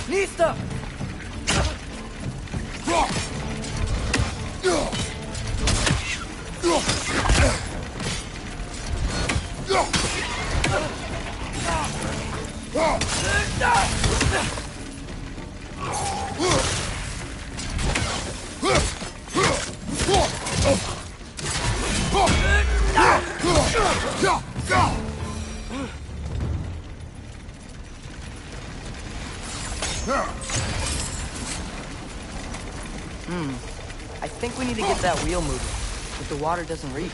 Nista! I think we need to get that wheel moving, but the water doesn't reach.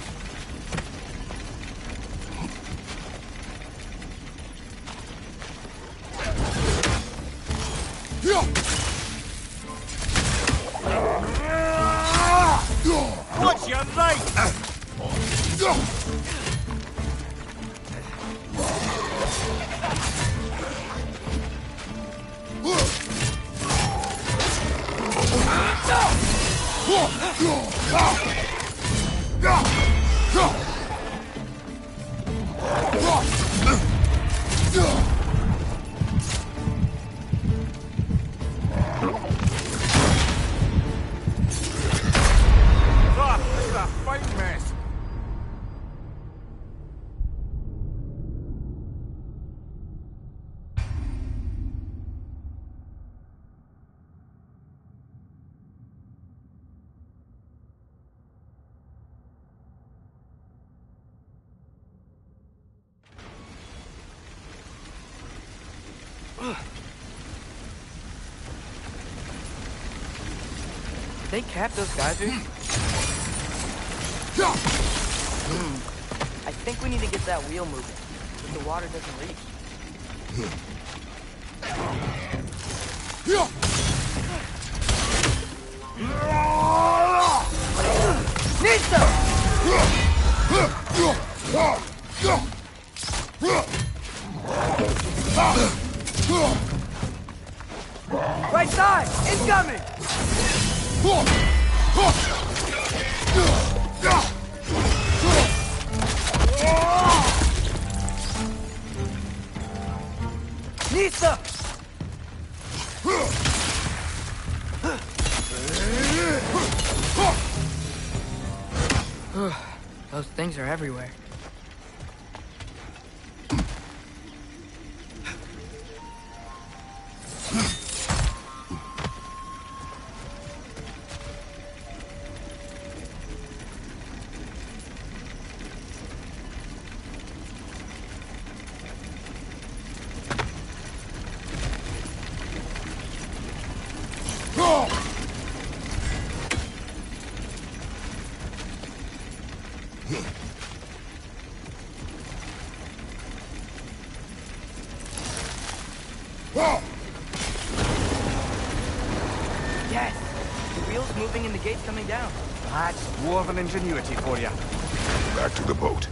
What's your right? This is a fighting mess. They capped those geysers? I think we need to get that wheel moving, but the water doesn't reach. Right side! Incoming! Nista! Those things are everywhere. Yes! The wheel's moving and the gate's coming down. That's dwarven ingenuity for you. Back to the boat.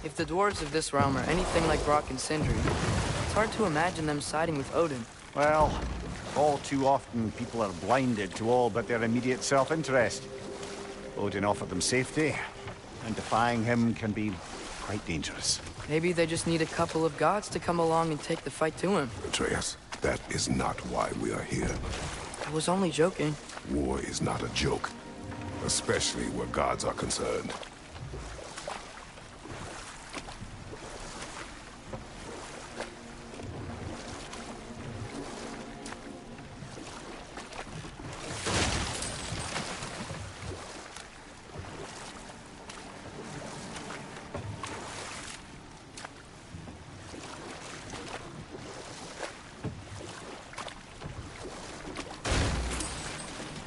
If the dwarves of this realm are anything like Brock and Sindri, it's hard to imagine them siding with Odin. Well, all too often people are blinded to all but their immediate self-interest. Odin offered them safety, and defying him can be quite dangerous. Maybe they just need a couple of gods to come along and take the fight to him. Atreus, that is not why we are here. I was only joking. War is not a joke, especially where gods are concerned.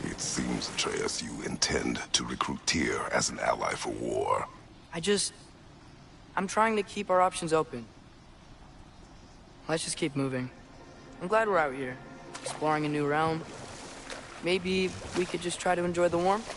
It seems, Atreus, you intend to recruit Tyr as an ally for war. I'm trying to keep our options open. Let's just keep moving. I'm glad we're out here, exploring a new realm. Maybe we could just try to enjoy the warmth?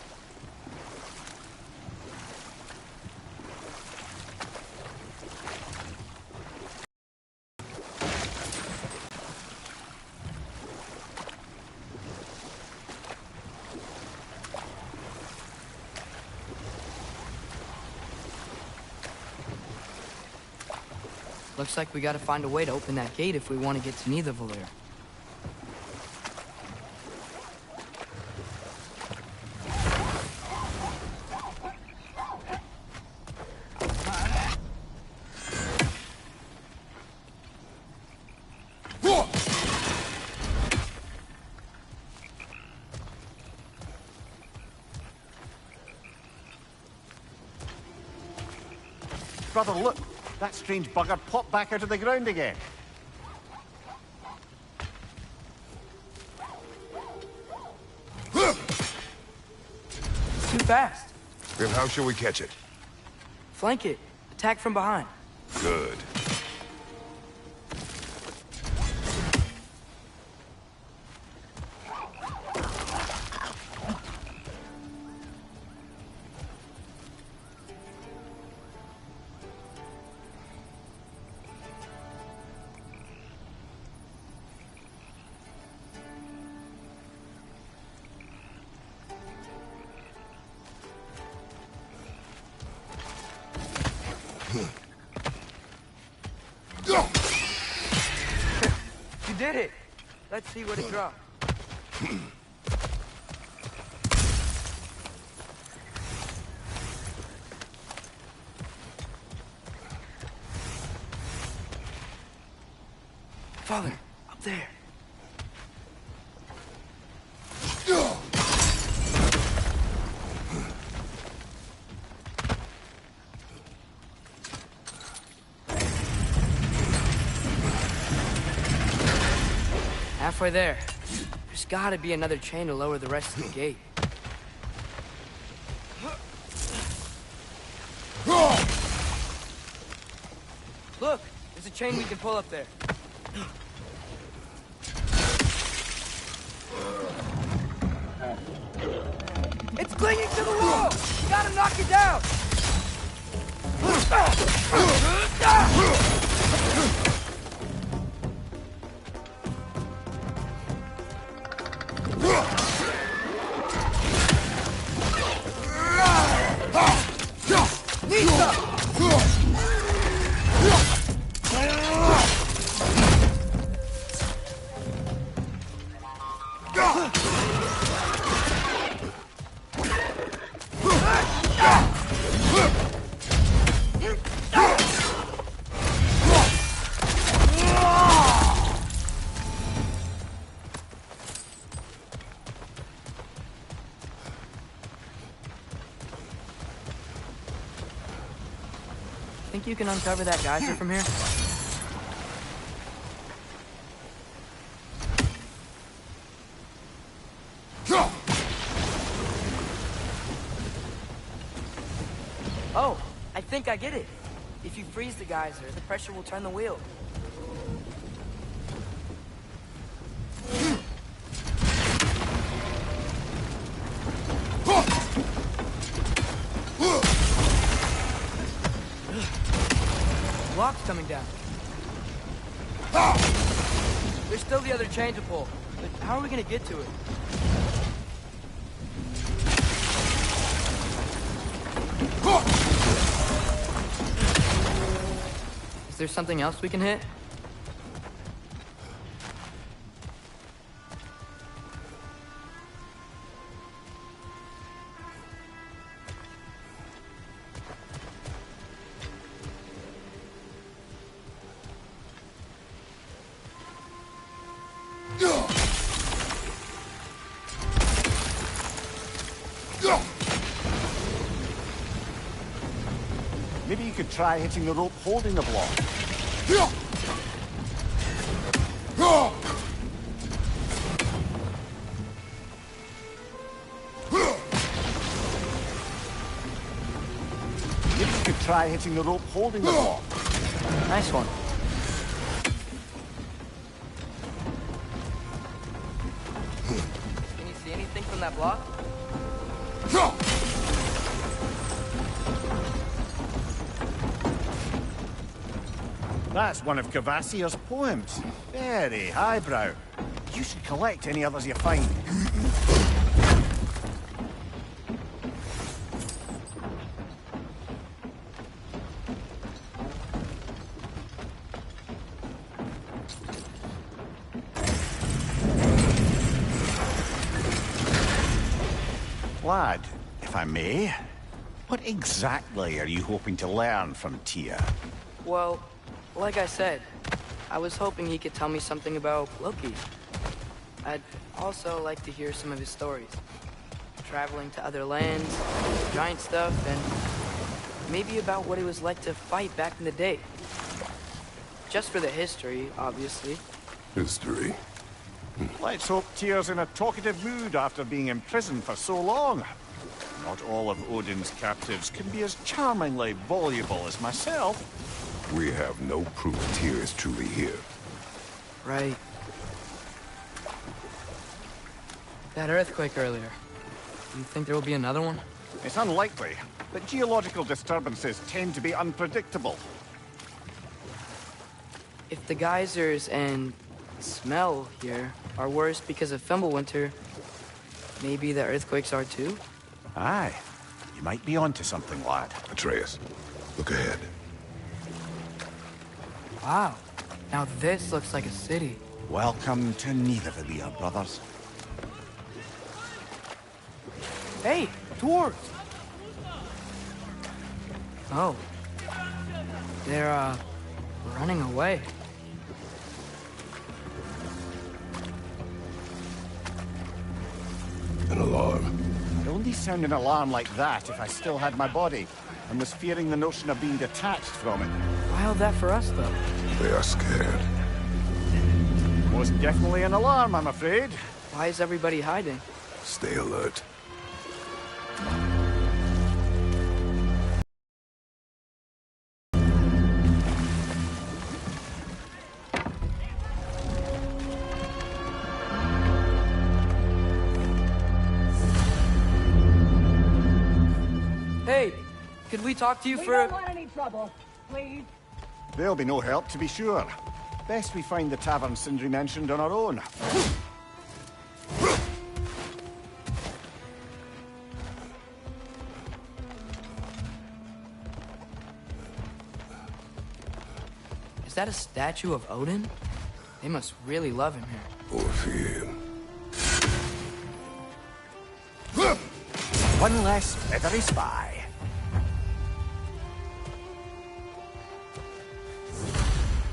Looks like we gotta find a way to open that gate if we want to get to Nidavellir. Brother, look! That strange bugger popped back out of the ground again. Too fast. Then how shall we catch it? Flank it. Attack from behind. Good. You did it! Let's see what it dropped. Father, up there. Halfway there. There's gotta be another chain to lower the rest of the gate. Look! There's a chain we can pull up there. It's clinging to the wall! You gotta knock it down! Think you can uncover that geyser from here? Oh, I think I get it. If you freeze the geyser, the pressure will turn the wheel. Block's coming down. There's still the other chain to pull, but how are we gonna get to it? Is there something else we can hit? Maybe you could try hitting the rope holding the block. Maybe you could try hitting the rope holding the block. Nice one. Can you see anything from that block? That's one of Cavassier's poems. Very highbrow. You should collect any others you find. Vlad, if I may, what exactly are you hoping to learn from Tyr? Well, like I said, I was hoping he could tell me something about Loki. I'd also like to hear some of his stories. Traveling to other lands, giant stuff, and maybe about what it was like to fight back in the day. Just for the history, obviously. History. Let's hope Tyr's in a talkative mood after being imprisoned for so long. Not all of Odin's captives can be as charmingly voluble as myself. We have no proof Tyr is truly here. Right. That earthquake earlier. Do you think there will be another one? It's unlikely, but geological disturbances tend to be unpredictable. If the geysers and smell here are worse because of Fimbulwinter, maybe the earthquakes are too? Aye. You might be onto something, lad. Atreus, look ahead. Wow. Now this looks like a city. Welcome to Nidavellir, brothers. Hey, dwarves! Oh. They're, running away. An alarm. I'd only sound an alarm like that if I still had my body, and was fearing the notion of being detached from it. Wild that for us, though. They are scared. Most definitely an alarm, I'm afraid. Why is everybody hiding? Stay alert. Hey, could we talk to you We for don't want any trouble, please. There'll be no help, to be sure. Best we find the tavern Sindri mentioned on our own. Is that a statue of Odin? They must really love him here. Or fear him. One less feathery spy.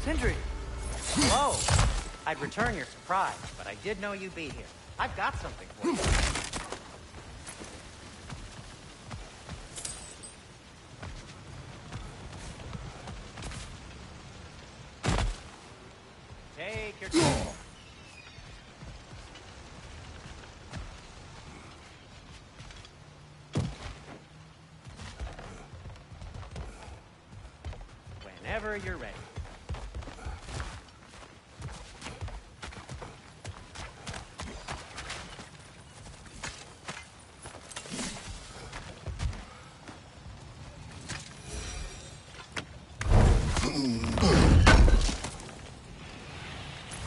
Sindri! Hello. I'd return your surprise, but I did know you'd be here. I've got something for you. Take your time. Whenever you're ready.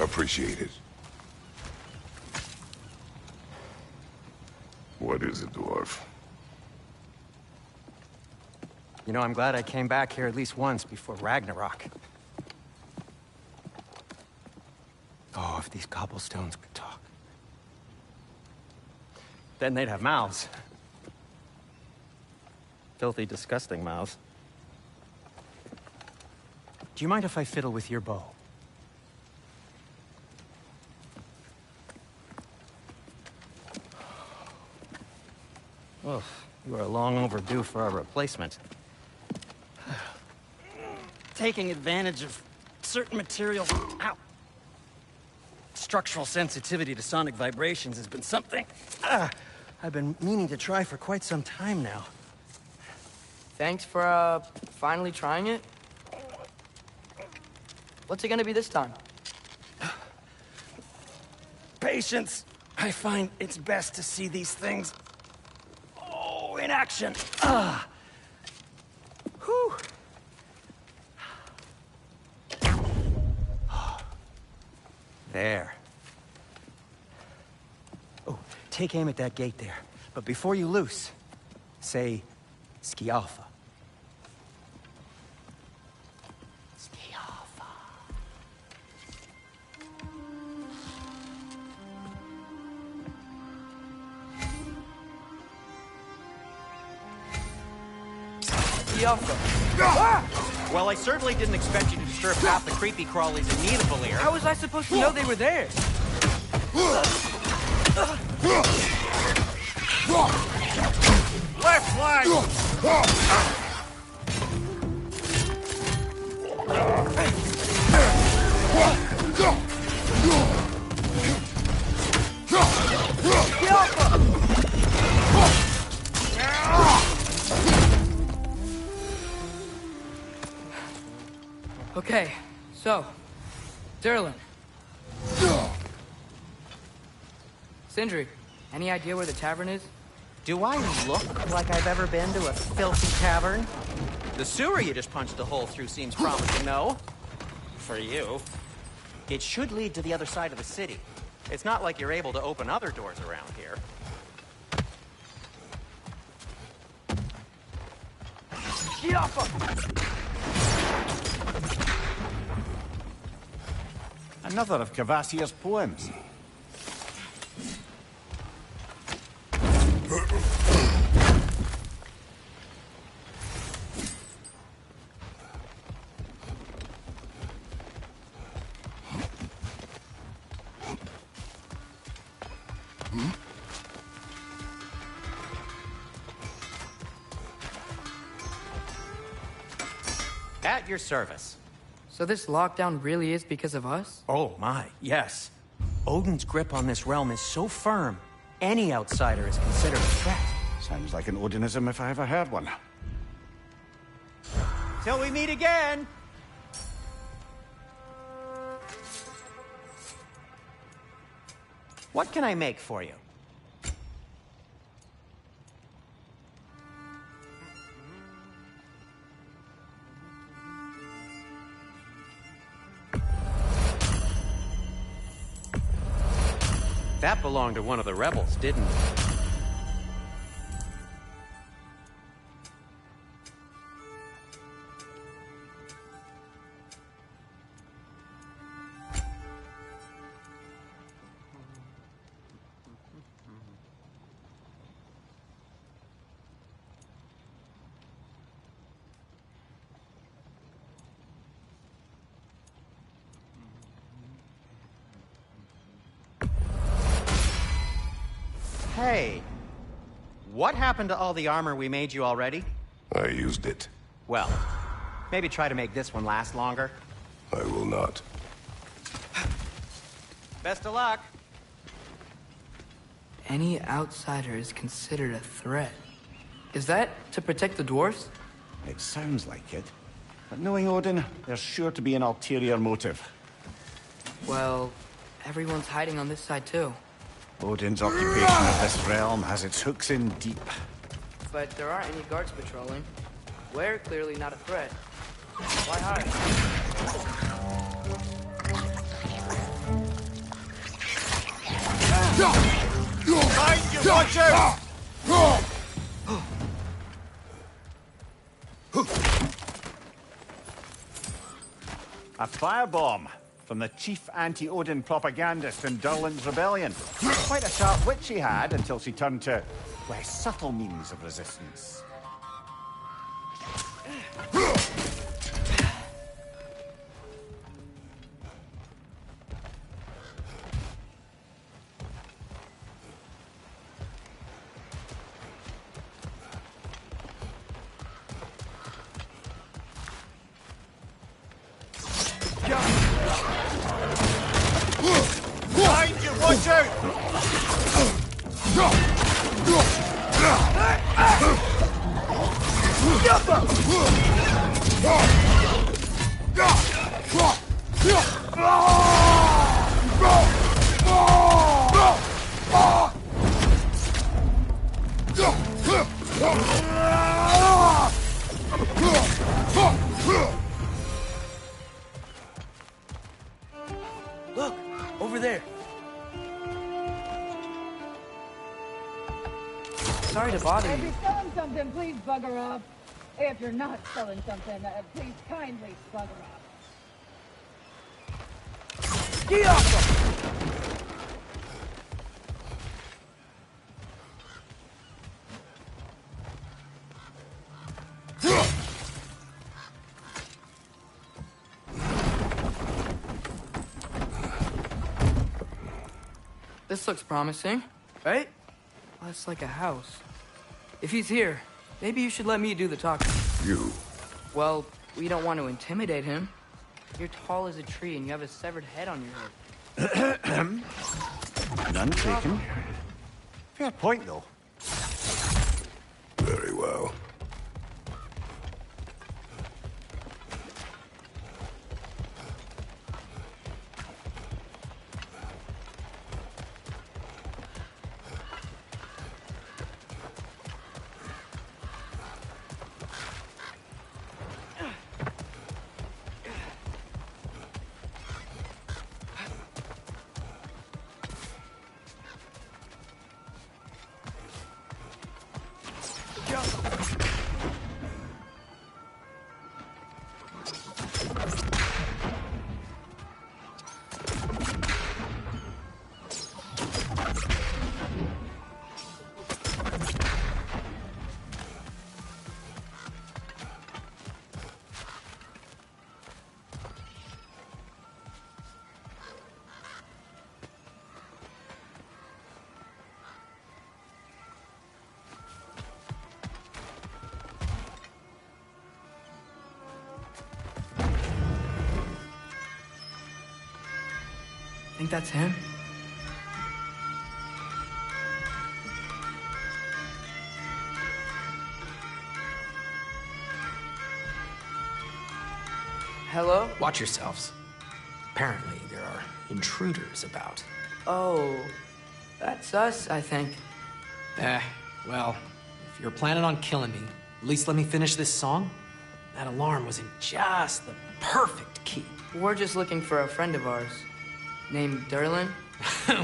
Appreciate it. What is it, dwarf? You know, I'm glad I came back here at least once before Ragnarok. Oh, if these cobblestones could talk. Then they'd have mouths. Filthy, disgusting mouths. Do you mind if I fiddle with your bow? Well, you are long overdue for a replacement. Taking advantage of certain materials. Ow! Structural sensitivity to sonic vibrations has been something I've been meaning to try for quite some time now. Thanks for, finally trying it. What's it gonna be this time? Patience. I find it's best to see these things in action. Whew. There. Oh, take aim at that gate there. But before you loose, say, Skialfa. Skialfa. Kiyofa. Well, I certainly didn't expect you to disturb half the creepy crawlies in Nidavellir. How was I supposed to know they were there? Left flank! Okay, so, Durlin. Sindri, any idea where the tavern is? Do I look like I've ever been to a filthy tavern? The sewer you just punched a hole through seems promising, no? For you. It should lead to the other side of the city. It's not like you're able to open other doors around here. Another of Kvasir's poems. At your service. So this lockdown really is because of us? Oh my, yes. Odin's grip on this realm is so firm, any outsider is considered a threat. Sounds like an Odinism if I ever heard one. Till we meet again! What can I make for you? That belonged to one of the rebels, didn't it? Hey, what happened to all the armor we made you already? I used it. Well, maybe try to make this one last longer. I will not. Best of luck. Any outsider is considered a threat. Is that to protect the dwarves? It sounds like it. But knowing Odin, there's sure to be an ulterior motive. Well, everyone's hiding on this side too. Odin's occupation of this realm has its hooks in deep. But there aren't any guards patrolling. We're clearly not a threat. Why hide? Mind you, watch out! A firebomb from the chief anti-Odin propagandist in Durlin's rebellion. Quite a sharp wit she had until she turned to less subtle means of resistance. Behind you, watch out! Look, over there. Sorry to bother If you. you're selling something, please bugger off. If you're not selling something, please kindly bugger off. Get off! This looks promising, right? That's like a house. If he's here, maybe you should let me do the talking. You. Well, we don't want to intimidate him. You're tall as a tree and you have a severed head on your head. None taken. Fair point, though. Very well. Think that's him? Hello? Watch yourselves. Apparently, there are intruders about. Oh, that's us, I think. Well, if you're planning on killing me, at least let me finish this song. That alarm was in just the perfect key. We're just looking for a friend of ours, named Derlin.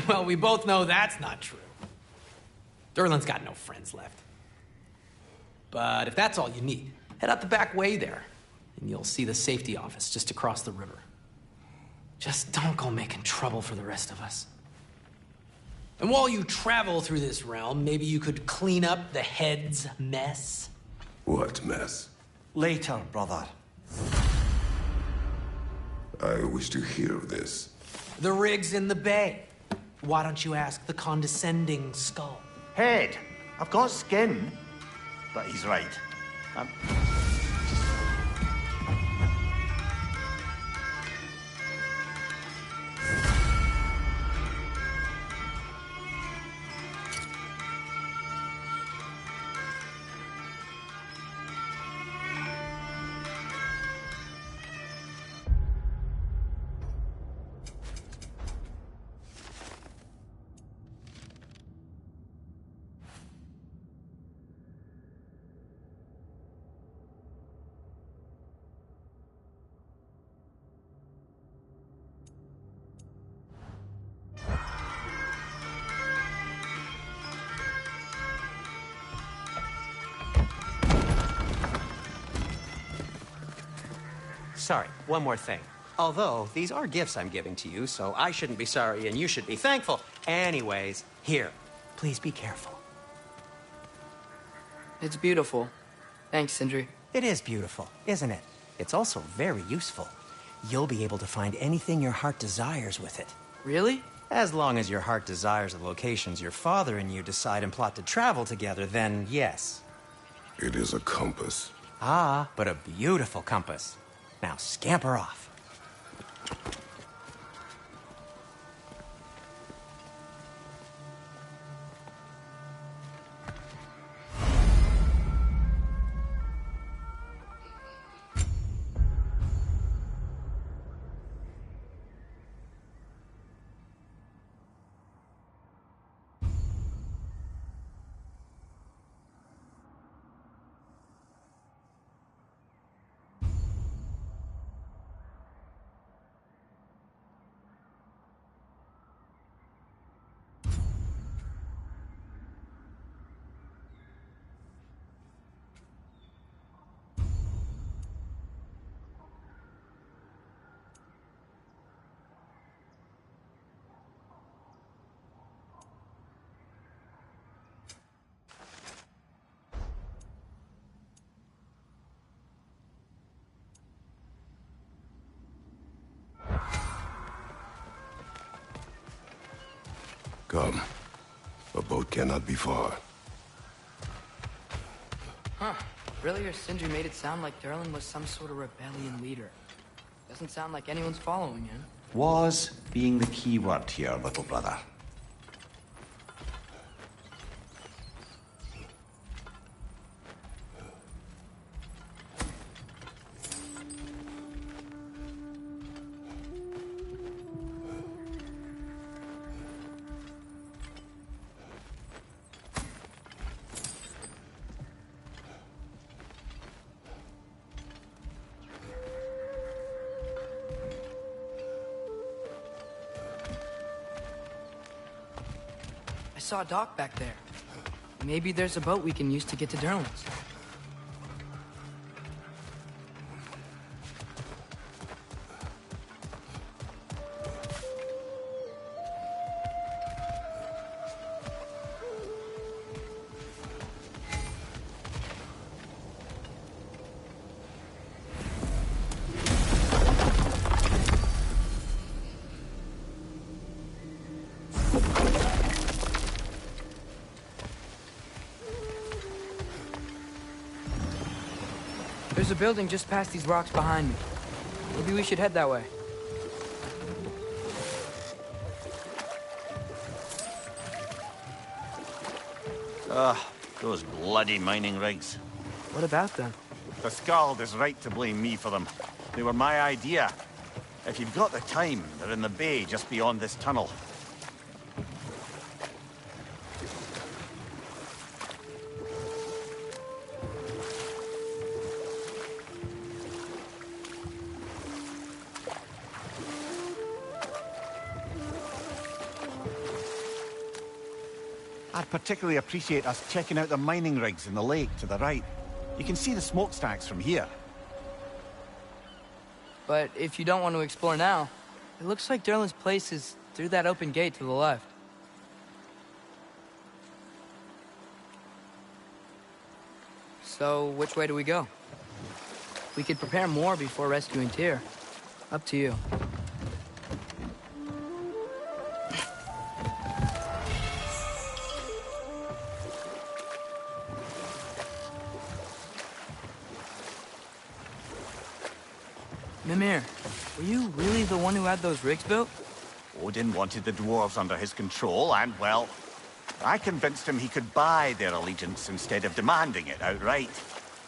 Well, we both know that's not true. Derlin's got no friends left. But if that's all you need, head out the back way there, and you'll see the safety office just across the river. Just don't go making trouble for the rest of us. And while you travel through this realm, maybe you could clean up the head's mess. What mess? Later, brother. I wish to hear of this. The rig's in the bay. Why don't you ask the condescending skull? Head. I've got skin. But he's right. Sorry, one more thing. Although, these are gifts I'm giving to you, so I shouldn't be sorry and you should be thankful. Anyways, here, please be careful. It's beautiful. Thanks, Sindri. It is beautiful, isn't it? It's also very useful. You'll be able to find anything your heart desires with it. Really? As long as your heart desires the locations your father and you decide and plot to travel together, then yes. It is a compass. Ah, but a beautiful compass. Now scamper off. Come. A boat cannot be far. Huh. Earlier, Sindri made it sound like Durlin was some sort of rebellion leader. Doesn't sound like anyone's following him. Was being the key word here, little brother. I saw a dock back there. Maybe there's a boat we can use to get to Durlin's. There's a building just past these rocks behind me. Maybe we should head that way. Those bloody mining rigs. What about them? The Skald is right to blame me for them. They were my idea. If you've got the time, they're in the bay just beyond this tunnel. I'd particularly appreciate us checking out the mining rigs in the lake to the right. You can see the smokestacks from here. But if you don't want to explore now, it looks like Durlin's place is through that open gate to the left. So, which way do we go? We could prepare more before rescuing Tyr. Up to you. Mimir, were you really the one who had those rigs built? Odin wanted the dwarves under his control, and, well, I convinced him he could buy their allegiance instead of demanding it outright.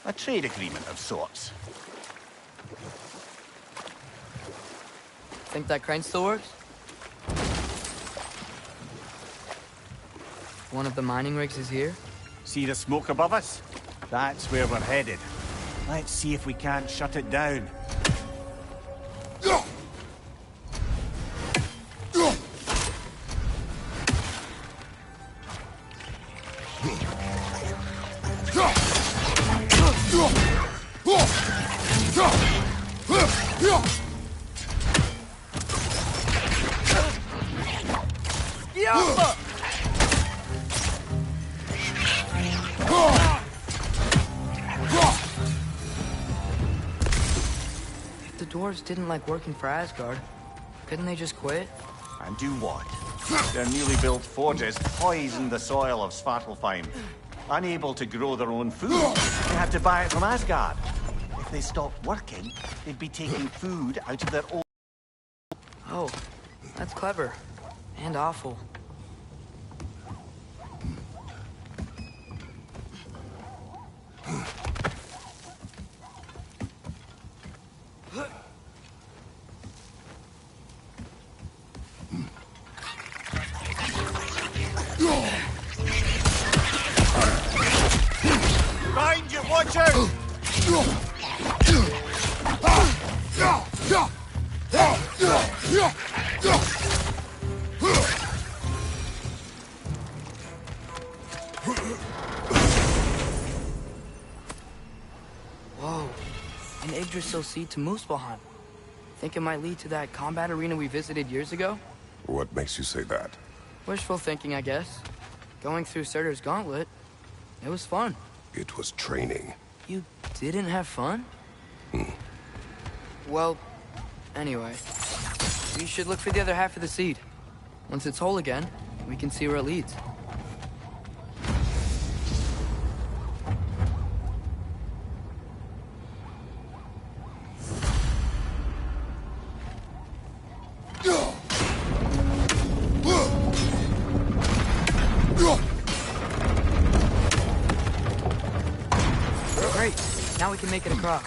A trade agreement of sorts. Think that crane still works? One of the mining rigs is here? See the smoke above us? That's where we're headed. Let's see if we can't shut it down. If the dwarves didn't like working for Asgard, couldn't they just quit? And do what? Their newly built forges poisoned the soil of Svartalfheim. Unable to grow their own food, they had to buy it from Asgard. If they stopped working, they'd be taking food out of their own... Oh, that's clever. And awful. Behind you, watch out! Whoa, an Yggdrasil seed to Muspelheim. Think it might lead to that combat arena we visited years ago? What makes you say that? Wishful thinking, I guess. Going through Surtur's gauntlet, it was fun. It was training. You didn't have fun? Well, anyway. We should look for the other half of the seed. Once it's whole again, We can see where it leads. Great. Now we can make it across.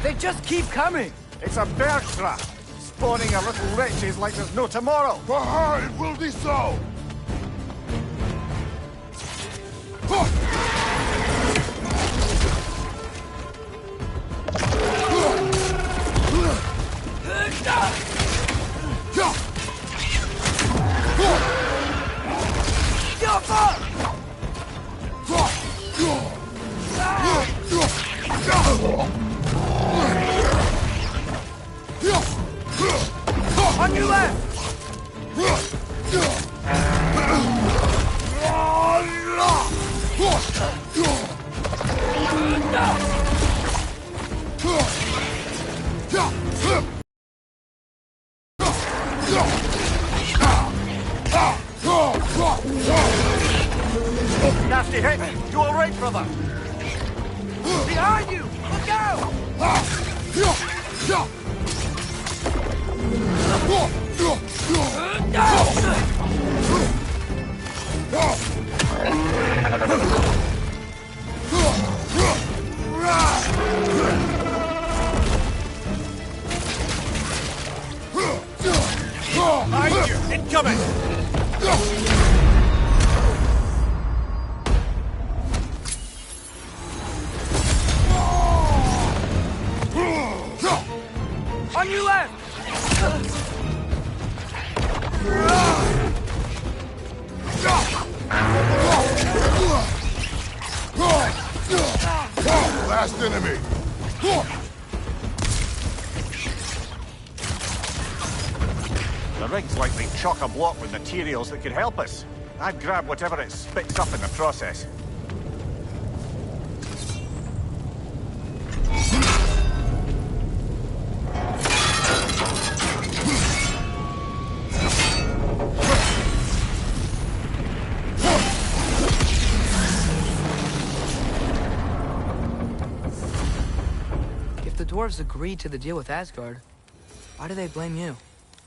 They just keep coming! It's a bear trap, spawning a little wretches like there's no tomorrow. For her, it will be so! On your left! Nasty hit! You all right, brother? Behind you! Look out! Behind you! Incoming! On your left! Last enemy! The rig's likely chock-a-block with materials that could help us. I'd grab whatever it spits up in the process. If the dwarves agreed to the deal with Asgard, why do they blame you?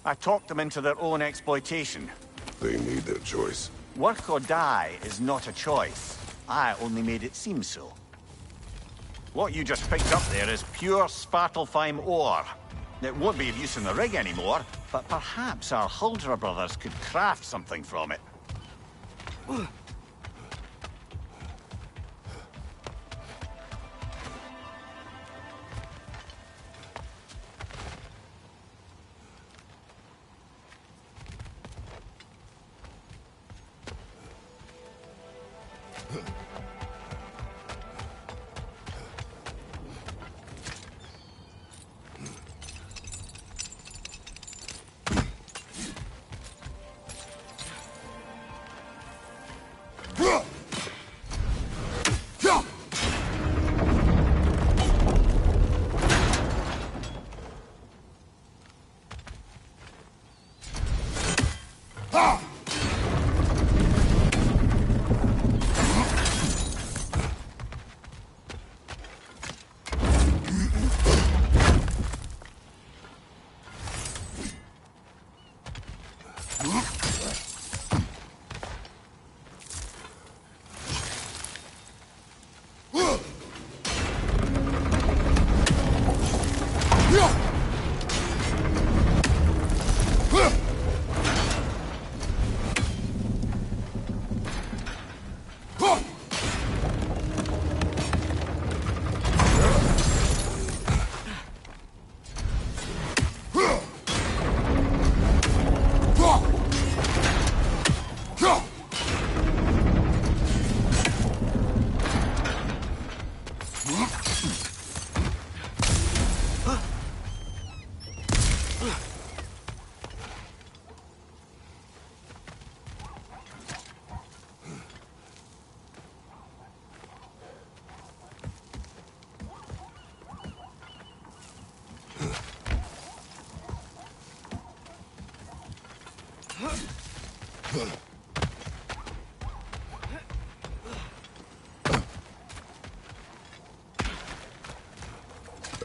I talked them into their own exploitation. They made their choice. Work or die is not a choice. I only made it seem so. What you just picked up there is pure Svartalfheim ore. It won't be of use in the rig anymore, but perhaps our Huldra brothers could craft something from it.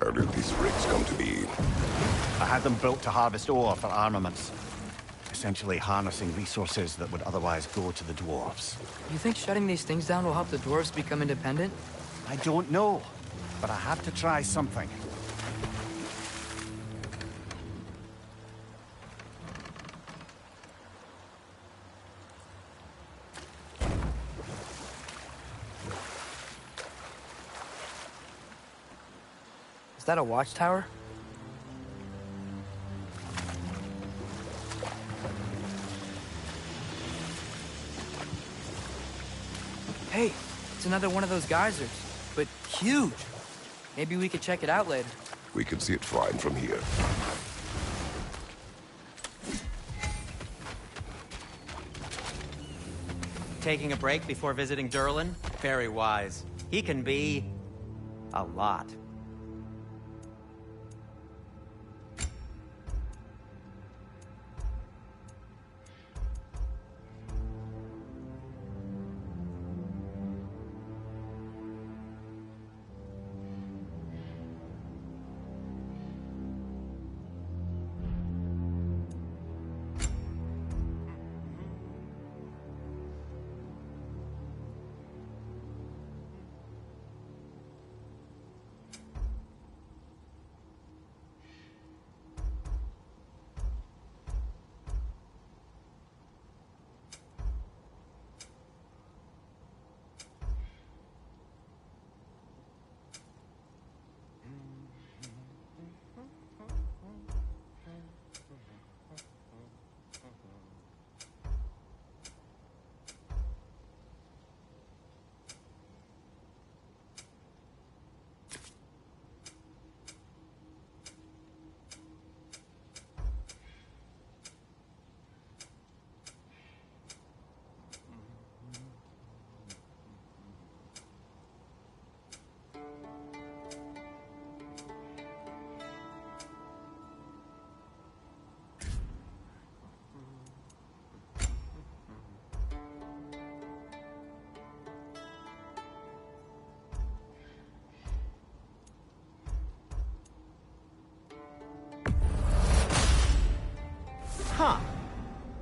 How did these rigs come to be? I had them built to harvest ore for armaments. Essentially harnessing resources that would otherwise go to the dwarves. You think shutting these things down will help the dwarves become independent? I don't know, but I have to try something. Is that a watchtower? Hey, it's another one of those geysers, but huge. Maybe we could check it out later. We can see it fine from here. Taking a break before visiting Durlin? Very wise. He can be... a lot. Huh.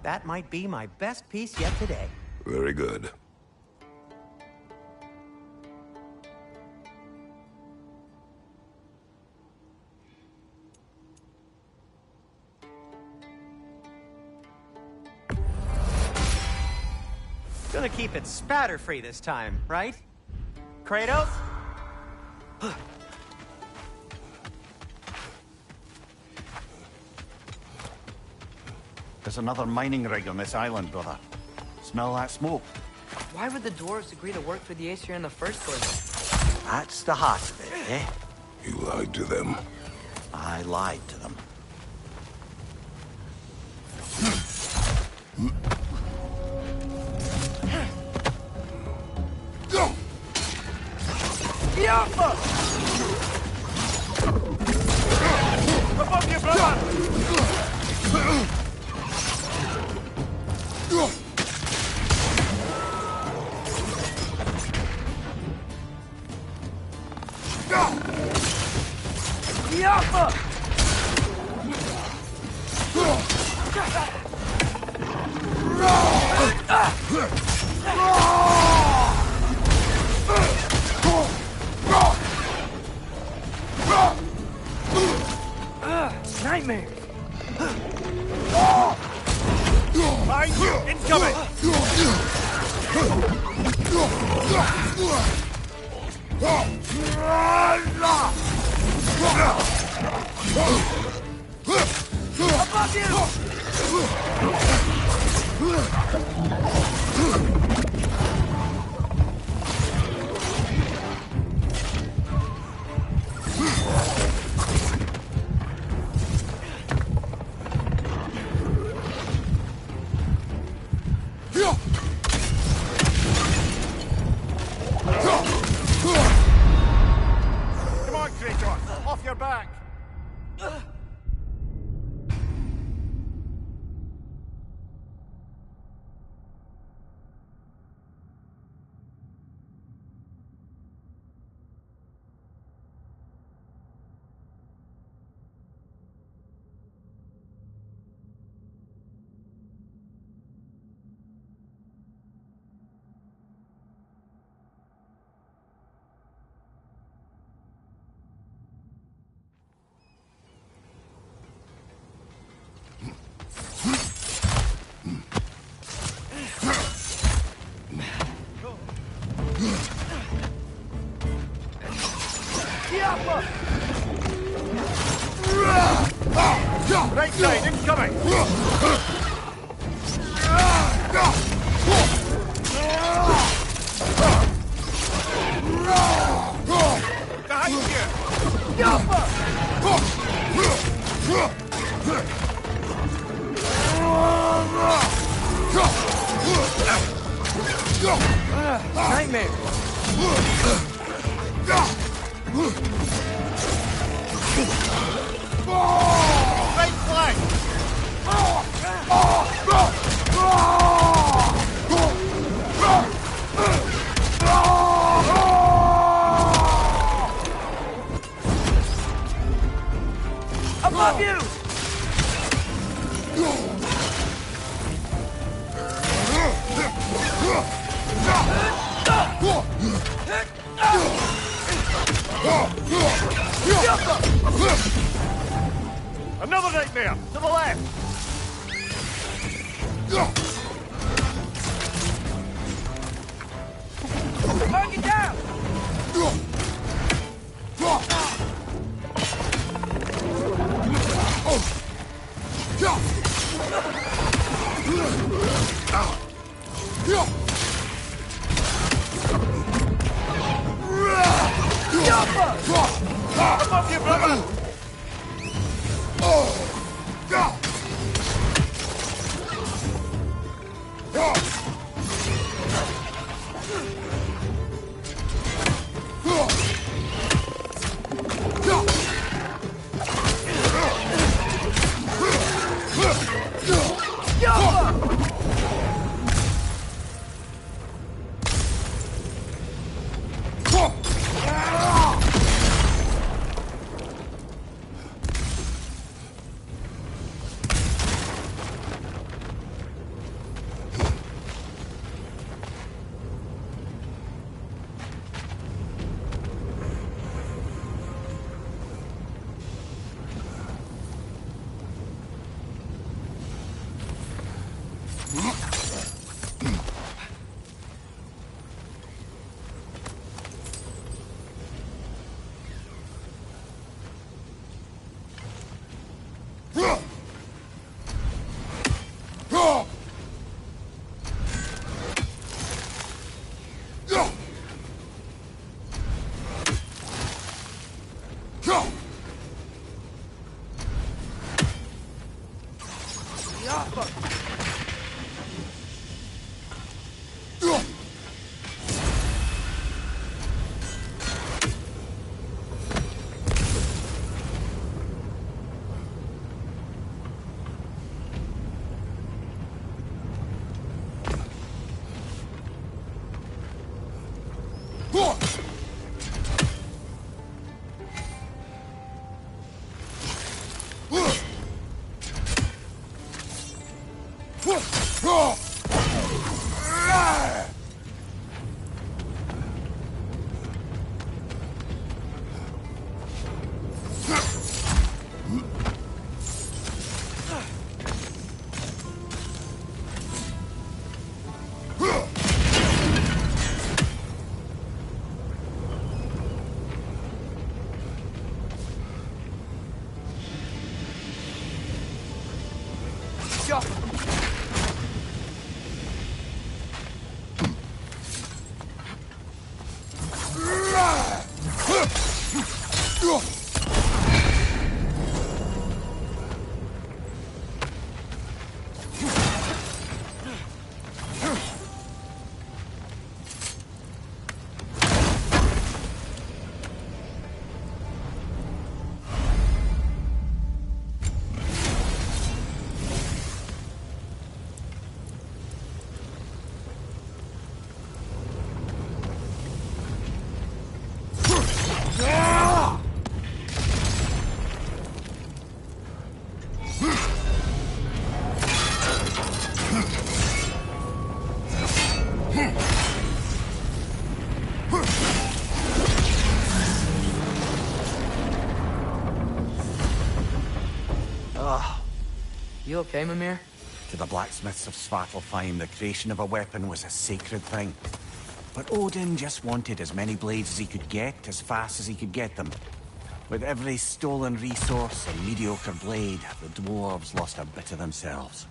That might be my best piece yet today. Very good. Gonna keep it spatter-free this time, right? Kratos? There's another mining rig on this island, brother. Smell that smoke? Why would the dwarves agree to work for the Aesir in the first place? That's the heart of it, eh? You lied to them. I lied to them. Above you, brother! Nightmare! Behind you! Incoming! Above you! Come on, Kratos! Off your back! Right side, incoming! Behind you! Nightmare! Right flank! Above you! Another nightmare! To the left! Mark it down! Above you, brother! You okay, Mimir? To the blacksmiths of Svartalfheim, the creation of a weapon was a sacred thing. But Odin just wanted as many blades as he could get, as fast as he could get them. With every stolen resource and mediocre blade, the dwarves lost a bit of themselves.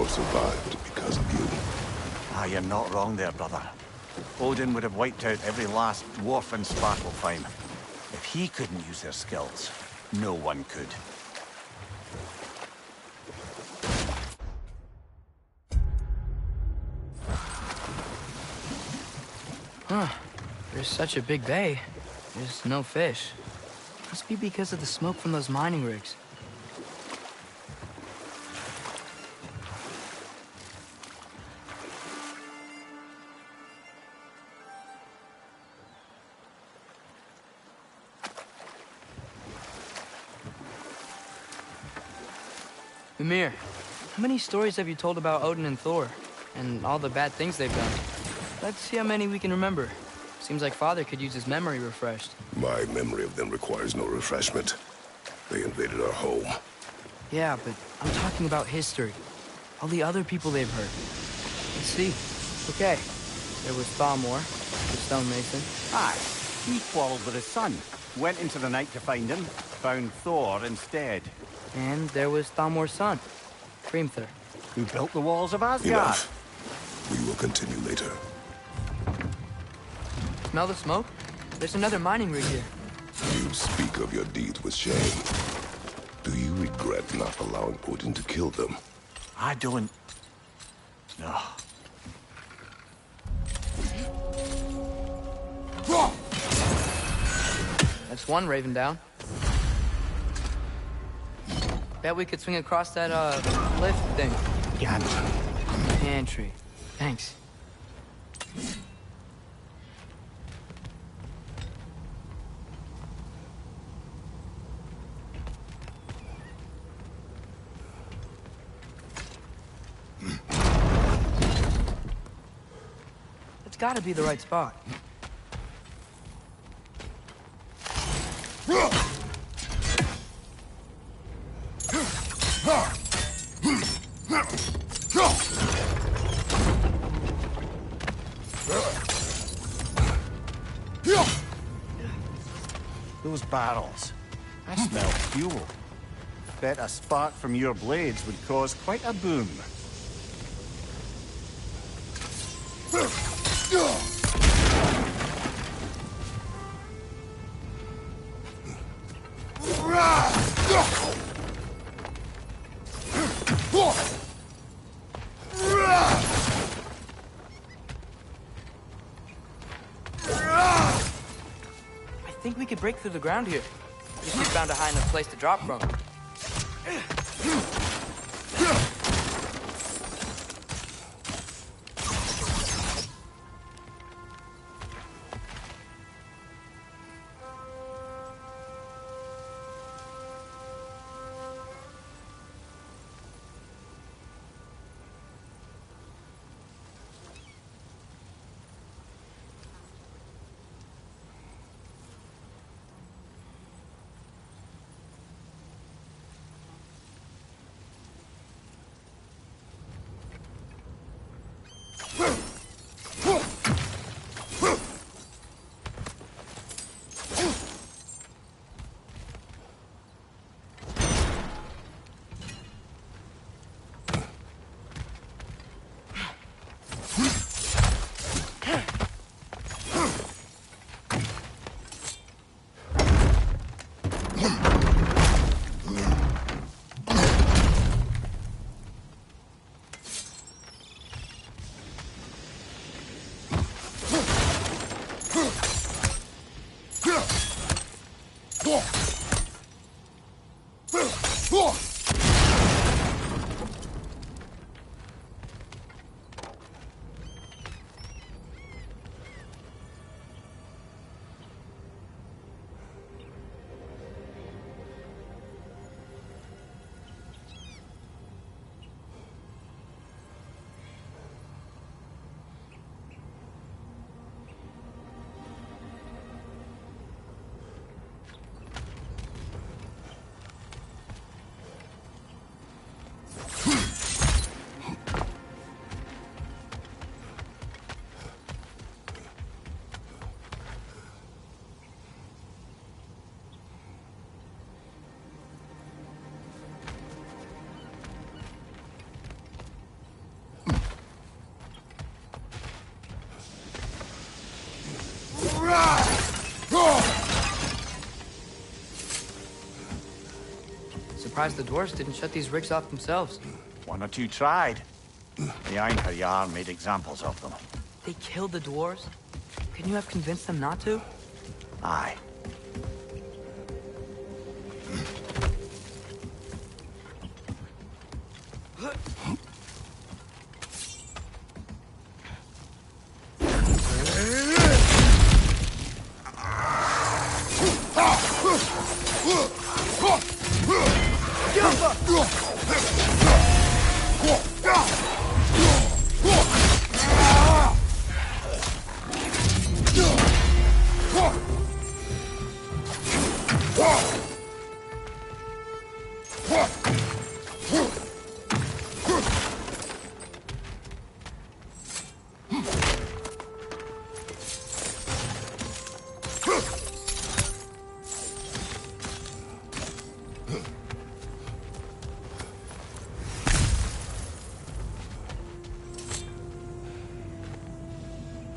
Survived because of you. Ah, you're not wrong there, brother. Odin would have wiped out every last dwarf in Svartalfheim. If he couldn't use their skills, no one could. Huh. There's such a big bay. There's no fish. Must be because of the smoke from those mining rigs. Mimir, how many stories have you told about Odin and Thor? And all the bad things they've done? Let's see how many we can remember. Seems like Father could use his memory refreshed. My memory of them requires no refreshment. They invaded our home. Yeah, but I'm talking about history. All the other people they've hurt. Let's see. Okay. There was Thalmor, the stonemason. Aye, he quarreled with his son. Went into the night to find him, found Thor instead. And there was Thalmor's son, Hrimthur. Who built the walls of Asgard. Enough. We will continue later. Smell the smoke? There's another mining rig here. You speak of your deeds with shame. Do you regret not allowing Odin to kill them? I don't... No. That's one raven down. Bet we could swing across that, lift thing. Gantry. Pantry. Thanks. It's gotta be the right spot. Those barrels. I smell fuel. Bet a spark from your blades would cause quite a boom. I think we could break through the ground here. Just be found a high enough place to drop from. Surprised the dwarves didn't shut these rigs off themselves. One or two tried. The Einherjar made examples of them. They killed the dwarves? Couldn't you have convinced them not to? Aye.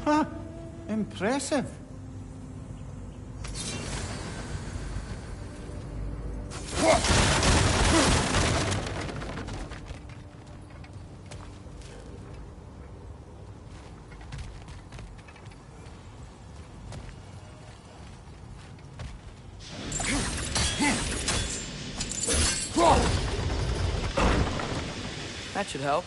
Huh. Impressive. That should help.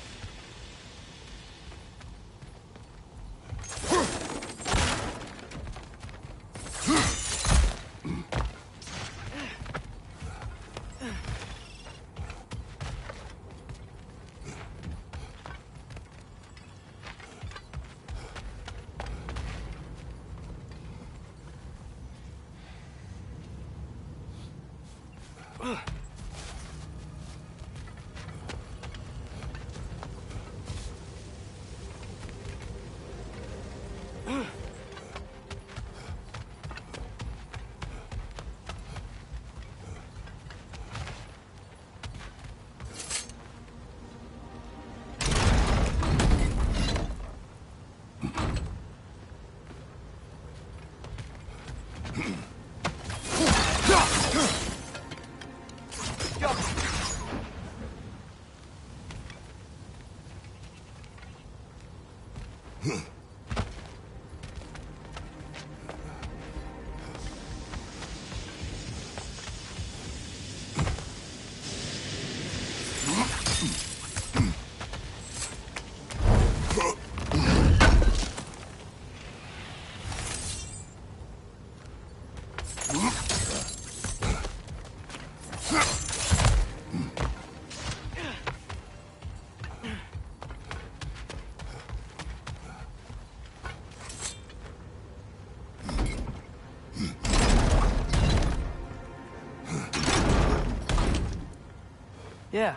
Yeah,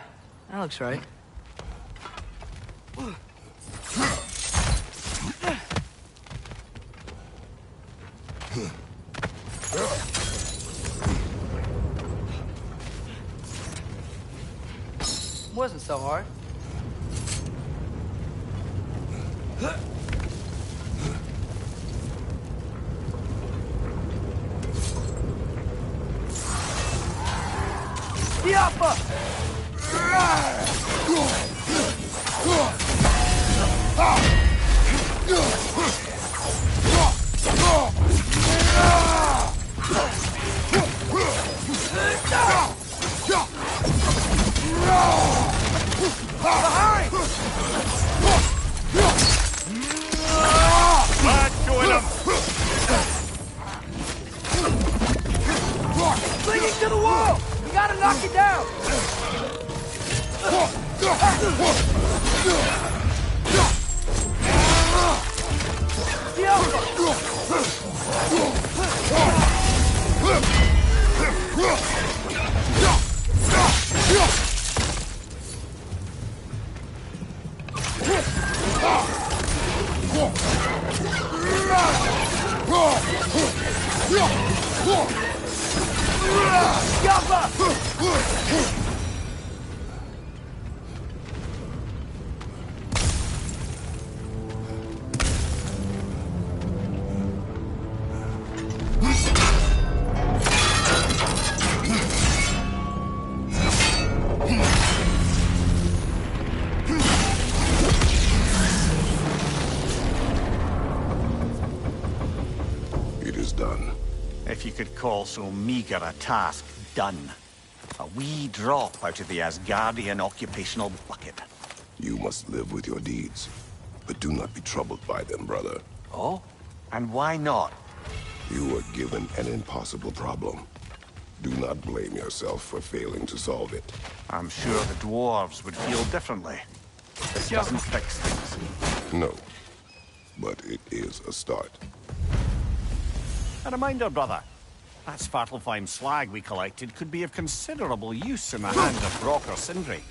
that looks right. Wasn't so hard. Diapa! Bad going up! Clinging to the wall! We gotta knock it down! It is done. If you could call so meager a task done. A wee drop out of the Asgardian occupational bucket. You must live with your deeds, but do not be troubled by them, brother. Oh? And why not? You were given an impossible problem. Do not blame yourself for failing to solve it. I'm sure the dwarves would feel differently. This doesn't fix things. No, but it is a start. A reminder, brother. That Svartalfheim slag we collected could be of considerable use in the hands of Brock or Sindri.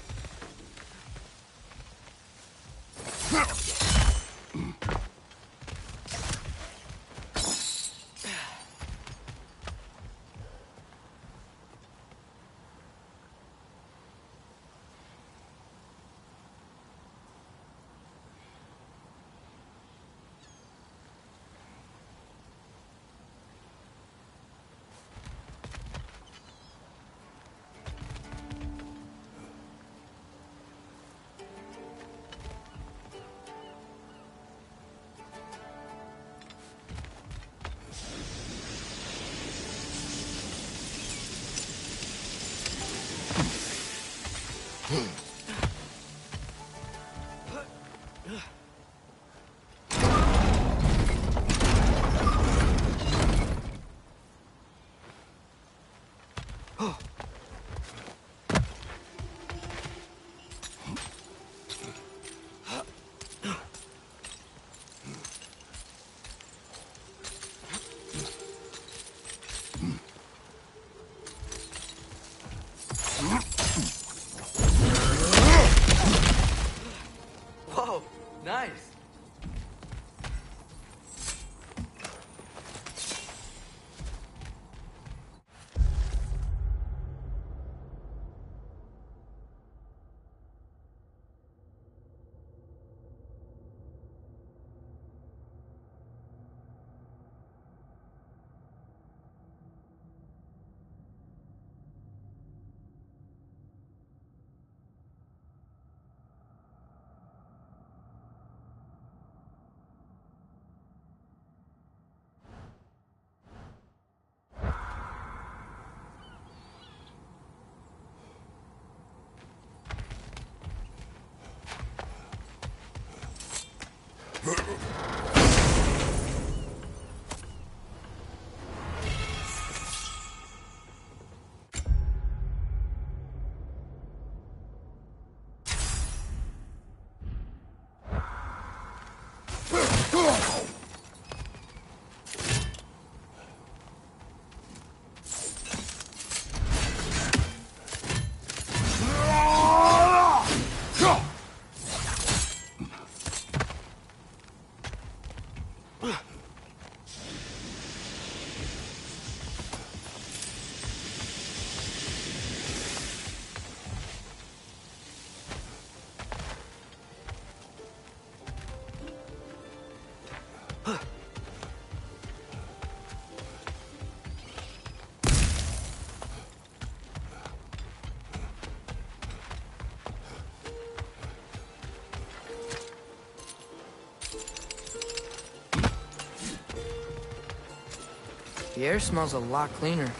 The air smells a lot cleaner.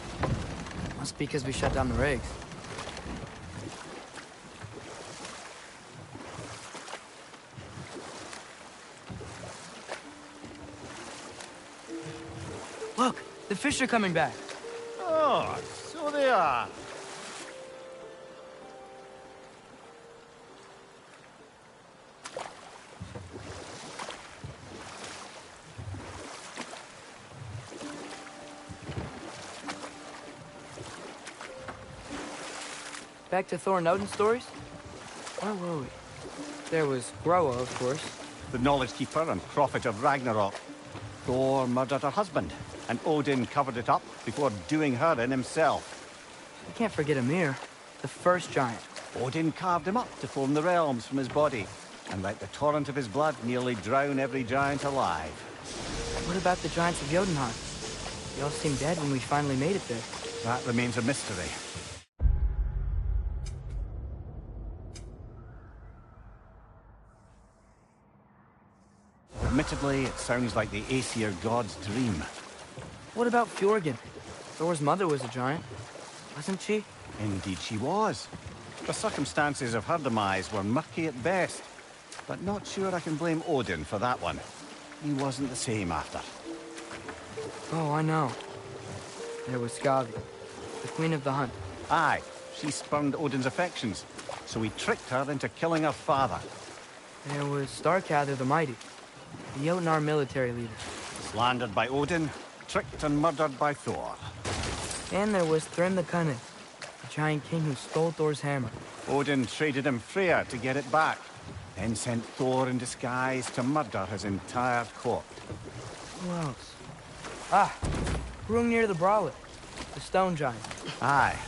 Must be because we shut down the rigs. Look, the fish are coming back. Oh, so they are. Back to Thor and Odin's stories? Where were we? There was Groa, of course. The knowledge keeper and prophet of Ragnarok. Thor murdered her husband, and Odin covered it up before doing her in himself. You can't forget Ymir, the first giant. Odin carved him up to form the realms from his body, and let the torrent of his blood nearly drown every giant alive. What about the giants of Jotunheim? They all seemed dead when we finally made it there. That remains a mystery. Admittedly, it sounds like the Aesir god's dream. What about Fjorgyn? Thor's mother was a giant, wasn't she? Indeed she was. The circumstances of her demise were murky at best, but not sure I can blame Odin for that one. He wasn't the same after. Oh, I know. There was Skavi, the queen of the hunt. Aye, she spurned Odin's affections, so he tricked her into killing her father. There was Starkather the Mighty, the Jotnar military leader. Slandered by Odin, tricked and murdered by Thor. And there was Thrym the Cunning, the giant king who stole Thor's hammer. Odin traded him Freya to get it back, then sent Thor in disguise to murder his entire court. Who else? Ah, Hrungnir the Brawler, the stone giant. Aye,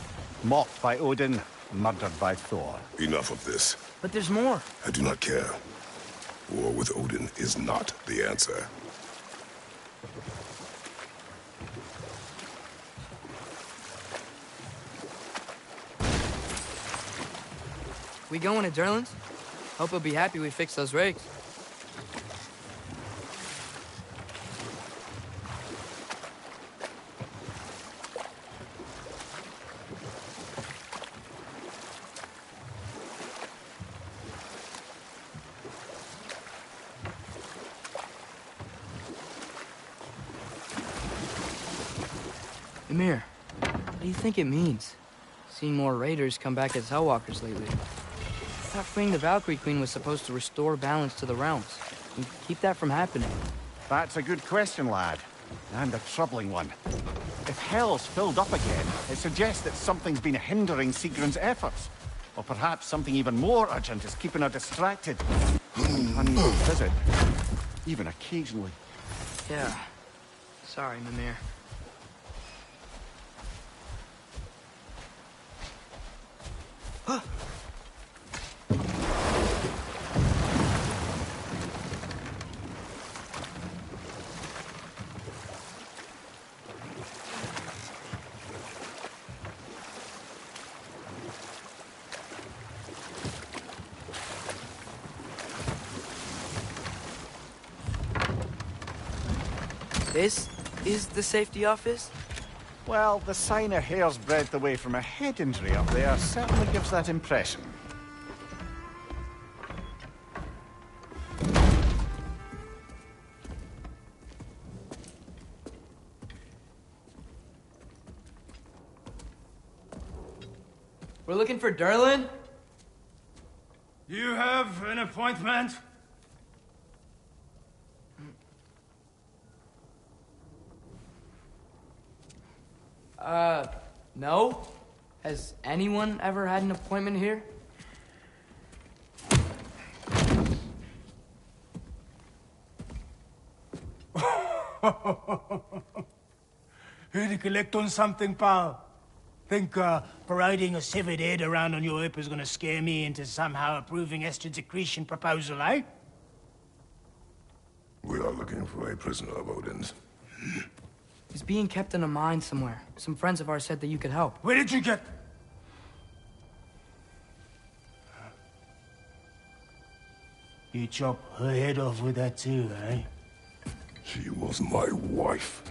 mocked by Odin, murdered by Thor. Enough of this. But there's more. I do not care. War with Odin is not the answer. We going to Durlin's? Hope he'll be happy we fixed those rigs. Ymir, what do you think it means? Seen more raiders come back as Hellwalkers lately. I thought freeing the Valkyrie Queen was supposed to restore balance to the realms and keep that from happening. That's a good question, lad. And a troubling one. If Hell's filled up again, it suggests that something's been hindering Sigrun's efforts. Or perhaps something even more urgent is keeping her distracted. Unknown visit. Even occasionally. Yeah. Sorry, Mimir. This is the safety office? Well, the sign a hair's breadth away from a head injury up there certainly gives that impression. We're looking for Durlin? You have an appointment? No? Has anyone ever had an appointment here? Here to collect on something, pal? Think, parading a severed head around on your hip is gonna scare me into somehow approving Esther's accretion proposal, eh? We are looking for a prisoner of Odin's. He's being kept in a mine somewhere. Some friends of ours said that you could help. Where did you get... You chop her head off with that too, eh? She was my wife.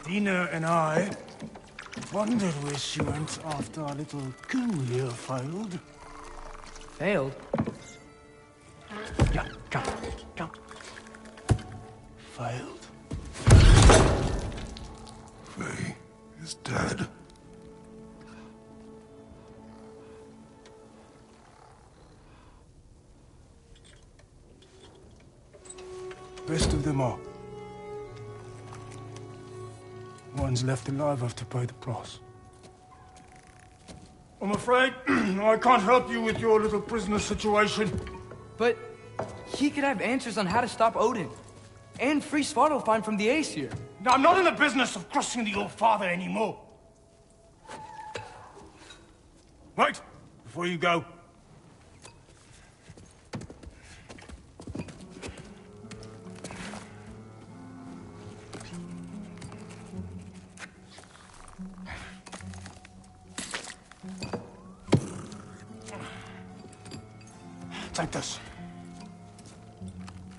Dina and I wondered where she went after our little coup here failed. Failed? Yeah, come. Failed. Faye is dead. Best of them all. Ones left alive have to pay the price. I'm afraid I can't help you with your little prisoner situation. But he could have answers on how to stop Odin. And free Svartalfheim from the Aesir. Now, I'm not in the business of crossing the old father anymore. Wait, before you go. Take this.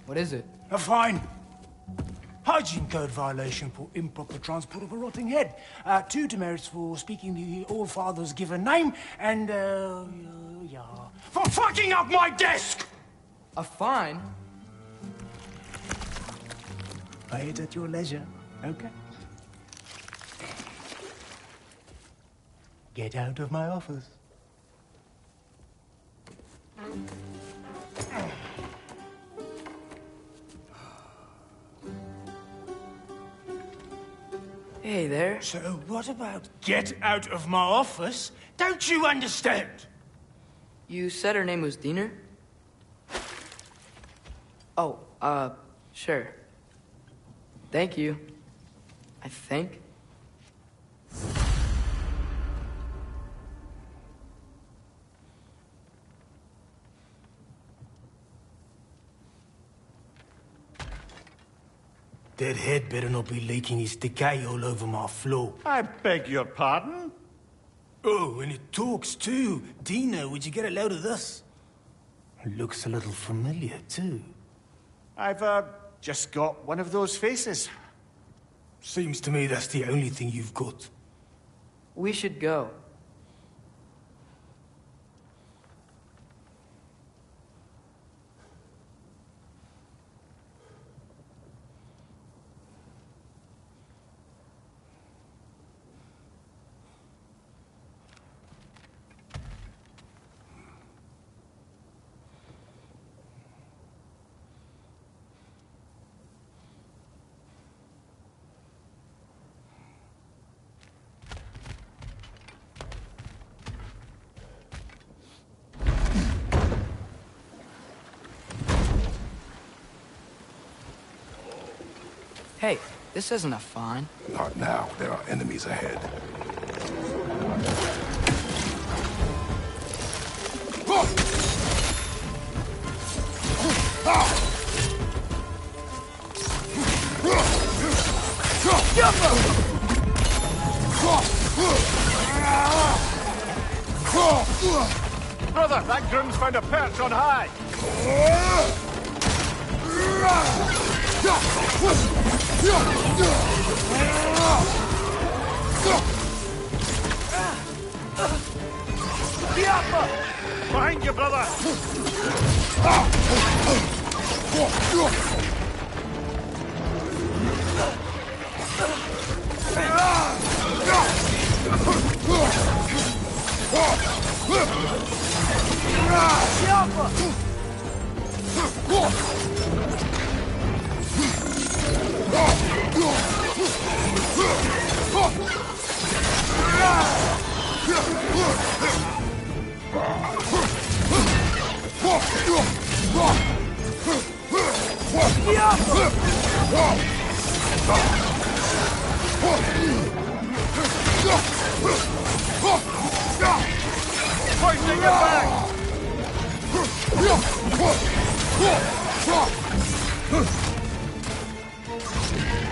What is it? A fine. Hygiene code violation for improper transport of a rotting head. 2 demerits for speaking the All-Father's given name, and, yeah. For fucking up my desk! A fine? Pay it at your leisure, okay? Get out of my office. Hey there. So what about get out of my office? Don't you understand? You said her name was Diener? Oh, sure. Thank you. I think. That head better not be leaking his decay all over my floor. I beg your pardon? Oh, and it talks too. Dina, would you get a load of this? It looks a little familiar too. I've, just got one of those faces. Seems to me that's the only thing you've got. We should go. Hey, this isn't a fine. Not now. There are enemies ahead. Brother, that groom's found a perch on high. Behind you, brother! Hoisting it back!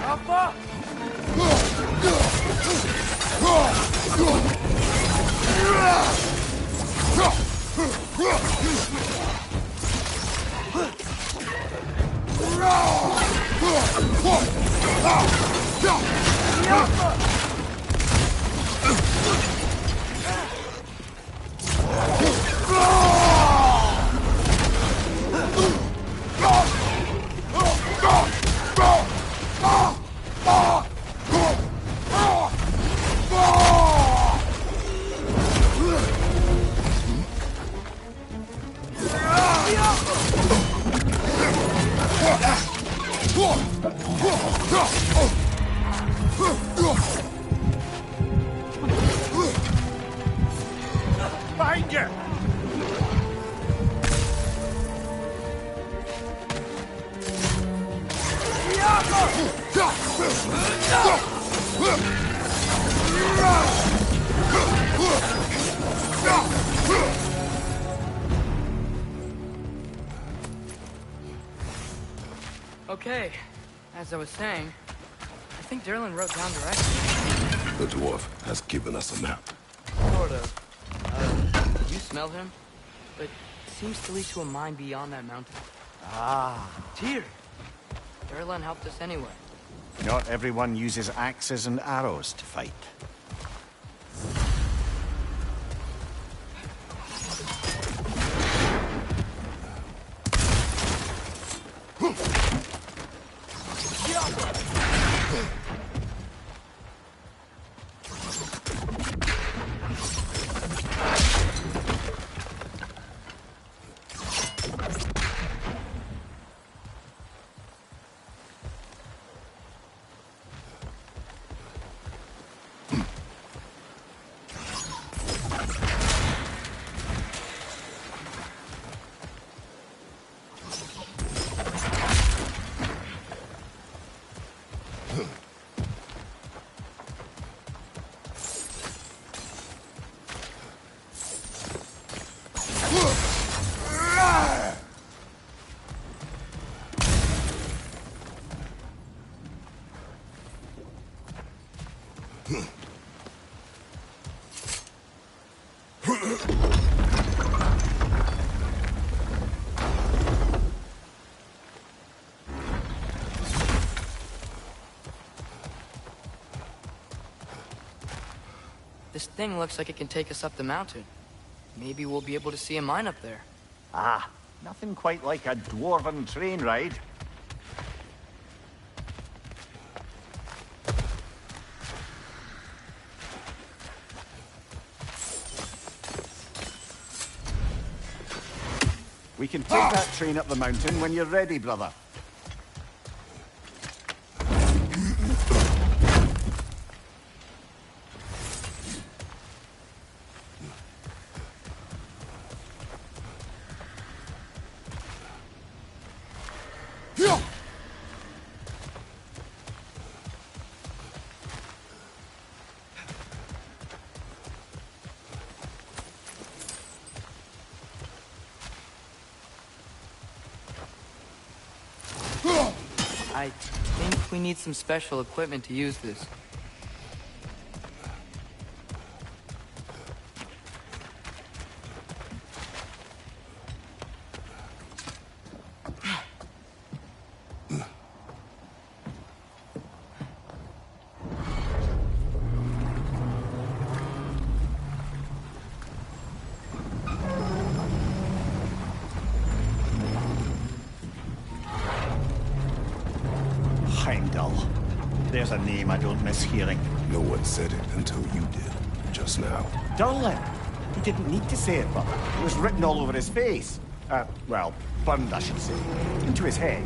Alpha! Okay, as I was saying, I think Derlin wrote down directions. The dwarf has given us a map. Sort of. You smell him? But it seems to lead to a mine beyond that mountain. Ah. Tyr! Derlin helped us anyway. Not everyone uses axes and arrows to fight. This thing looks like it can take us up the mountain. Maybe we'll be able to see a mine up there. Ah, nothing quite like a dwarven train ride. We can take that train up the mountain when you're ready, brother. I think we need some special equipment to use this. There's a name I don't miss hearing. No one said it until you did, just now. Derlin! He didn't need to say it, but it was written all over his face. Well, burned, I should say. Into his head.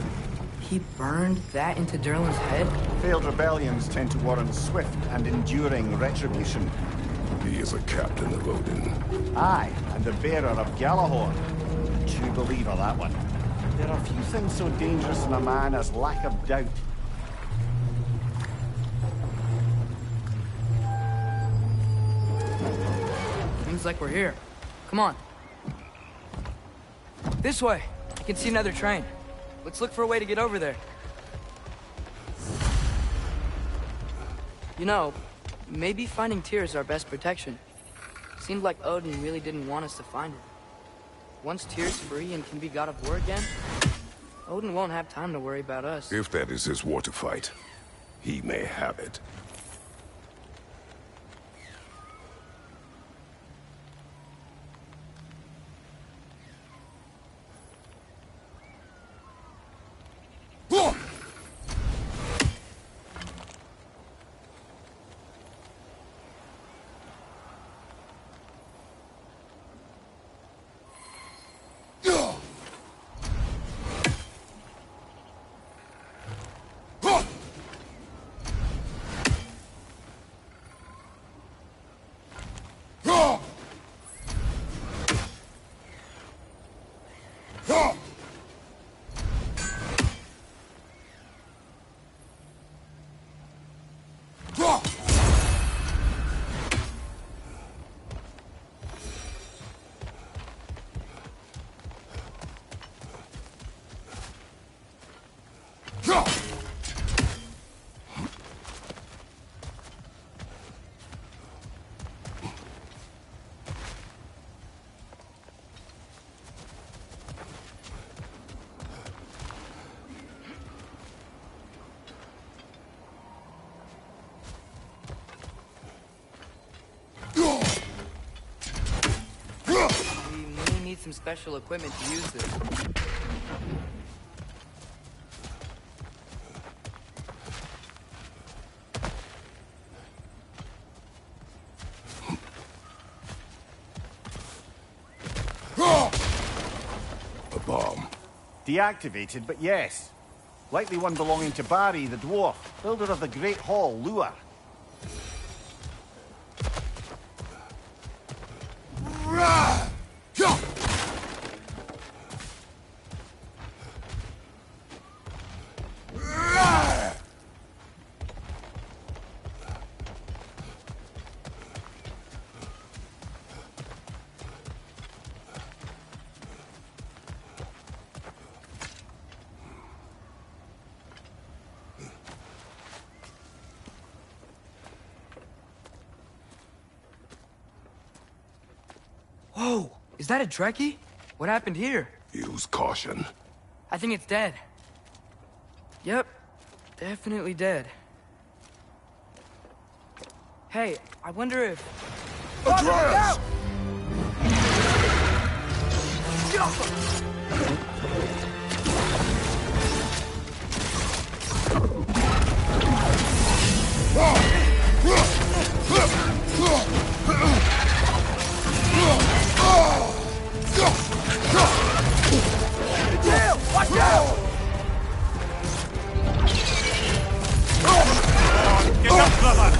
He burned that into Derlin's head? Failed rebellions tend to warrant swift and enduring retribution. He is a captain of Odin. Aye, and the bearer of Galahorn. True believer, that one. There are few things so dangerous in a man as lack of doubt. Seems like we're here. Come on. This way. I can see another train. Let's look for a way to get over there. You know, maybe finding Tyr is our best protection. Seemed like Odin really didn't want us to find it. Once Tyr's free and can be god of war again, Odin won't have time to worry about us. If that is his war to fight, he may have it. some special equipment to use this. A bomb. Deactivated, but yes. Likely one belonging to Barry, the dwarf, builder of the Great Hall, Lure. Whoa! Is that a Trekkie? What happened here? Use caution. I think it's dead. Yep. Definitely dead. Hey, I wonder if... Atreus! Watch out! Get up, brother!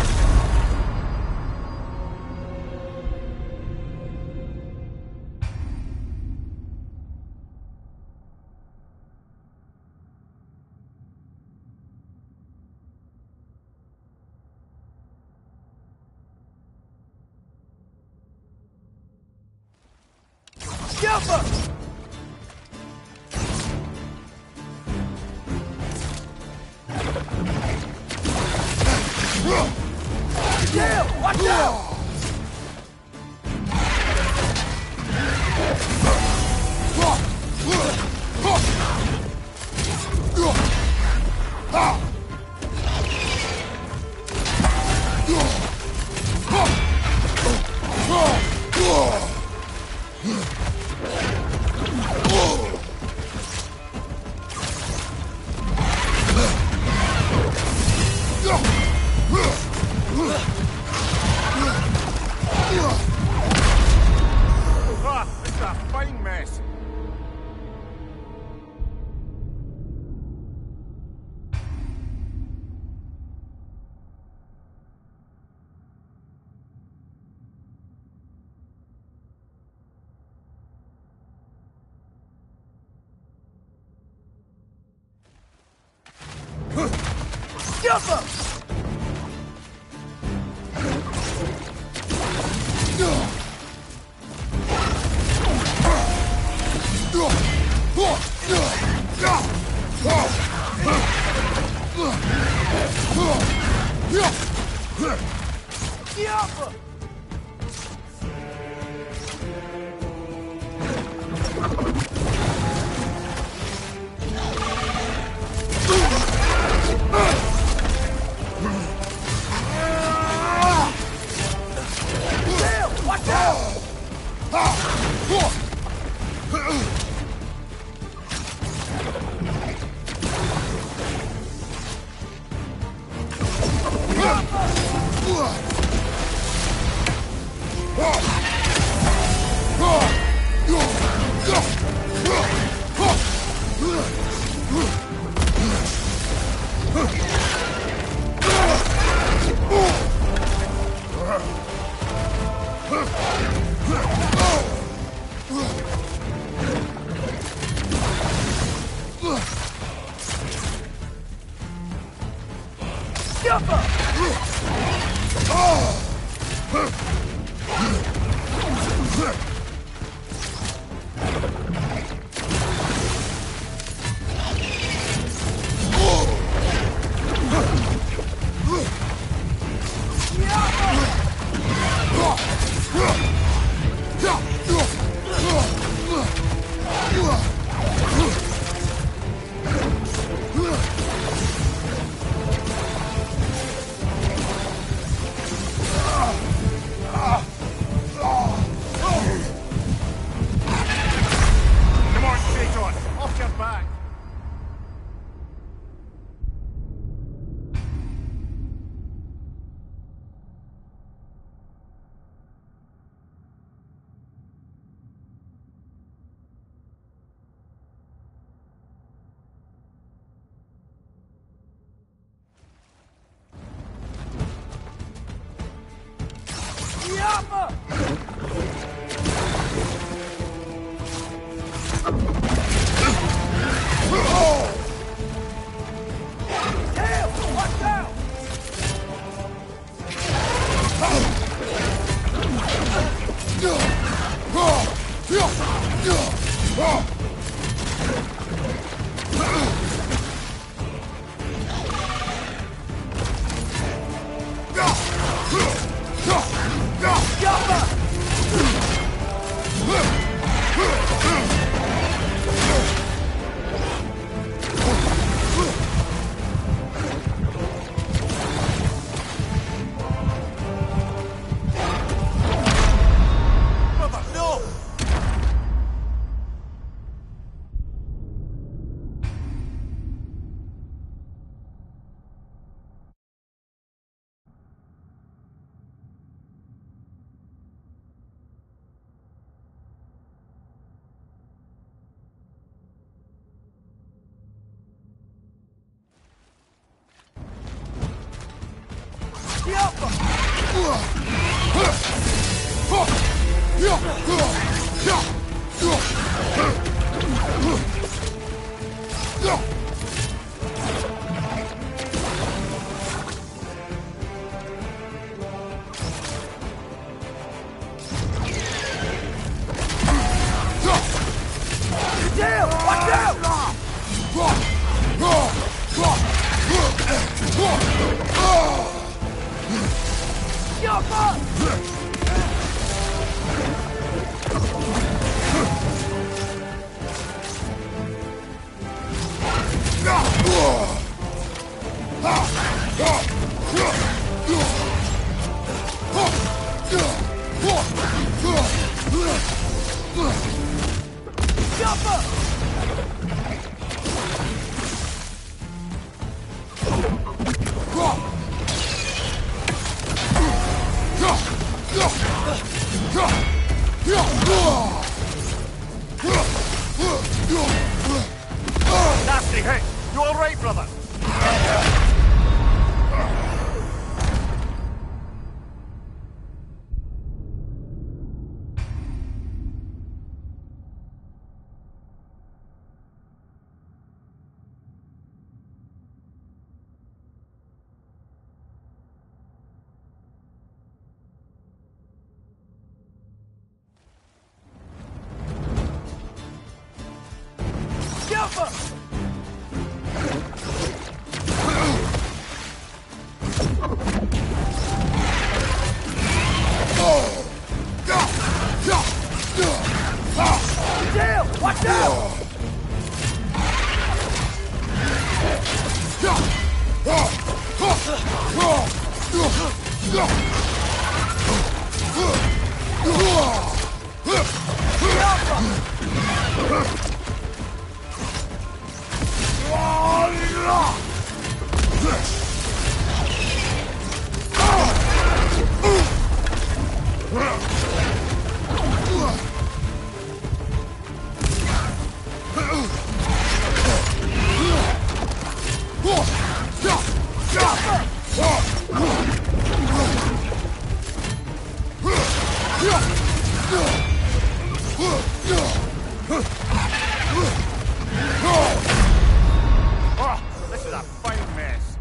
Watch out! It's a fine mess. Nasty hit! You alright, brother? Oh, this is a fine mess.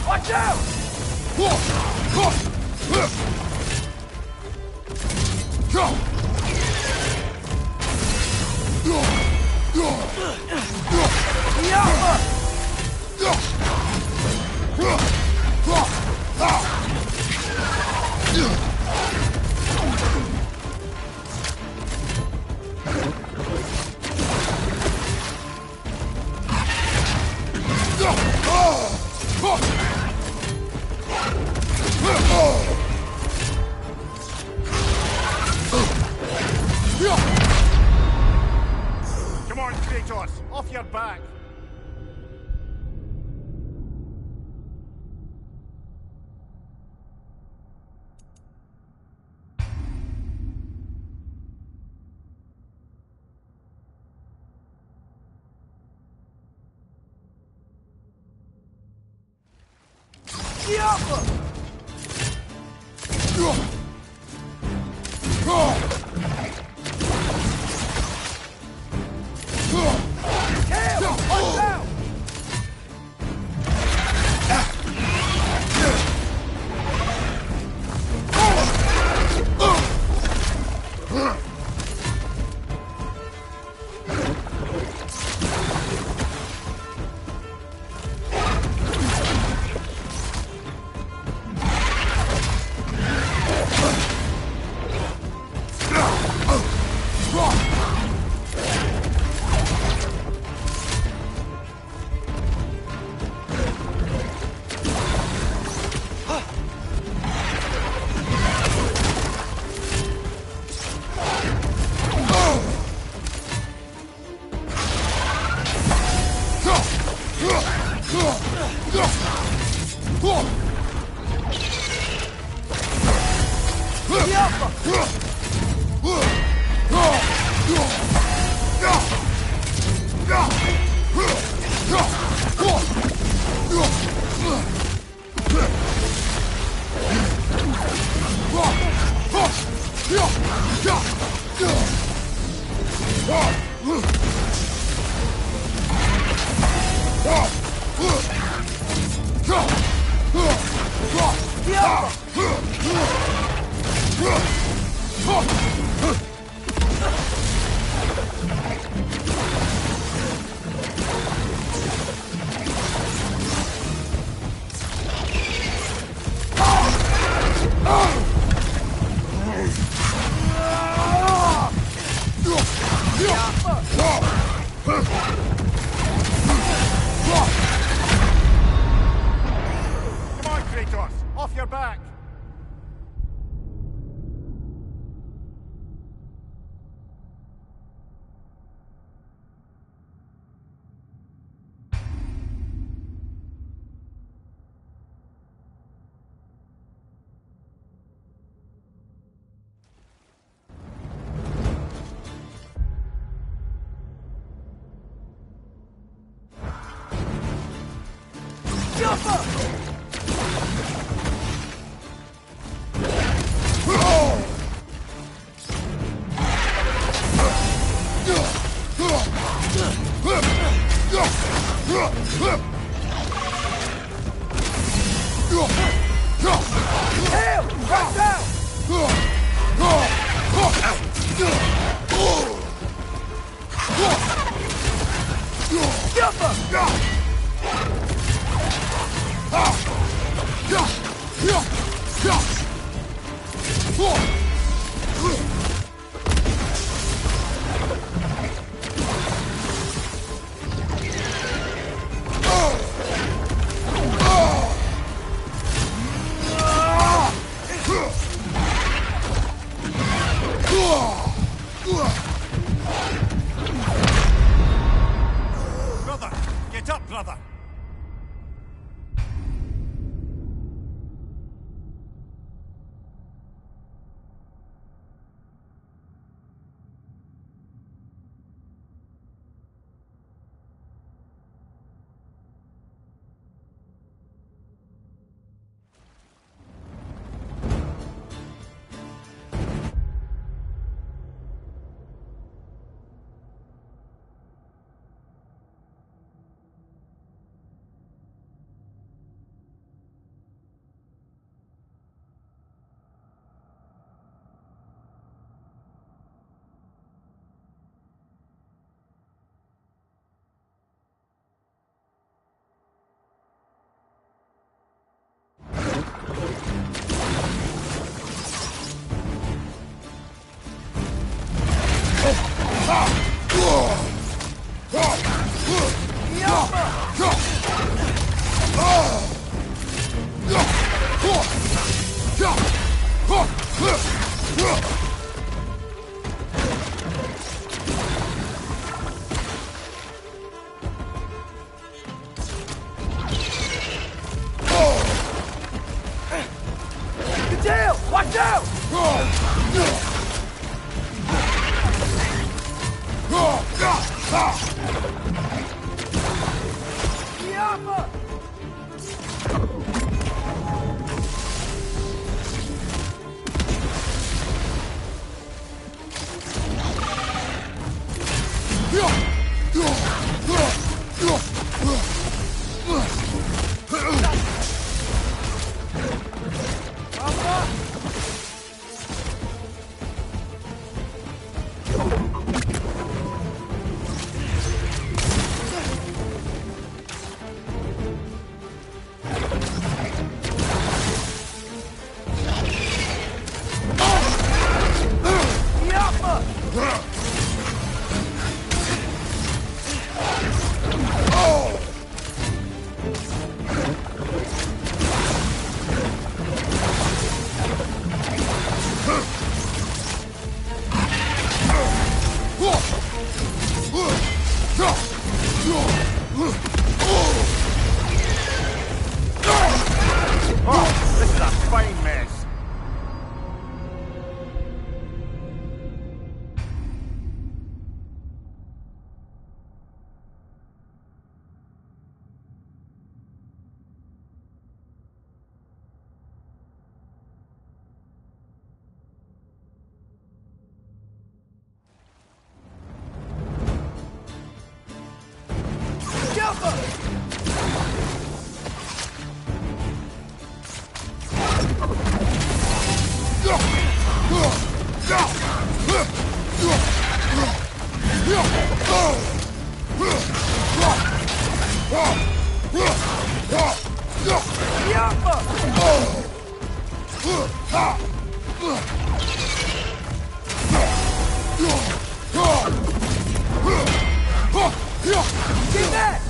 Watch out! Come on, Kratos! Off your back! Brother! Get up, brother! Get back!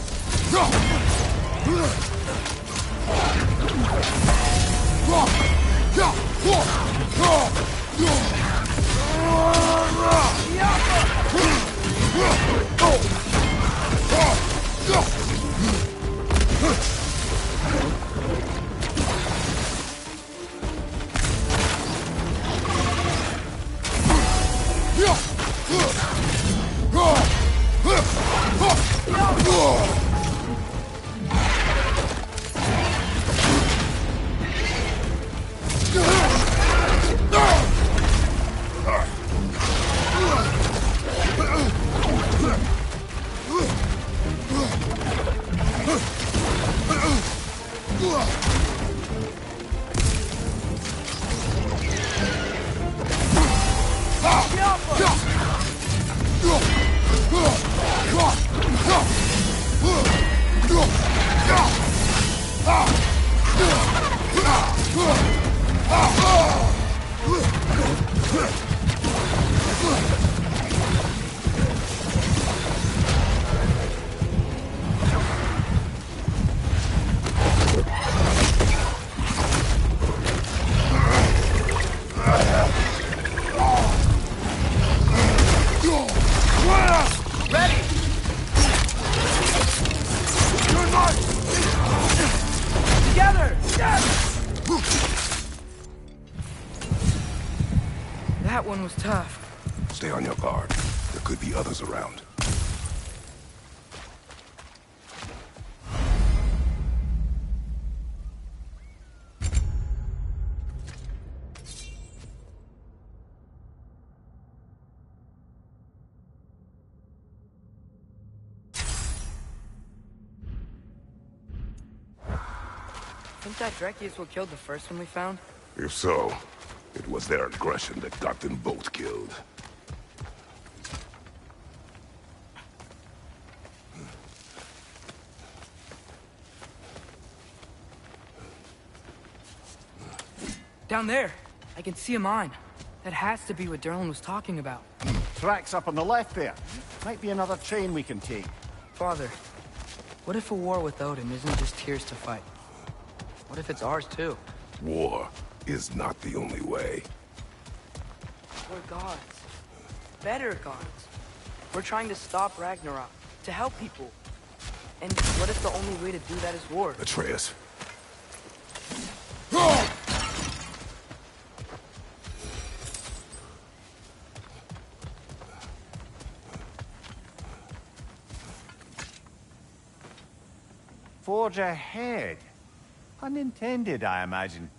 That one was tough. Stay on your guard. There could be others around. Think that Dreki is what killed the first one we found? If so, it was their aggression that got them both killed. Down there! I can see a mine. That has to be what Derlin was talking about. Tracks up on the left there. Might be another train we can take. Father, what if a war with Odin isn't just Tyr's to fight? What if it's ours too? War is not the only way. We're gods. Better gods. We're trying to stop Ragnarok, to help people. And what if the only way to do that is war? Atreus. Forge ahead. Unintended, I imagine.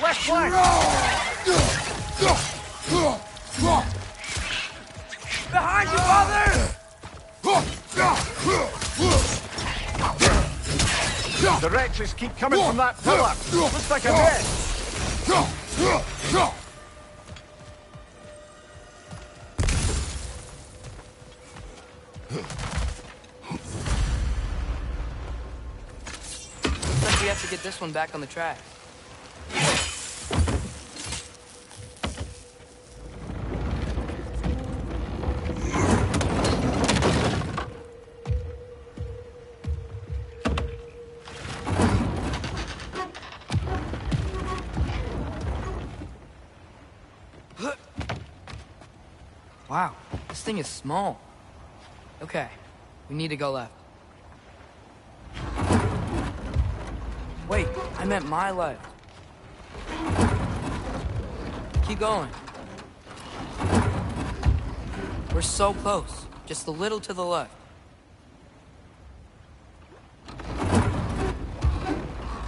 Left flank! Behind you, father! The wretches keep coming from that pillar. Looks like a mess. Looks like we have to get this one back on the track. Wow, this thing is small. Okay, we need to go left. Wait, I meant my left. Keep going. We're so close, just a little to the left.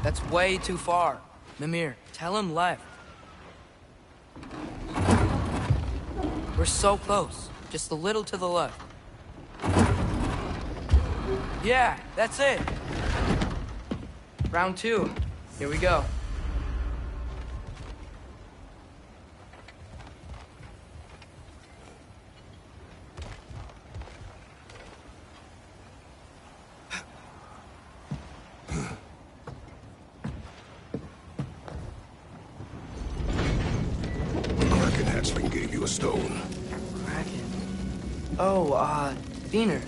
That's way too far. Mimir, tell him left. We're so close. Just a little to the left. Yeah, that's it. Round 2. Here we go. Kraken hatchling gave you a stone. Kraken. Oh, Diener.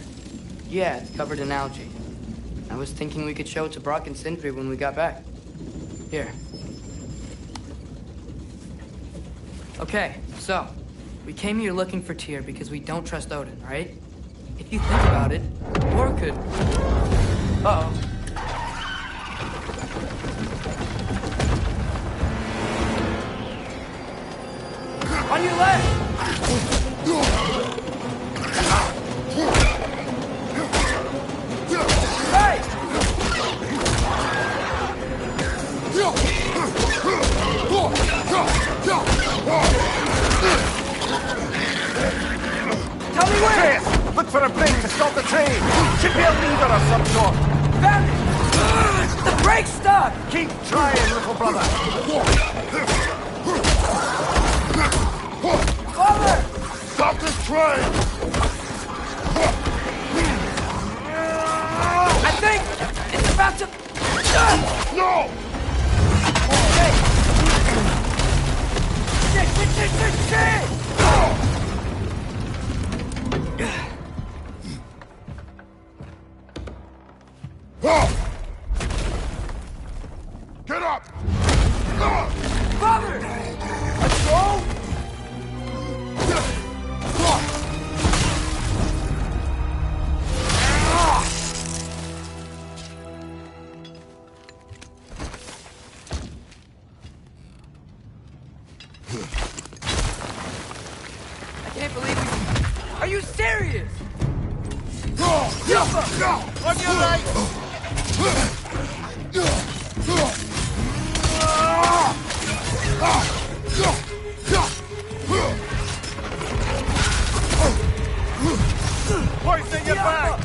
Yeah, it's covered in algae. I was thinking we could show it to Brock and Sindri when we got back. Here. Okay, so, we came here looking for Tyr because we don't trust Odin, right? If you think about it, Thor could... Uh-oh. On your left! Hey! Tell me where! Look for a break to stop the train! Should be a lever of some sort! Found it! The brake's stuck! Keep trying, little brother! Father! Stop this train! I think it's about to... No! Hey! Shit! Get up! Father! Let's go! I can't believe we... Are you serious? On your right! Hoisting your back!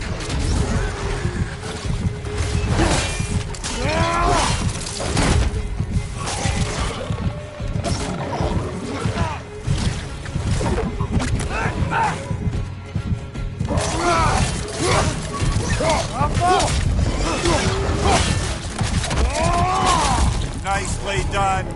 Nicely done.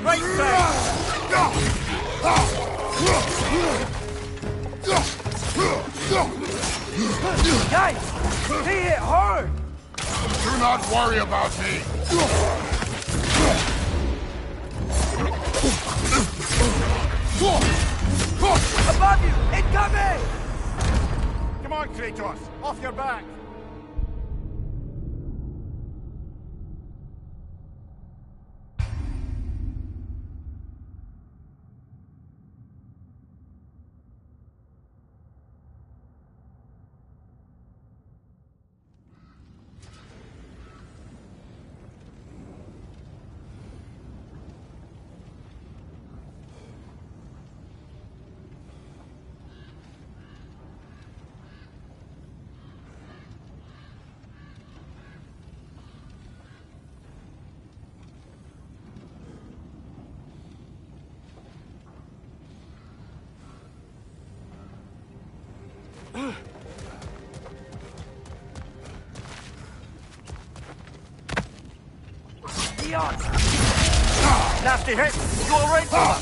Right Guys! He hit hard! Do not worry about me! Above you! Incoming! Come on, Kratos! Off your back! Nasty hit! You alright, fella?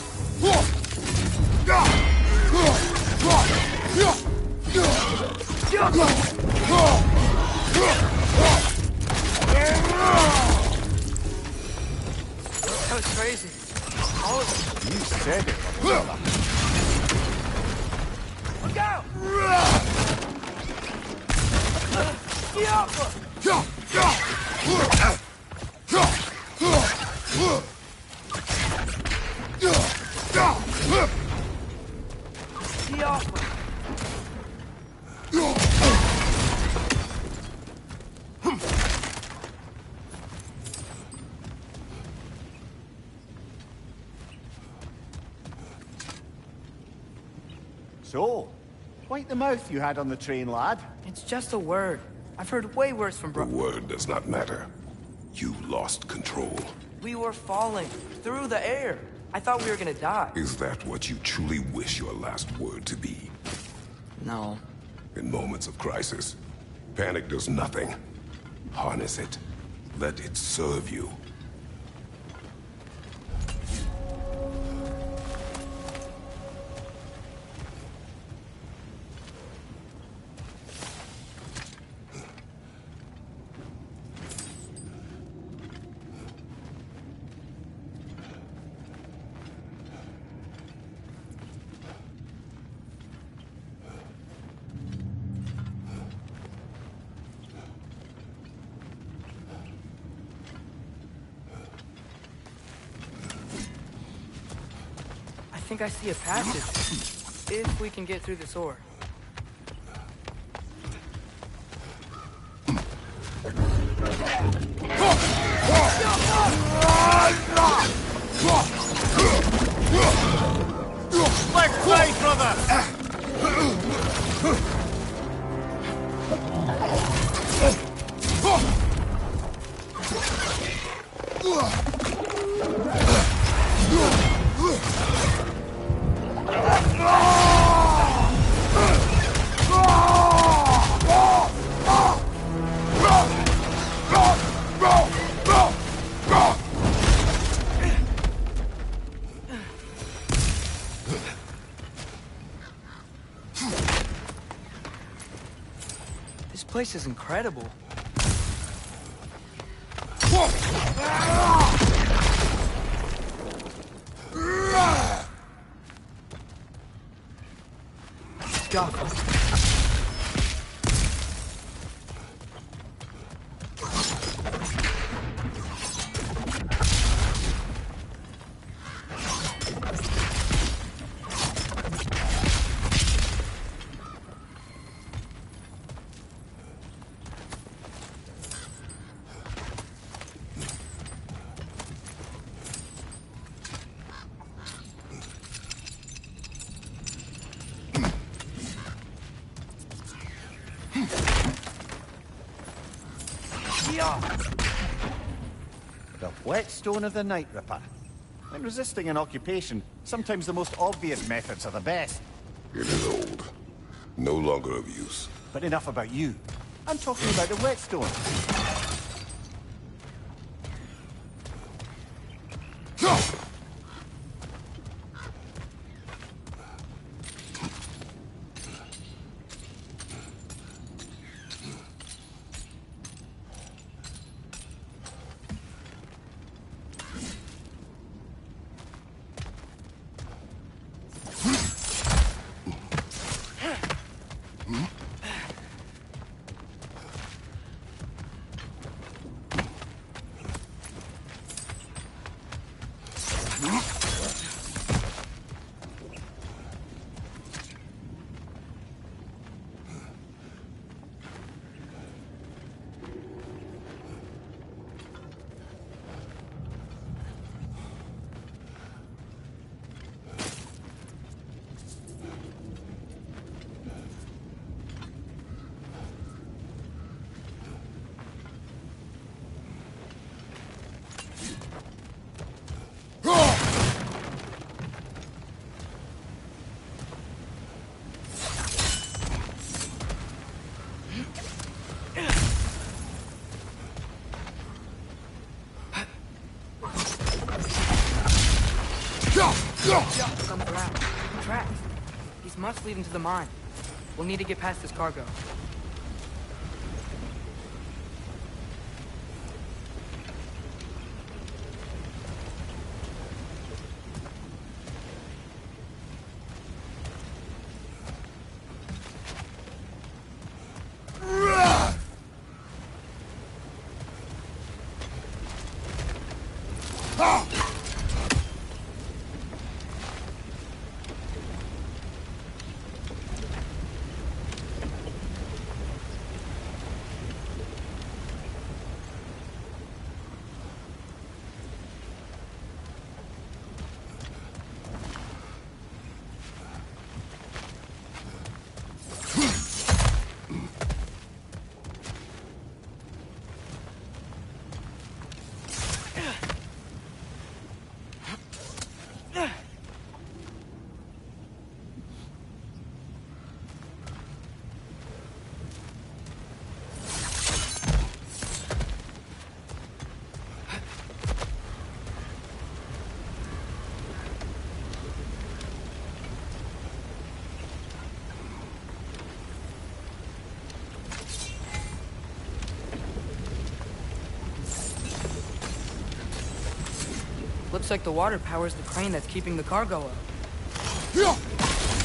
That was crazy. All of it. You said it. Look out! So, quite the mouth you had on the train, lad. It's just a word. I've heard way worse from The word does not matter. You lost control. We were falling through the air. I thought we were gonna die. Is that what you truly wish your last word to be? No. In moments of crisis, panic does nothing. Harness it. Let it serve you. I think I see a passage. If we can get through this ore. Left side, brother! This place is incredible. Stop. The whetstone of the Night Ripper. When resisting an occupation, sometimes the most obvious methods are the best. It is old. No longer of use. But enough about you. I'm talking about the whetstone. Comes around. Tracks. These must lead into the mine. We'll need to get past this cargo. Looks like the water powers the crane that's keeping the cargo up.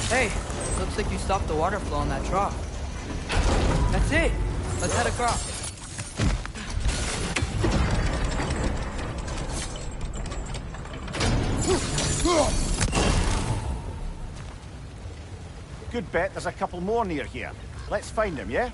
Hey, looks like you stopped the water flow on that trough. That's it. Let's head across. Good bet there's a couple more near here. Let's find them, yeah?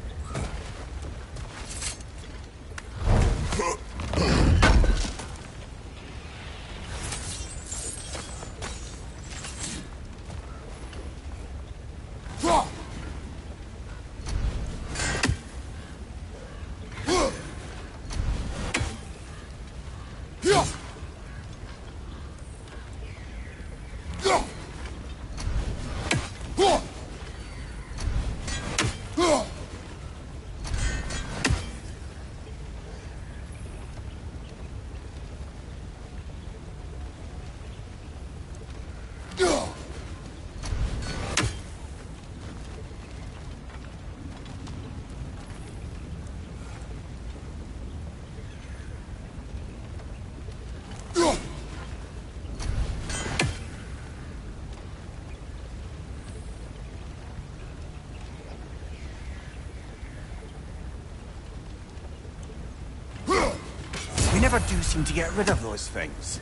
We never do seem to get rid of those things.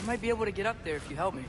I might be able to get up there if you help me.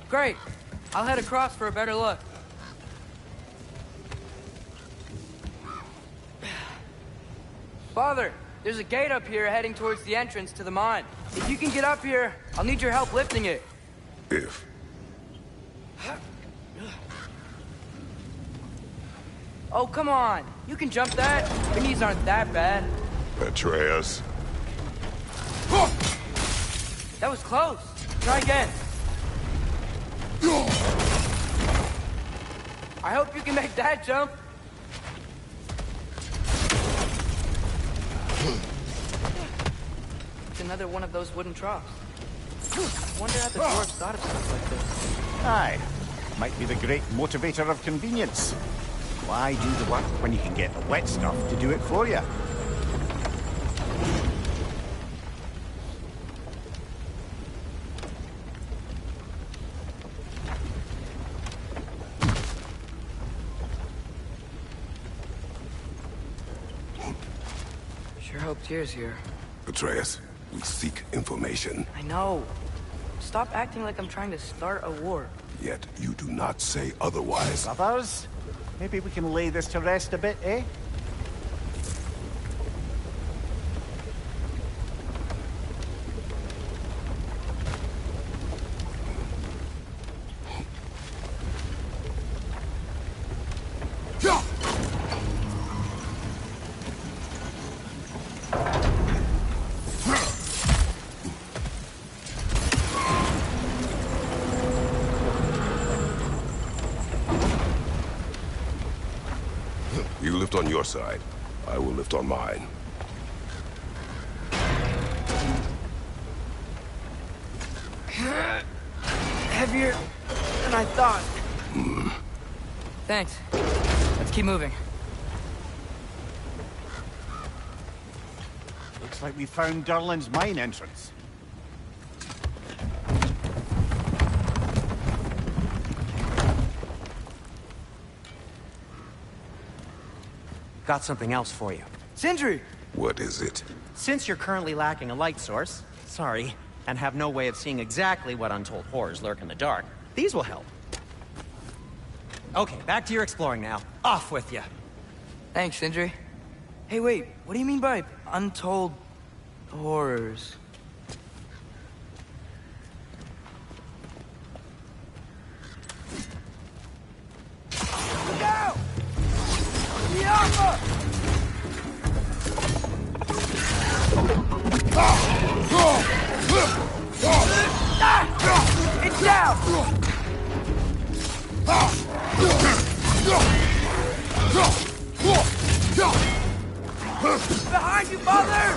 Great. I'll head across for a better look. Father, there's a gate up here heading towards the entrance to the mine. If you can get up here, I'll need your help lifting it. If. Oh, come on. You can jump that. Your knees aren't that bad. Atreus. That was close. Try again. I hope you can make that jump. It's another one of those wooden troughs. I wonder how the dwarves thought of stuff like this. Aye. Might be the great motivator of convenience. Why do the work when you can get the wet stuff to do it for you? Sure hope Tyr's here. Atreus, we seek information. I know. Stop acting like I'm trying to start a war. Yet you do not say otherwise. Brothers, maybe we can lay this to rest a bit, eh? You lift on your side. I will lift on mine. Heavier than I thought. Thanks. Let's keep moving. Looks like we found Durlin's mine entrance. Got something else for you. Sindri! What is it? Since you're currently lacking a light source, sorry, and have no way of seeing exactly what untold horrors lurk in the dark, these will help. Okay, back to your exploring now. Off with you. Thanks, Sindri. Hey, wait. What do you mean by untold horrors? Look out! Yama! It's down! Behind you, mother!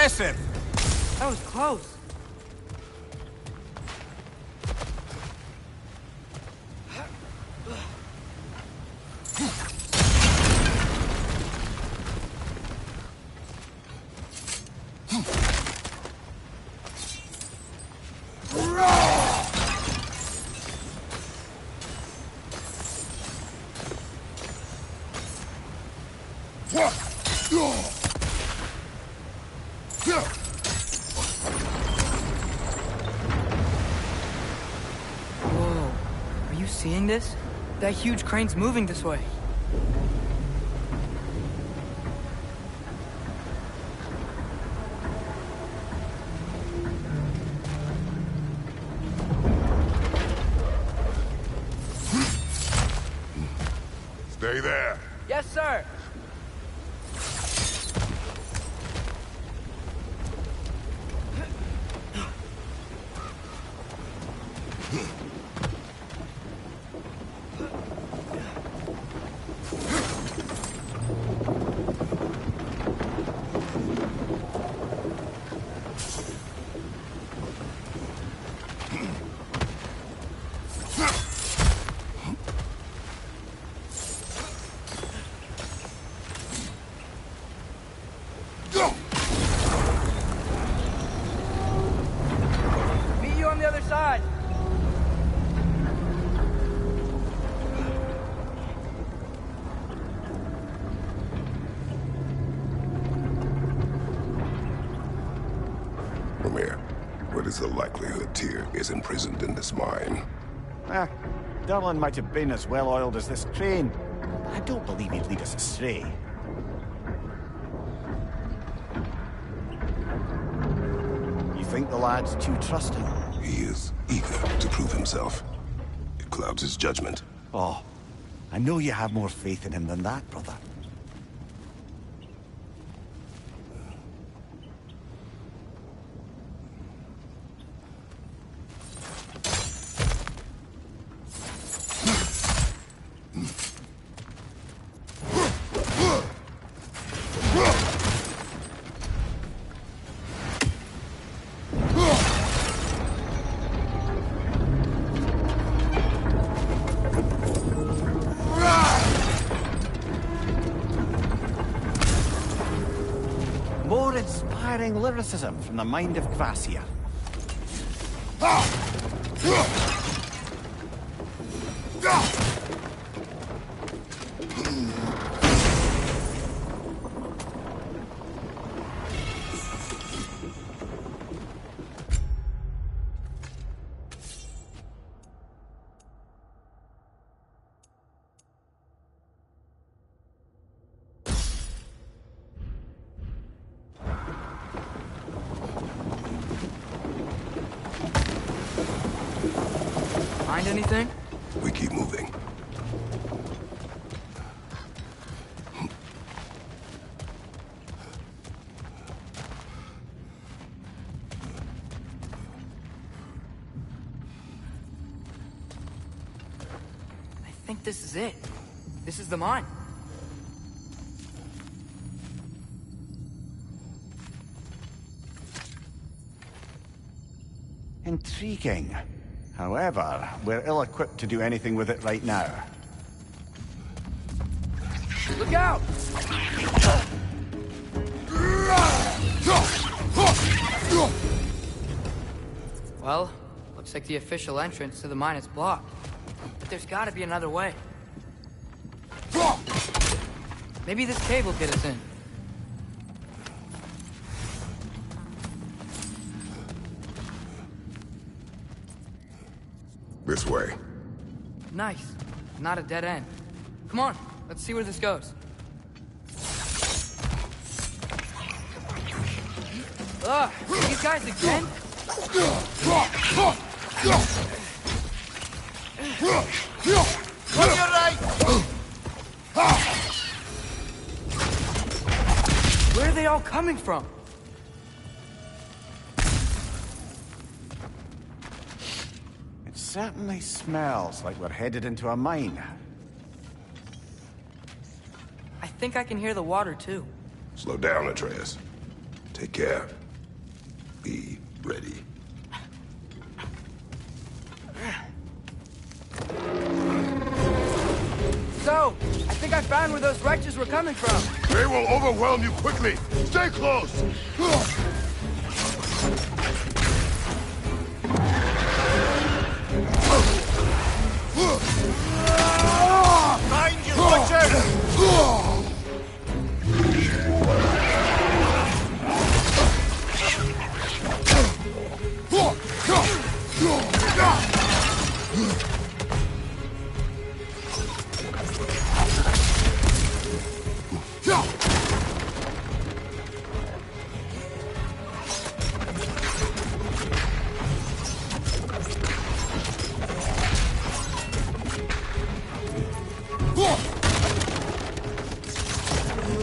Impressive! That was close. Whoa. Are you seeing this? That huge crane's moving this way. Stay there. Yes, sir. Meet you on the other side. Ramir, what is the likelihood Tyr is imprisoned in this mine? Durlin might have been as well-oiled as this train. I don't believe he'd lead us astray. You think the lad's too trusting? He is eager to prove himself. It clouds his judgment. Oh, I know you have more faith in him than that, brother. More inspiring lyricism from the mind of Gracia. Find anything? We keep moving. I think this is it. This is the mine. Intriguing. However, we're ill-equipped to do anything with it right now. Look out! Well, looks like the official entrance to the mine is blocked. But there's gotta be another way. Maybe this cave will get us in. This way. Nice. Not a dead end. Come on, let's see where this goes. Ugh, these guys again? On your right! Where are they all coming from? It certainly smells like we're headed into a mine. I think I can hear the water too. Slow down, Atreus. Take care. Be ready. So, I think I found where those wretches were coming from. They will overwhelm you quickly. Stay close. Find you, Butcher!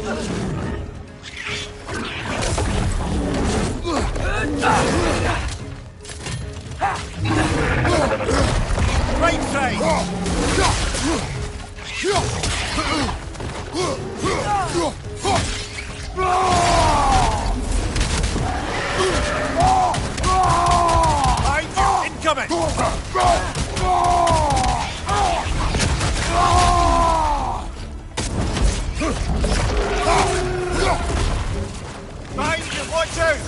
Right side! Behind you, incoming! Behind you, watch out!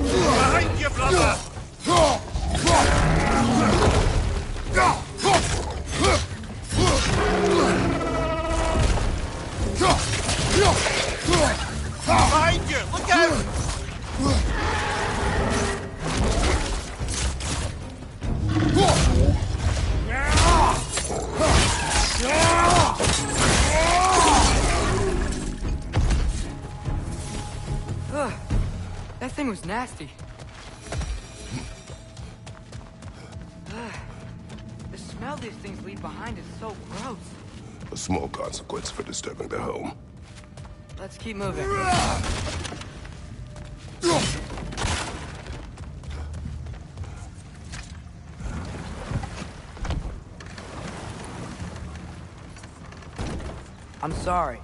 Behind you, brother! Behind you, look out! Ugh, that thing was nasty. Ugh, the smell these things leave behind is so gross. A small consequence for disturbing their home. Let's keep moving. I'm sorry.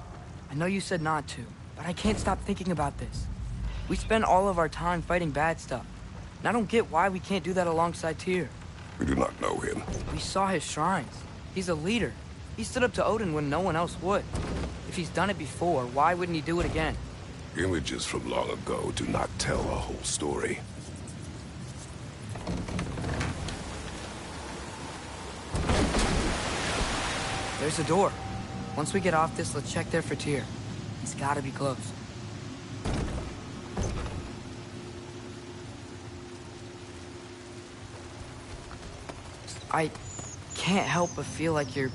I know you said not to, but I can't stop thinking about this. We spend all of our time fighting bad stuff, and I don't get why we can't do that alongside Tyr. We do not know him. We saw his shrines. He's a leader. He stood up to Odin when no one else would. If he's done it before, why wouldn't he do it again? Images from long ago do not tell a whole story. There's a door. Once we get off this, let's check there for Tyr. He's gotta be close. I can't help but feel like you're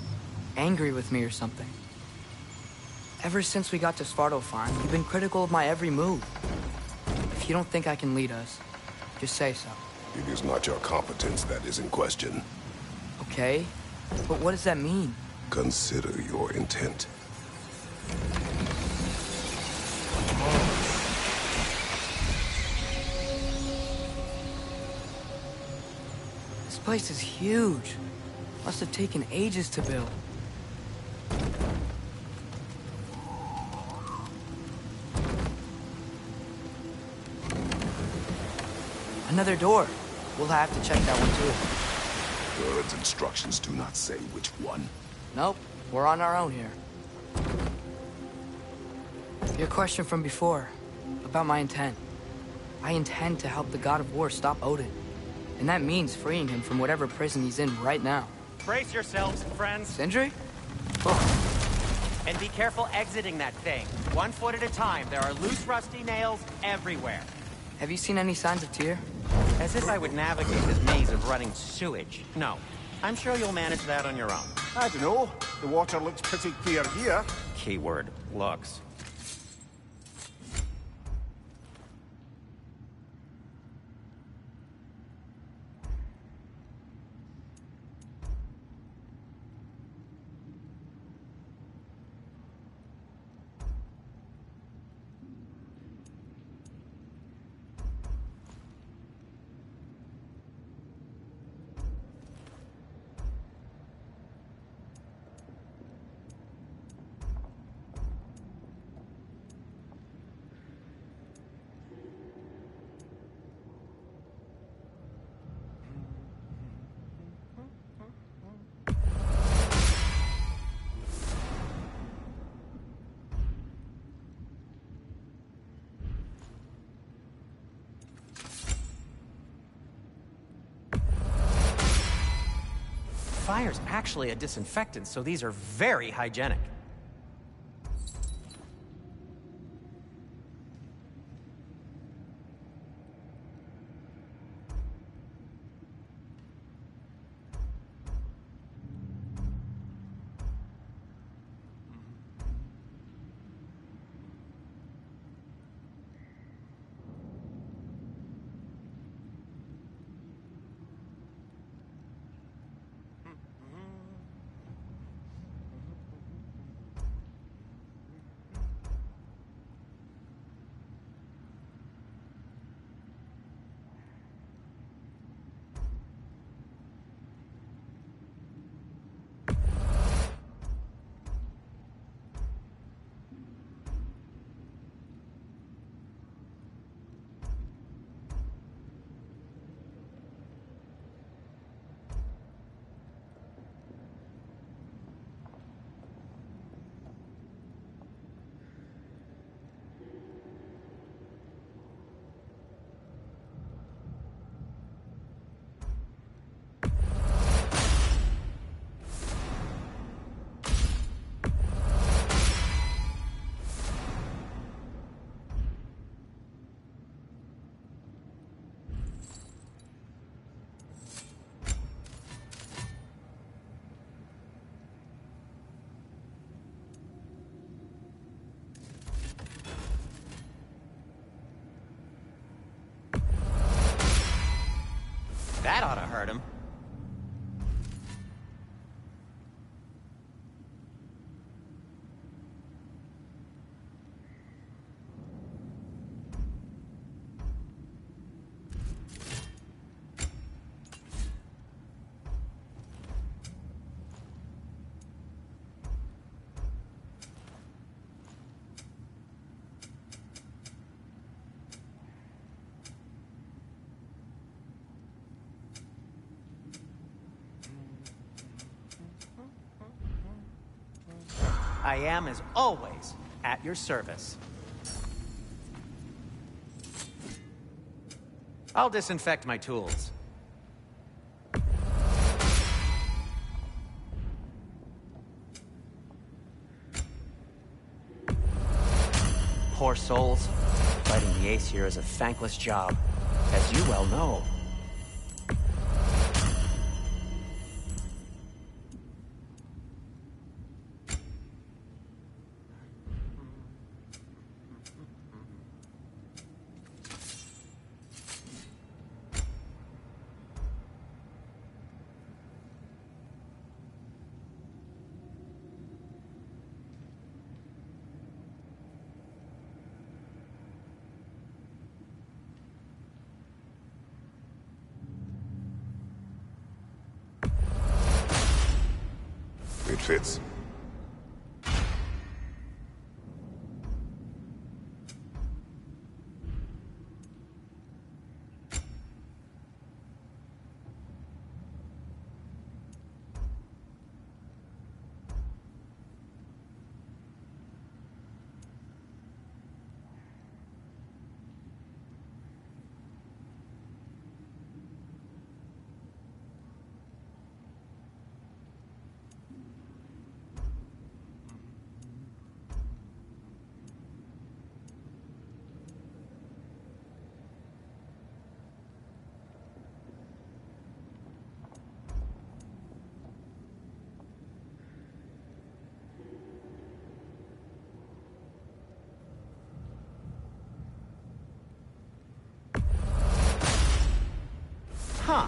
angry with me or something. Ever since we got to Svartalfheim, you've been critical of my every move. If you don't think I can lead us, just say so. It is not your competence that is in question. Okay? But what does that mean? Consider your intent. This place is huge. Must have taken ages to build. Another door. We'll have to check that one too. Bird's instructions do not say which one. Nope, we're on our own here. Your question from before, about my intent. I intend to help the God of War stop Odin. And that means freeing him from whatever prison he's in right now. Brace yourselves, friends. Sindri? And be careful exiting that thing. 1 foot at a time. There are loose, rusty nails everywhere. Have you seen any signs of Tyr? As if I would navigate this maze of running sewage. No. I'm sure you'll manage that on your own. I don't know. The water looks pretty clear here. Keyword, looks. Fire's actually a disinfectant, so these are very hygienic. That ought to hurt him. I am, as always, at your service. I'll disinfect my tools. Poor souls. Fighting the Ace here is a thankless job, as you well know. It fits. Huh.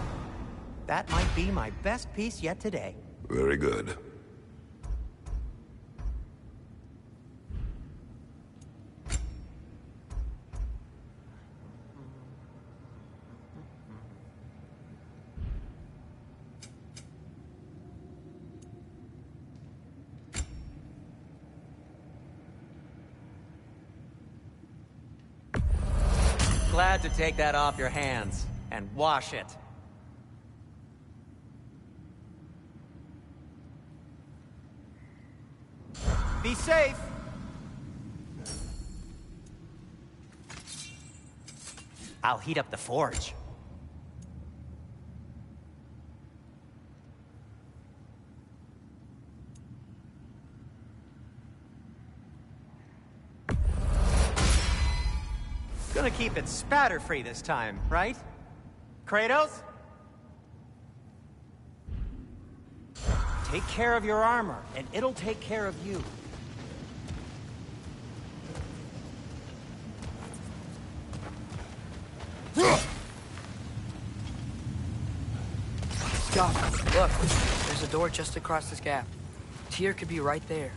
That might be my best piece yet today. Very good. Glad to take that off your hands and wash it. Be safe. I'll heat up the forge. Gonna keep it spatter-free this time, right? Kratos? Take care of your armor, and it'll take care of you. Stop. Look, there's a door just across this gap. Tyr could be right there.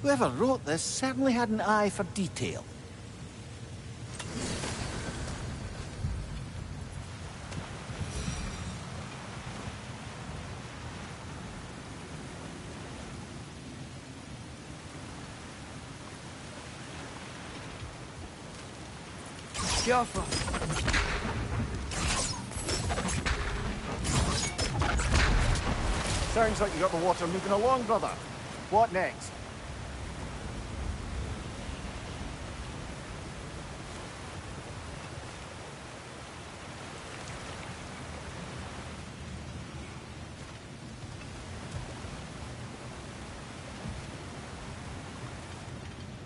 Whoever wrote this certainly had an eye for detail. Jaffa. Sounds like you got the water moving along, brother. What next?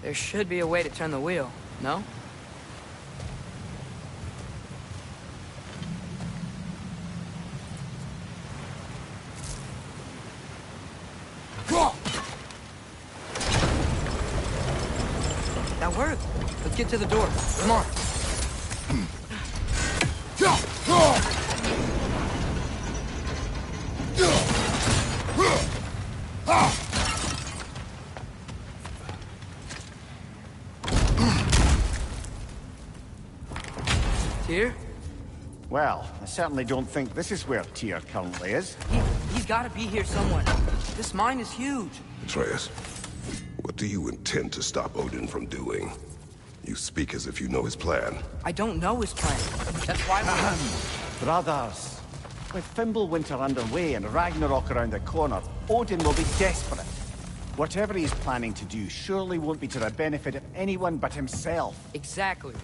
There should be a way to turn the wheel, no? worked. Let's get to the door. Come on. Tyr? Well, I certainly don't think this is where Tyr currently is. He's gotta be here somewhere. This mine is huge. Atreus, what do you intend to stop Odin from doing? You speak as if you know his plan. I don't know his plan. That's why Brothers, with Fimbulwinter underway and Ragnarok around the corner, Odin will be desperate. Whatever he's planning to do surely won't be to the benefit of anyone but himself. Exactly.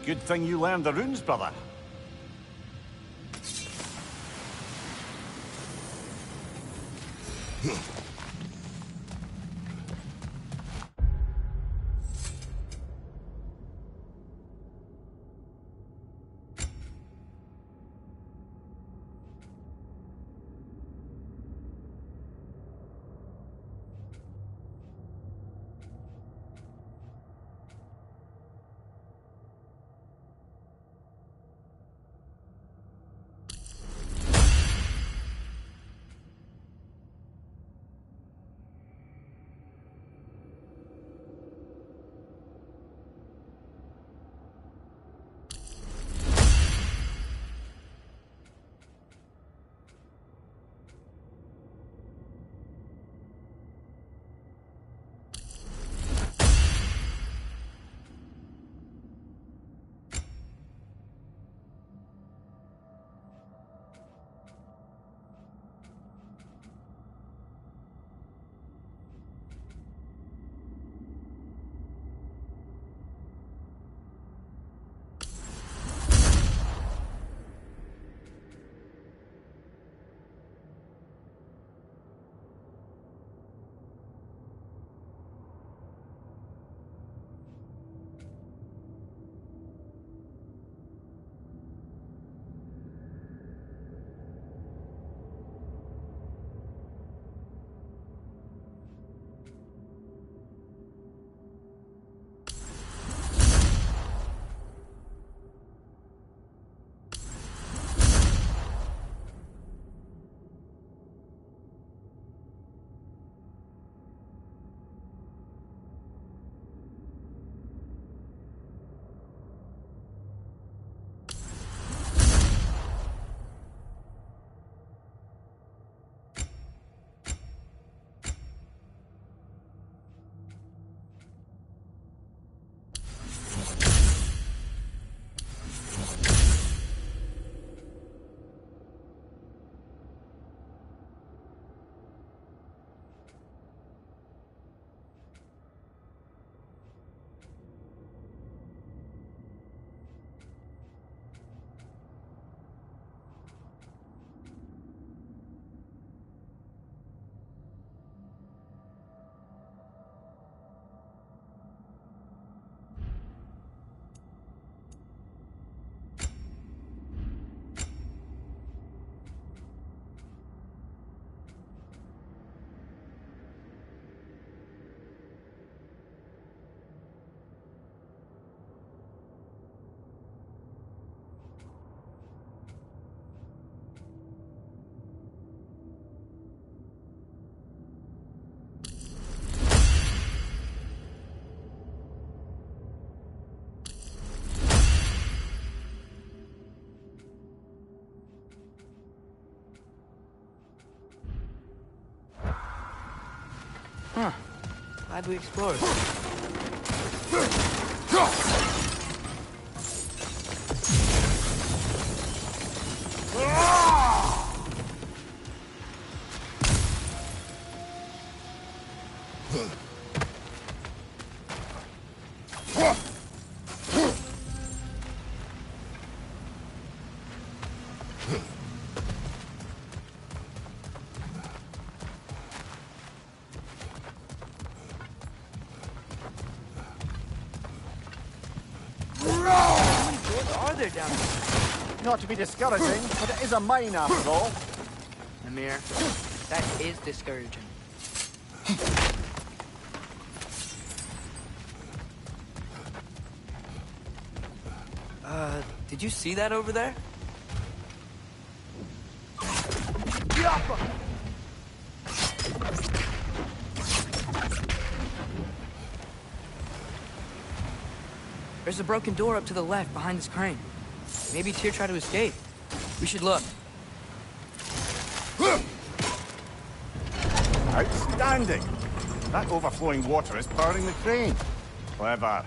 Good thing you learned the runes, brother. Huh. Glad we explored. Are there down there? Not to be discouraging, but it is a mine after all. Amir, that is discouraging. Did you see that over there? There's a broken door up to the left behind this crane. Maybe Tyr tried to escape. We should look. Outstanding! That overflowing water is powering the crane. Clever.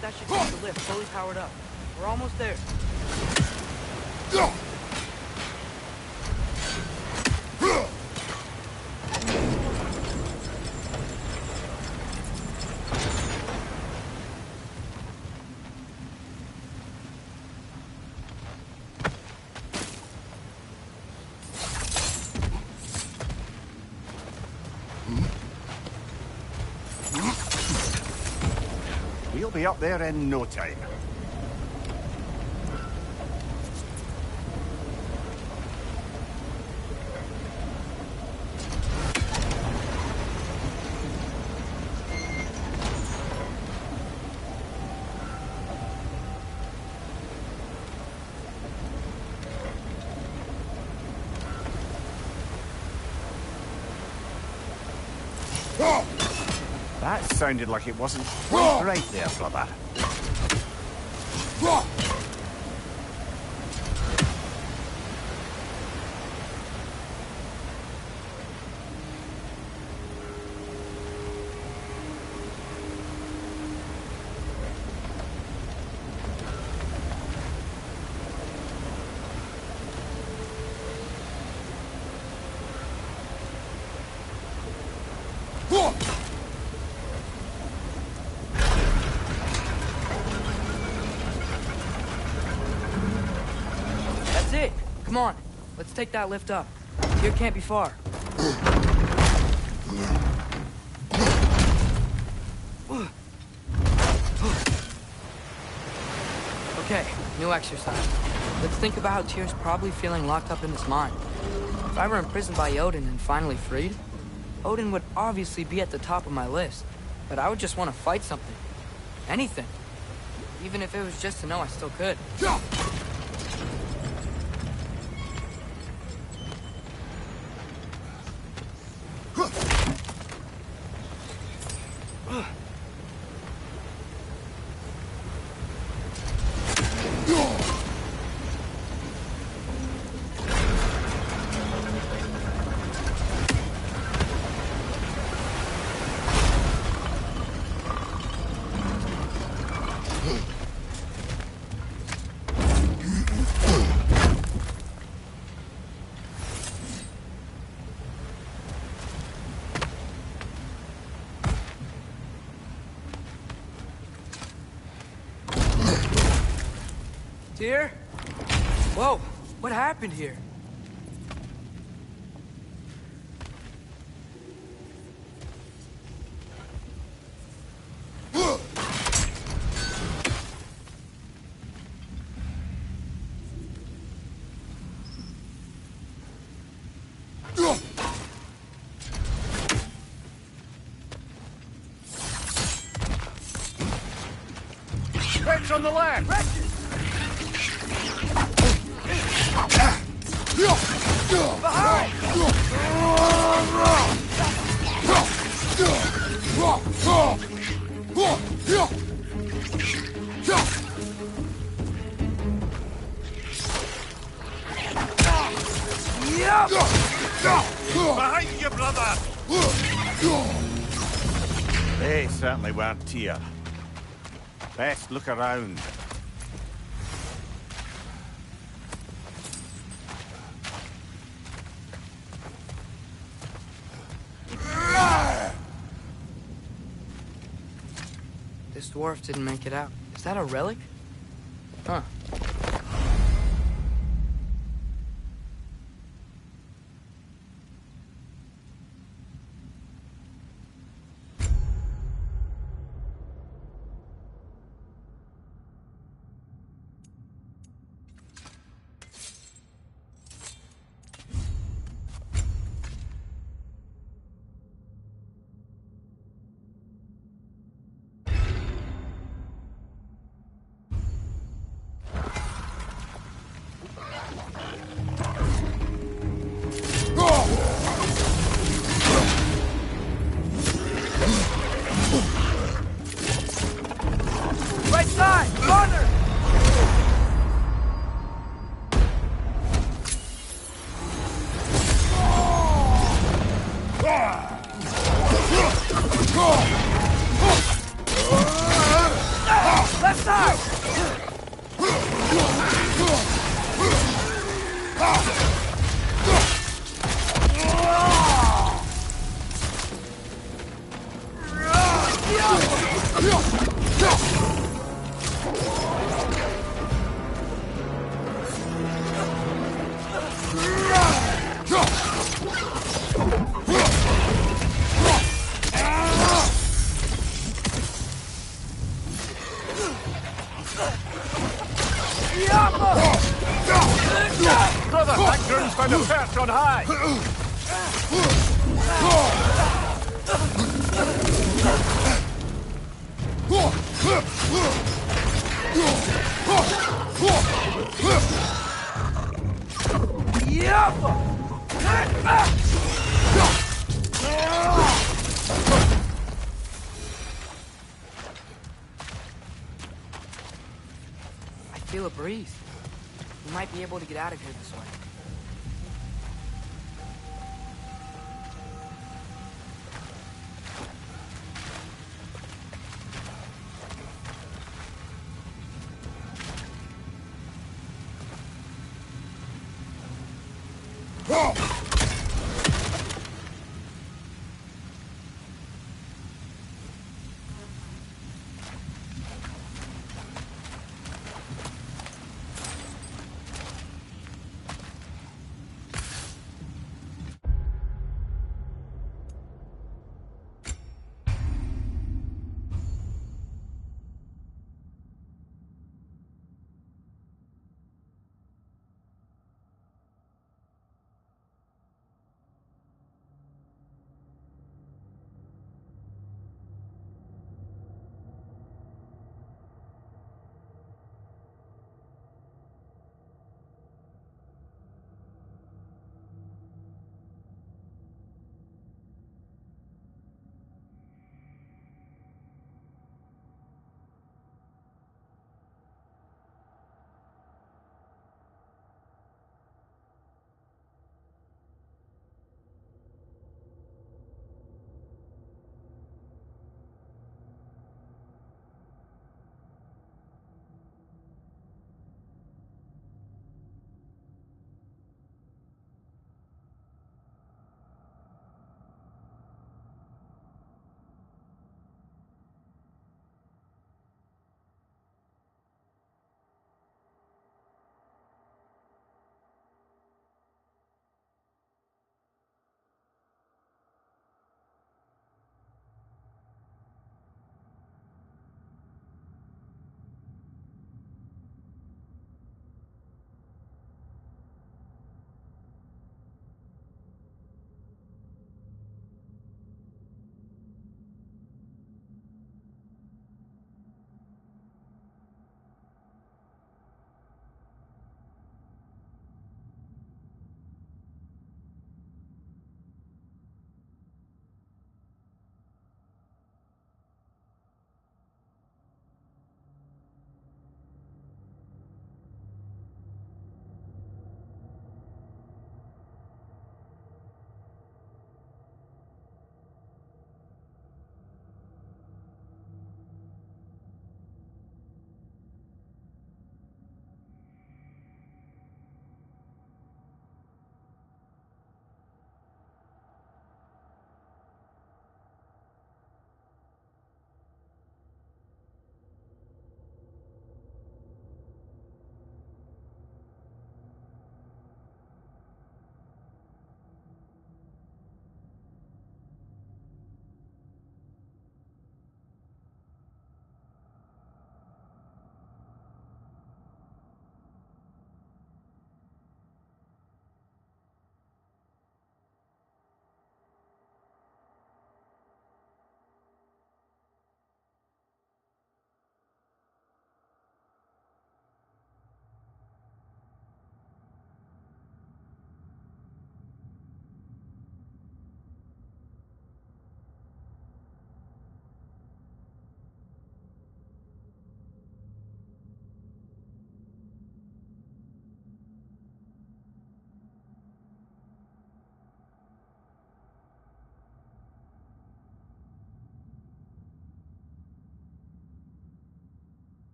That should keep the lift fully powered up. We're almost there. We'll be up there in no time. That sounded like it wasn't quite right there, brother. That's it. Come on. Let's take that lift up. Here can't be far. Okay, new exercise. Let's think about how Tyr's probably feeling locked up in this mine. If I were imprisoned by Odin and finally freed, Odin would obviously be at the top of my list. But I would just want to fight something. Anything. Even if it was just to know I still could. Tyr? Whoa, what happened here? Orcs on the left! Behind you, brother! They certainly weren't here. Best look around. This dwarf didn't make it out. Is that a relic? Huh. Right side! Farther! Left side! Brother, that groom's found a perch on high! I feel a breeze. We might be able to get out of here this way.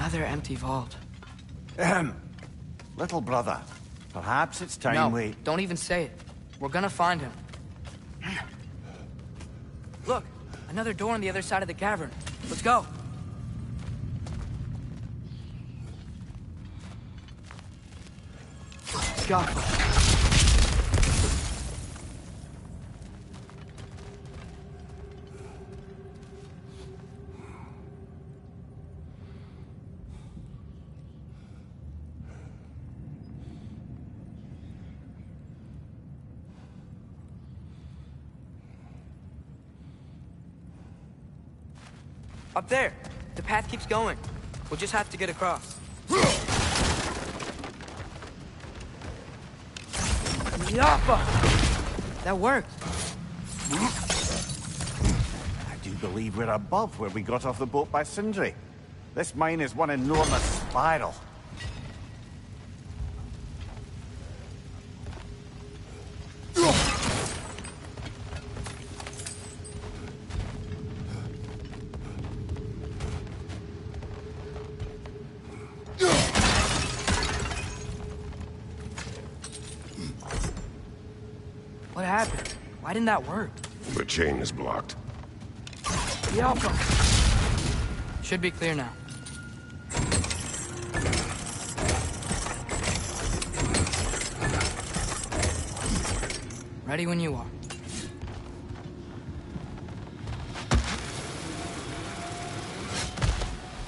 Another empty vault. Little brother, perhaps it's time No, we... don't even say it. We're gonna find him. Look, another door on the other side of the cavern. Let's go. Jaffa. Up there. The path keeps going. We'll just have to get across. Yappa! That worked. I do believe we're above where we got off the boat by Sindri. This mine is one enormous spiral. What happened? Why didn't that work? The chain is blocked. Yappa! Should be clear now. Ready when you are.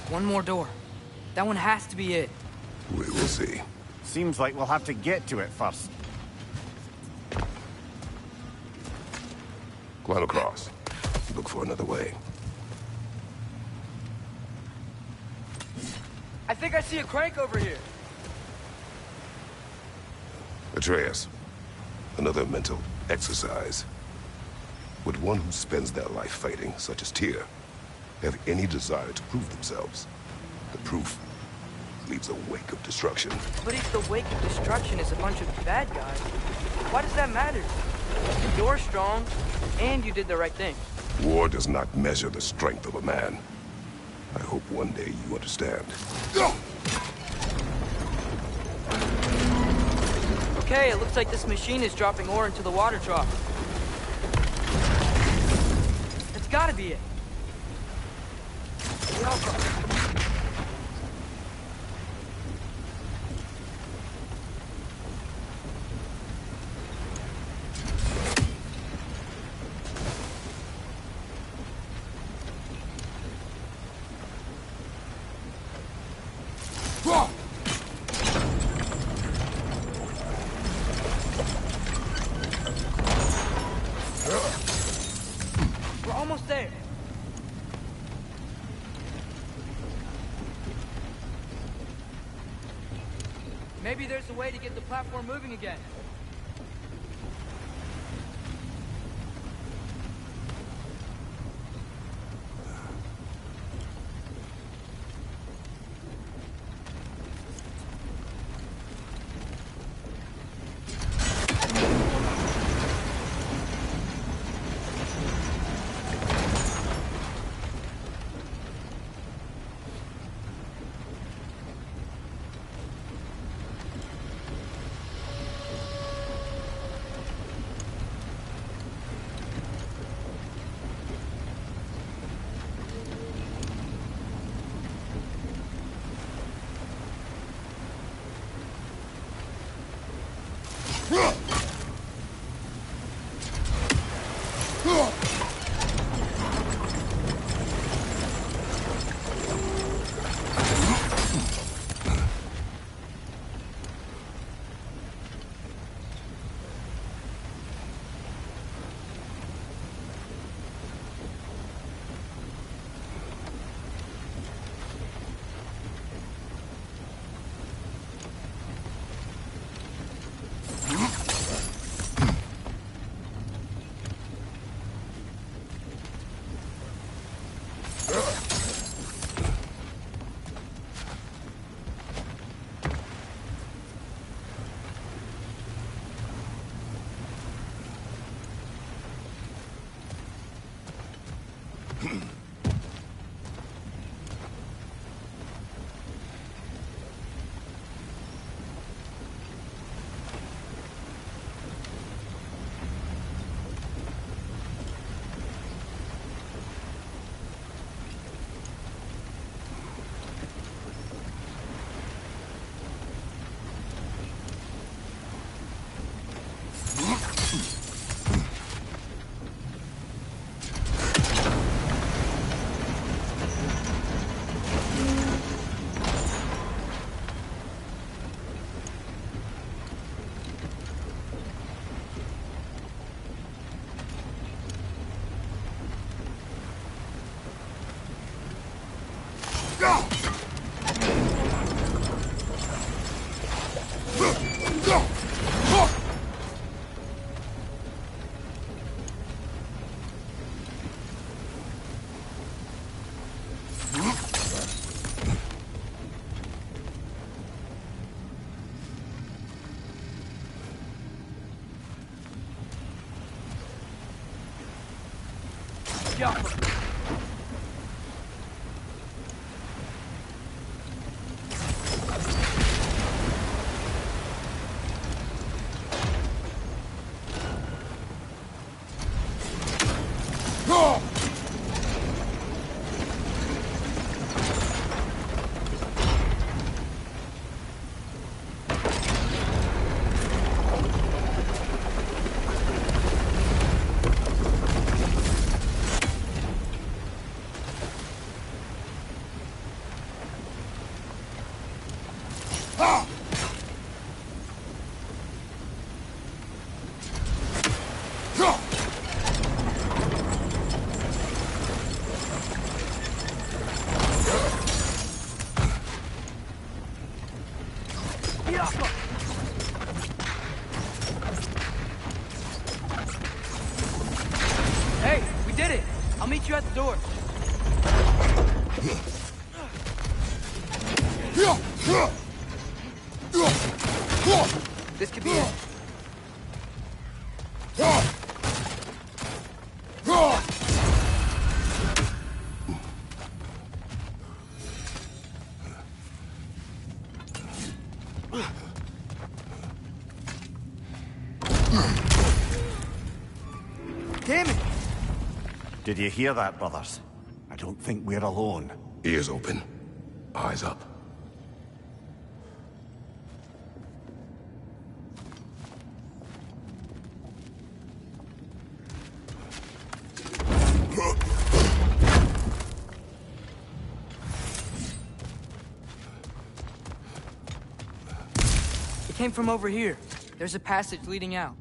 One more door. That one has to be it. We will see. Seems like we'll have to get to it first. Climb across. Look for another way. I think I see a crank over here. Atreus, another mental exercise. Would one who spends their life fighting, such as Tyr, have any desire to prove themselves? The proof leaves a wake of destruction. But if the wake of destruction is a bunch of bad guys, why does that matter? You're strong, and you did the right thing. War does not measure the strength of a man. I hope one day you understand. Okay, it looks like this machine is dropping ore into the water trough. That's gotta be it. We're almost there. Maybe there's a way to get the platform moving again. Hey, we did it! I'll meet you at the door. This could be it. Damn it! Did you hear that, brothers? I don't think we're alone. Ears open. Eyes up. It came from over here. There's a passage leading out.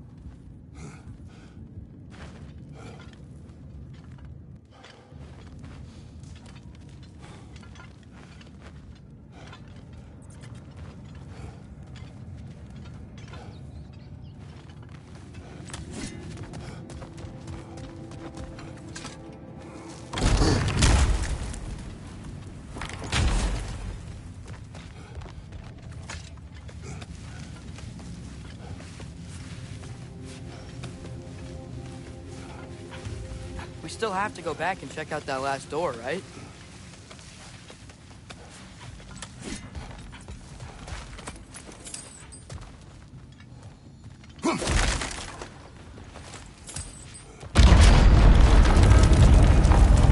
We still have to go back and check out that last door, right?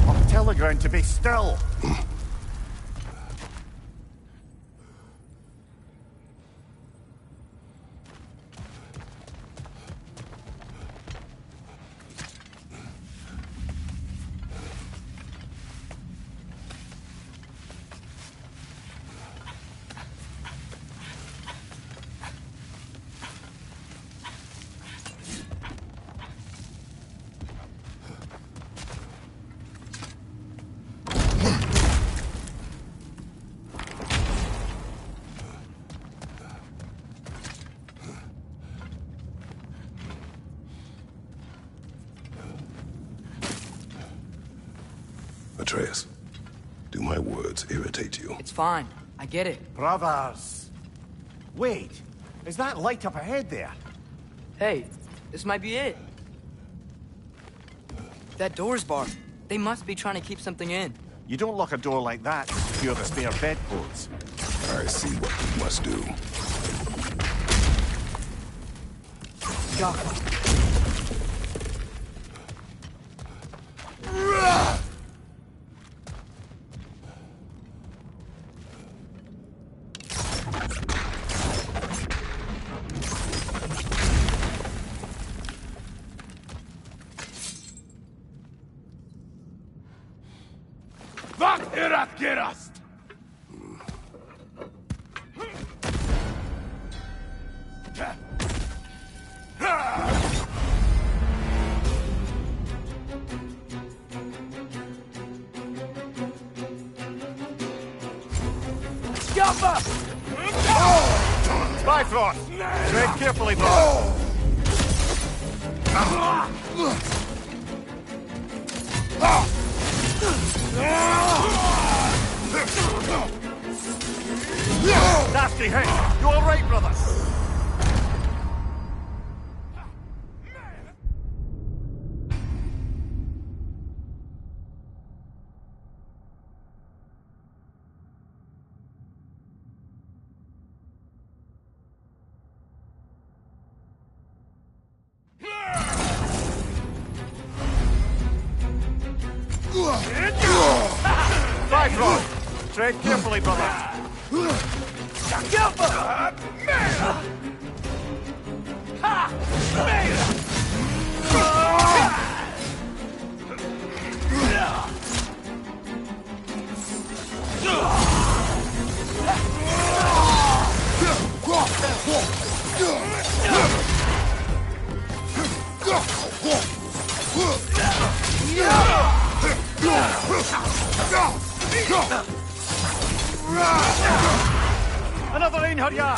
I'll tell the ground to be still. Atreus, do my words irritate you? It's fine. I get it. Brothers! Wait, is that light up ahead there? Hey, this might be it. That door's barred. They must be trying to keep something in. You don't lock a door like that to secure the spare bedposts. I see what we must do. Go. Bifrost! Tread carefully, brother! Nasty hit! You all right, brother? Bifrost! Tread carefully, brother. Another Einherjar!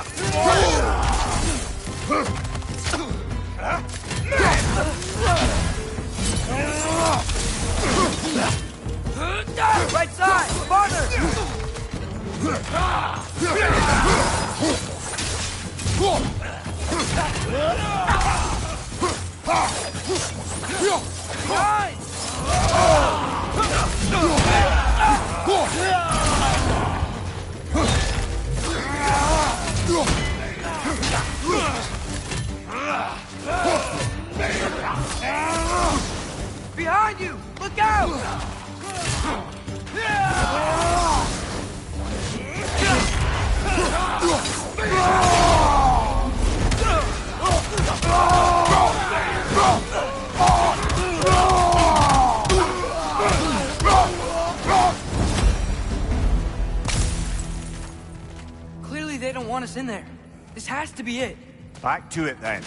Right side! Farther! Behind! Behind you! Look out! Clearly they don't want us in there. This has to be it. Back to it, then.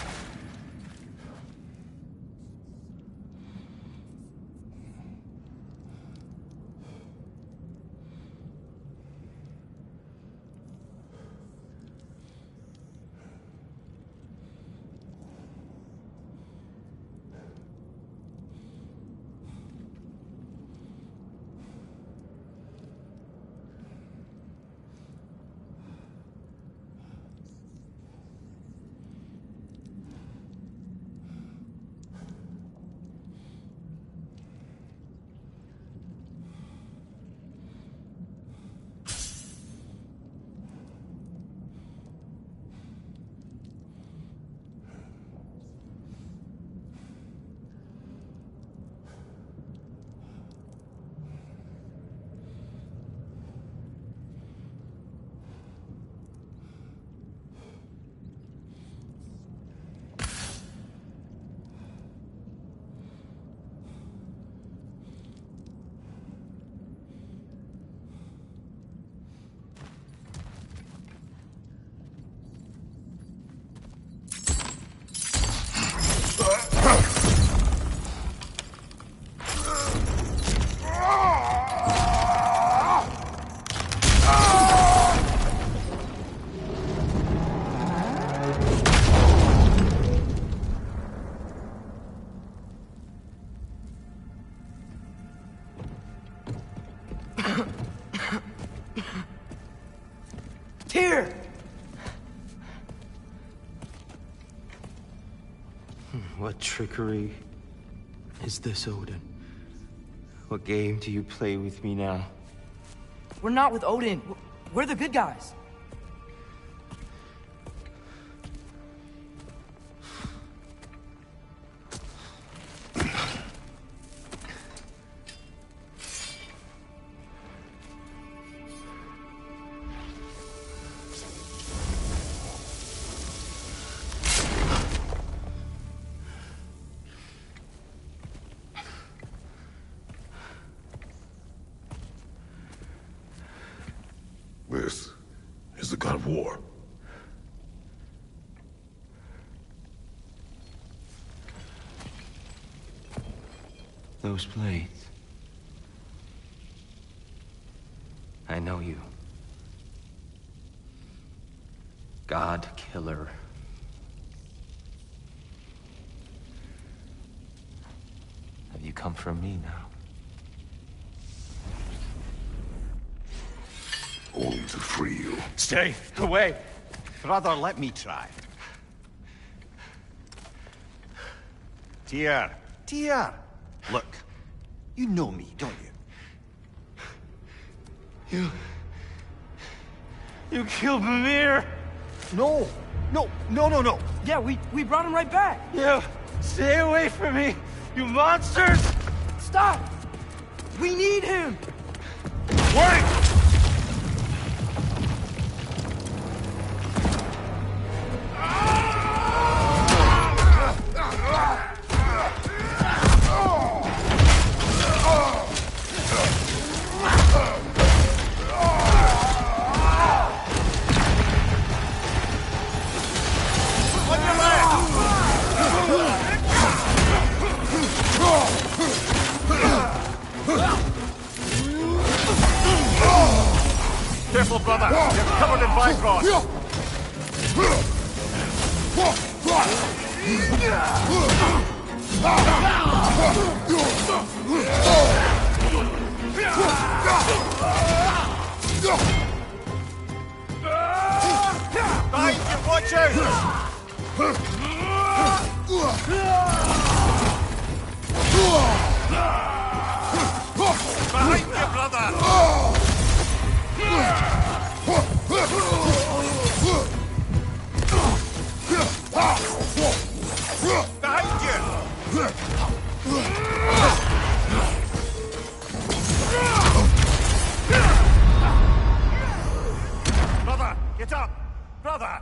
Here! What trickery is this, Odin? What game do you play with me now? We're not with Odin. We're the good guys. This is the god of war. Those blades. I know you. God killer. Have you come for me now? Only to free you. Stay away! Brother, let me try. Tyr! Tyr! Look, you know me, don't you? You killed Mimir! No! No! Yeah, we brought him right back. You! Stay away from me! You monsters! Stop! We need him! Wait! Careful, brother. You're covered in Bifrost. Behind you, watch out! Behind you, brother! Behind you! Brother, get up! Brother!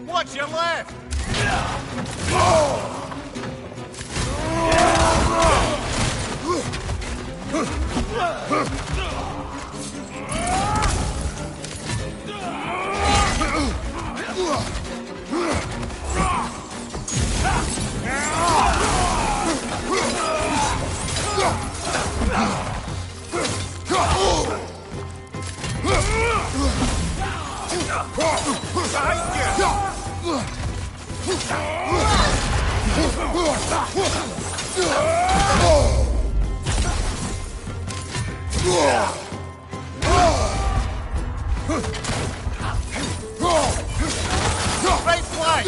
Watch your left! Right flank!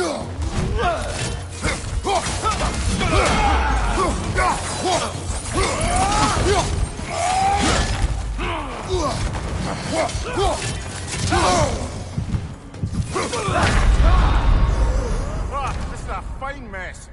This is a fine mess.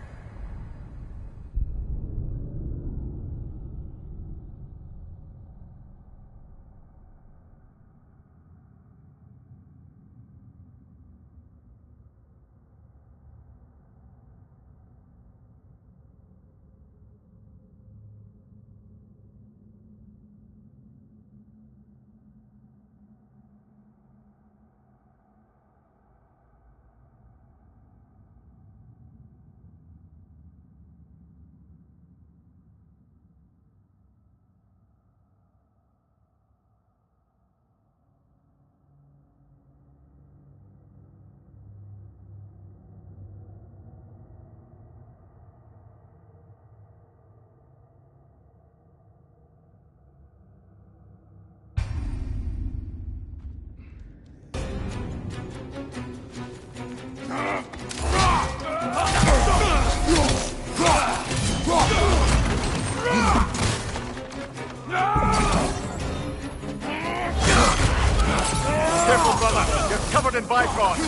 Careful, brother. You're covered in Bifrost.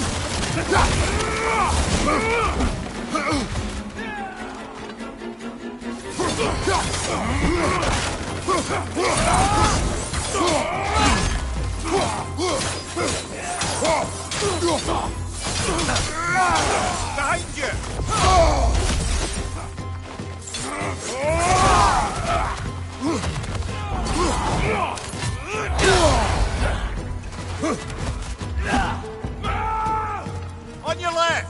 Behind you! On your left!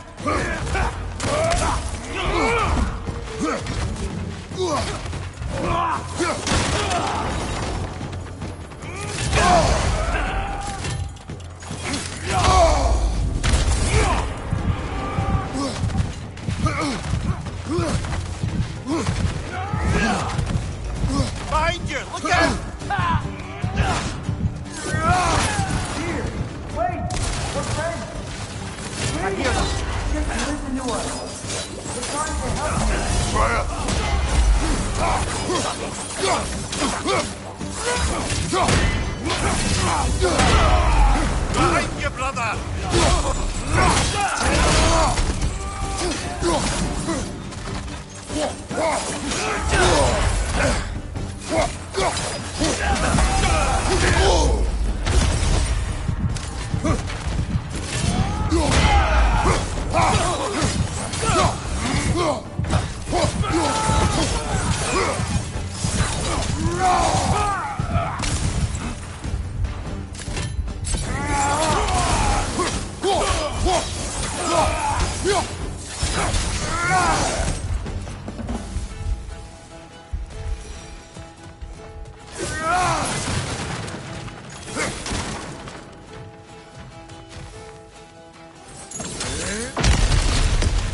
Behind you! Look out! Here! Wait! We're friends! I hear them. Just listen to us. We're trying to help you. Fire! Behind you, brother!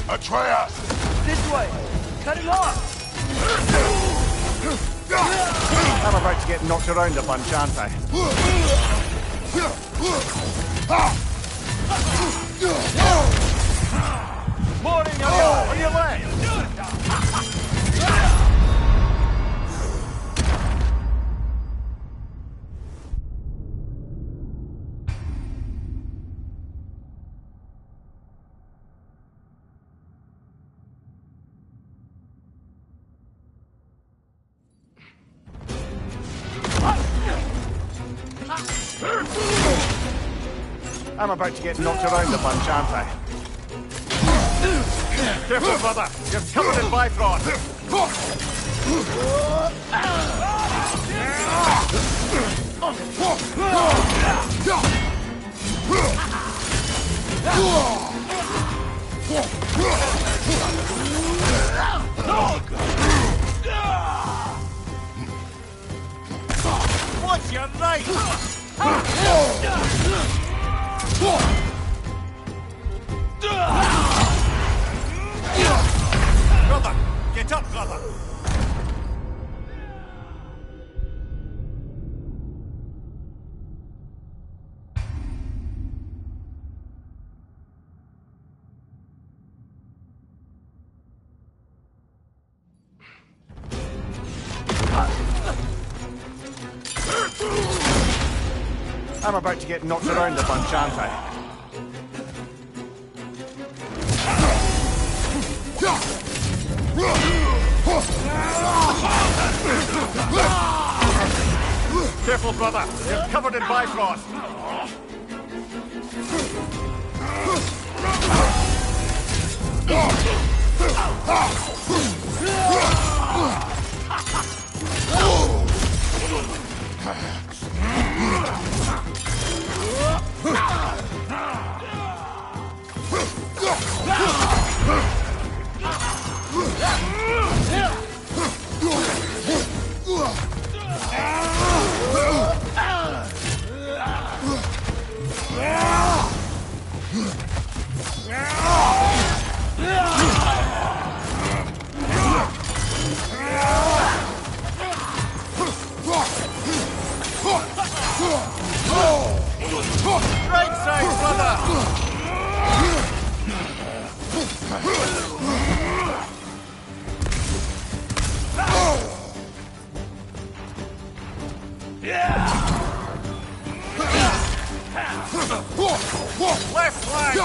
Atreus! This way! Cut it off! I'm about to get knocked around a bunch, aren't I? Morning, on your left! I'm about to get knocked around a bunch, aren't I? Careful, brother! You're covered in Bifrost! What's your right? Brother! Get up, brother! I'm about to get knocked around a bunch, aren't I? Careful, brother! You're covered in Bifrost! Right side, brother! Left flank!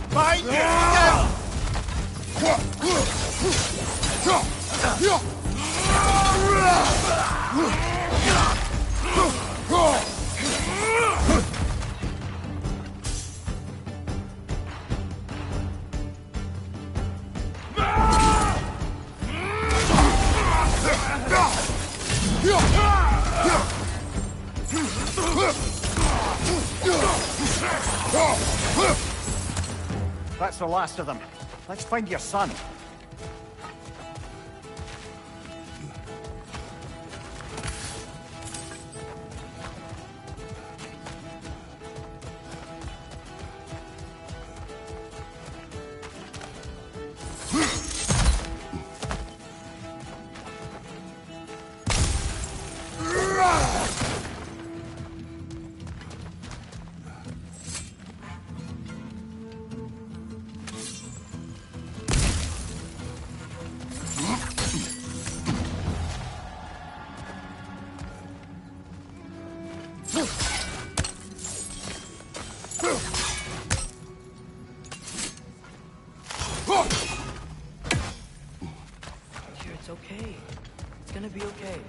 Behind you! Down! That's the last of them. Let's find your son. gonna be okay.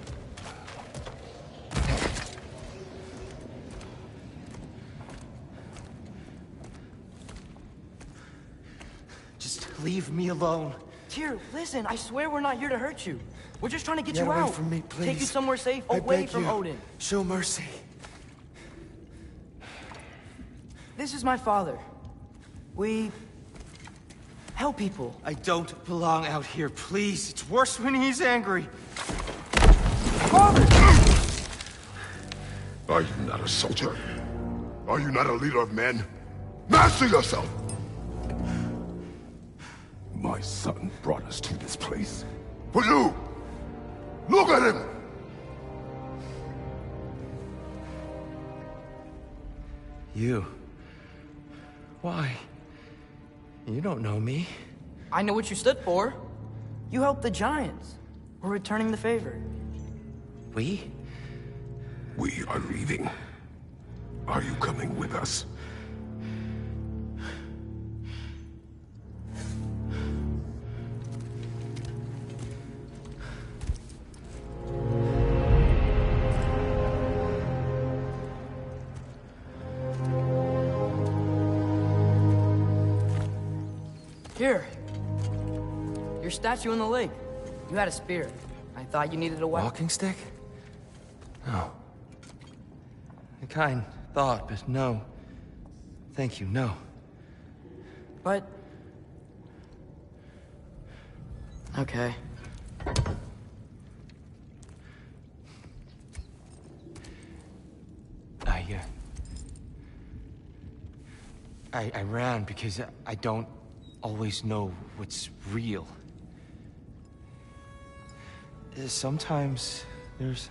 Just leave me alone. Tyr, listen, I swear we're not here to hurt you. We're just trying to get Get you away out. from me, please. Take you somewhere safe, I away beg from you. Odin. Show mercy. This is my father. We help people. I don't belong out here, please. It's worse when he's angry. Father! Are you not a soldier? Are you not a leader of men? Master yourself! My son brought us to this place. For you! Look at him! You. Why? You don't know me. I know what you stood for. You helped the Giants. We're returning the favor. We? We are leaving. Are you coming with us? Here. Your statue in the lake. You had a spear. I thought you needed a weapon. Walking stick? No. A kind thought, but no. Thank you, no. But... okay. I ran because I don't always know what's real. Sometimes there's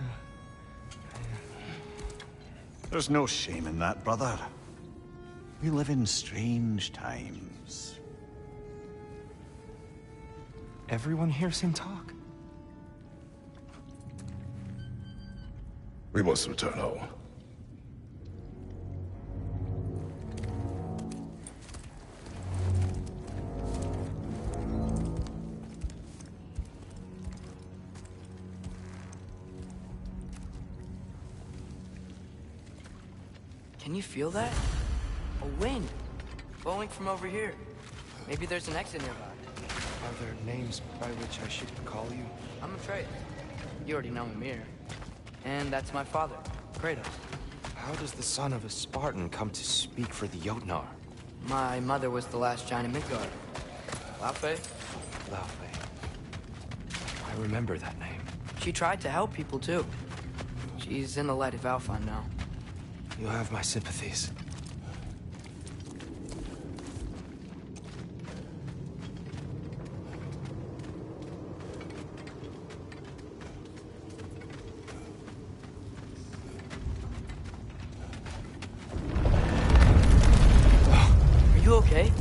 There's no shame in that, brother. We live in strange times. Everyone hears him talk. We must return home. Can you feel that? A wind. Blowing from over here. Maybe there's an exit nearby. Are there names by which I should call you? I'm Atreus. You already know Mimir. And that's my father, Kratos. How does the son of a Spartan come to speak for the Jotnar? My mother was the last giant in Midgard. Laufey? Laufey. I remember that name. She tried to help people too. She's in the light of Alpha now. You have my sympathies. Are you okay?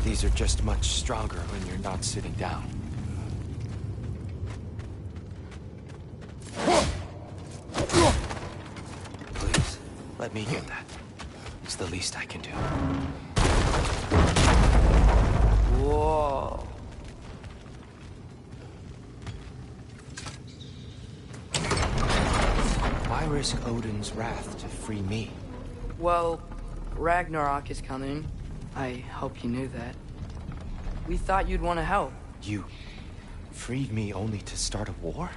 These are just much stronger when you're not sitting down. Please, let me get that. It's the least I can do. Whoa. Why risk Odin's wrath to free me? Well, Ragnarok is coming. I hope you knew that. We thought you'd want to help. You freed me only to start a war?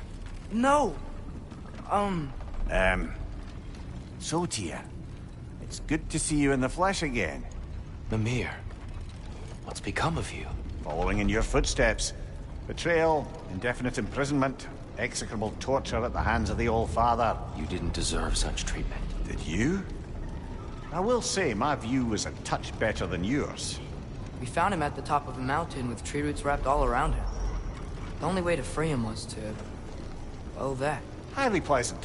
No! So, Tyr, it's good to see you in the flesh again. Mimir, what's become of you? Following in your footsteps. Betrayal, indefinite imprisonment, execrable torture at the hands of the Old Father. You didn't deserve such treatment. Did you? I will say, my view was a touch better than yours. We found him at the top of a mountain with tree roots wrapped all around him. The only way to free him was to... well, that. Highly pleasant.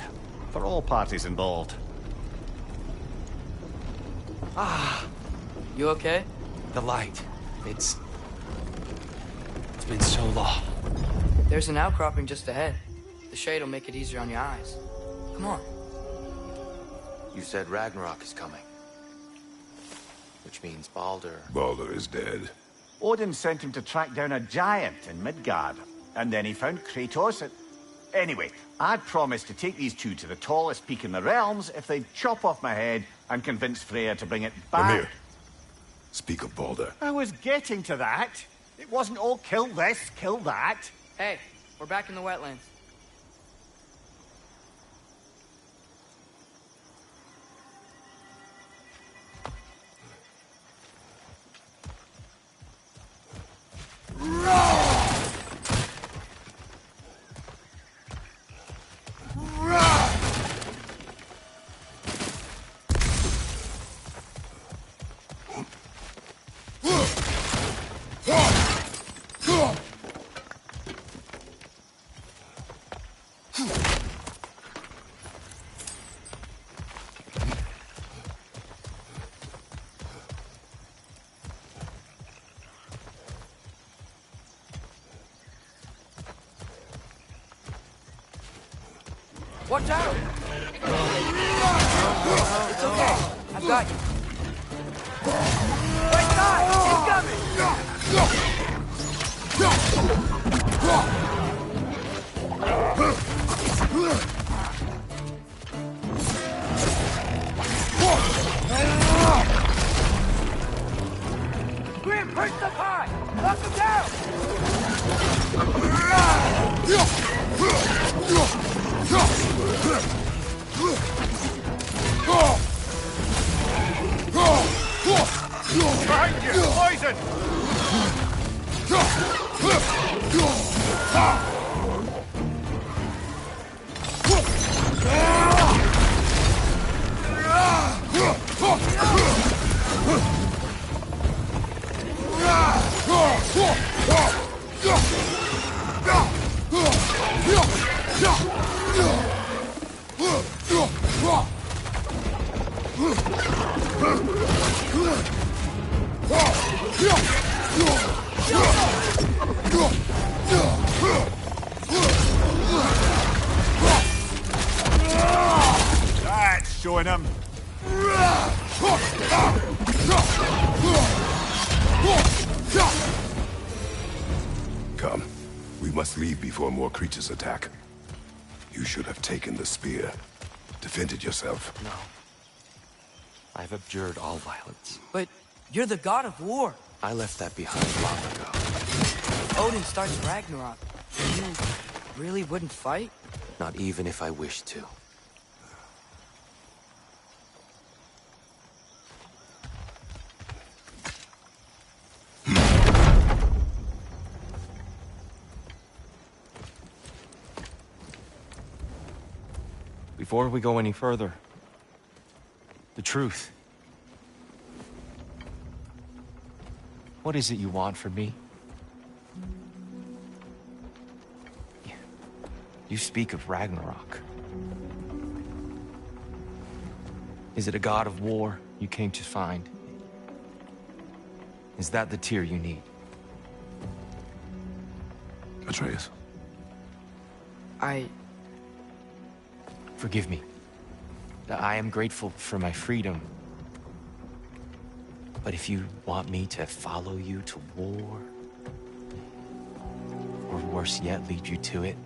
For all parties involved. You okay? The light. It's been so long. There's an outcropping just ahead. The shade will make it easier on your eyes. Come on. You said Ragnarok is coming. Which means Baldur. Baldur is dead. Odin sent him to track down a giant in Midgard, and then he found Kratos at... Anyway, I'd promised to take these two to the tallest peak in the realms if they'd chop off my head and convince Freya to bring it back. Amir, speak of Balder. I was getting to that. It wasn't all kill this, kill that. Hey, we're back in the wetlands. Watch out! It's okay. I've got you. Right side! Incoming! Grim, perched up high! Knock him down! Behind you! Poison! That's showing him. Come. We must leave before more creatures attack. You should have taken the spear. Defended yourself. No. I've abjured all violence. But you're the god of war. I left that behind long ago. Odin starts Ragnarok. You really wouldn't fight? Not even if I wished to. Before we go any further, the truth. What is it you want from me? You speak of Ragnarok. Is it a god of war you came to find? Is that the tear you need? Atreus. Forgive me. I am grateful for my freedom. But if you want me to follow you to war, or worse yet, lead you to it,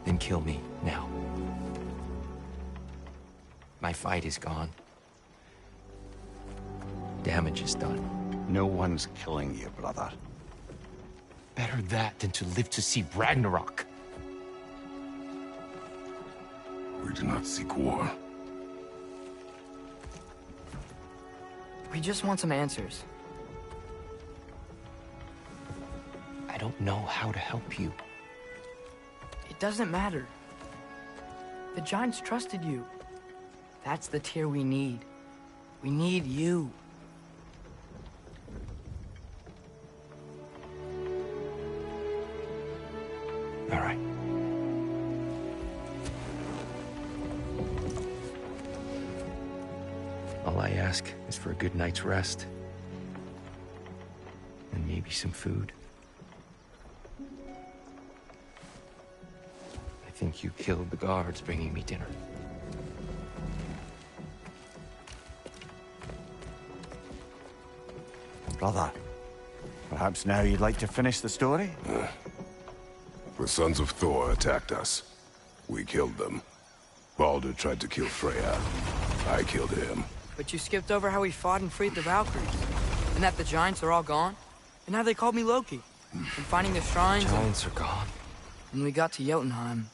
then kill me now. My fight is gone. Damage is done. No one's killing you, brother. Better that than to live to see Ragnarok. We do not seek war. We just want some answers. I don't know how to help you. It doesn't matter. The Giants trusted you. That's the tear we need. We need you. All right. All I ask is for a good night's rest. And maybe some food. I think you killed the guards bringing me dinner. Brother, perhaps now you'd like to finish the story? The sons of Thor attacked us. We killed them. Baldur tried to kill Freya. I killed him. But you skipped over how we fought and freed the Valkyries. And that the giants are all gone. And how they called me Loki. And finding the shrines. Giants are gone. When we got to Jotunheim,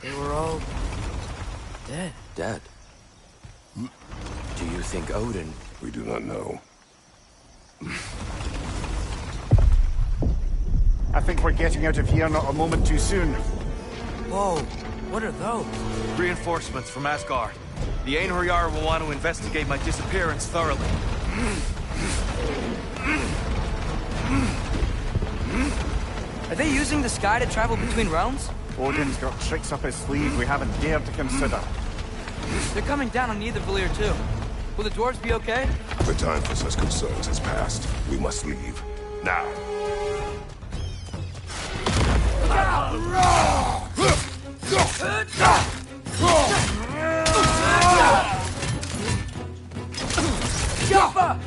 they were all dead. Dead. Do you think Odin... We do not know. I think we're getting out of here not a moment too soon. Whoa, what are those? Reinforcements from Asgard. The Einherjar will want to investigate my disappearance thoroughly. Are they using the sky to travel between realms? Odin's got tricks up his sleeve we haven't dared to consider. They're coming down on Nidavellir too. Will the dwarves be okay? The time for such concerns has passed. We must leave. Now. Jumper!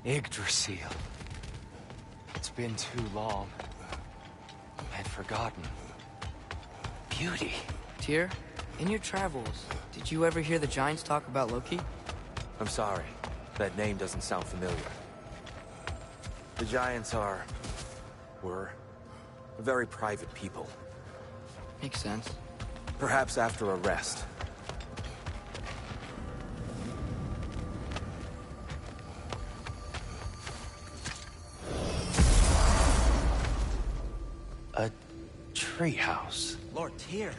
Yggdrasil. It's been too long. I'd forgotten. Beauty. Tyr, in your travels, did you ever hear the giants talk about Loki? I'm sorry. That name doesn't sound familiar. The Giants were very private people. Makes sense. Perhaps after a rest. A treehouse. Lord Tyr,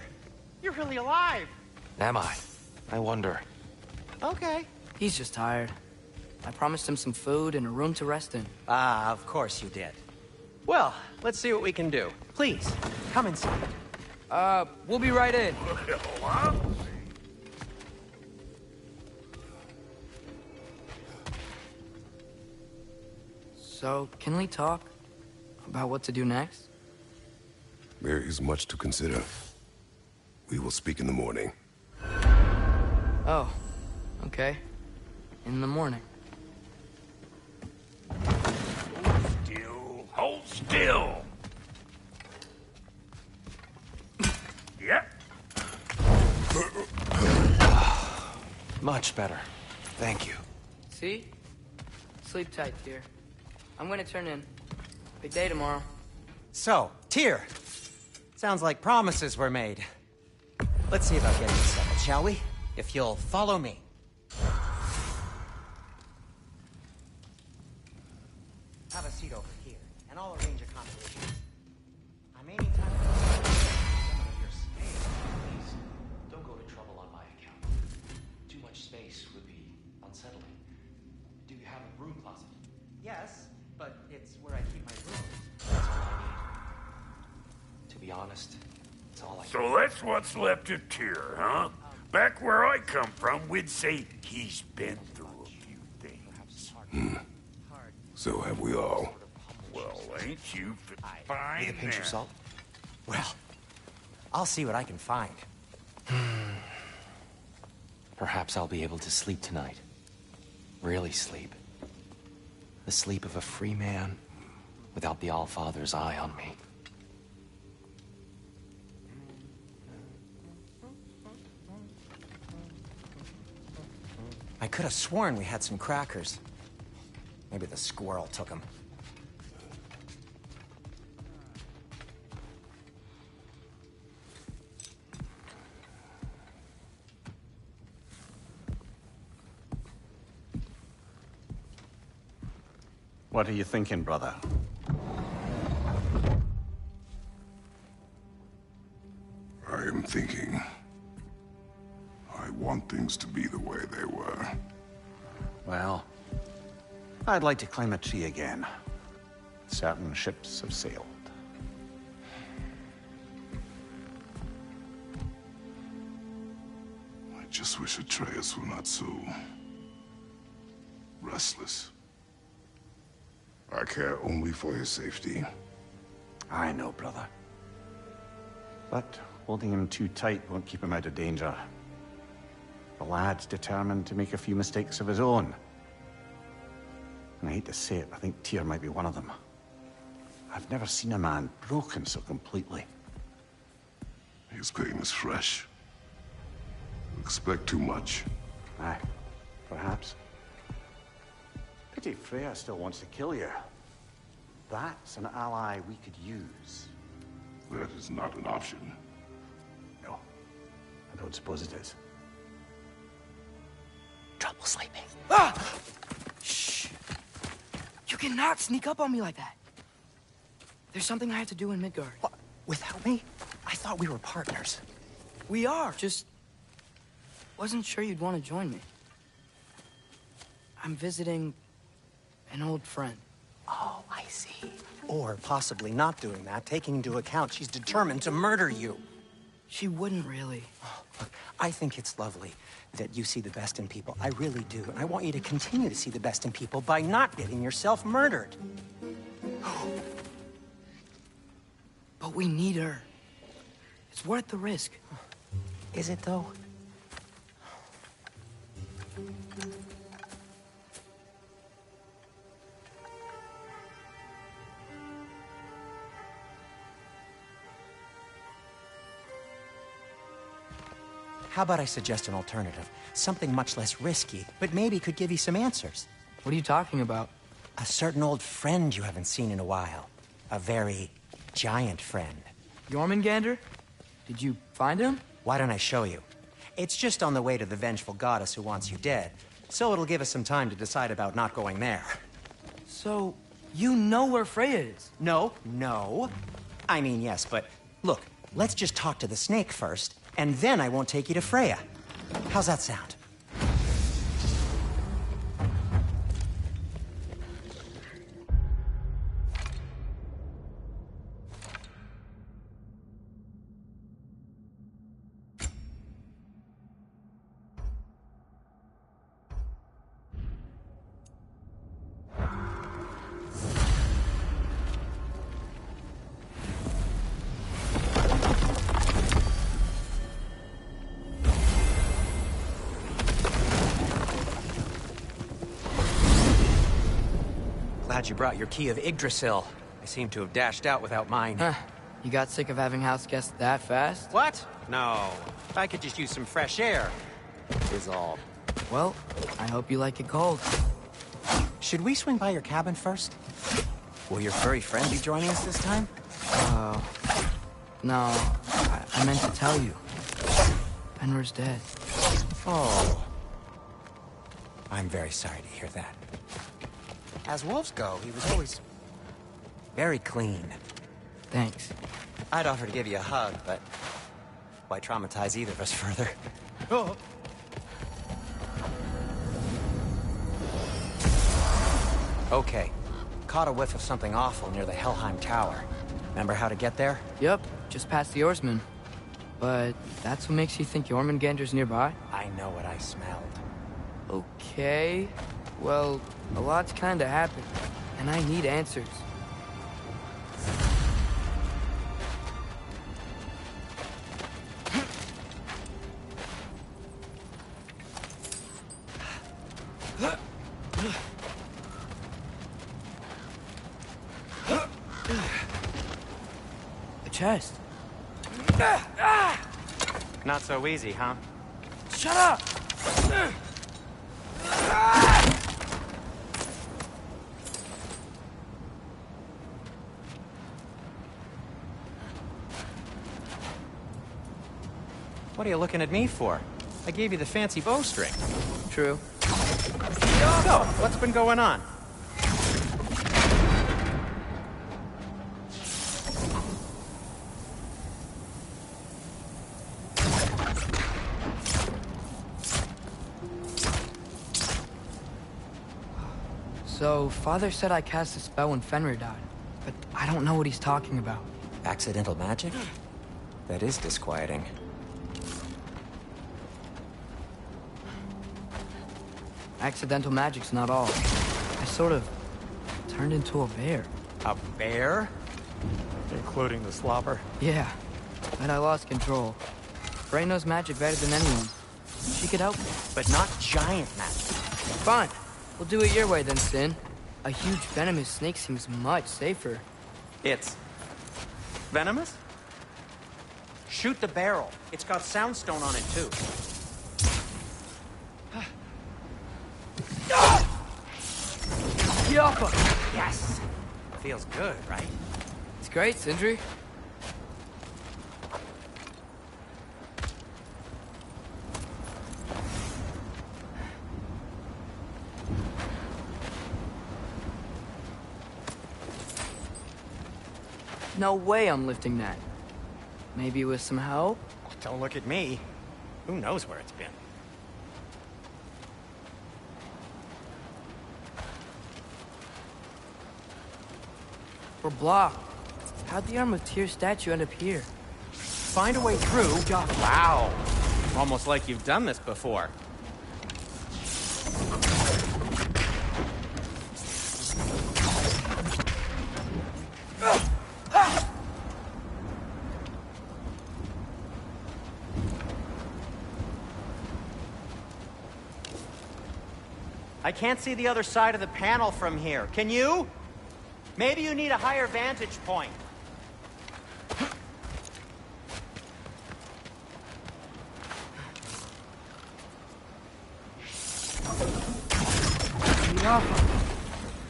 you're really alive! Am I? I wonder. Okay. He's just tired. I promised him some food and a room to rest in. Ah, of course you did. Well, let's see what we can do. Please, come inside. We'll be right in. So, can we talk about what to do next? There is much to consider. We will speak in the morning. Oh, okay. In the morning. Hold still! Yep. Much better. Thank you. See? Sleep tight, Tyr. I'm gonna turn in. Big day tomorrow. So, Tyr. Sounds like promises were made. Let's see about getting this settled, shall we? If you'll follow me. Have a seat over here, and I'll arrange accommodations. I may need time to some of your space. Please, don't go to trouble on my account. Too much space would be unsettling. Do you have a broom closet? Yes, but it's where I keep my room. That's all I need. To be honest, it's all I So that's what's left of Tyr, huh? Back where I come from, we'd say he's been through a few things. So have we all. Well, ain't you fine Need a pinch there? of salt? Well, I'll see what I can find. Perhaps I'll be able to sleep tonight. Really sleep. The sleep of a free man without the Allfather's eye on me. I could have sworn we had some crackers. Maybe the squirrel took them. What are you thinking, brother? I am thinking. I want things to be the way they were. Well, I'd like to climb a tree again. Certain ships have sailed. I just wish Atreus were not so... restless. I care only for his safety. I know, brother. But holding him too tight won't keep him out of danger. The lad's determined to make a few mistakes of his own. And I hate to say it, I think Tyr might be one of them. I've never seen a man broken so completely. His pain is fresh. You expect too much. Aye, perhaps. Pity Freya still wants to kill you. That's an ally we could use. That is not an option. No, I don't suppose it is. Trouble sleeping. Ah! Shh! You cannot sneak up on me like that. There's something I have to do in Midgard. What? Without me? I thought we were partners. We are, just... wasn't sure you'd want to join me. I'm visiting an old friend. Oh, I see. Or possibly not doing that, taking into account she's determined to murder you. She wouldn't really. Look, I think it's lovely that you see the best in people. I really do. And I want you to continue to see the best in people by not getting yourself murdered. But we need her. It's worth the risk. Is it, though? How about I suggest an alternative? Something much less risky, but maybe could give you some answers. What are you talking about? A certain old friend you haven't seen in a while. A very giant friend. Jormungandr? Did you find him? Why don't I show you? It's just on the way to the vengeful goddess who wants you dead, so it'll give us some time to decide about not going there. So, you know where Freya is? No. I mean, yes, but look, let's just talk to the snake first, and then I won't take you to Freya. How's that sound? Glad you brought your key of Yggdrasil. I seem to have dashed out without mine. Huh. You got sick of having house guests that fast? What? No. I could just use some fresh air, is all. Well, I hope you like it cold. Should we swing by your cabin first? Will your furry friend be joining us this time? No. I meant to tell you. Fenrir's dead. Oh. I'm very sorry to hear that. As wolves go, he was always very clean. Thanks. I'd offer to give you a hug, but why traumatize either of us further? Oh. Okay. Caught a whiff of something awful near the Helheim Tower. Remember how to get there? Yep, just past the oarsman. But that's what makes you think Jormungandr's nearby? I know what I smelled. Okay. Well, a lot's kinda happened, and I need answers. The chest. Not so easy, huh? Shut up! What are you looking at me for? I gave you the fancy bowstring. True. So, what's been going on? So, Father said I cast a spell when Fenrir died, but I don't know what he's talking about. Accidental magic? That is disquieting. Accidental magic's not all. I sort of turned into a bear. A bear? Including the slobber. Yeah, but I lost control. Frey knows magic better than anyone. She could help me. But not giant magic. Fine. We'll do it your way then, Sin. A huge venomous snake seems much safer. It's venomous? Shoot the barrel. It's got soundstone on it, too. Yappa! Yes! Feels good, right? It's great, Sindri. No way I'm lifting that. Maybe with some help? Don't look at me. Who knows where it's been? We're blocked. How'd the Arm of Tyr statue end up here? Find a way through. Wow. Almost like you've done this before. I can't see the other side of the panel from here. Can you? Maybe you need a higher vantage point.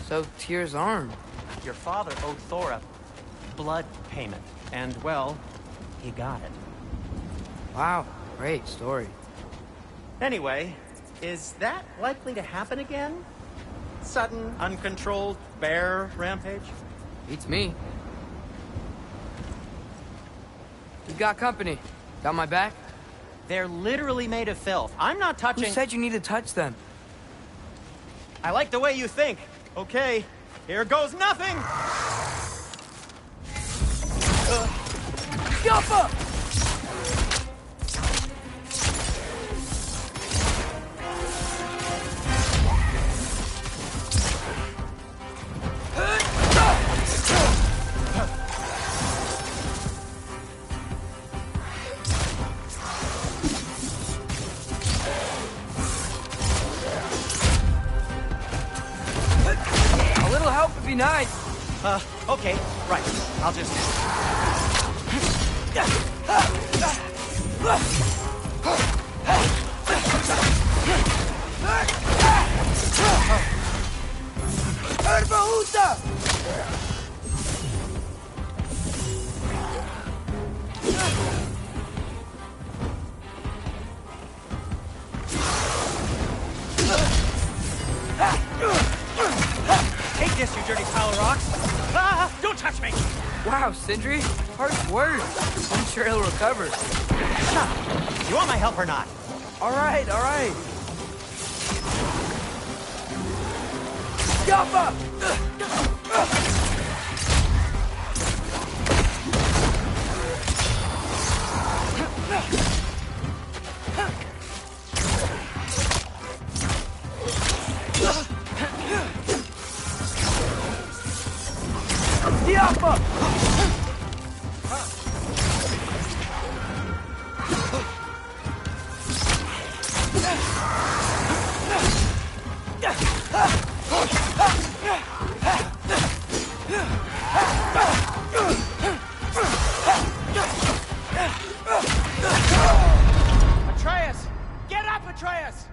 So, Tyr's arm. Your father owed Thor a blood payment. And, well, he got it. Wow, great story. Anyway, is that likely to happen again? Sudden, uncontrolled bear rampage? Beats me. You've got company. Got my back? They're literally made of filth. I'm not touching... Who said you need to touch them? I like the way you think. Okay, here goes nothing! Yappa! A little help would be nice. Okay, right. I'll just... Take this, you dirty pile of rocks! Ah, don't touch me! Wow, Sindri. Harsh words. I'm sure he'll recover. You want my help or not? All right, all right. Yappa! Yappa! Atreus! Get up, Atreus!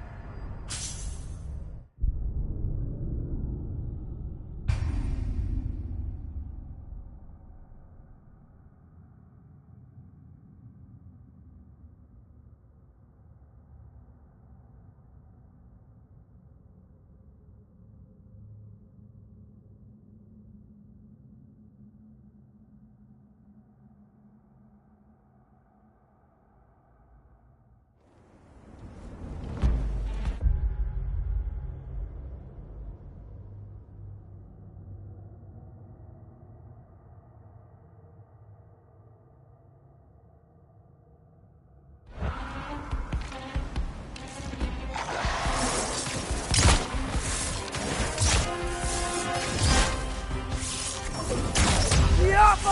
A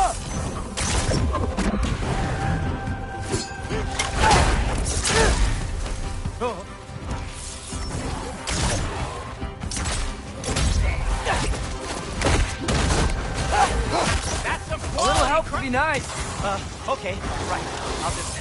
little help would be nice. Okay, right. I'll just...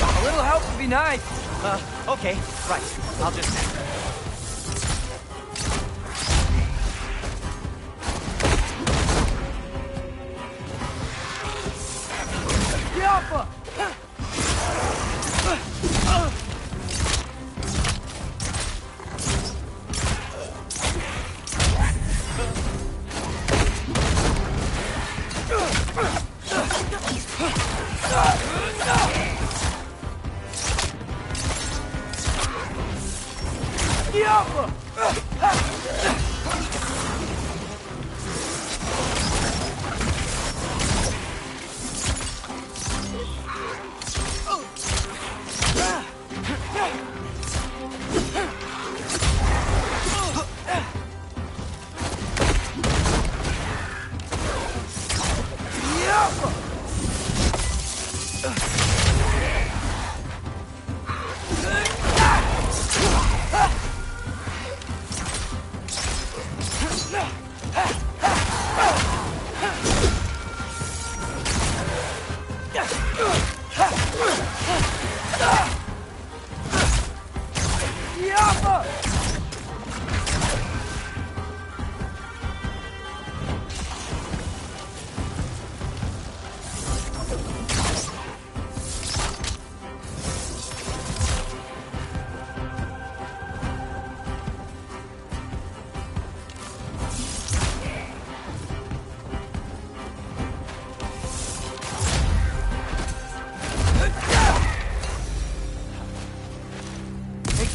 A little help would be nice. Okay, right. I'll just...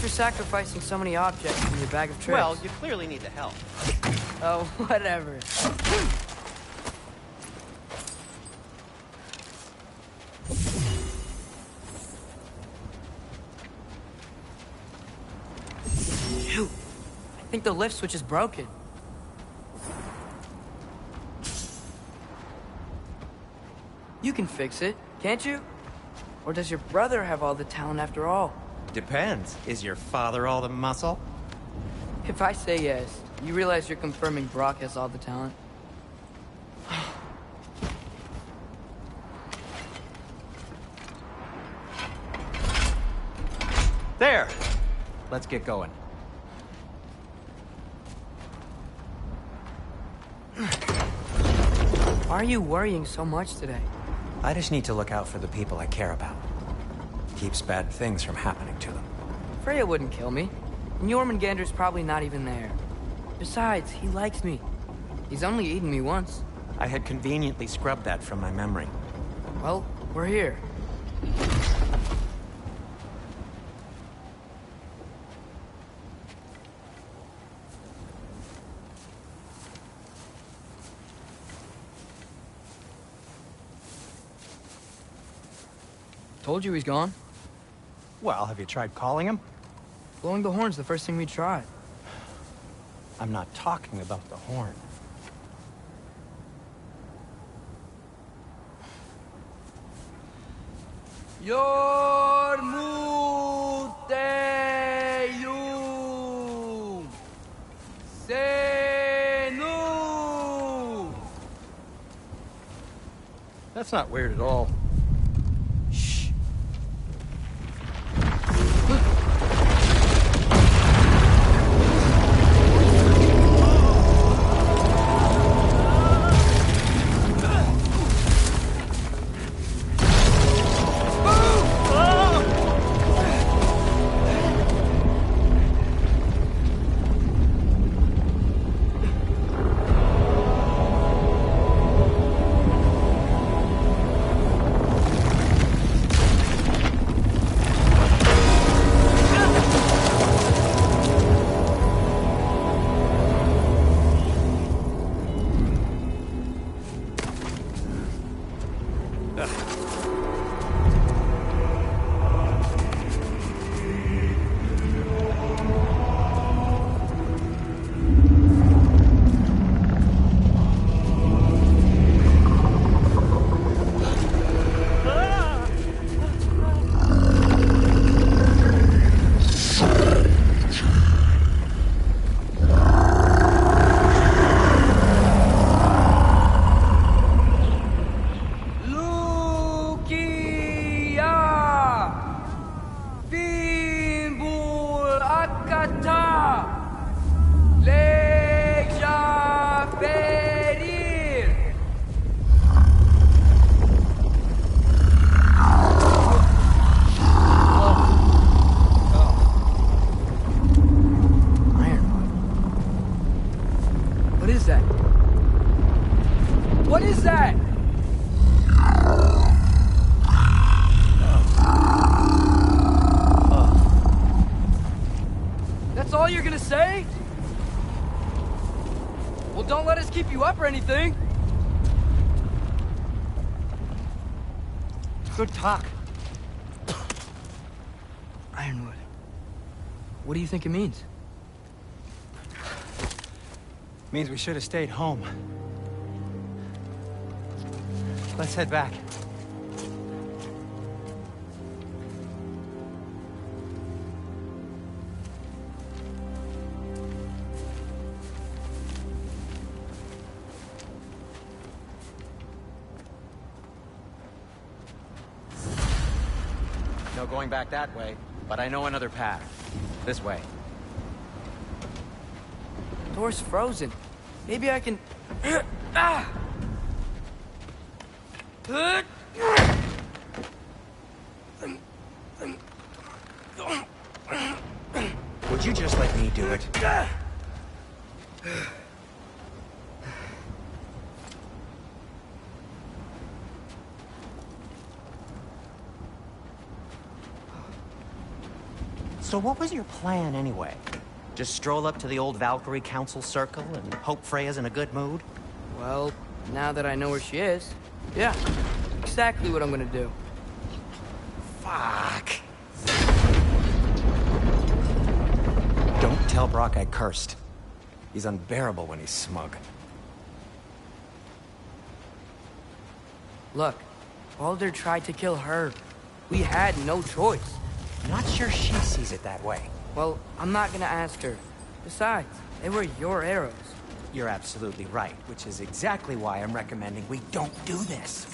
Sacrificing so many objects in your bag of tricks. Well, you clearly need the help. Oh, whatever. Shoot! I think the lift switch is broken. You can fix it, can't you? Or does your brother have all the talent after all? Depends. Is your father all the muscle? If I say yes, you realize you're confirming Brock has all the talent? There! Let's get going. Why are you worrying so much today? I just need to look out for the people I care about. Keeps bad things from happening to them. Freya wouldn't kill me. And Jormungandr's probably not even there. Besides, he likes me. He's only eaten me once. I had conveniently scrubbed that from my memory. Well, we're here. Told you he's gone. Well, have you tried calling him? Blowing the horn's the first thing we tried. I'm not talking about the horn. Yormuteyum Senu. That's not weird at all. Shh. What is that? That's all you're gonna say? Well, don't let us keep you up or anything. Good talk. Ironwood. What do you think it means? Means we should have stayed home. Let's head back. No going back that way, but I know another path. This way. Door's frozen. Maybe I can... Ah! Would you just let me do it? So what was your plan anyway? Just stroll up to the old Valkyrie Council circle and hope Freya's in a good mood? Well, now that I know where she is, yeah, exactly what I'm gonna do. Fuck. Don't tell Brock I cursed. He's unbearable when he's smug. Look, Baldur tried to kill her. We had no choice. Not sure she sees it that way. Well, I'm not gonna ask her. Besides, they were your arrows. You're absolutely right, which is exactly why I'm recommending we don't do this.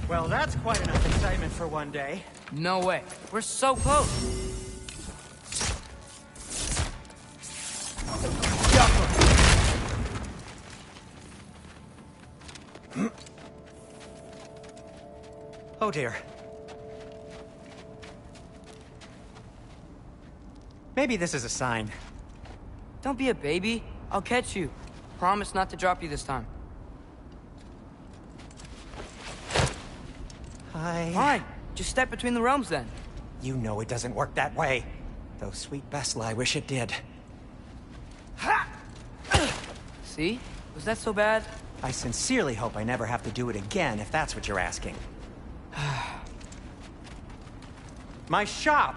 Well, that's quite enough excitement for one day. No way. We're so close. Oh dear. Maybe this is a sign. Don't be a baby. I'll catch you. Promise not to drop you this time. Fine. Just step between the realms then. You know it doesn't work that way. Though sweet Bessel, I wish it did. See? Was that so bad? I sincerely hope I never have to do it again, if that's what you're asking. My shop!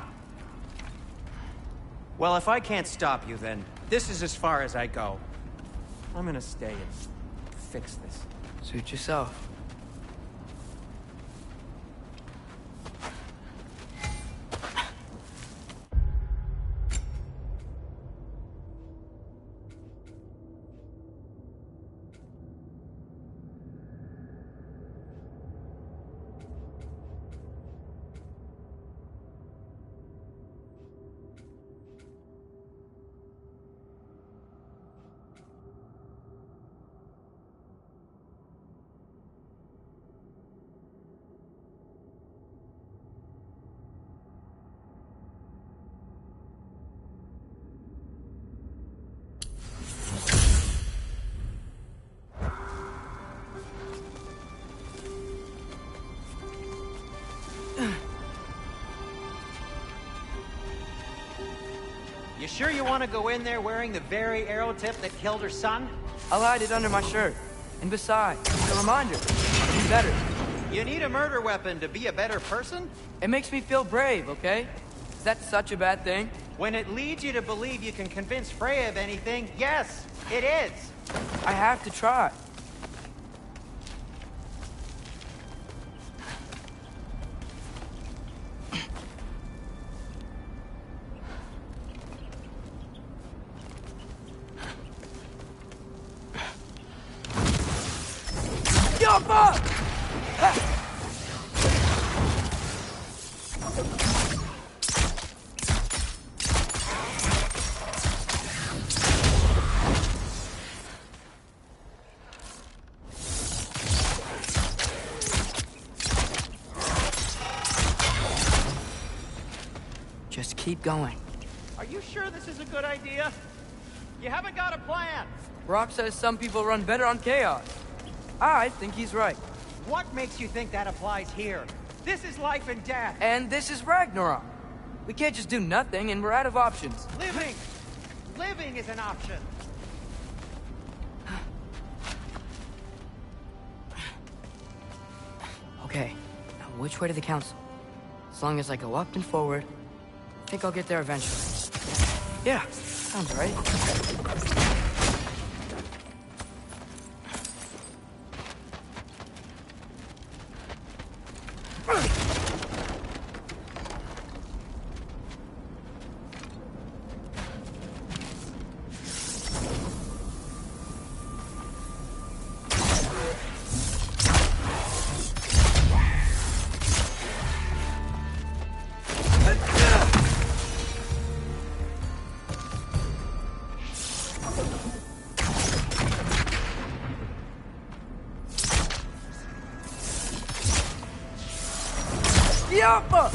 Well, if I can't stop you, then this is as far as I go. I'm gonna stay and fix this. Suit yourself. You sure you want to go in there wearing the very arrow tip that killed her son? I'll hide it under my shirt. And besides, it's a reminder. I'll be better. You need a murder weapon to be a better person? It makes me feel brave, okay? Is that such a bad thing? When it leads you to believe you can convince Freya of anything, yes, it is. I have to try. Just keep going. Are you sure this is a good idea? You haven't got a plan. Rock says some people run better on chaos. I think he's right. What makes you think that applies here? This is life and death. And this is Ragnarok. We can't just do nothing, and we're out of options. Living! Living is an option. Okay, now which way to the council? As long as I go up and forward, I think I'll get there eventually. Yeah, sounds right. Yappa!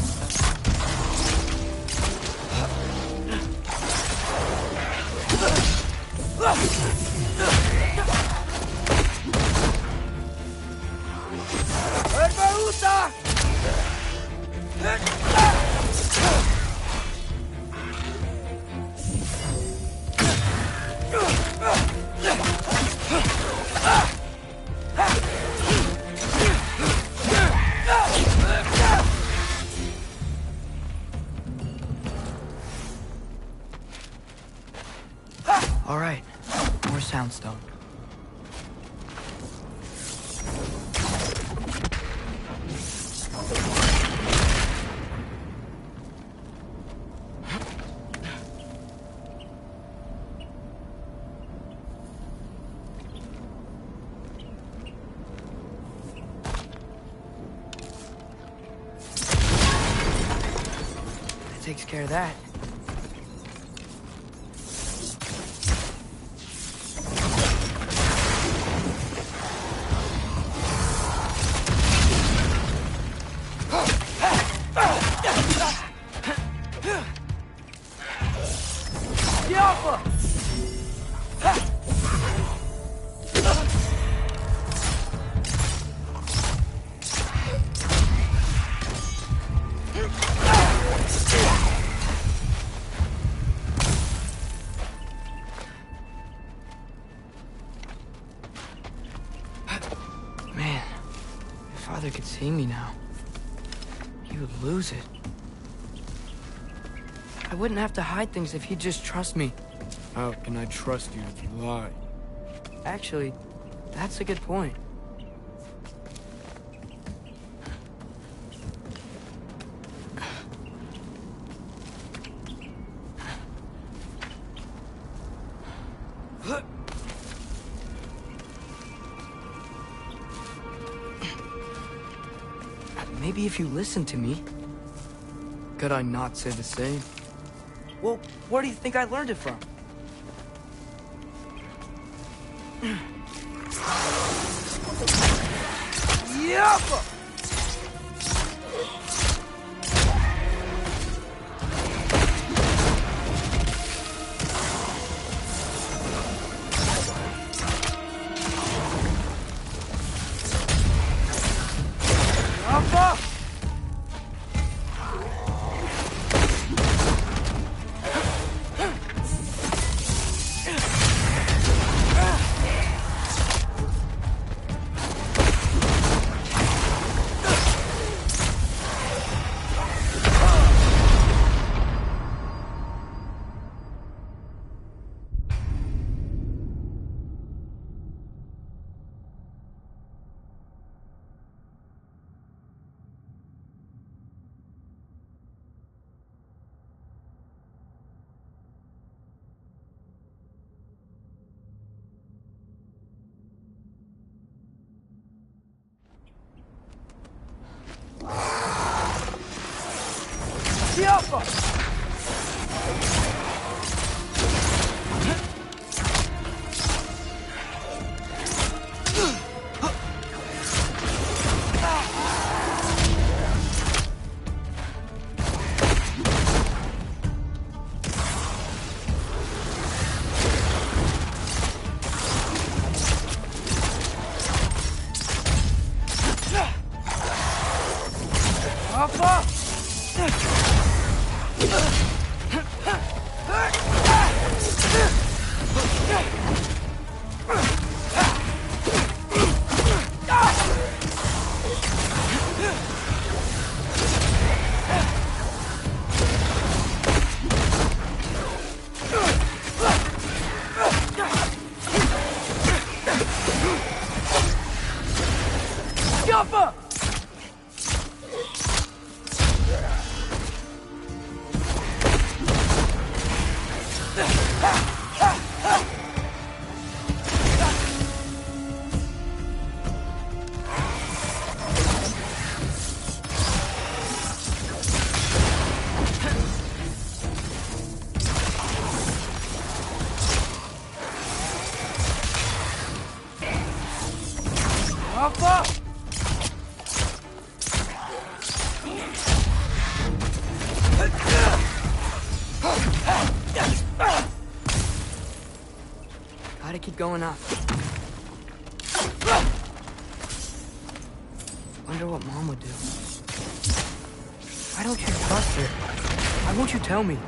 All right, more soundstone. That takes care of that. Man, if Father could see me now, he would lose it. I wouldn't have to hide things if he'd just trust me. How can I trust you if you lie? Actually, that's a good point. Maybe if you listen to me. Could I not say the same? Well, where do you think I learned it from? Yappa! Yappa! Yappa! Yappa! Gotta keep going up. Wonder what Mom would do. Why don't you trust her? Why won't you tell me?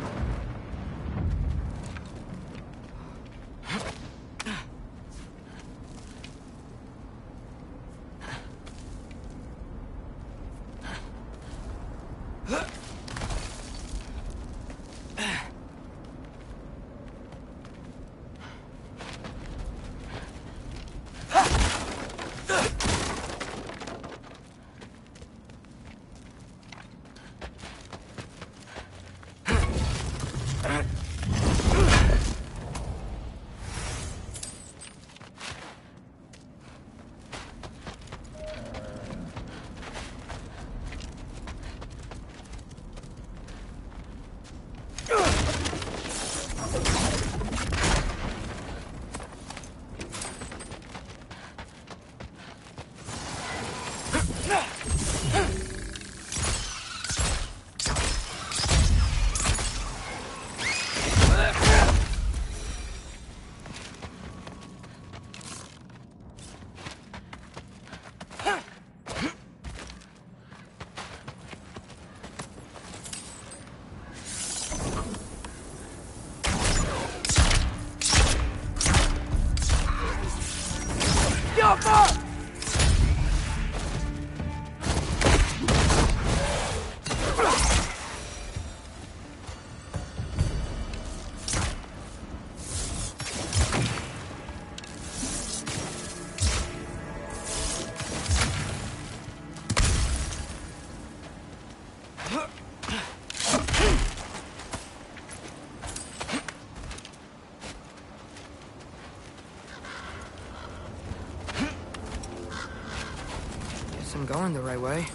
I'm going the right way.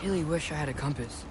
Really wish I had a compass.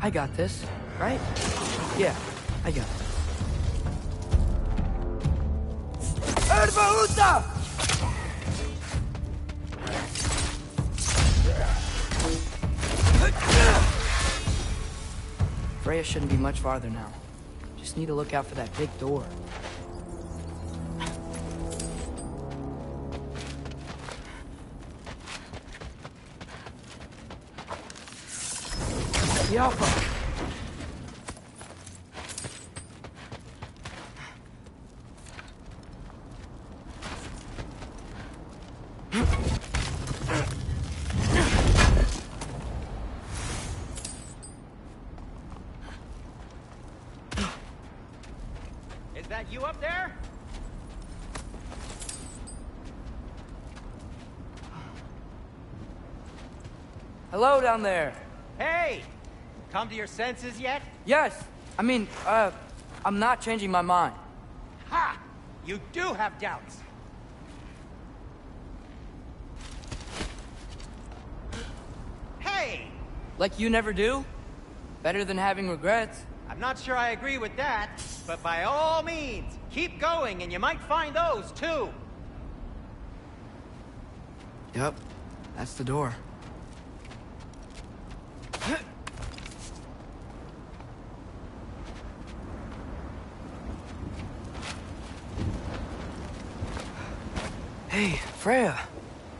I got this, right? Yeah, I got it. Erba Freya shouldn't be much farther now. Just need to look out for that big door. Yapa! Is that you up there? Hello down there. Hey! Come to your senses yet? Yes. I mean, I'm not changing my mind. Ha! You do have doubts. Hey! Like you never do? Better than having regrets. I'm not sure I agree with that, but by all means, keep going and you might find those too. Yep, that's the door. Hey, Freya.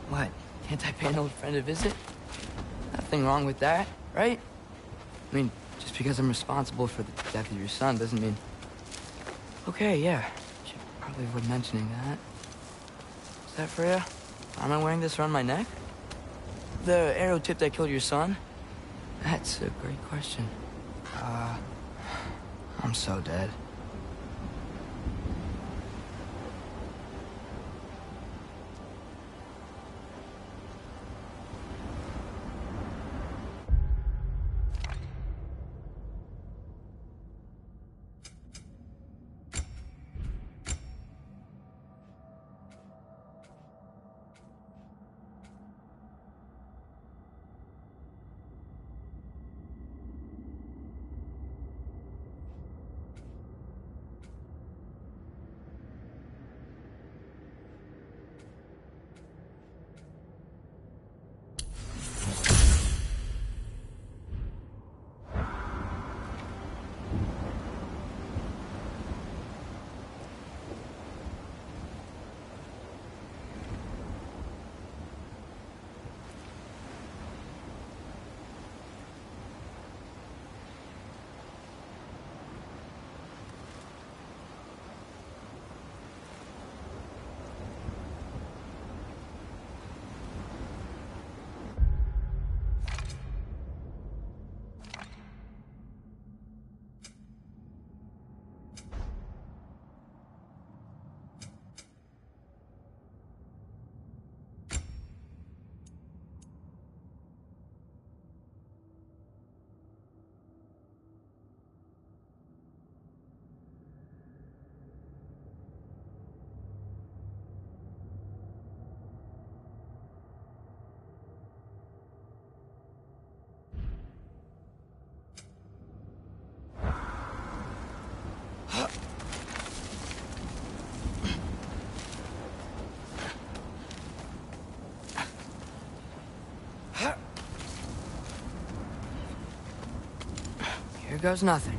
What, can't I pay an old friend a visit? Nothing wrong with that, right? I mean, just because I'm responsible for the death of your son doesn't mean... Okay, yeah. Should probably avoid mentioning that. Is that Freya? Am I wearing this around my neck? The arrow tip that killed your son? That's a great question. I'm so dead. Here goes nothing.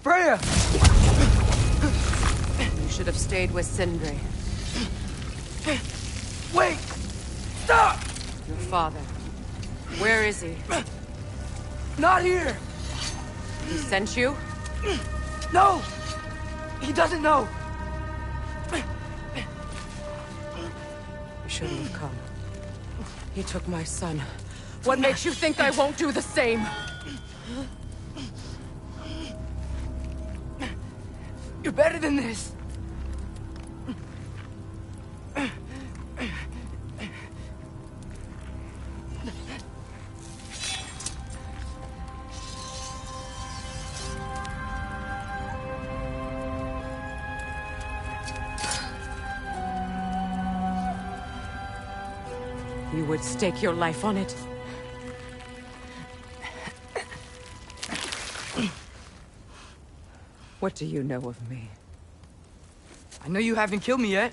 Freya! You should have stayed with Sindri. Wait! Stop! Your father. Where is he? Not here! He sent you? No! He doesn't know! You shouldn't have come. He took my son. What makes you think I won't do the same? You're better than this! You would stake your life on it? What do you know of me? I know you haven't killed me yet.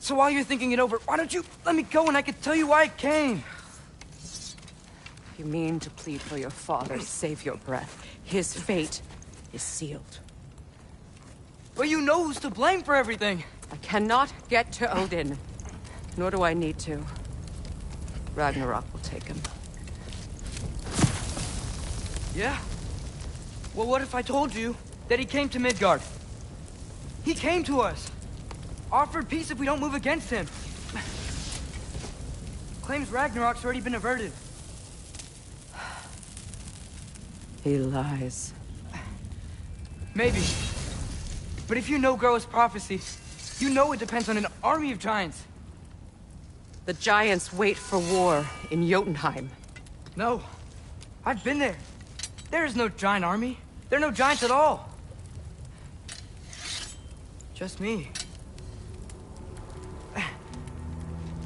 So while you're thinking it over, why don't you let me go and I can tell you why I came? You mean to plead for your father, save your breath. His fate is sealed. But you know who's to blame for everything. I cannot get to Odin. Nor do I need to. Ragnarok will take him. Yeah? Well, what if I told you that he came to Midgard? He came to us. Offered peace if we don't move against him. Claims Ragnarok's already been averted. He lies. Maybe. But if you know Groa's prophecy, you know it depends on an army of giants. The giants wait for war in Jotunheim. No. I've been there. There is no giant army. There are no giants at all. Just me.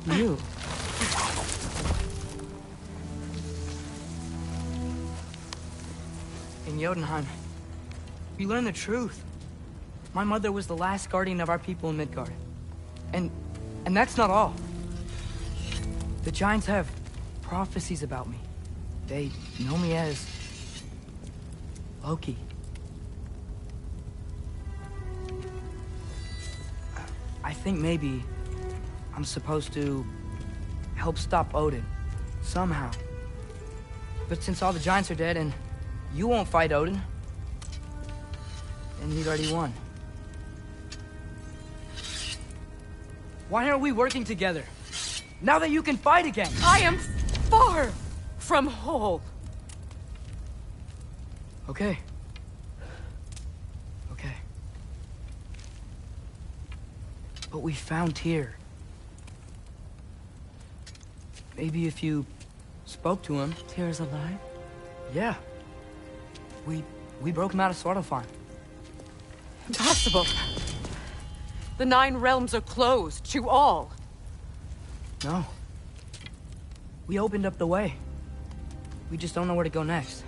You. In Jotunheim, we learn the truth. My mother was the last guardian of our people in Midgard. And that's not all. The giants have prophecies about me. They know me as Loki. I think maybe I'm supposed to help stop Odin, somehow. But since all the giants are dead and you won't fight Odin, then he's already won. Why aren't we working together? Now that you can fight again! I am far from whole. Okay. Okay. But we found Tyr. Maybe if you spoke to him... Tyr's alive? Yeah. We broke him out of Svartalfheim. Impossible. The 9 realms are closed to all. No. We opened up the way. We just don't know where to go next.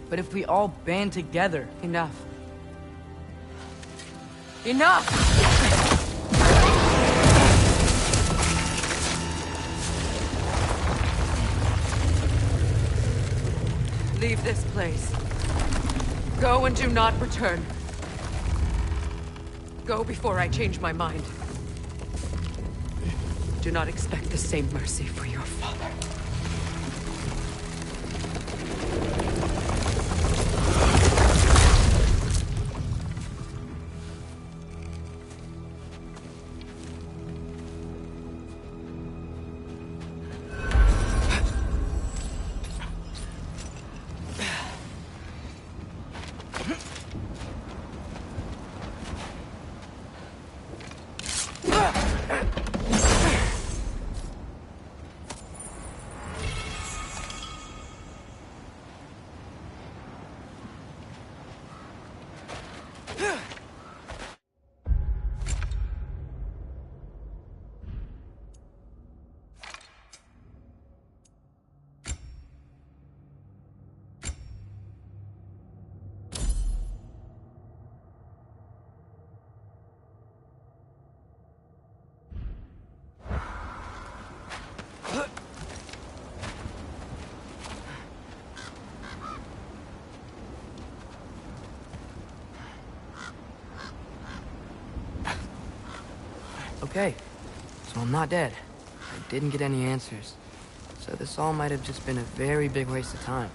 But if we all band together... Enough. Enough! Leave this place. Go and do not return. Go before I change my mind. Do not expect the same mercy for your father. Okay, so I'm not dead. I didn't get any answers. So this all might have just been a very big waste of time.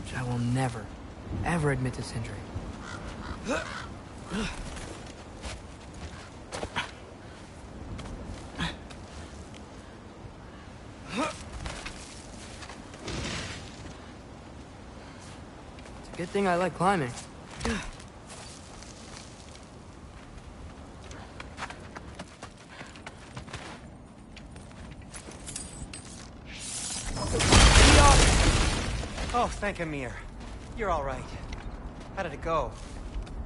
Which I will never, ever admit to Sindri. It's a good thing I like climbing. Oh, thank Amir. You're all right. How did it go?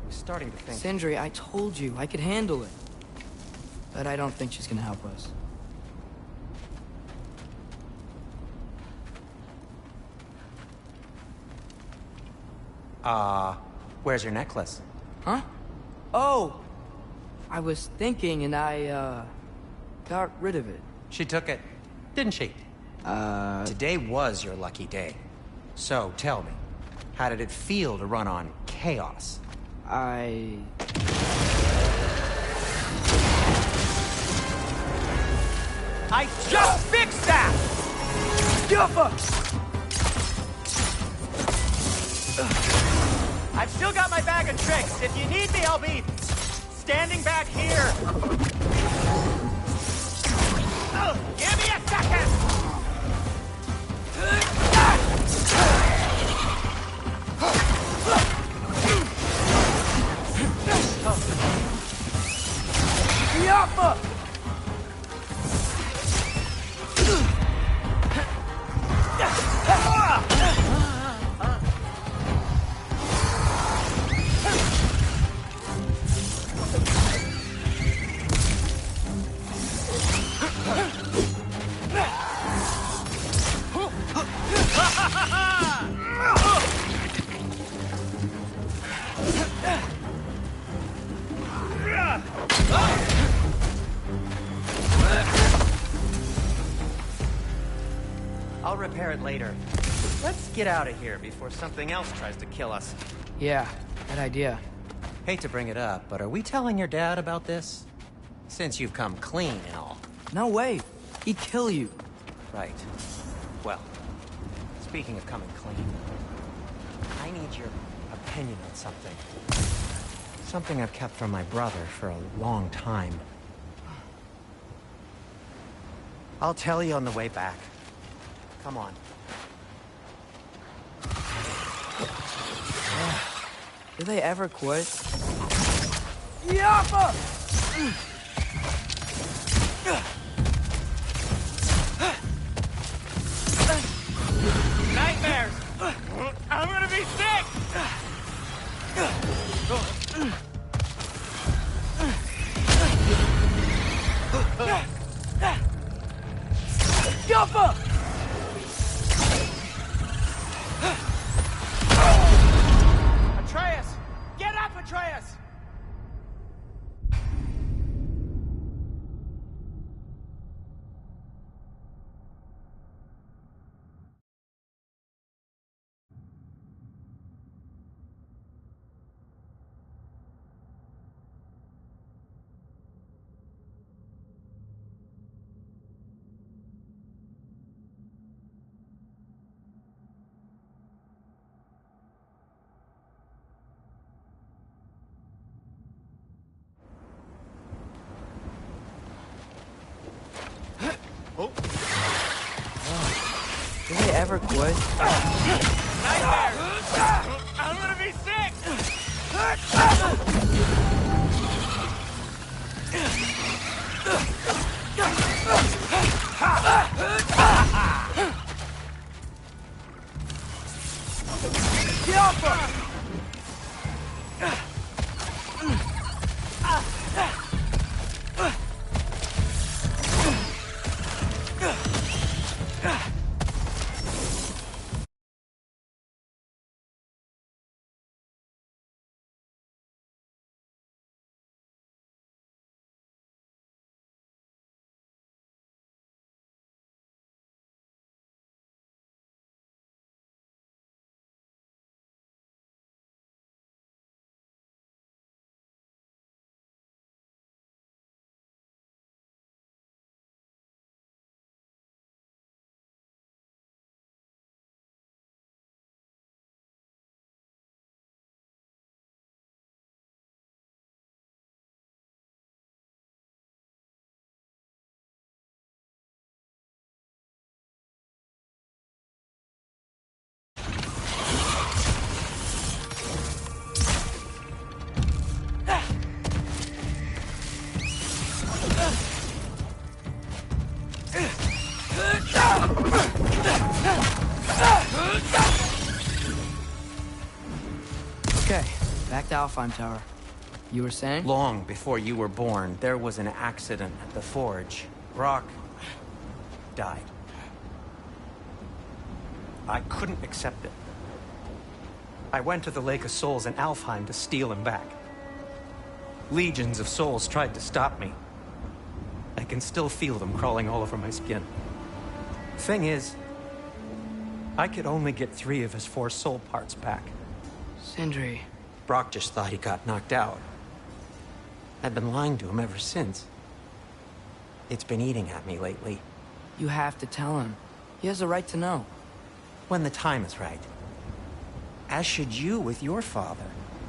I was starting to think... Sindri, I told you I could handle it. But I don't think she's gonna help us. Where's your necklace? Huh? Oh! I was thinking and I, got rid of it. She took it, didn't she? Today was your lucky day. So, tell me, how did it feel to run on chaos? I just fixed that! I've still got my bag of tricks. If you need me, I'll be standing back here. Oh, give me a second! I'll repair it later. Let's get out of here before something else tries to kill us. Yeah, good idea. Hate to bring it up, but are we telling your dad about this? Since you've come clean and all. No way. He'd kill you. Right. Well, speaking of coming clean, I need your opinion on something. Something I've kept from my brother for a long time. I'll tell you on the way back. Come on. Do they ever quit? Nightmares! I'm gonna be sick! Atreus! Get up, Atreus! Do they ever quit? Nightmares! I'm gonna be sick! Okay, back to Alfheim Tower. You were saying? Long before you were born, there was an accident at the forge. Brock died. I couldn't accept it. I went to the Lake of Souls in Alfheim to steal him back. Legions of souls tried to stop me. I can still feel them crawling all over my skin. Thing is, I could only get 3 of his 4 soul parts back. Sindri. Brock just thought he got knocked out. I've been lying to him ever since. It's been eating at me lately. You have to tell him. He has a right to know. When the time is right. As should you with your father.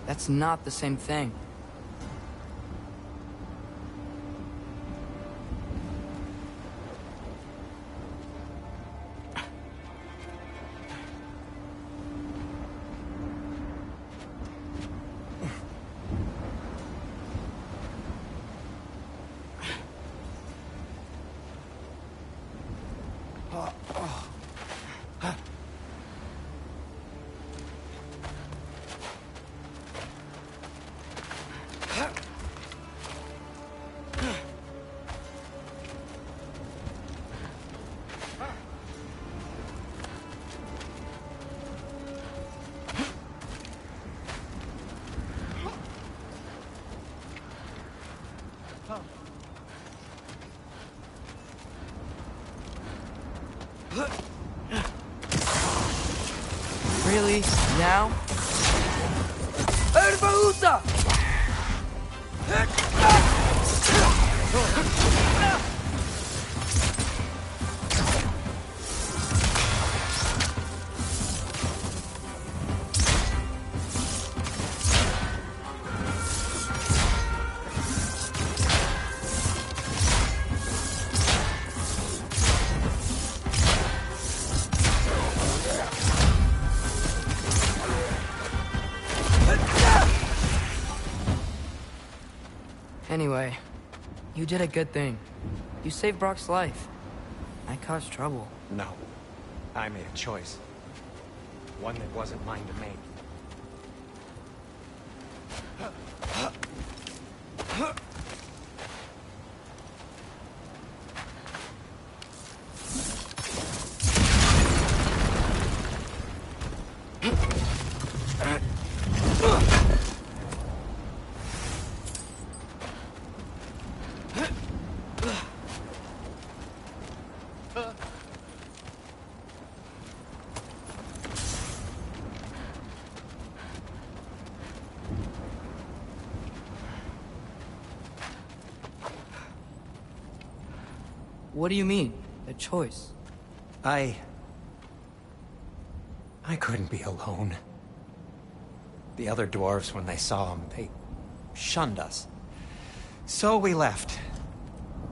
That's not the same thing. Really? Now? Erbaúta! Anyway, you did a good thing. You saved Brock's life. I caused trouble. No. I made a choice. One that wasn't mine to make. What do you mean? A choice? I couldn't be alone. The other dwarves, when they saw him, they shunned us. So we left.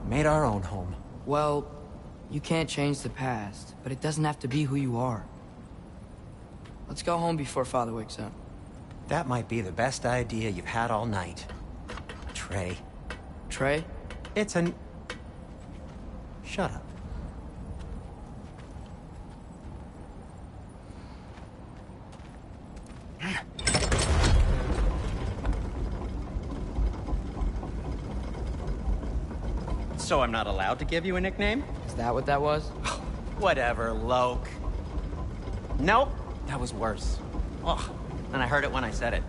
Made our own home. Well, you can't change the past, but it doesn't have to be who you are. Let's go home before Father wakes up. That might be the best idea you've had all night. Trey. Trey? It's an... Shut up. So I'm not allowed to give you a nickname? Is that what that was? Whatever, Loke. Nope, that was worse. Ugh, and I heard it when I said it.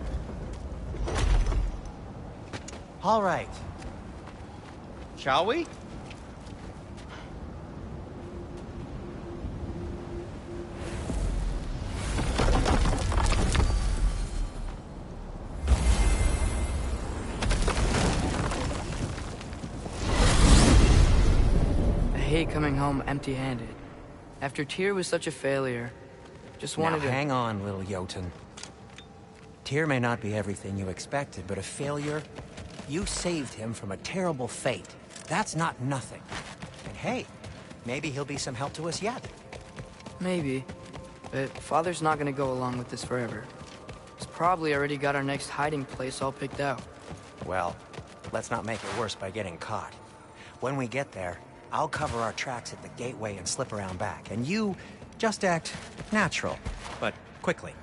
All right. Shall we? I hate coming home empty-handed. After Tyr was such a failure, just wanted to... hang on, little Jotun. Tyr may not be everything you expected, but a failure? You saved him from a terrible fate. That's not nothing. And hey, maybe he'll be some help to us yet. Maybe. But Father's not gonna go along with this forever. He's probably already got our next hiding place all picked out. Well, let's not make it worse by getting caught. When we get there, I'll cover our tracks at the gateway and slip around back. And you just act natural, but quickly.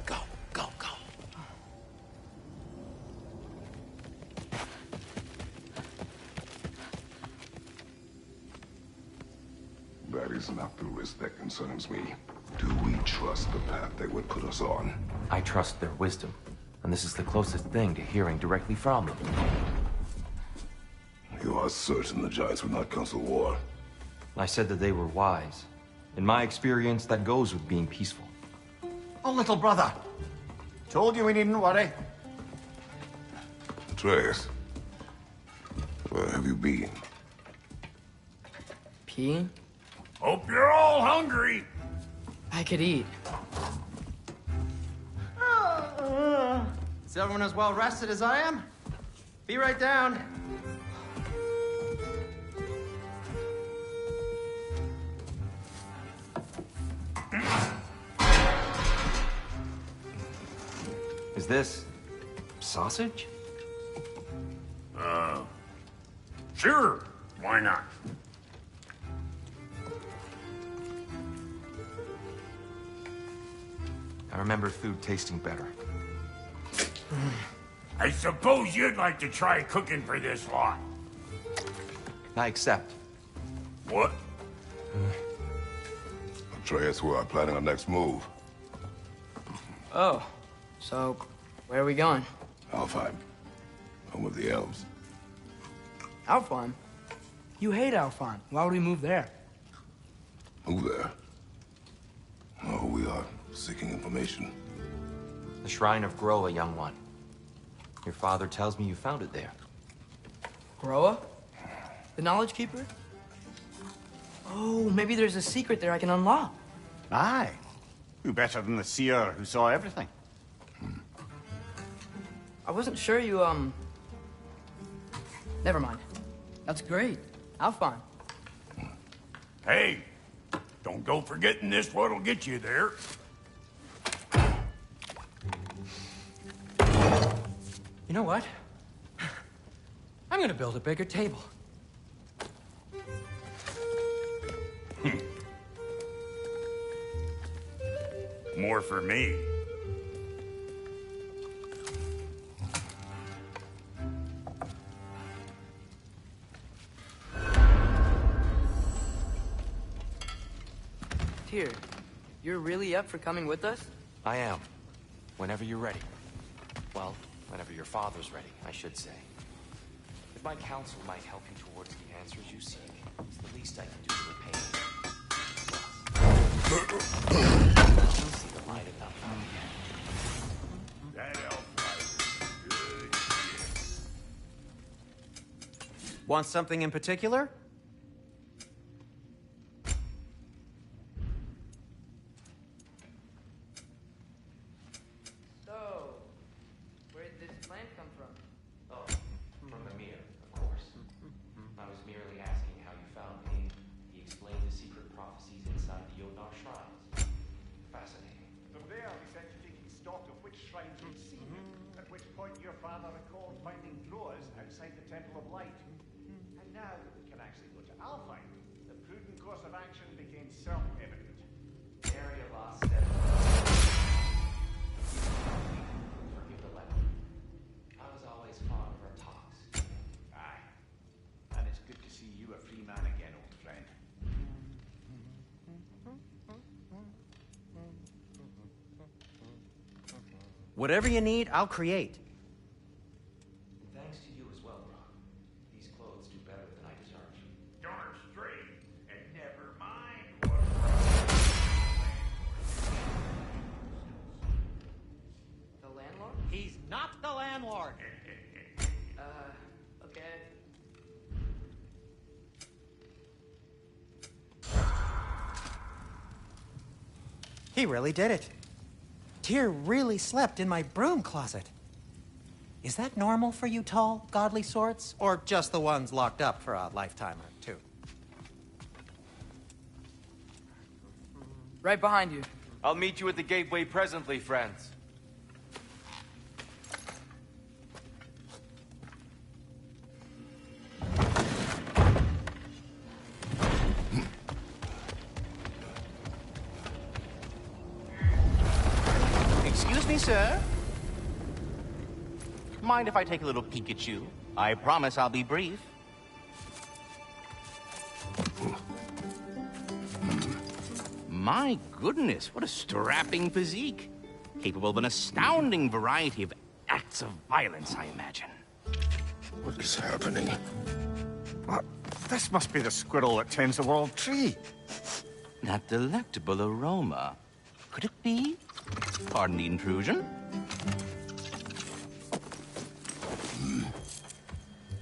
Go, go, go. That is not the risk that concerns me. Do we trust the path they would put us on? I trust their wisdom, and this is the closest thing to hearing directly from them. You are certain the Giants would not counsel war? I said that they were wise. In my experience, that goes with being peaceful. Oh, little brother. Told you we needn't worry. Atreus, where have you been? Peeing? Hope you're all hungry. I could eat. Is everyone as well rested as I am? Be right down. Is this sausage? Sure. Why not? I remember food tasting better. I suppose you'd like to try cooking for this lot. I accept. What? Atreus, we are planning our next move. Oh, so where are we going? Alfheim, home of the elves. Alfheim? You hate Alfheim. Why would we move there? Who there? Oh, we are seeking information. The Shrine of Groa, young one. Your father tells me you found it there. Groa? The Knowledge Keeper? Oh, maybe there's a secret there I can unlock. Aye. Who better than the seer who saw everything? I wasn't sure you, Never mind. That's great. Alfheim. Hey, don't go forgetting this what'll get you there. You know what? I'm gonna build a bigger table. More for me. Tyr, you're really up for coming with us? I am. Whenever you're ready. Well, whenever your father's ready, I should say. If my counsel might help you towards the answers you seek, it's the least I can do to repay you. You'll see the light of that fountain again. That elf life is good shit. Want something in particular? So, where did this plant come from? Oh, from Amir, of course. I was merely asking how you found me. He explained the secret prophecies inside the Jotnar shrines. Fascinating. From there, we set to taking stock of which shrines we'd seen, at which point your father recalled finding Groas outside the Temple of Light. And now that we can actually go to Alfheim, the prudent course of action became self-evident. Area lost step. Forgive the letter. I was always fond of our talks. Aye. And it's good to see you a free man again, old friend. Whatever you need, I'll create. Thanks to you as well, Brock. These clothes do better than I deserve. Darn straight, and never mind what. The landlord? He's not the landlord. Okay. He really did it. Tyr really slept in my broom closet. Is that normal for you tall, godly sorts? Or just the ones locked up for a lifetime or two? Right behind you. I'll meet you at the gateway presently, friends. Excuse me, sir. Mind if I take a little peek at you? I promise I'll be brief. My goodness, what a strapping physique. Capable of an astounding variety of acts of violence, I imagine. What is happening? This must be the squirrel that tends the world tree. That delectable aroma. Could it be? Pardon the intrusion.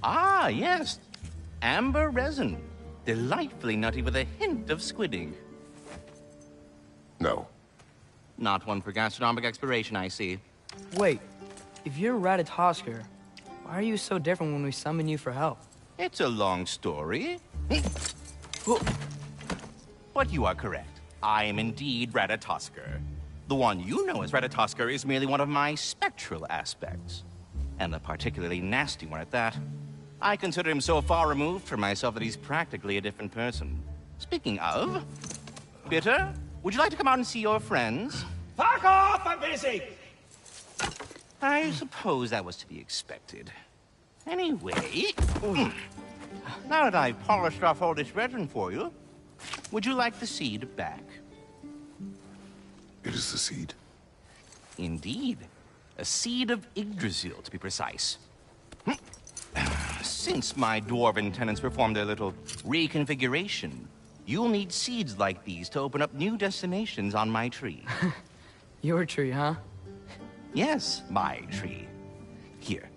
Ah, yes. Amber resin. Delightfully nutty with a hint of squidding. No. Not one for gastronomic exploration, I see. Wait, if you're Ratatosker, why are you so different when we summon you for help? It's a long story. But you are correct. I am indeed Ratatosker. The one you know as Ratatosker is merely one of my spectral aspects. And a particularly nasty one at that. I consider him so far removed from myself that he's practically a different person. Speaking of... Bitter, would you like to come out and see your friends? Fuck off! I'm busy! I suppose that was to be expected. Anyway... Now that I've polished off all this resin for you, would you like the seed back? It is the seed? Indeed. A seed of Yggdrasil, to be precise. Since my dwarven tenants performed their little reconfiguration, you'll need seeds like these to open up new destinations on my tree. Your tree, huh? Yes, my tree. Here,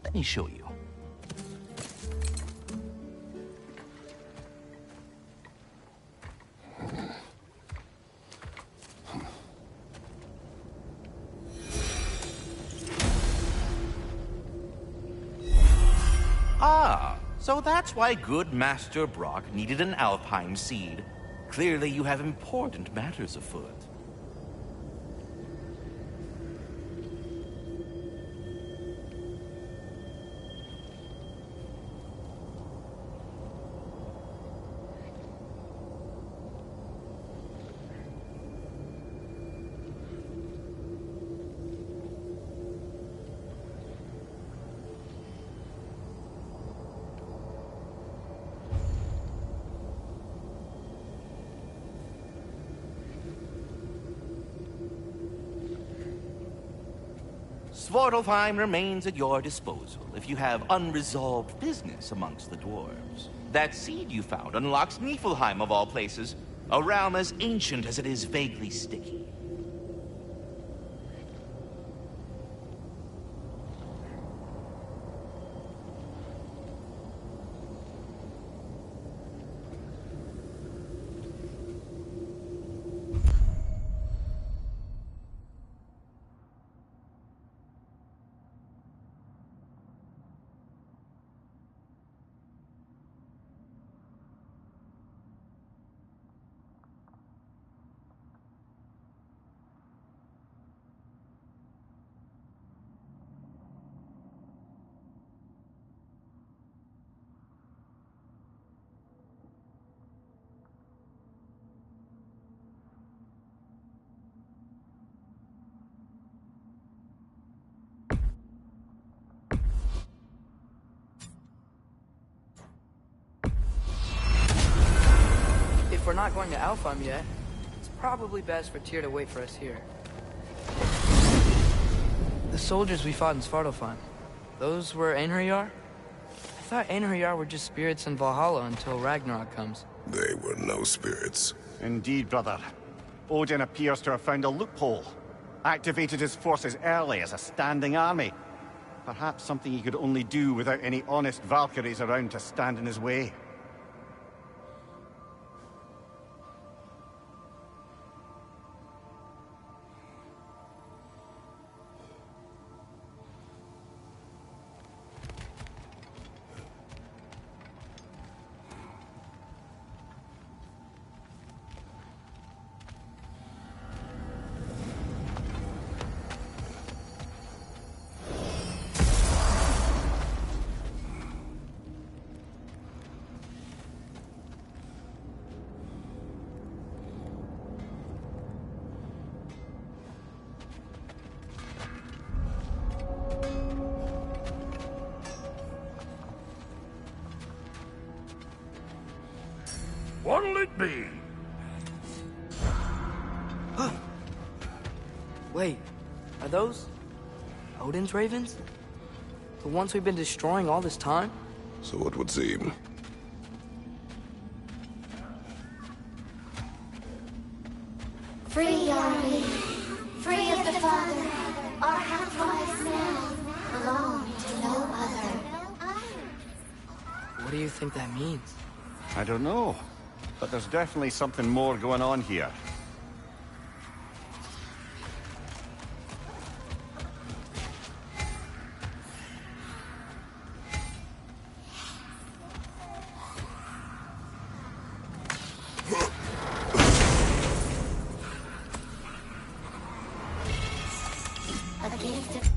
let me show you. Ah, so that's why good Master Brock needed an Alpine seed. Clearly you have important matters afoot. Svartalfheim remains at your disposal if you have unresolved business amongst the dwarves. That seed you found unlocks Niflheim of all places, a realm as ancient as it is vaguely sticky. If we're not going to Alfheim yet, it's probably best for Tyr to wait for us here. The soldiers we fought in Svartalfheim, those were Einherjar? I thought Einherjar were just spirits in Valhalla until Ragnarok comes. They were no spirits. Indeed, brother. Odin appears to have found a loophole. Activated his forces early as a standing army. Perhaps something he could only do without any honest Valkyries around to stand in his way. What'll it be? Wait, are those Odin's ravens? The ones we've been destroying all this time? So it would seem. Free are we, free of the Father. Our half-lives now belong to no other. What do you think that means? I don't know, but there's definitely something more going on here. A gift of...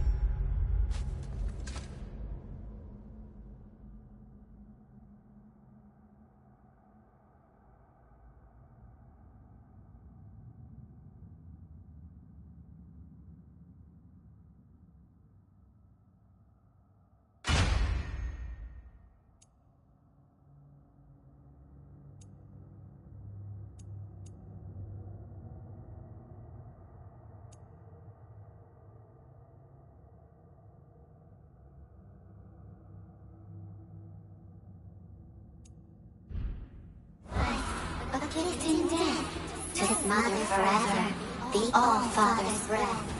A gift in death to his mother forever, the All-Father's breath.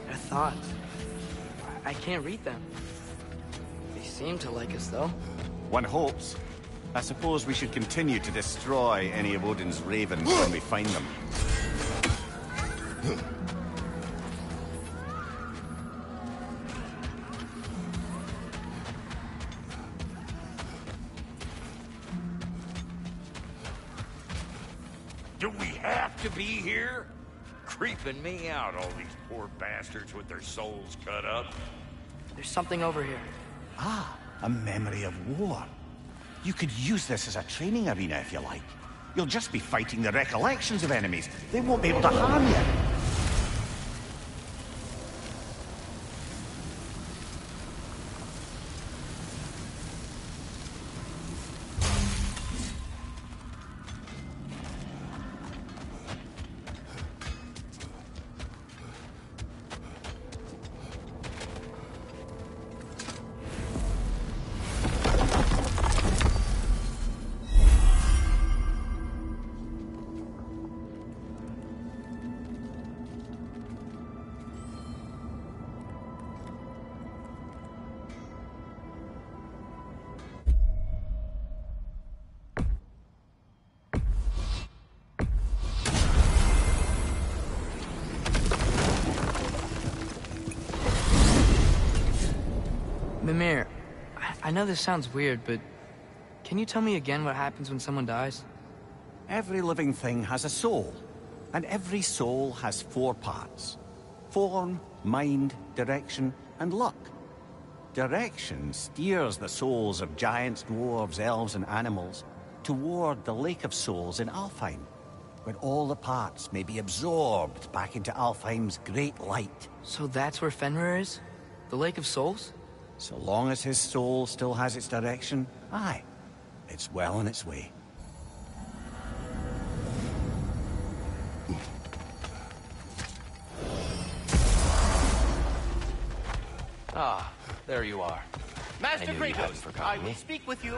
Their thoughts. I can't read them. They seem to like us, though. One hopes. I suppose we should continue to destroy any of Odin's ravens when we find them. Do we have to be here? Creeping me out, all these poor bastards with their souls cut up. There's something over here. Ah, a memory of war. You could use this as a training arena if you like. You'll just be fighting the recollections of enemies. They won't be able to harm you. Mimir, I know this sounds weird, but can you tell me again what happens when someone dies? Every living thing has a soul, and every soul has 4 parts. Form, mind, direction, and luck. Direction steers the souls of giants, dwarves, elves, and animals toward the Lake of Souls in Alfheim, where all the parts may be absorbed back into Alfheim's great light. So that's where Fenrir is? The Lake of Souls? So long as his soul still has its direction, aye, it's well on its way. Ah, there you are. Master I knew you hadn't Kratos, forgotten I me. will speak with you.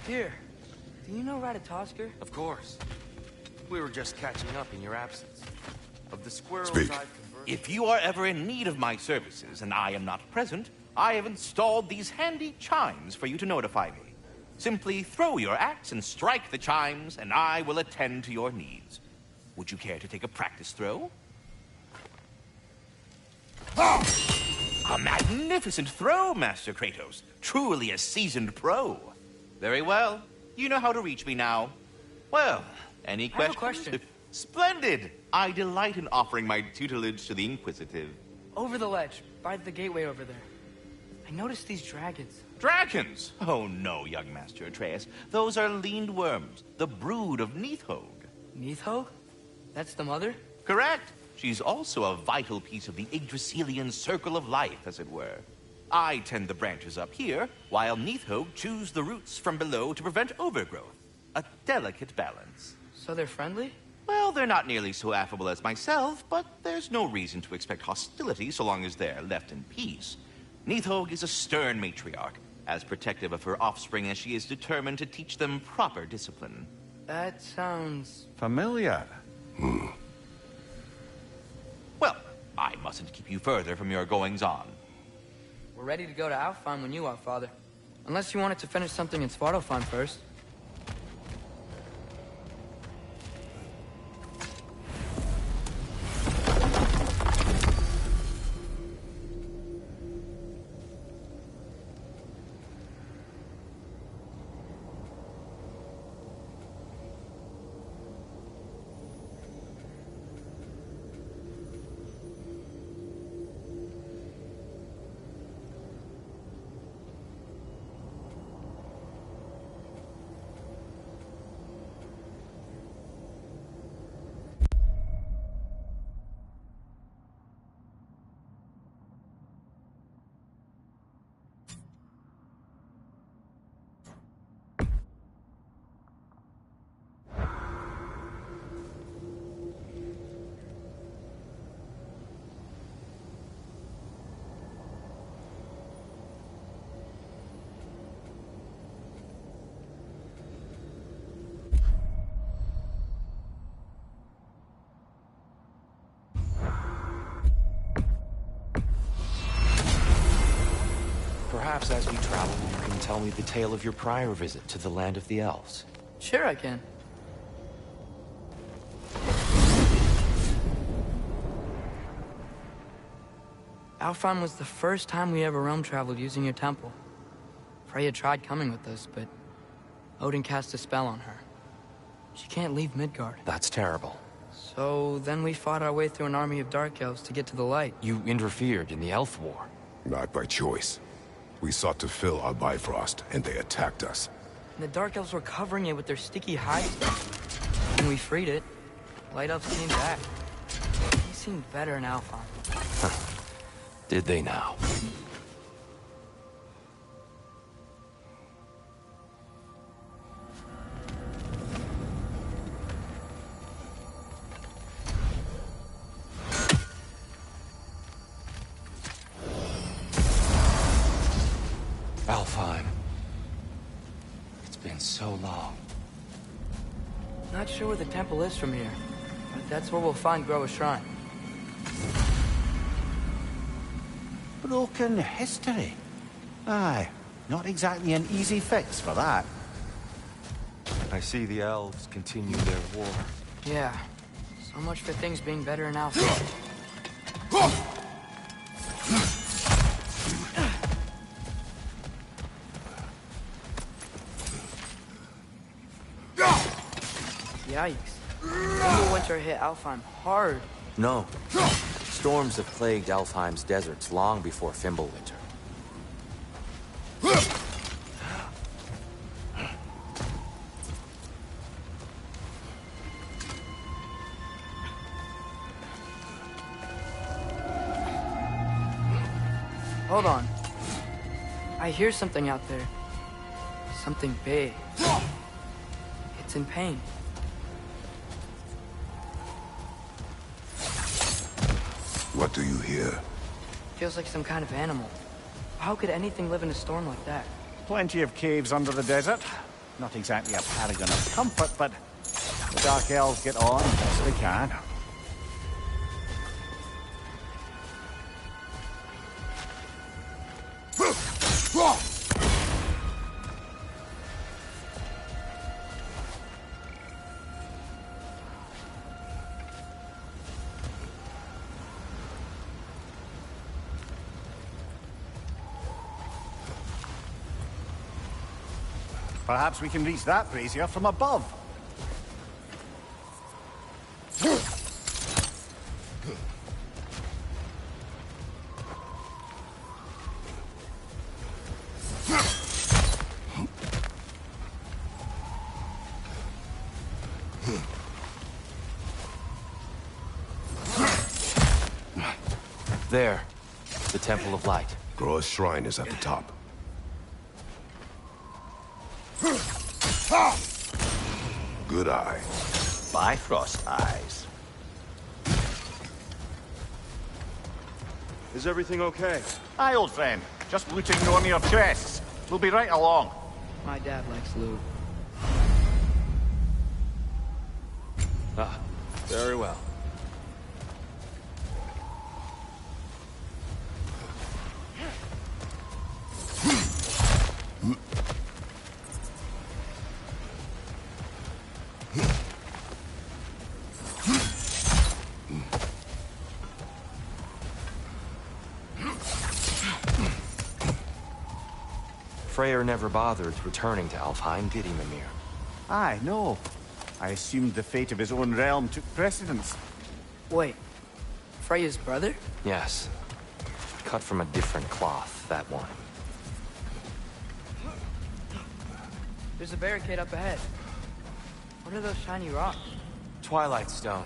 Here, do you know Ratatoskr? Of course. We were just catching up in your absence. Of the squirrels Speak. I've converted... If you are ever in need of my services and I am not present, I have installed these handy chimes for you to notify me. Simply throw your axe and strike the chimes, and I will attend to your needs. Would you care to take a practice throw? A magnificent throw, Master Kratos. Truly a seasoned pro. Very well. You know how to reach me now. Well, any I have a questions? question. Splendid! I delight in offering my tutelage to the inquisitive. Over the ledge, by the gateway over there. I noticed these dragons. Dragons? Oh no, young Master Atreus. Those are leaned worms, the brood of Neithog. Neithog? That's the mother? Correct. She's also a vital piece of the Yggdrasilian circle of life, as it were. I tend the branches up here, while Neithog chews the roots from below to prevent overgrowth. A delicate balance. So they're friendly? Well, they're not nearly so affable as myself, but there's no reason to expect hostility so long as they're left in peace. Neithog is a stern matriarch, as protective of her offspring as she is determined to teach them proper discipline. That sounds... familiar. Well, I mustn't keep you further from your goings-on. We're ready to go to Alfheim when you are, Father. Unless you wanted to finish something in Svartalfheim first. Perhaps as we travel, you can tell me the tale of your prior visit to the land of the elves. Sure I can. Alfheim was the first time we ever realm traveled using your temple. Freya tried coming with us, but Odin cast a spell on her. She can't leave Midgard. That's terrible. So then we fought our way through an army of dark elves to get to the light. You interfered in the elf war. Not by choice. We sought to fill our Bifrost, and they attacked us. And the dark elves were covering it with their sticky hides. When we freed it, light elves came back. They seemed better in Alfheim. Did they now? Alfheim. It's been so long. Not sure where the temple is from here, but that's where we'll find Groa's shrine. Broken history. Aye, not exactly an easy fix for that. I see the elves continue their war. Yeah, so much for things being better in Alfheim. Yikes. Winter hit Alfheim hard. No. Storms have plagued Alfheim's deserts long before Fimbulwinter. Hold on. I hear something out there. Something big. It's in pain. What do you hear? Feels like some kind of animal. How could anything live in a storm like that? Plenty of caves under the desert. Not exactly a paragon of comfort, but the Dark Elves get on as they can. Perhaps we can reach that brazier from above. There. The Temple of Light. Groa's shrine is at the top. Good eye. Bifrost eyes. Is everything okay? Aye, old friend. Just looting one of your chests. We'll be right along. My dad likes loot. Ah, very well. Freyr never bothered returning to Alfheim, did he, Mimir? Aye, no. I assumed the fate of his own realm took precedence. Wait, Freya's brother? Yes. Cut from a different cloth, that one. There's a barricade up ahead. What are those shiny rocks? Twilight Stone.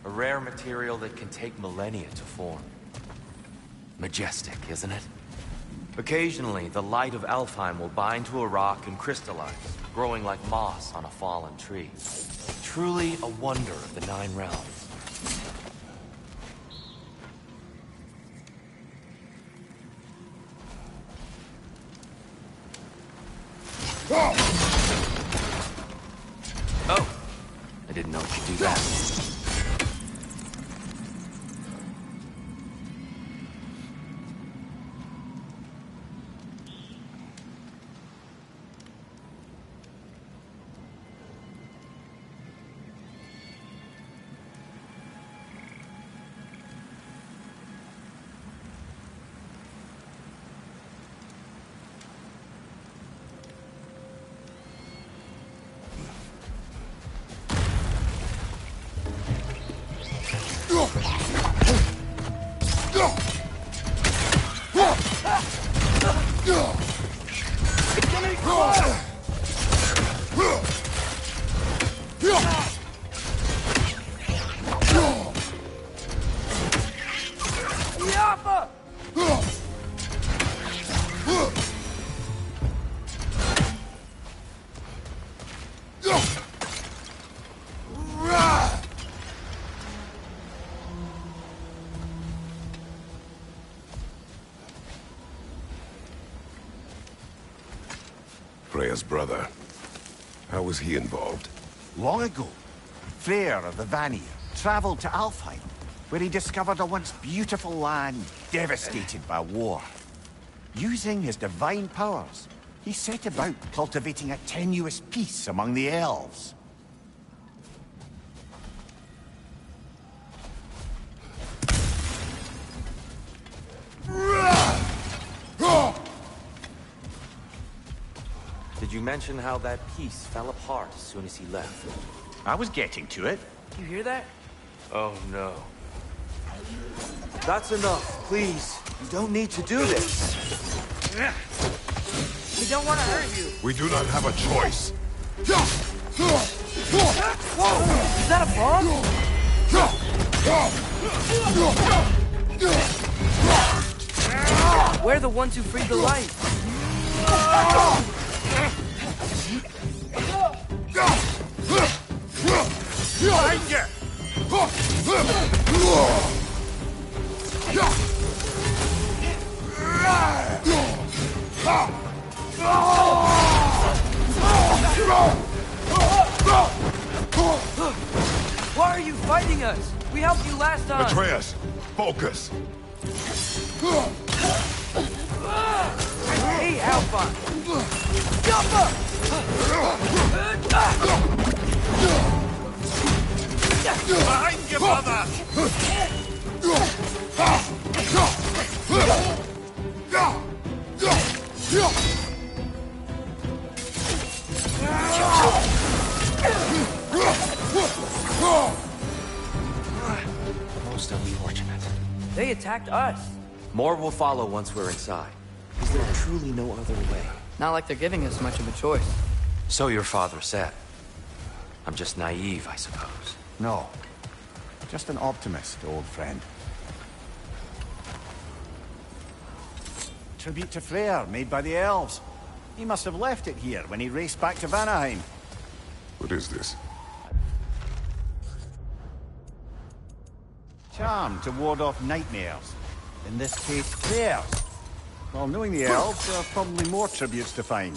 A rare material that can take millennia to form. Majestic, isn't it? Occasionally, the light of Alfheim will bind to a rock and crystallize, growing like moss on a fallen tree. Truly a wonder of the Nine Realms. Oh! I didn't know you could do that. Freya's brother. How was he involved? Long ago, Freyr of the Vanir traveled to Alfheim, where he discovered a once beautiful land devastated by war. Using his divine powers, he set about cultivating a tenuous peace among the elves. Did you mention how that piece fell apart as soon as he left? I was getting to it. You hear that? Oh no. That's enough, please. You don't need to do this. We don't want to hurt you. We do not have a choice. Whoa! Is that a bomb? We're the ones who freed the light. Behind you! Why are you fighting us? We helped you last time. Atreus, focus. Hey, Alpha! Behind you, brother! Most unfortunate. They attacked us. More will follow once we're inside. Is there truly no other way? Not like they're giving us much of a choice. So your father said. I'm just naive, I suppose. No. Just an optimist, old friend. Tribute to Freyr, made by the elves. He must have left it here when he raced back to Vanaheim. What is this? charm to ward off nightmares. In this case, theirs. Well, knowing the elves, there are probably more tributes to find.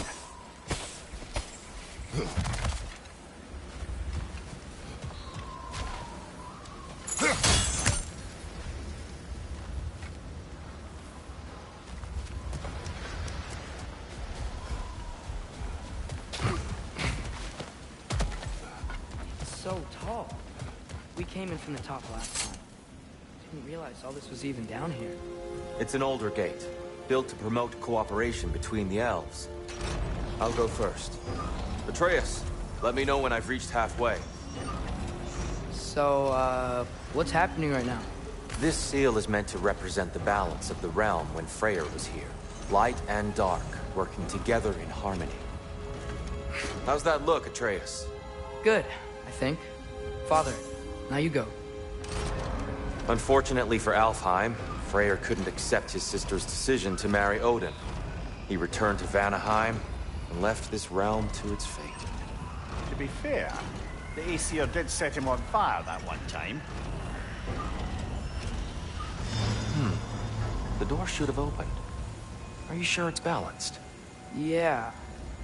So tall. We came in from the top last time. Didn't realize all this was even down here. It's an older gate, built to promote cooperation between the elves. I'll go first. Atreus, let me know when I've reached halfway. So, what's happening right now? This seal is meant to represent the balance of the realm when Freyr was here. Light and dark, working together in harmony. How's that look, Atreus? Good, I think. Father, now you go. Unfortunately for Alfheim, Freyr couldn't accept his sister's decision to marry Odin. He returned to Vanaheim and left this realm to its fate. To be fair, the Aesir did set him on fire that one time. The door should have opened. Are you sure it's balanced? Yeah,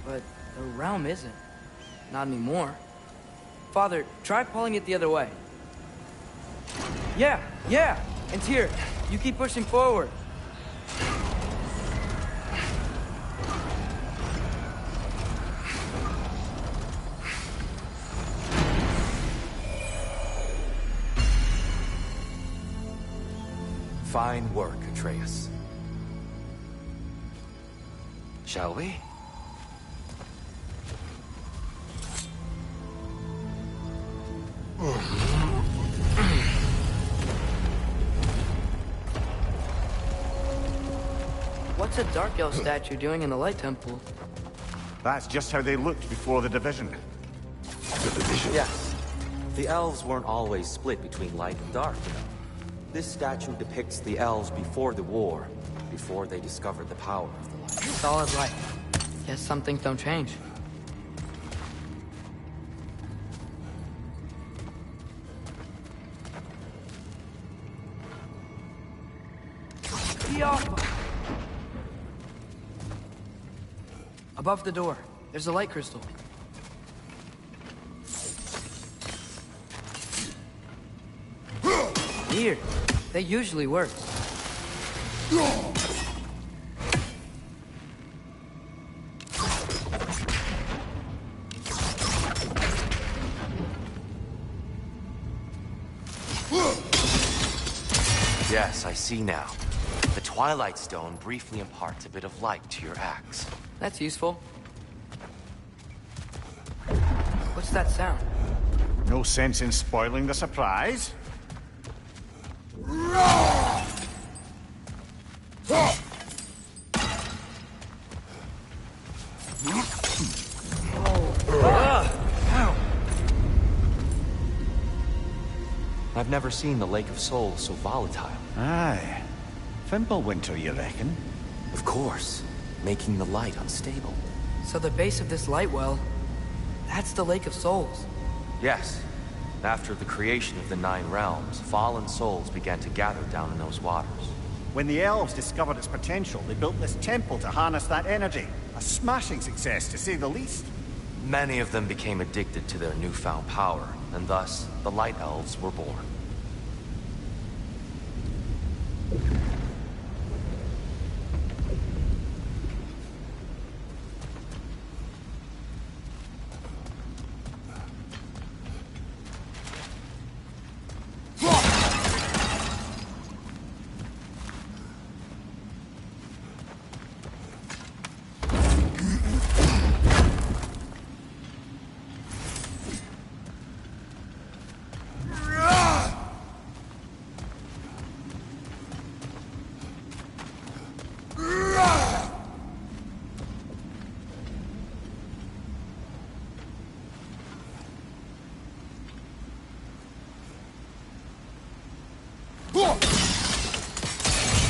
but the realm isn't. Not anymore. Father, try pulling it the other way. Yeah! And here, you keep pushing forward. Fine work, Atreus. Shall we? What's a Dark Elf statue doing in the Light Temple? That's just how they looked before the division. The division? Yes. The elves weren't always split between light and dark, you know. This statue depicts the elves before the war, before they discovered the power of the light. Solid light. Guess some things don't change. Above the door, there's a light crystal. Weird. That usually works. Yes, I see now. The Twilight Stone briefly imparts a bit of light to your axe. That's useful. What's that sound? No sense in spoiling the surprise. I've never seen the Lake of Souls so volatile. Aye. Fimbulwinter, you reckon? Of course. Making the light unstable. So the base of this light well, that's the Lake of Souls. Yes. After the creation of the Nine Realms, fallen souls began to gather down in those waters. When the elves discovered its potential, they built this temple to harness that energy. A smashing success, to say the least. Many of them became addicted to their newfound power, and thus, the Light Elves were born.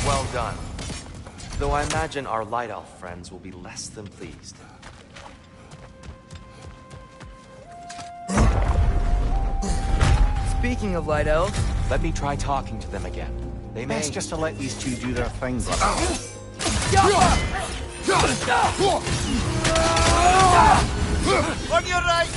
Well done. Though I imagine our Light Elf friends will be less than pleased. Speaking of Light Elves, Let me try talking to them again. They may... Best just to let these two do their thing, brother. On your right!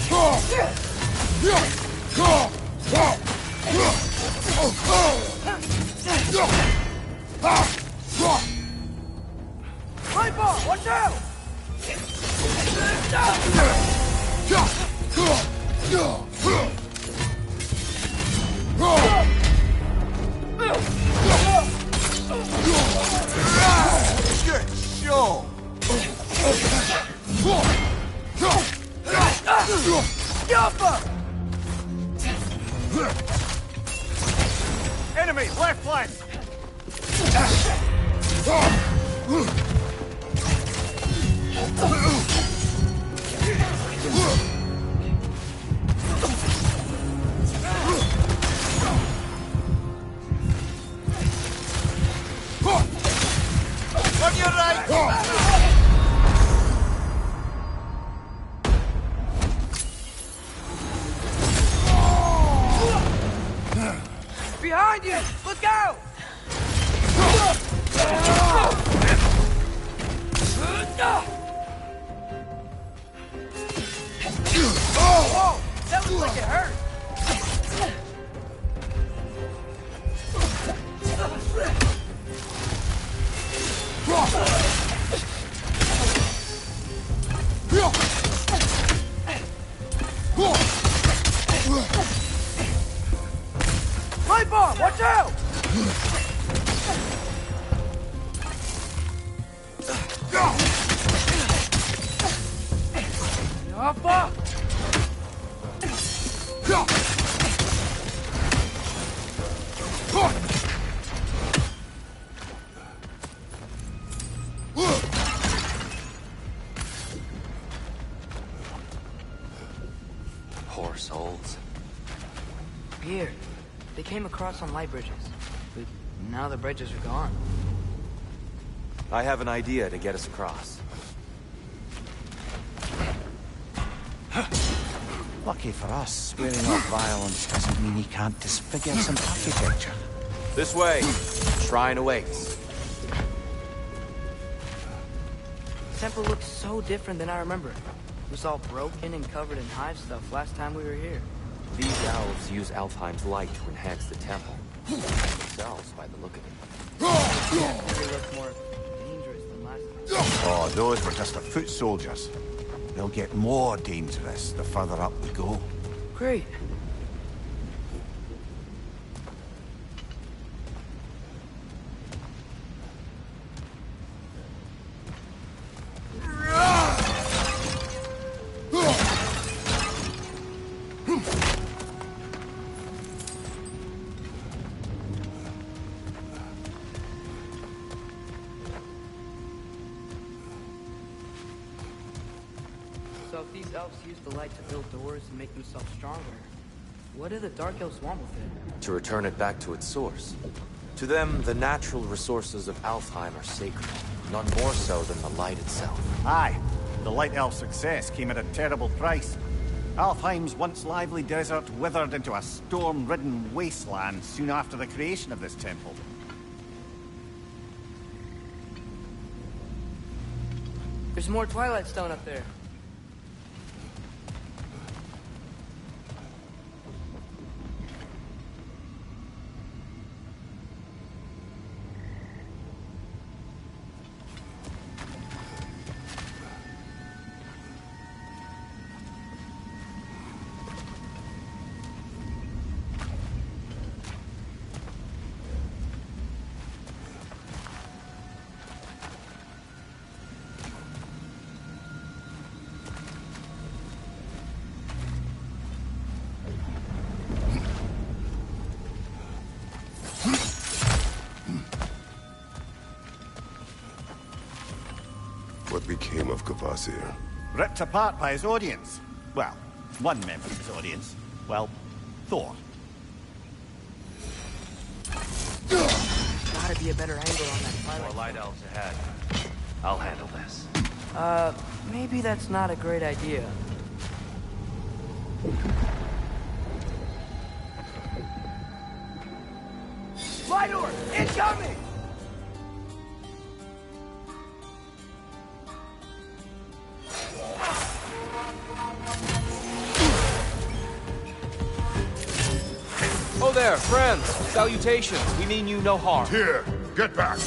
Sniper, watch out! Good show! Enemy, left flank! On your right! Behind you! Look out! Whoa! That looks like it hurt! Light bomb! Watch out! Oh, fuck! Poor souls. Here, they came across on light bridges, but now the bridges are gone. I have an idea to get us across. Lucky for us, swearing off violence doesn't mean he can't disfigure some architecture. This way. Shrine awaits. The temple looks so different than I remember. It was all broken and covered in hive stuff last time we were here. These elves use Alfheim's light to enhance the temple. Themselves, by the look of it. They look more dangerous than last time. Oh, those were just the foot soldiers. They'll get more dangerous the further up we go. Great. So if these elves use the light to build doors and make themselves stronger, what do the Dark Elves want with it? To return it back to its source. To them, the natural resources of Alfheim are sacred. None more so than the light itself. Aye, the Light Elf success came at a terrible price. Alfheim's once lively desert withered into a storm-ridden wasteland soon after the creation of this temple. There's more Twilight Stone up there. What became of Kvasir? Ripped apart by his audience. Well, one member of his audience. Well, Thor. Gotta be a better angle on that More Twilight. light elves ahead. I'll handle this. Maybe that's not a great idea. door! Incoming! Oh there, friends. Salutations. We mean you no harm. Here, get back.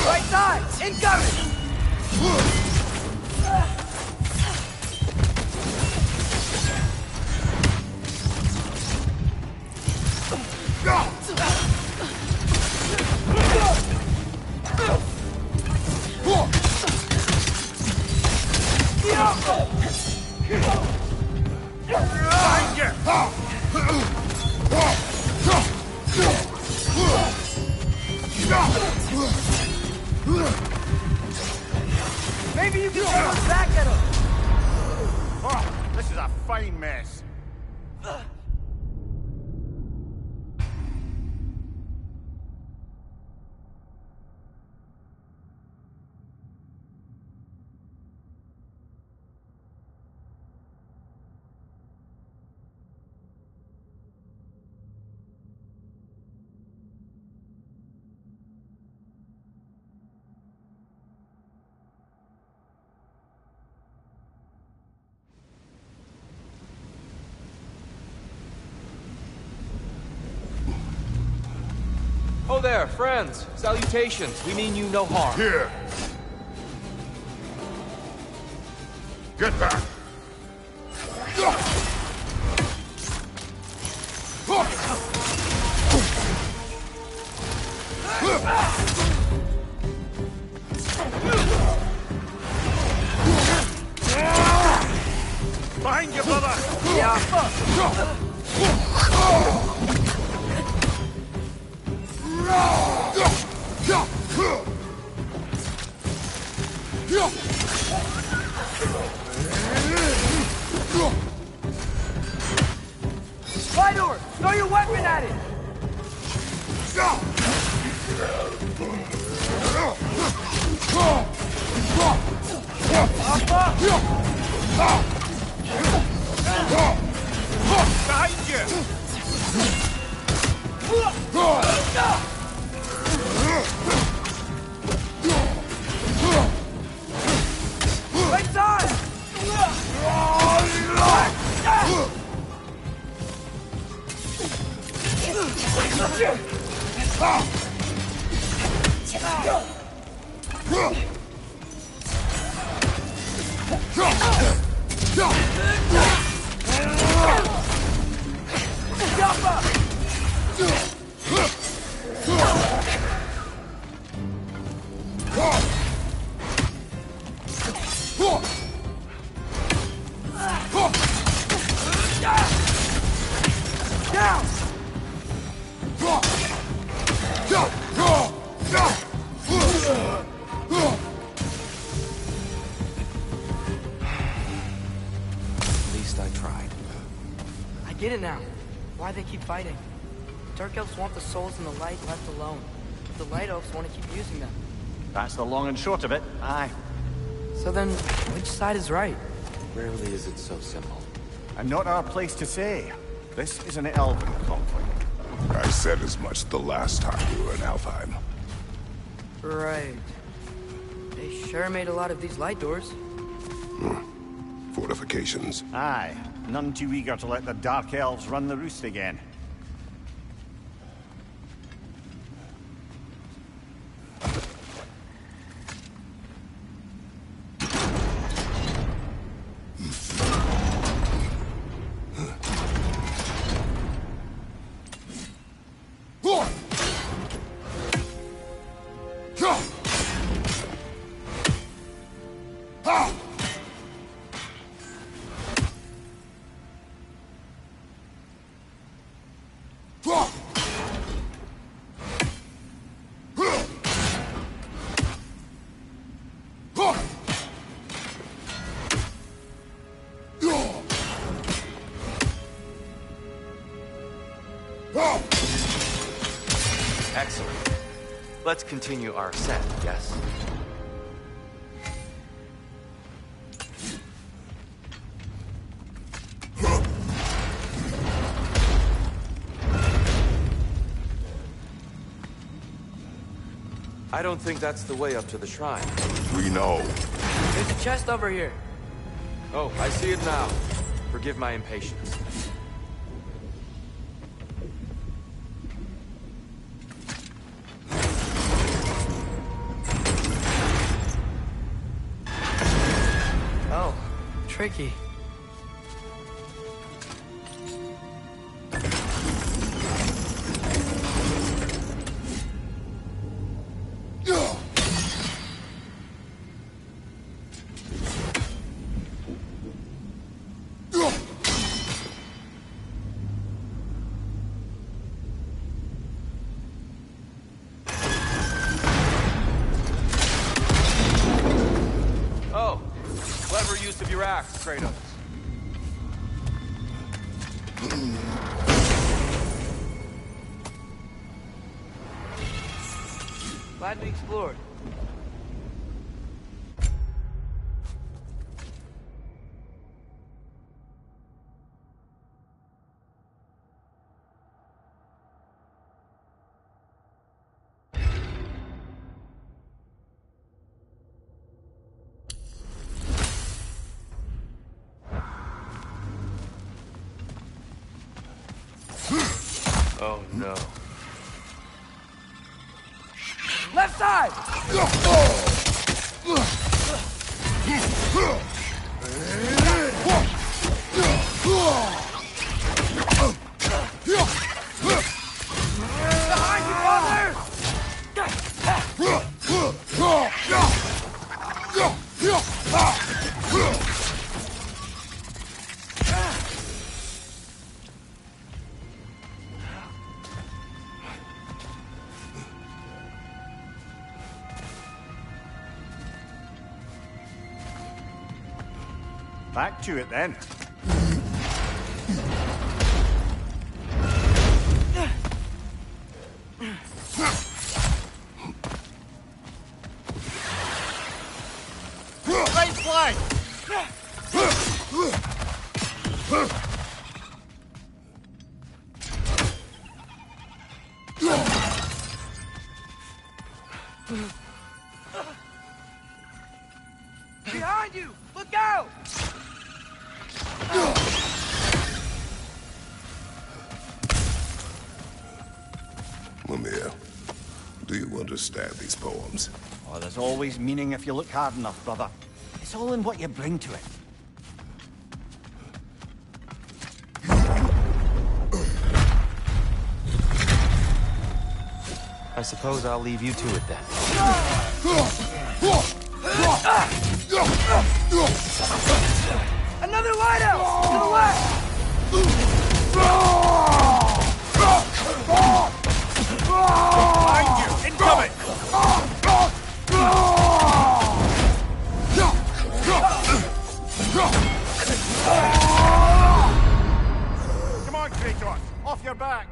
Right side! Incoming! Maybe you can throw us back at him! Oh, this is a fine mess. Oh there, friends. Salutations. We mean you no harm. Here. Get back. Behind you, brother! Spider! Throw your weapon at it! Behind you! Right side! At least I tried. I get it now. Why they keep fighting. Dark Elves want the souls in the light left alone. The Light Elves want to keep using them. That's the long and short of it. Aye. So then, which side is right? Rarely is it so simple. And not our place to say. This is an elven conflict. I said as much the last time we were in Alfheim. Right. They sure made a lot of these light doors. Fortifications. Aye. None too eager to let the Dark Elves run the roost again. Let's continue our ascent, yes? I don't think that's the way up to the shrine. We know. There's a chest over here. Oh, I see it now. Forgive my impatience. Oh, tricky. Oh, clever use of your axe, Kratos. Glad we explored. Oh no. Left side! Behind you, father! Back to it then. Right flank! Behind you! Look out! Mimir, do you understand these poems? Oh, there's always meaning if you look hard enough, brother. It's all in what you bring to it. I suppose I'll leave you to it then. Another lighthouse! To the left! Behind you! Incoming! Come on, Kratos! Off your back!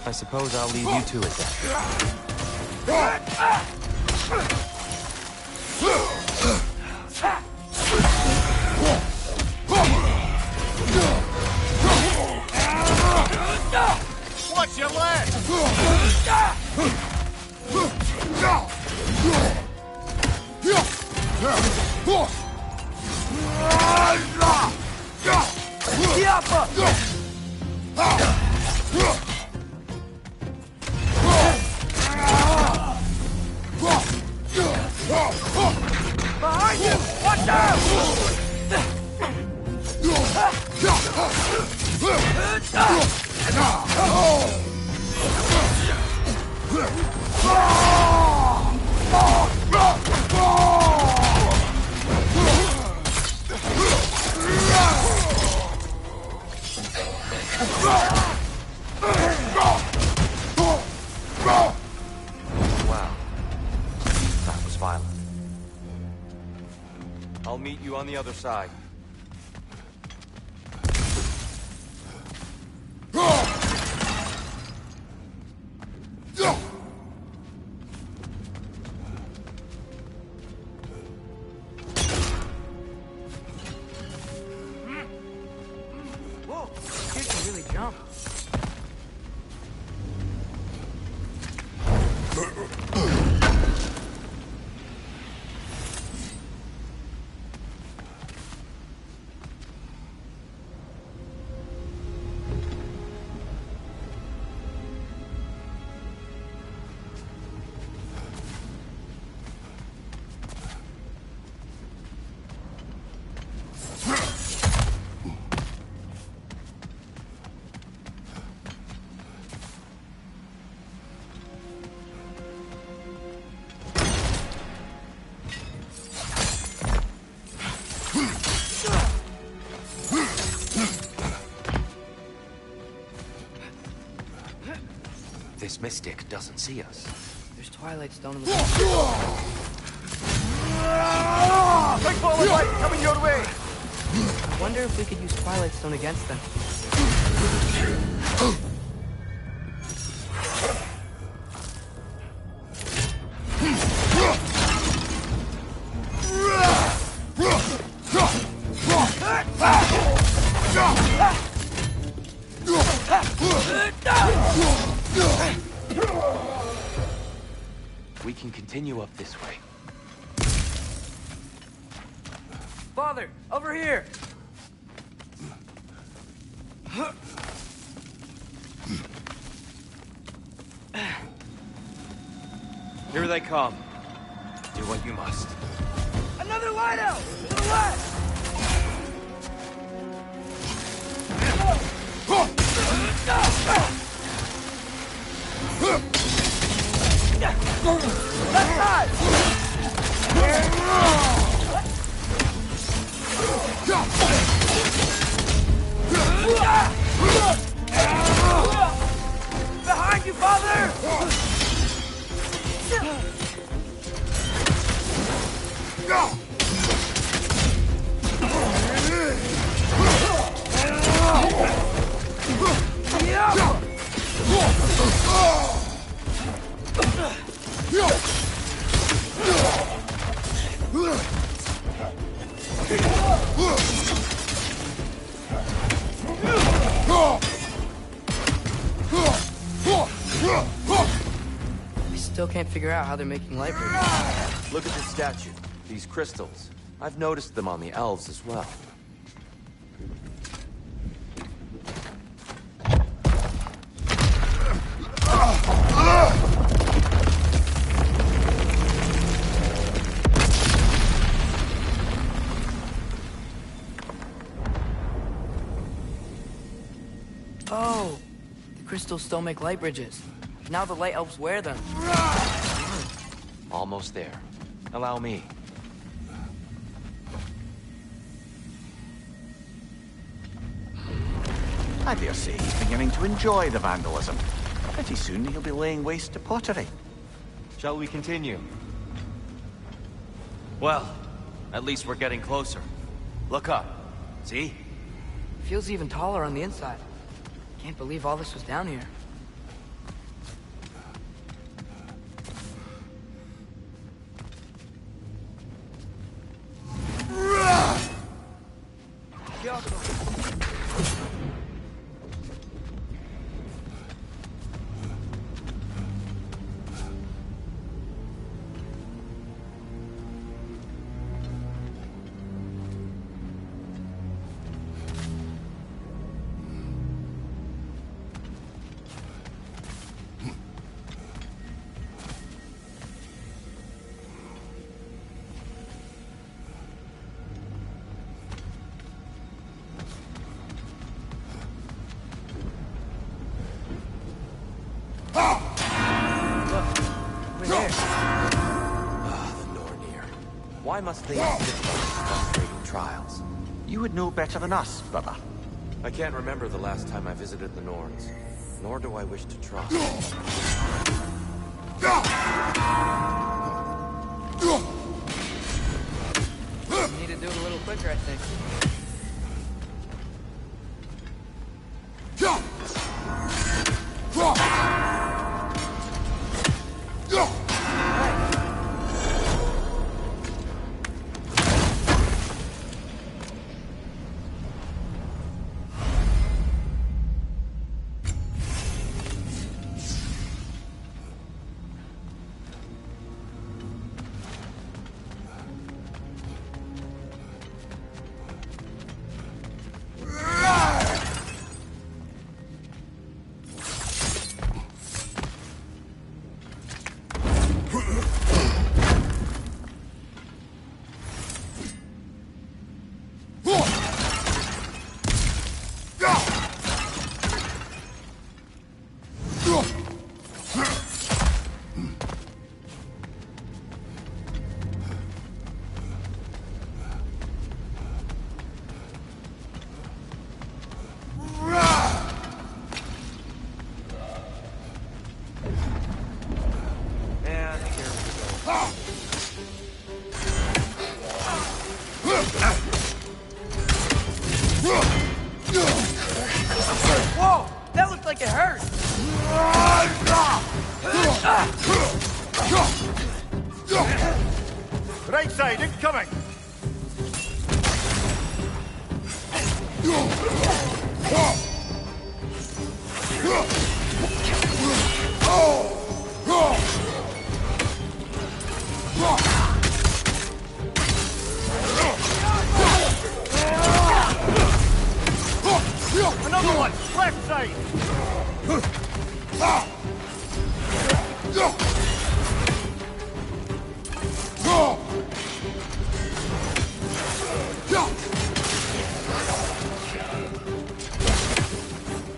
I suppose I'll leave you to it then. Watch your left! Behind you! Watch out! Wow. That was violent. I'll meet you on the other side. Whoa, you can really jump. This mystic doesn't see us. There's Twilight Stone in the Big ball of light coming your way! I wonder if we could use Twilight Stone against them. We can continue up this way. Father, over here! Here they come. Do what you must. Another lighthouse! To the west! Left side! Behind you, father! I still can't figure out how they're making light bridges. Look at this statue. These crystals. I've noticed them on the elves as well. Oh, the crystals still make light bridges. Now the light elves wear them. Almost there. Allow me. I dare say he's beginning to enjoy the vandalism. Pretty soon he'll be laying waste to pottery. Shall we continue? Well, at least we're getting closer. Look up. See? Feels even taller on the inside. Can't believe all this was down here. Look, there. The Nornir. Why must they insist on frustrating trials? You would know better than us, brother. I can't remember the last time I visited the Norns, nor do I wish to try. You need to do it a little quicker, I think. Whoa! That looked like it hurt! Right side, incoming! Another one! Left side!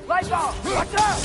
Light ball! Watch out!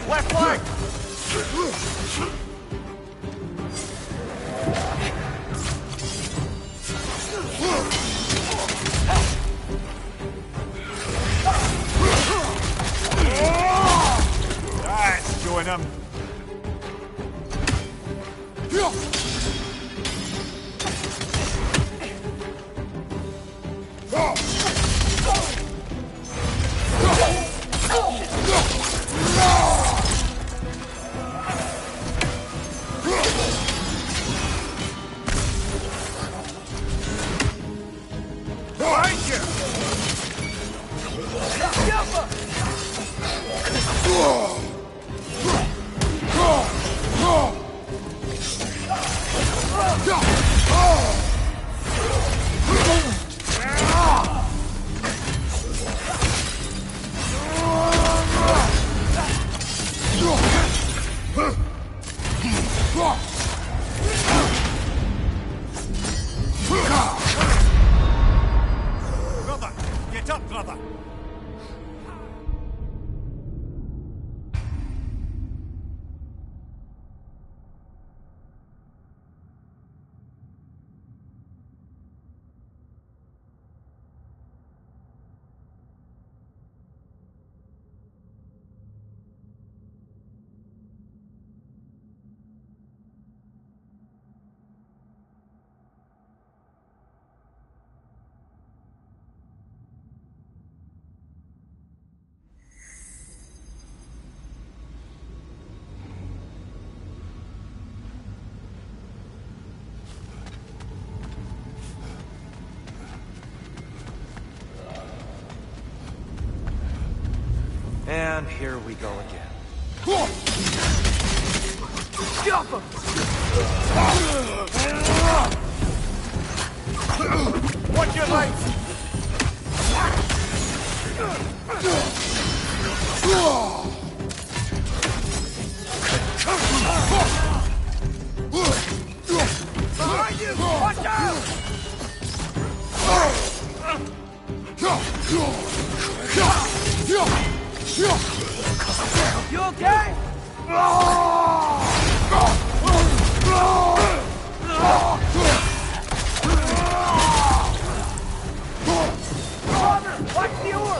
Left flank! That's showing him. Brother, get up, brother. And here we go again. Watch your legs! Behind you! Watch out! You okay? Father, watch the oar!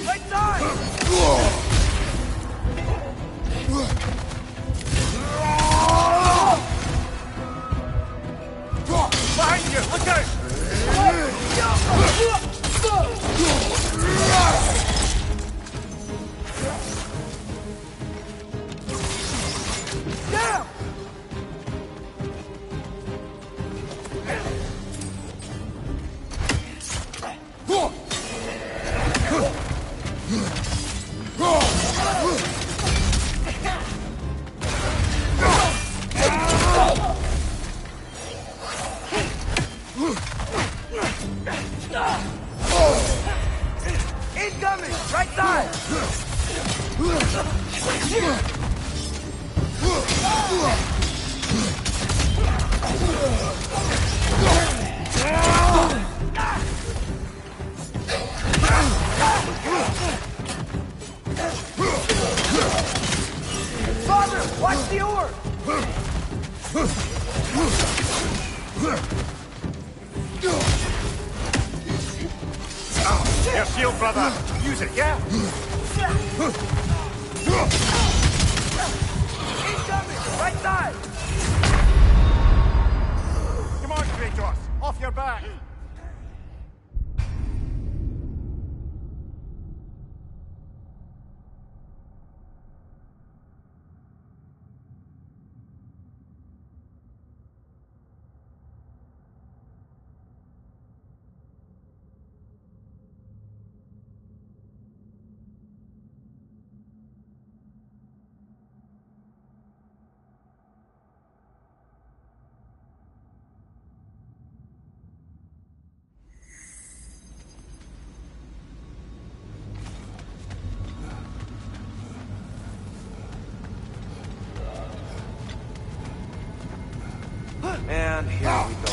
Right side! Behind you! Look out! Down! Incoming! Right side! Father, watch the oar! Your shield, brother! Use it, yeah? Incoming! Right side! Come on, Kratos! Off your back! And here we go.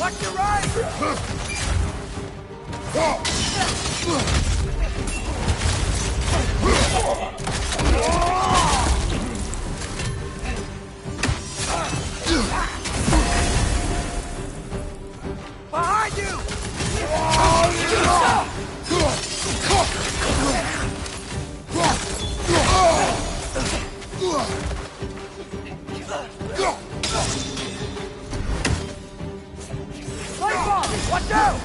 Watch your right! Behind you! Light bomb! Watch out!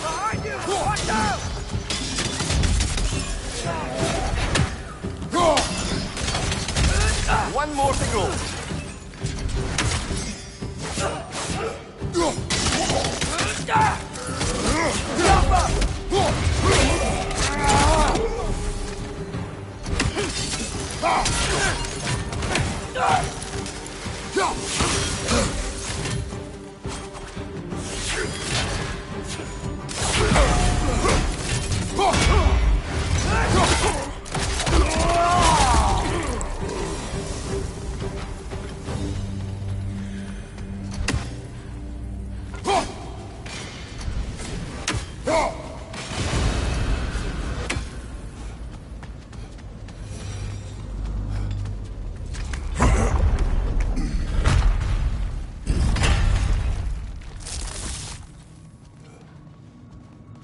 Behind you! Watch out! One more to go.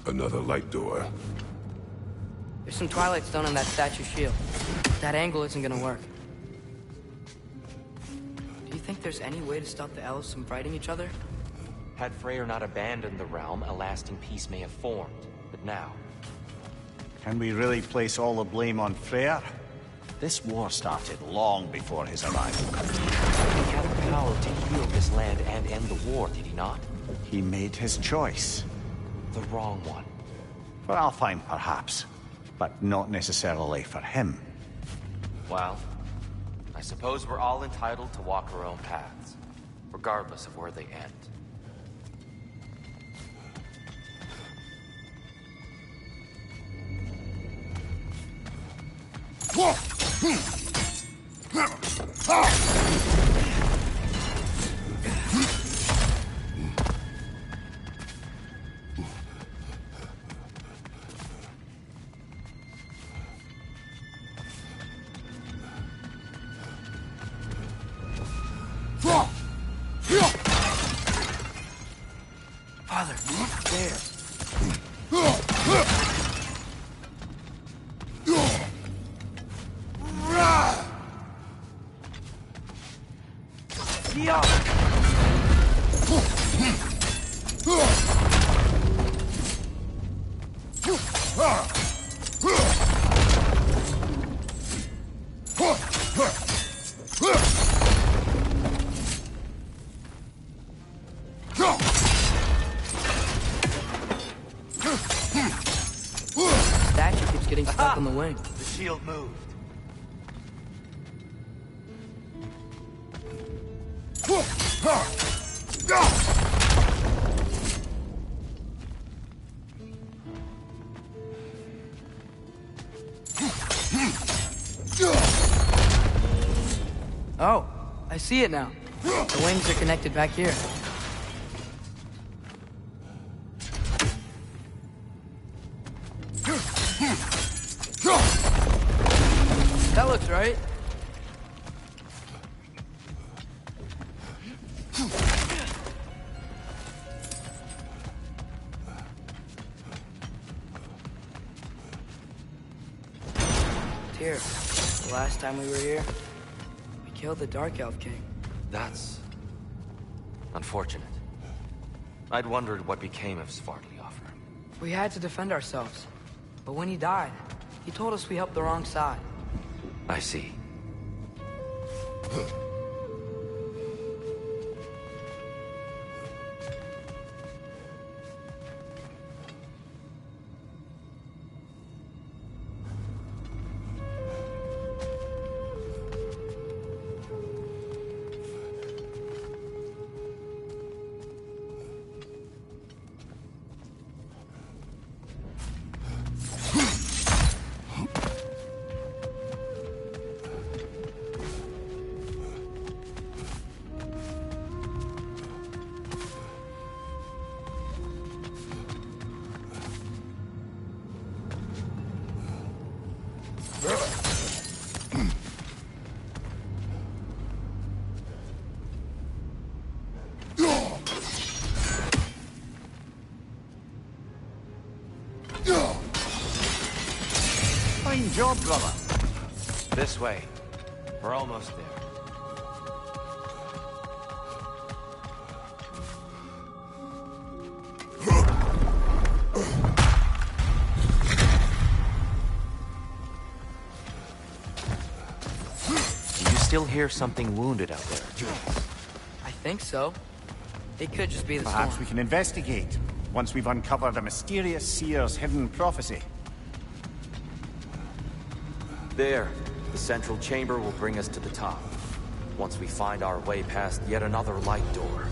Another light door. There's some Twilight Stone on that statue shield. That angle isn't gonna work. Do you think there's any way to stop the elves from fighting each other? Had Freyr not abandoned the realm, a lasting peace may have formed. But now... Can we really place all the blame on Freyr? This war started long before his arrival. He had the power to heal this land and end the war, did he not? He made his choice. The wrong one. For Alfheim, perhaps. But not necessarily for him. Well, I suppose we're all entitled to walk our own paths, regardless of where they end. Father, there. Statue keeps getting stuck on the wing. The shield moved. see it now. The wings are connected back here. That looks right. Here, the last time we were here, we killed the Dark Elf King. That's unfortunate. I'd wondered what became of Svartalfheim. We had to defend ourselves. But when he died, he told us we helped the wrong side. I see. Fine job, brother. This way. We're almost there. Do you still hear something wounded out there? I think so. It could just be the Perhaps storm. we can investigate, once we've uncovered a mysterious seer's hidden prophecy. There. The central chamber will bring us to the top. Once we find our way past yet another light door.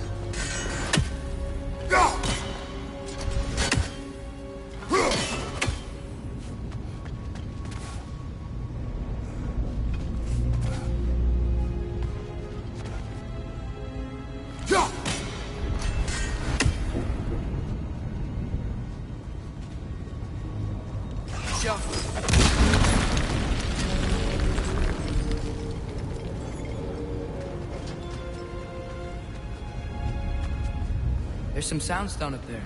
There's some soundstone up there.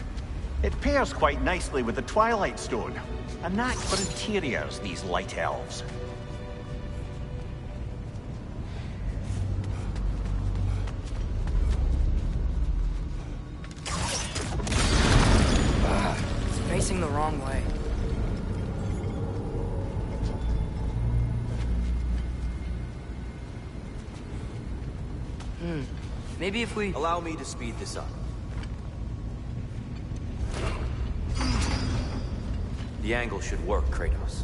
It pairs quite nicely with the Twilight Stone. A knack for interiors, these light elves. It's facing the wrong way. Maybe if we... Allow me to speed this up. The angle should work, Kratos.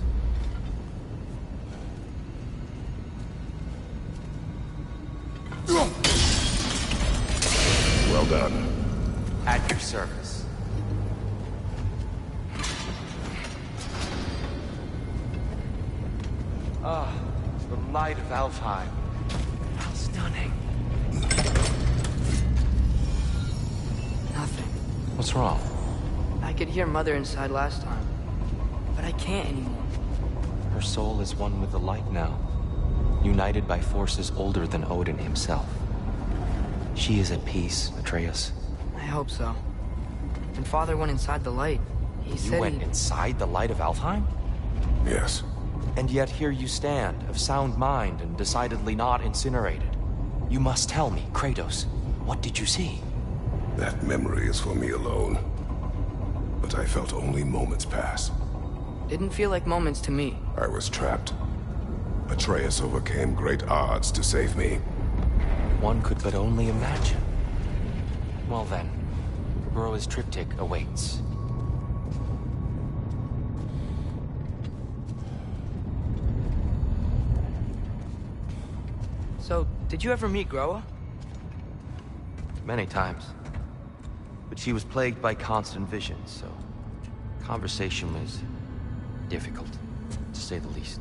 Well done. At your service. Ah, the light of Alfheim. How stunning. Nothing. What's wrong? I could hear Mother inside last time. But I can't anymore. Her soul is one with the light now, united by forces older than Odin himself. She is at peace, Atreus. I hope so. When Father went inside the light, he said You went inside the light of Alfheim? Yes. And yet here you stand, of sound mind and decidedly not incinerated. You must tell me, Kratos, what did you see? That memory is for me alone. But I felt only moments pass. Didn't feel like moments to me. I was trapped. Atreus overcame great odds to save me. One could but only imagine. Well then, Groa's triptych awaits. So, did you ever meet Groa? Many times. But she was plagued by constant visions, so conversation was difficult, to say the least.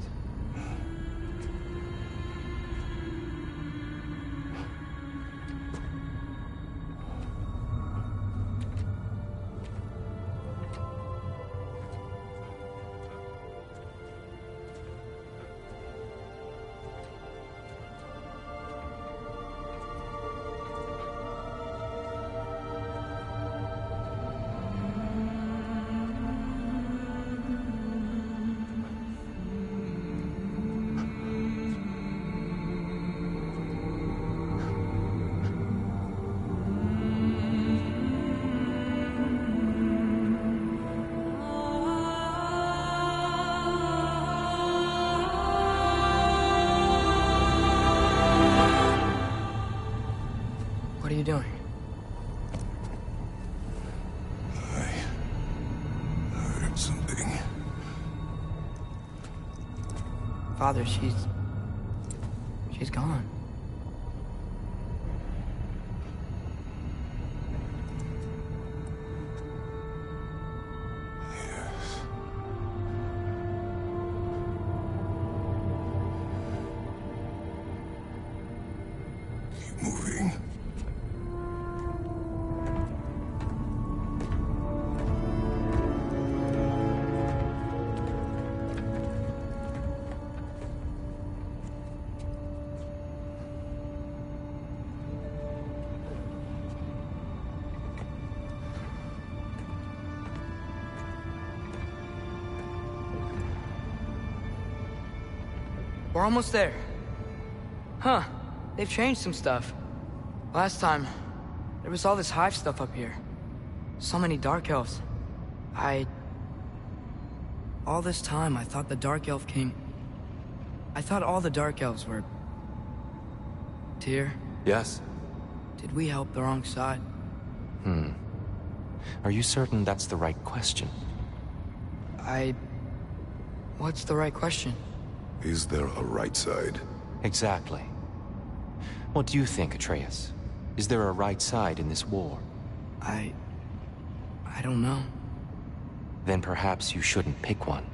Father, she's gone. Moving. We're almost there. Huh. They've changed some stuff. Last time, there was all this hive stuff up here. So many Dark Elves. All this time, I thought the Dark Elf King... I thought all the Dark Elves were... Tyr? Yes. Did we help the wrong side? Are you certain that's the right question? What's the right question? Is there a right side? Exactly. What do you think, Atreus? Is there a right side in this war? I don't know. Then perhaps you shouldn't pick one.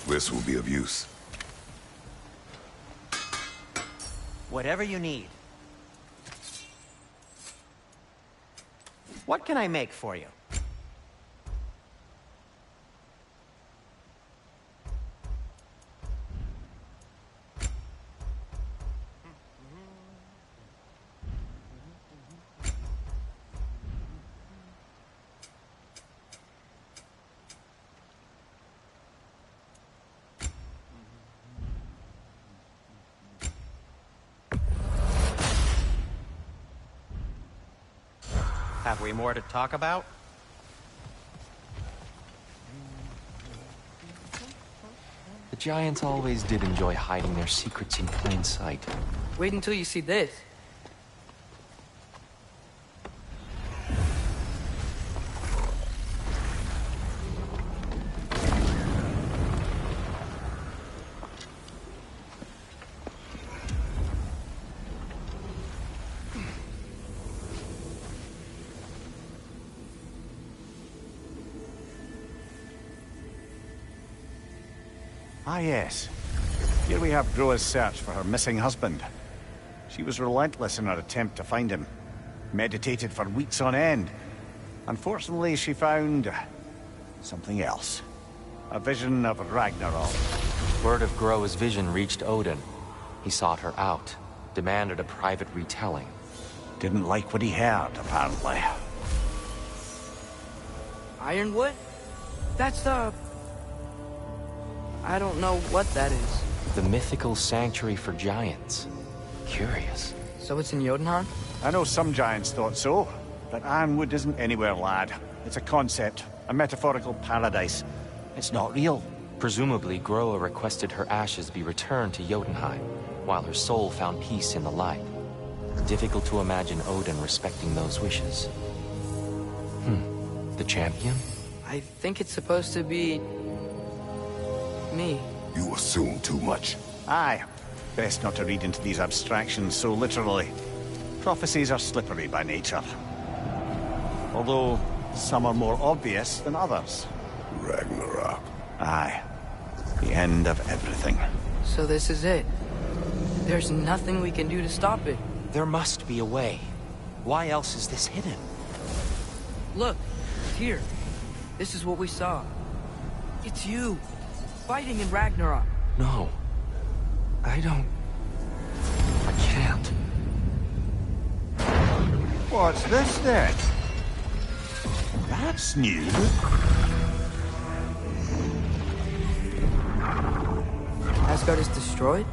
This will be of use. Whatever you need. What can I make for you? Have we more to talk about? The Giants always did enjoy hiding their secrets in plain sight. Wait until you see this. Ah, yes. Here we have Groa's search for her missing husband. She was relentless in her attempt to find him. Meditated for weeks on end. Unfortunately, she found something else. A vision of Ragnarok. Word of Groa's vision reached Odin. He sought her out, demanded a private retelling. Didn't like what he heard, apparently. Ironwood? That's the... I don't know what that is. The mythical sanctuary for giants. Curious. So it's in Jotunheim? I know some giants thought so, but Ironwood isn't anywhere, lad. It's a concept, a metaphorical paradise. It's not real. Presumably, Groa requested her ashes be returned to Jotunheim, while her soul found peace in the light. Difficult to imagine Odin respecting those wishes. The champion? I think it's supposed to be... me. You assume too much. Aye. Best not to read into these abstractions so literally. Prophecies are slippery by nature. Although, some are more obvious than others. Ragnarok. Aye. The end of everything. So this is it. There's nothing we can do to stop it. There must be a way. Why else is this hidden? Look, here. This is what we saw. It's you. Fighting in Ragnarok. No. I can't. What's this then? That's new. Asgard is destroyed?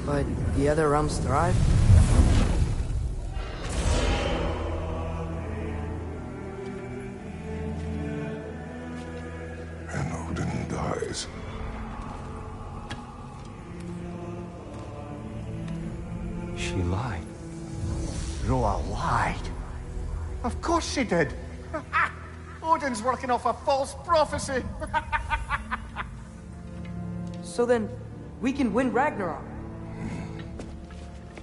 But the other realms thrive? And Odin dies. She lied. Groa lied. Of course she did. Odin's working off a false prophecy. So then, we can win Ragnarok.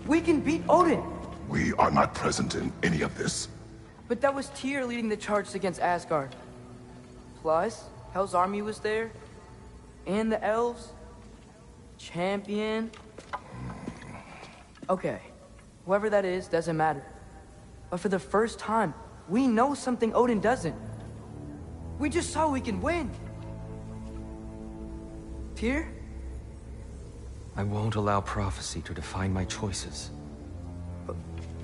We can beat Odin. We are not present in any of this. But that was Tyr leading the charge against Asgard. Plus, Hell's army was there. And the elves. Champion. Okay. Whoever that is, doesn't matter. But for the first time, we know something Odin doesn't. We just saw we can win. Tyr? I won't allow prophecy to define my choices.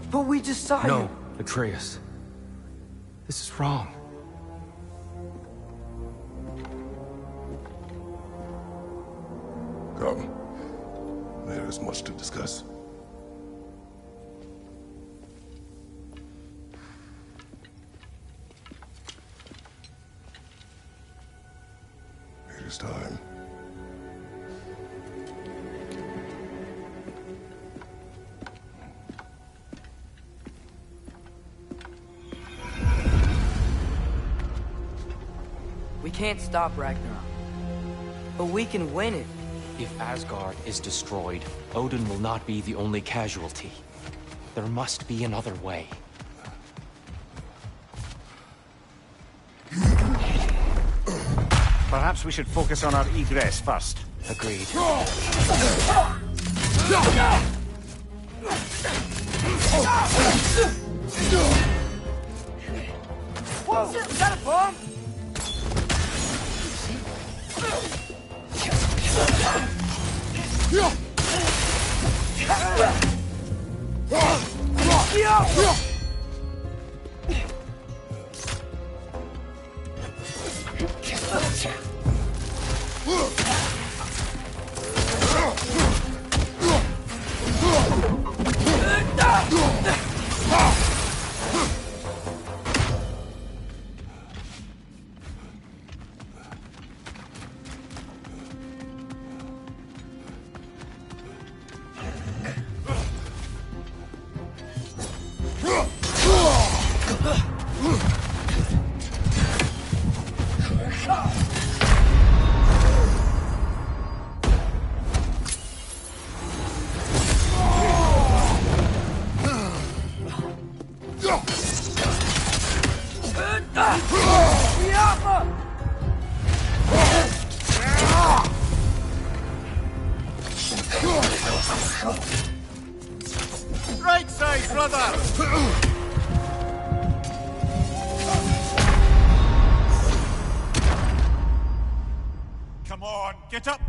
But we just saw No, you. Atreus. This is wrong. Come. There is much to discuss. It is time. We can't stop Ragnarok. But we can win it. If Asgard is destroyed, Odin will not be the only casualty. There must be another way. Perhaps we should focus on our egress first. Agreed. Whoa! Is that a bomb? Right side, brother! Come on, get up!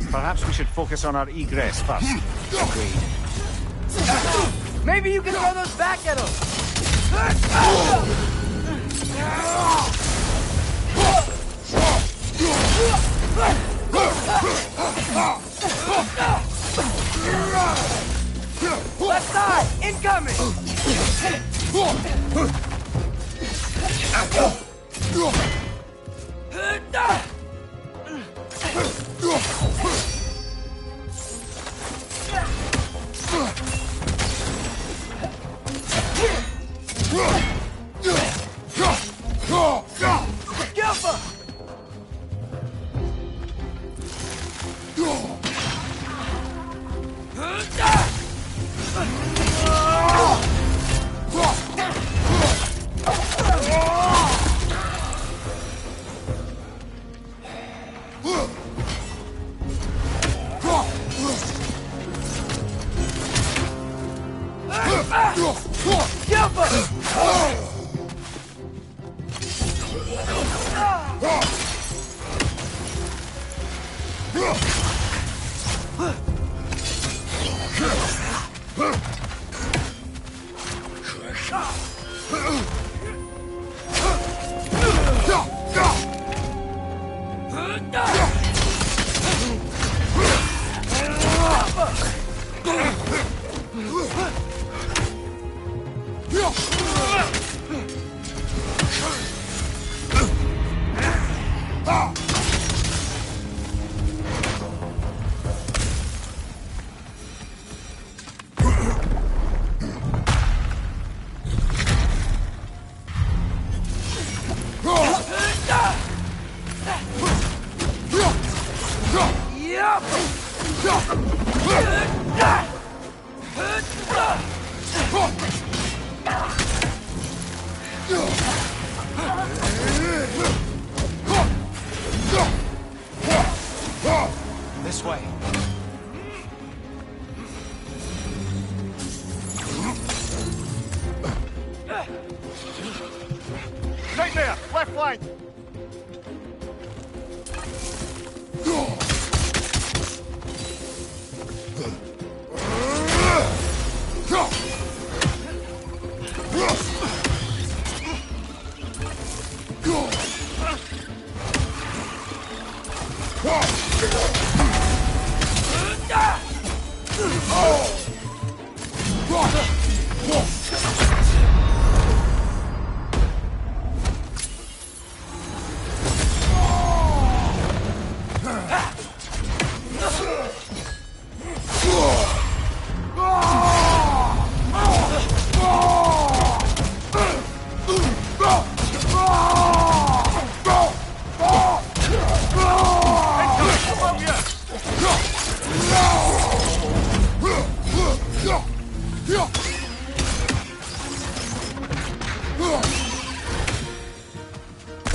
Perhaps we should focus on our egress first. Agreed. Maybe you can throw those back at him! Left side! Incoming! This way. Right there, left flank!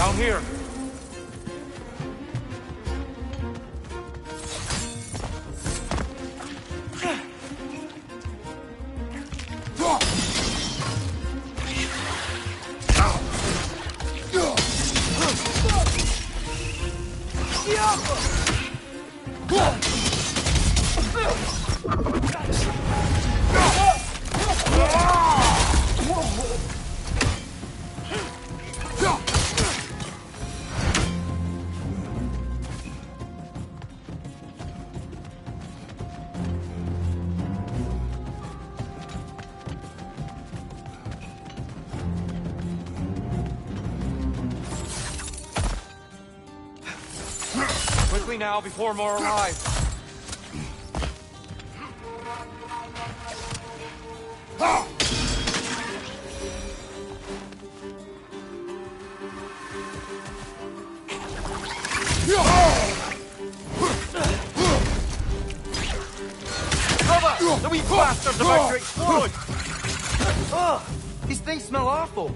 Down here. Quickly now, before more arrive. Cover! The wee bastard's about to explode! Oh, these things smell awful.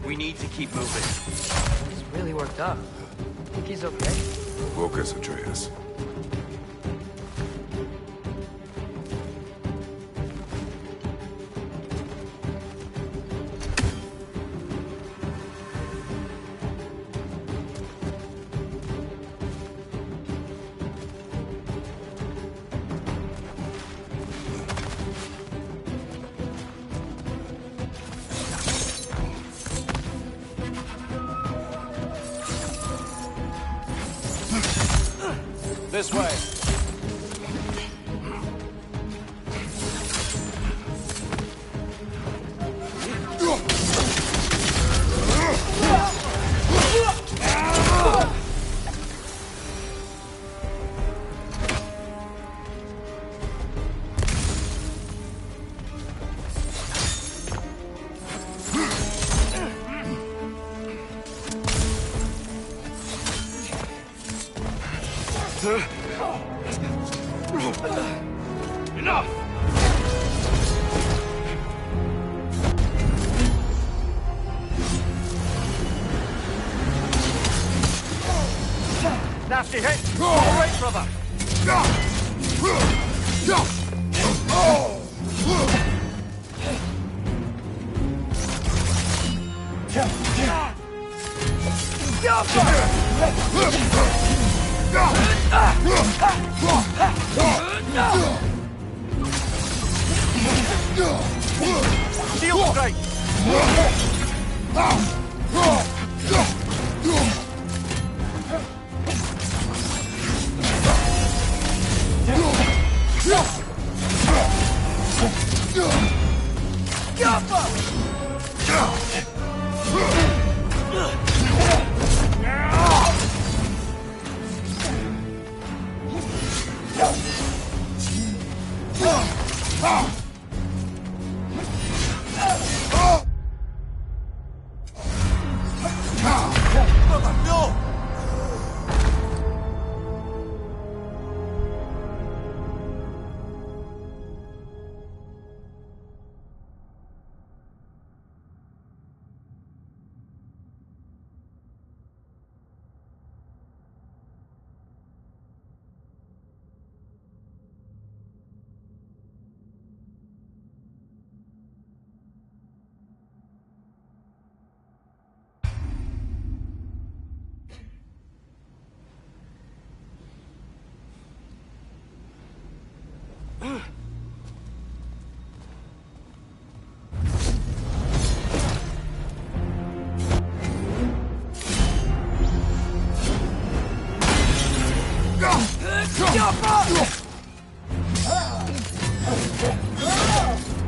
We need to keep moving. He's really worked up. Think he's okay? Focus, Atreus. This way. Enough! Nasty hit! All right, brother! Shield strike!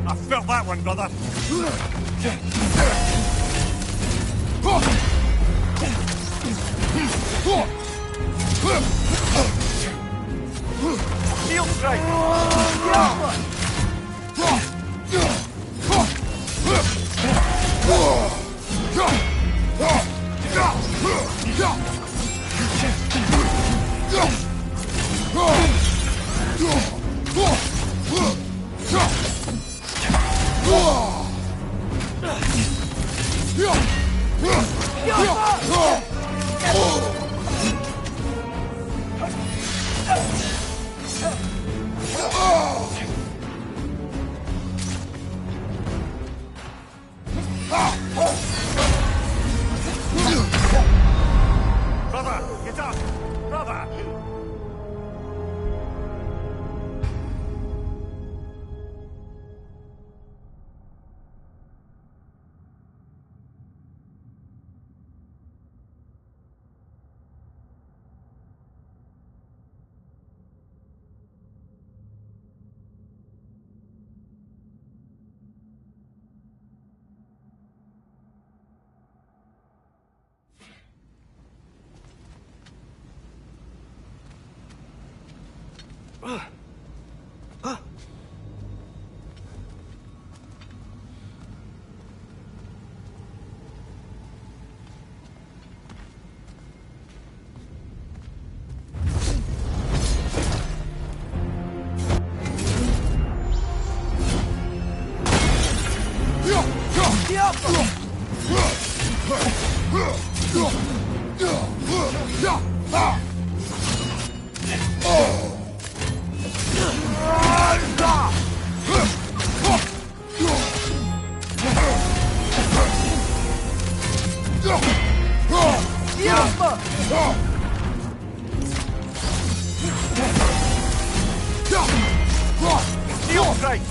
I felt that one, brother. Shield strike! Steel strike!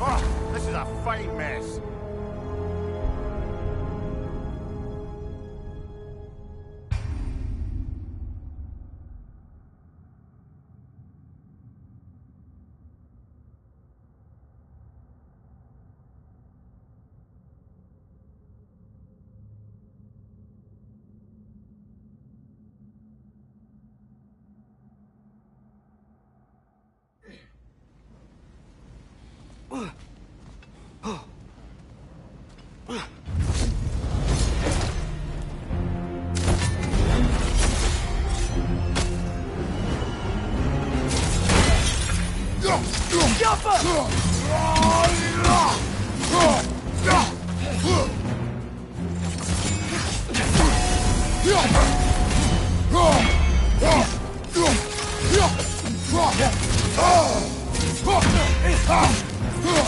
Oh, this is a fine mess.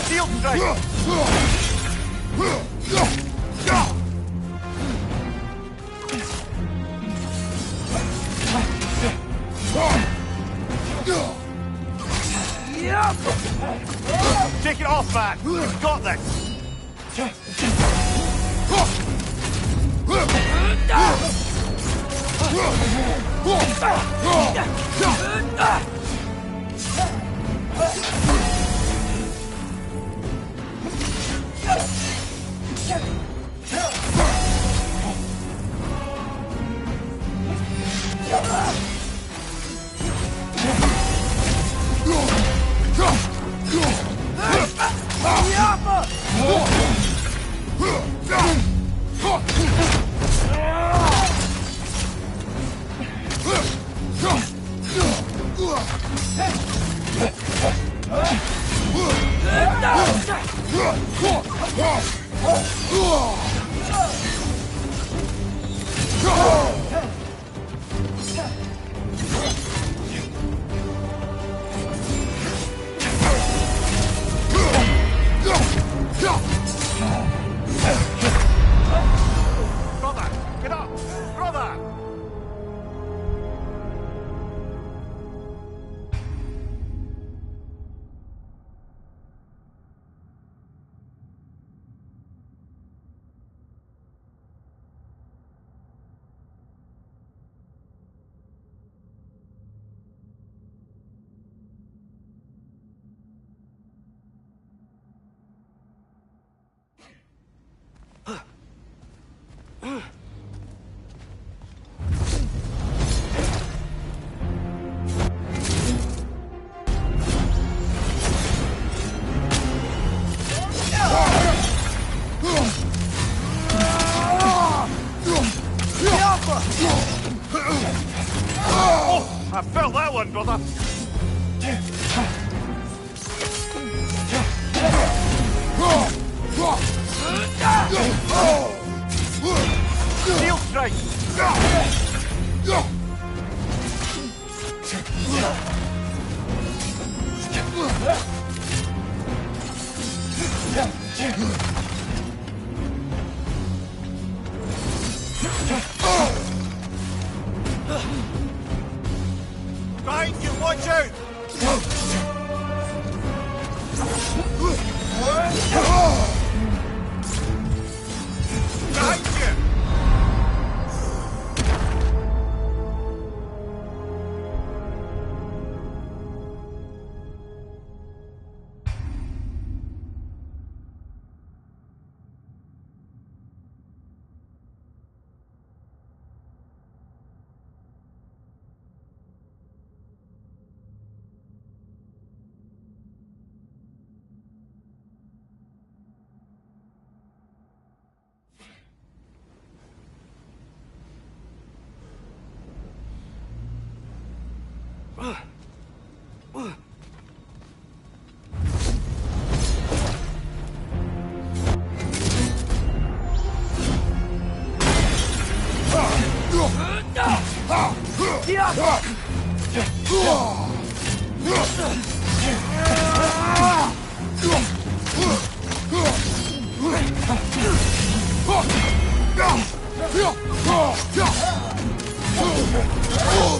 Steel strike! Take it off, man! You've got this! Oh, I felt that one, brother. Steel strike. Behind you, watch out! Behind you!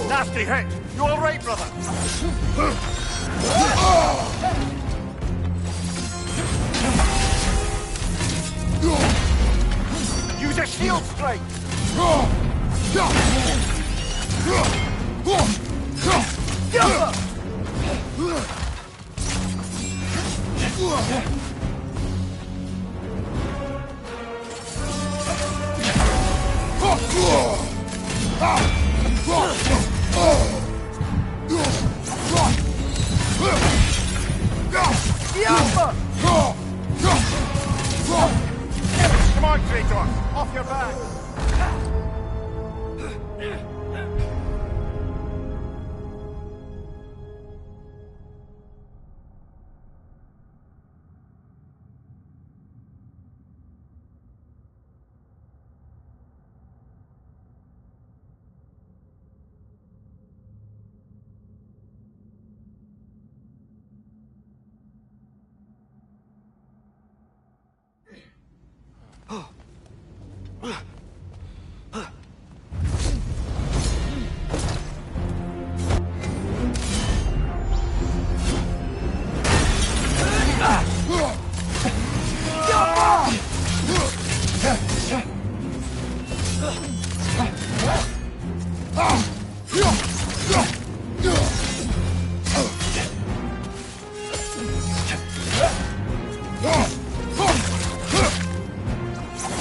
Nasty hit! You all right, brother? Use a shield strike! Come on, Kratos! Off your back!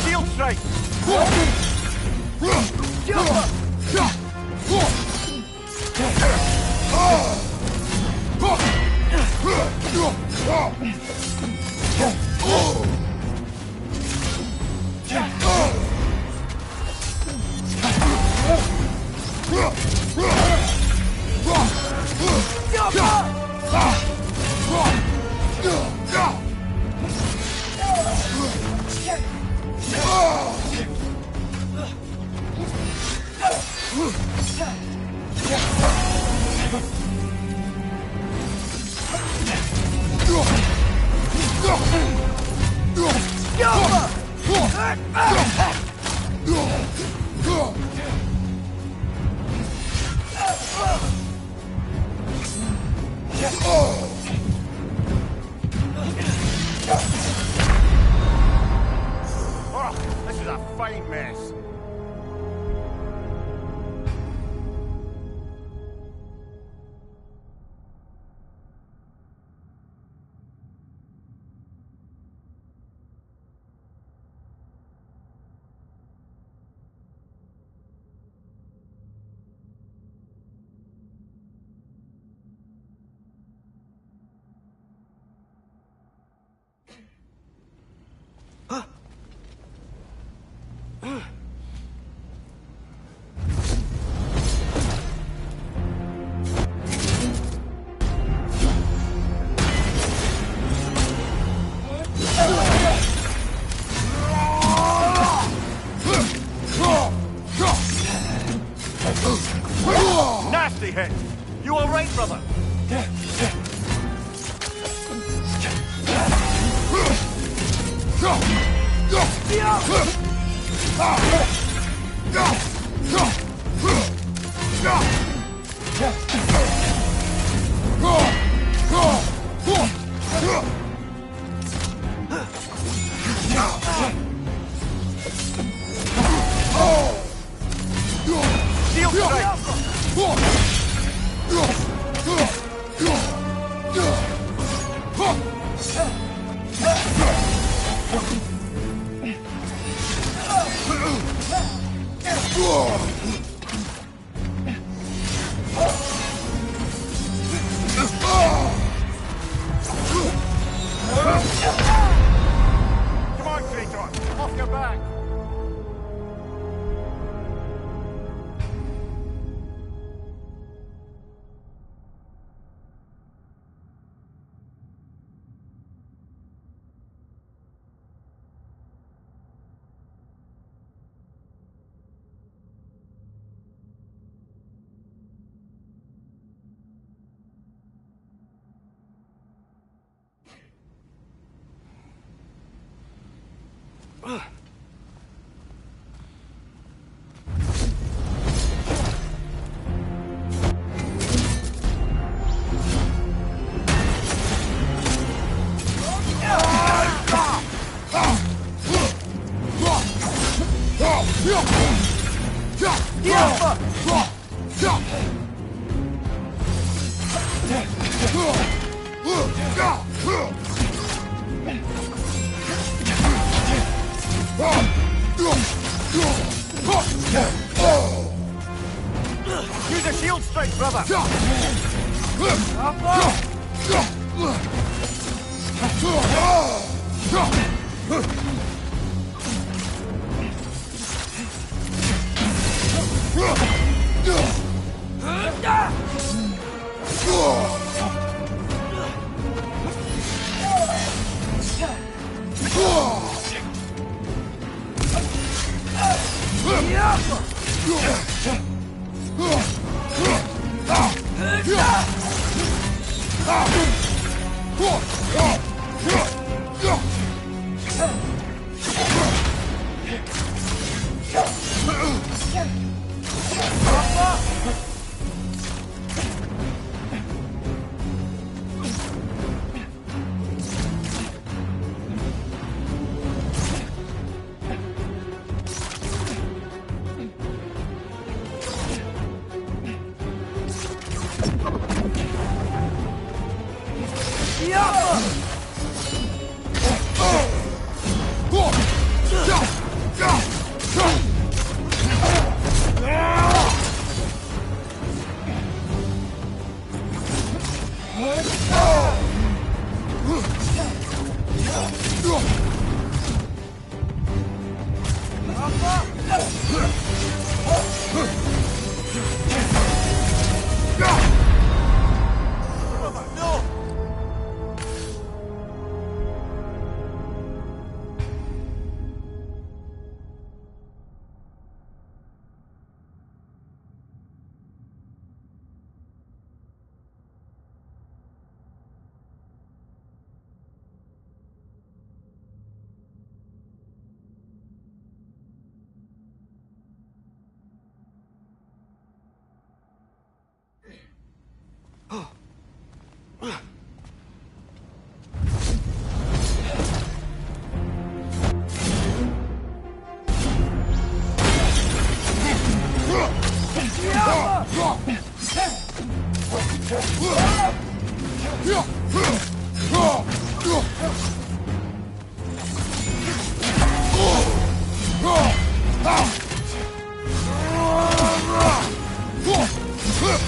Shield strike! Oh, this is a fine mess. seriously hit. You all right, brother? Shield strike! Come on, Kratos! Off your back! Use a shield strike, brother!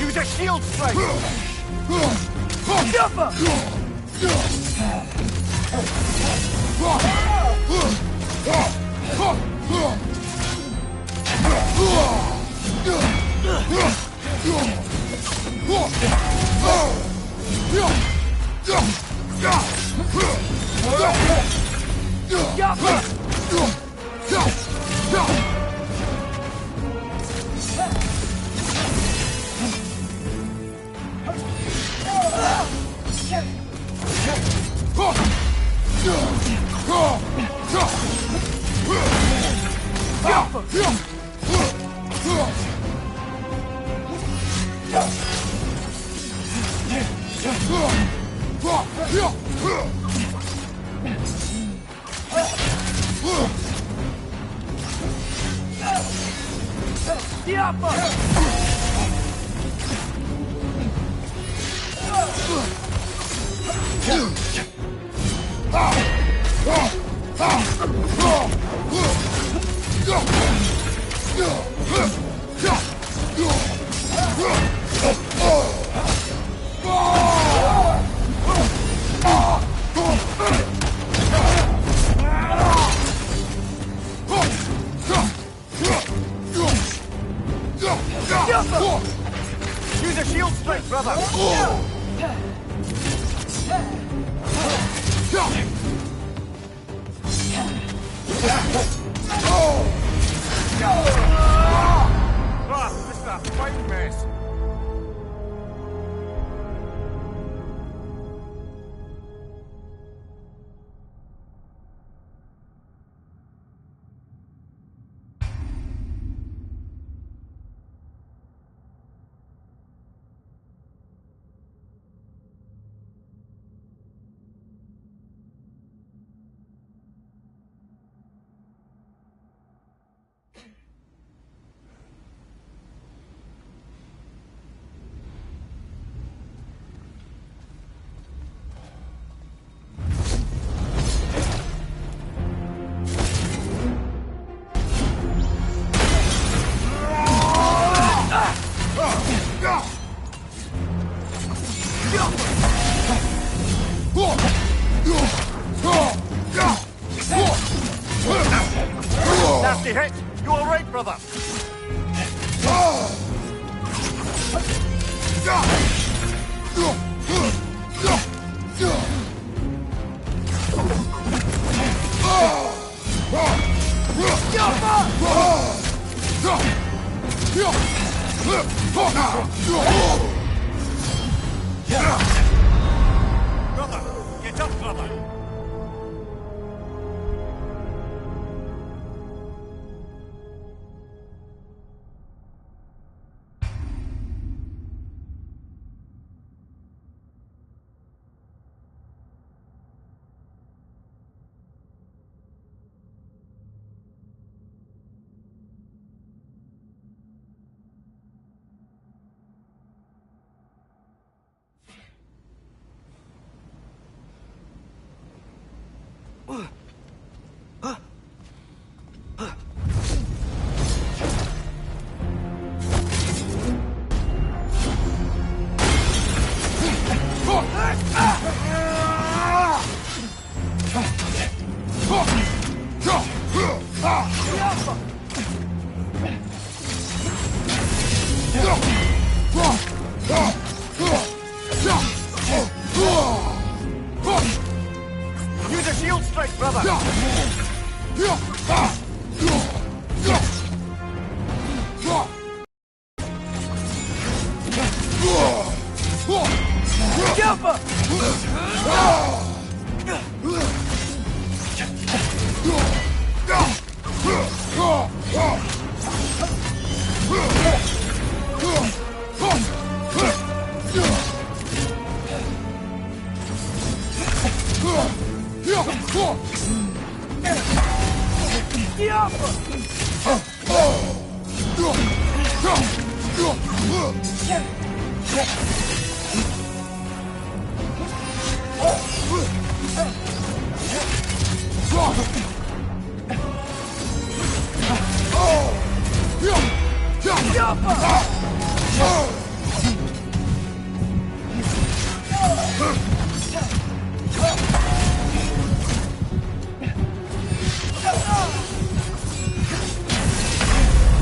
Use a shield strike! Use a shield strike, brother! Ah, this is a fine mess. Nasty hit! You all right, brother? Brother, get up, brother! Use a shield strike, brother!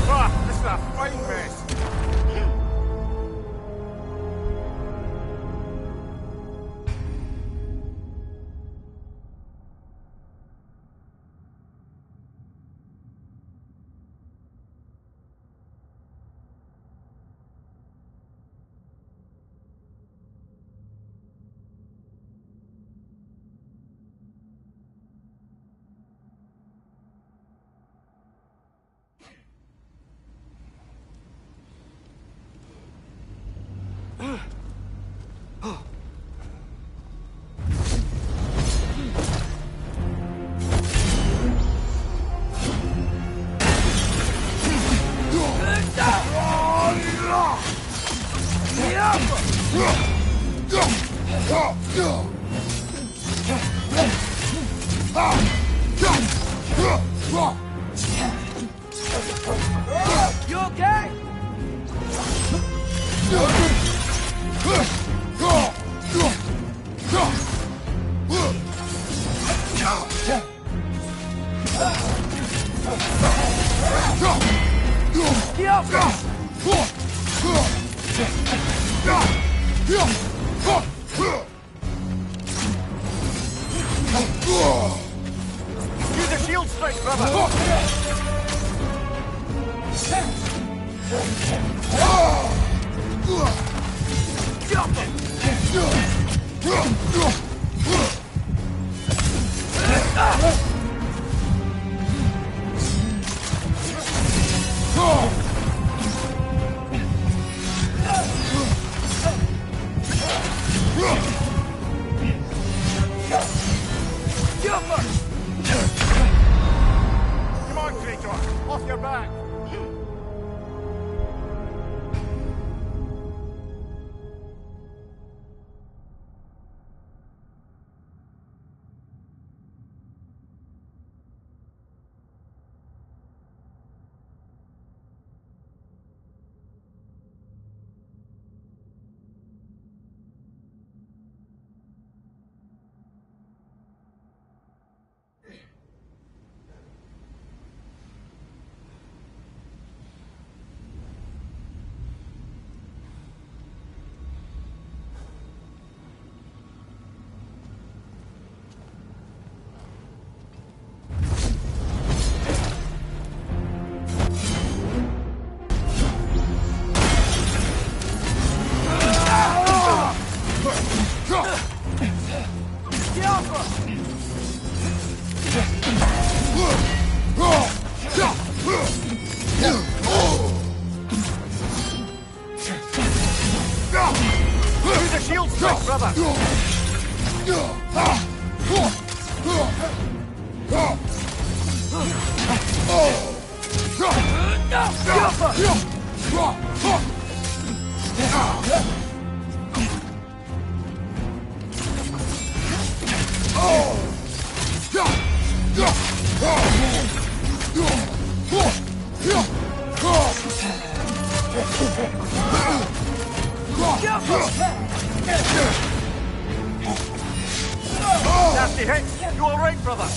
Ah, this is a fine mess. You okay? Use a shield strike, brother! Come on, Kratos! Off your back! Use a shield strike, brother! Nasty hit! You alright, brother?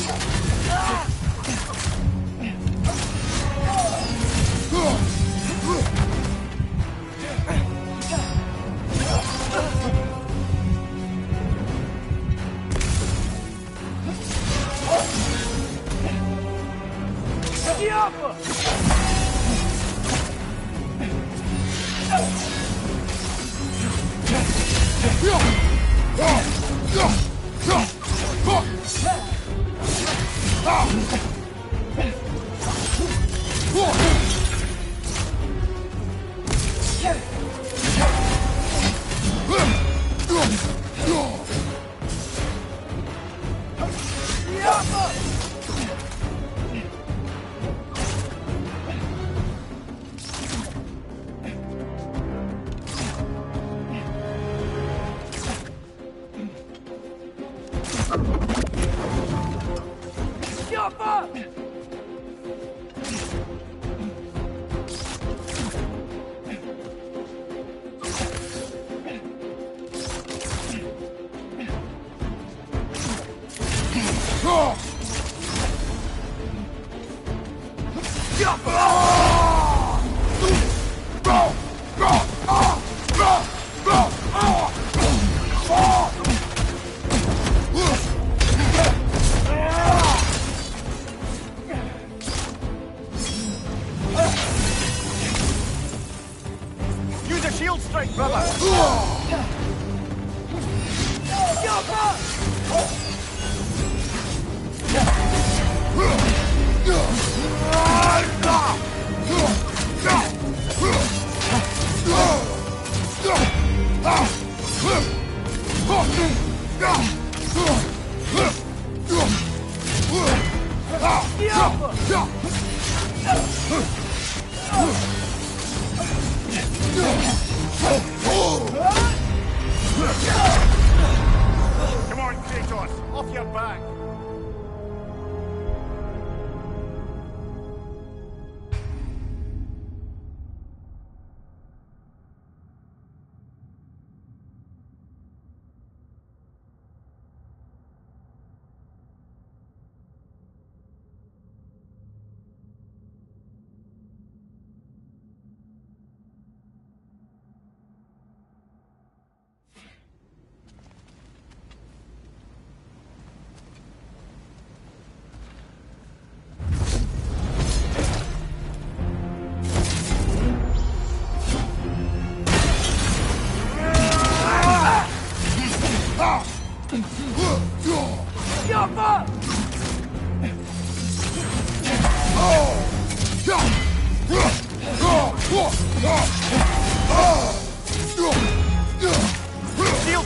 Use a shield strike, brother! Shield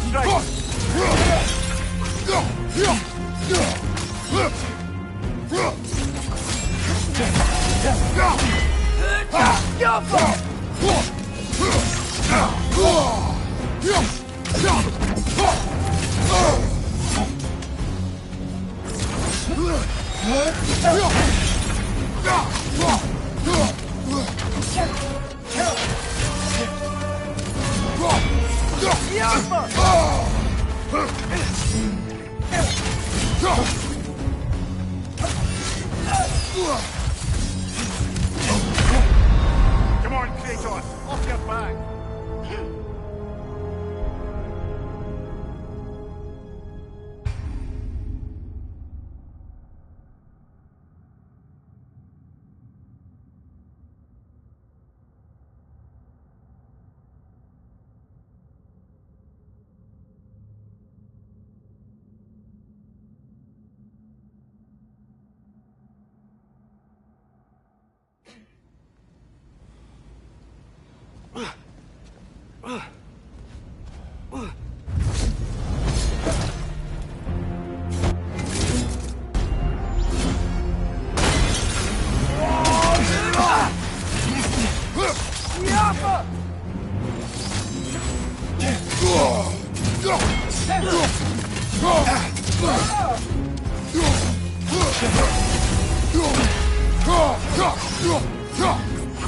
strike! Come on, Kratos! Off your back!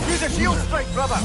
Use a shield strike, brother!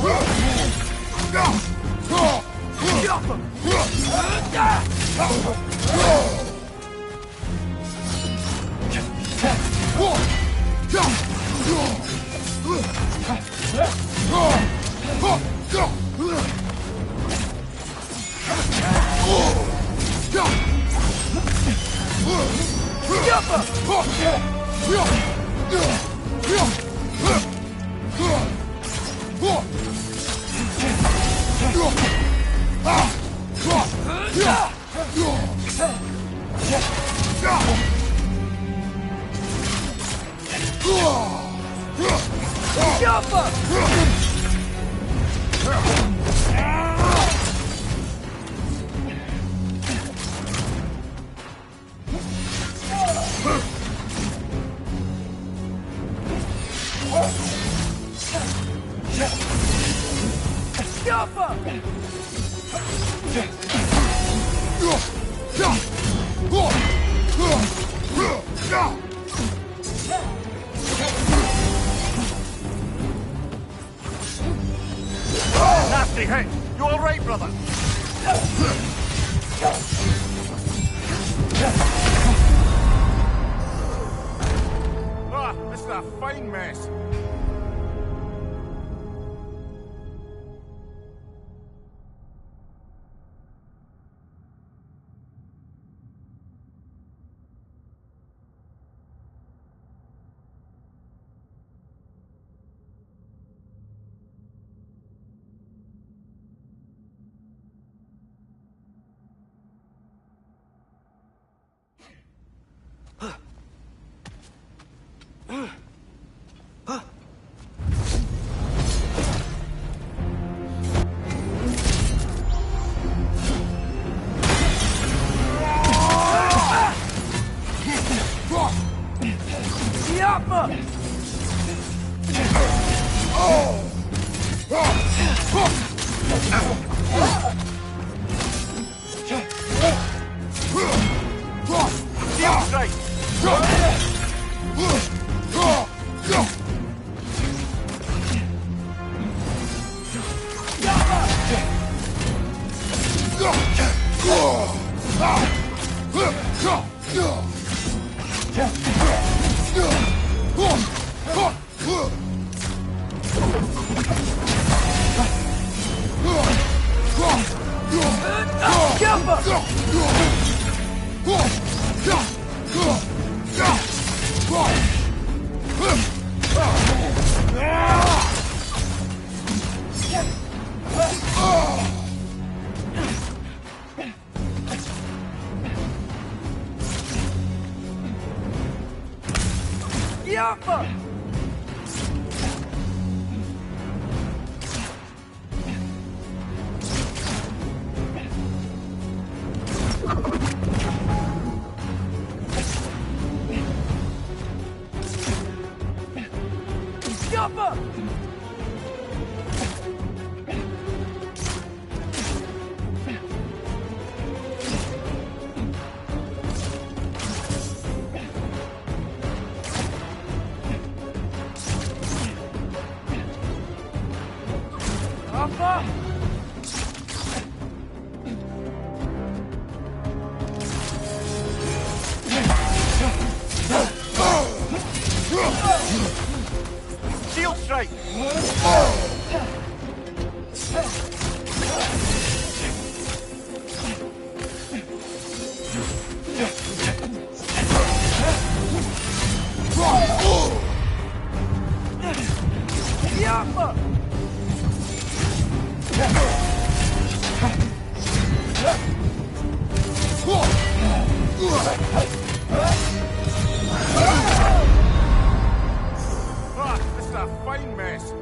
Nasty hit! You all right, brother? Ah, this is a fine mess. Shield strike! This is a fine mess.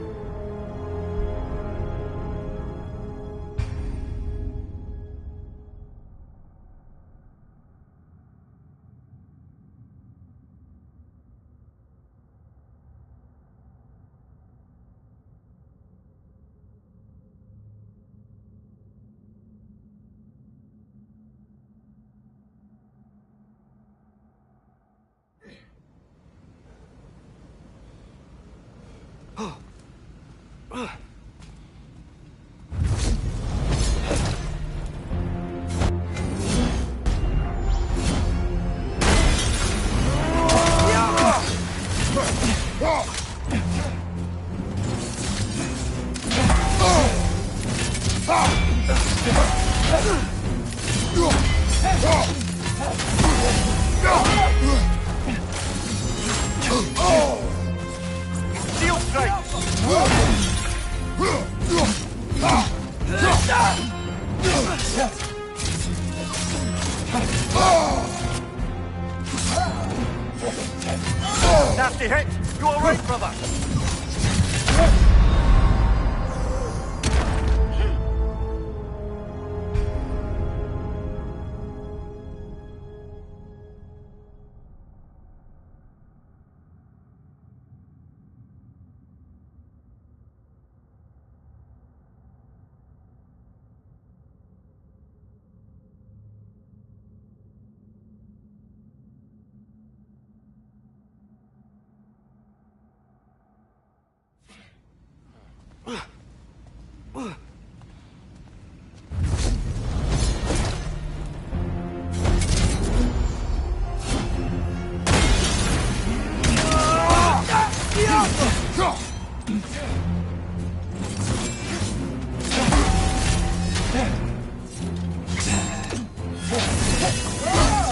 Shield strike! Nasty hit! You alright, brother?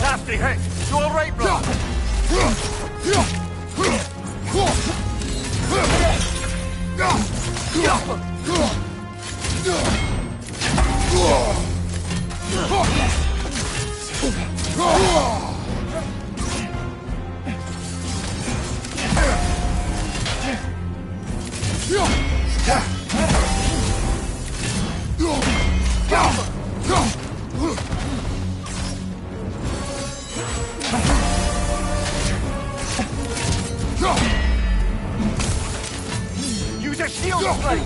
Nasty hit! You alright, bro? Use a shield strike!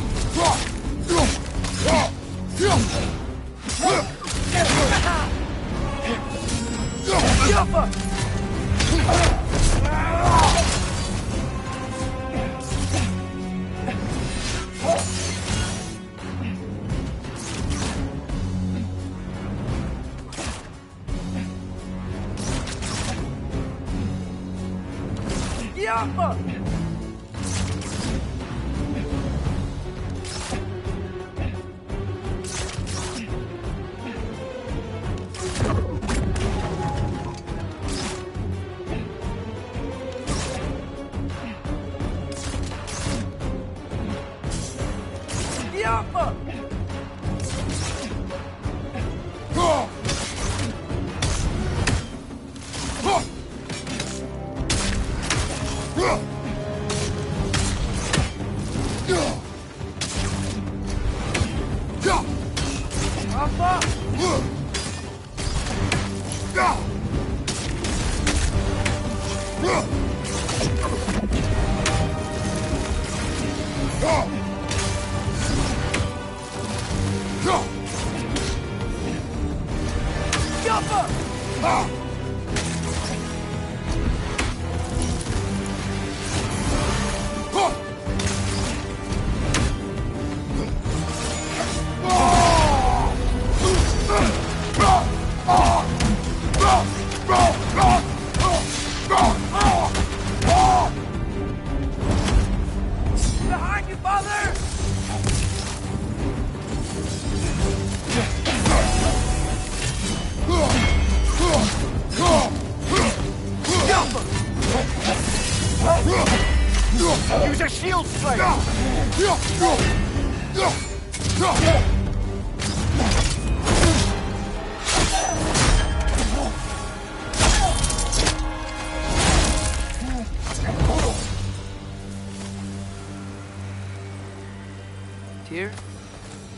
Tyr,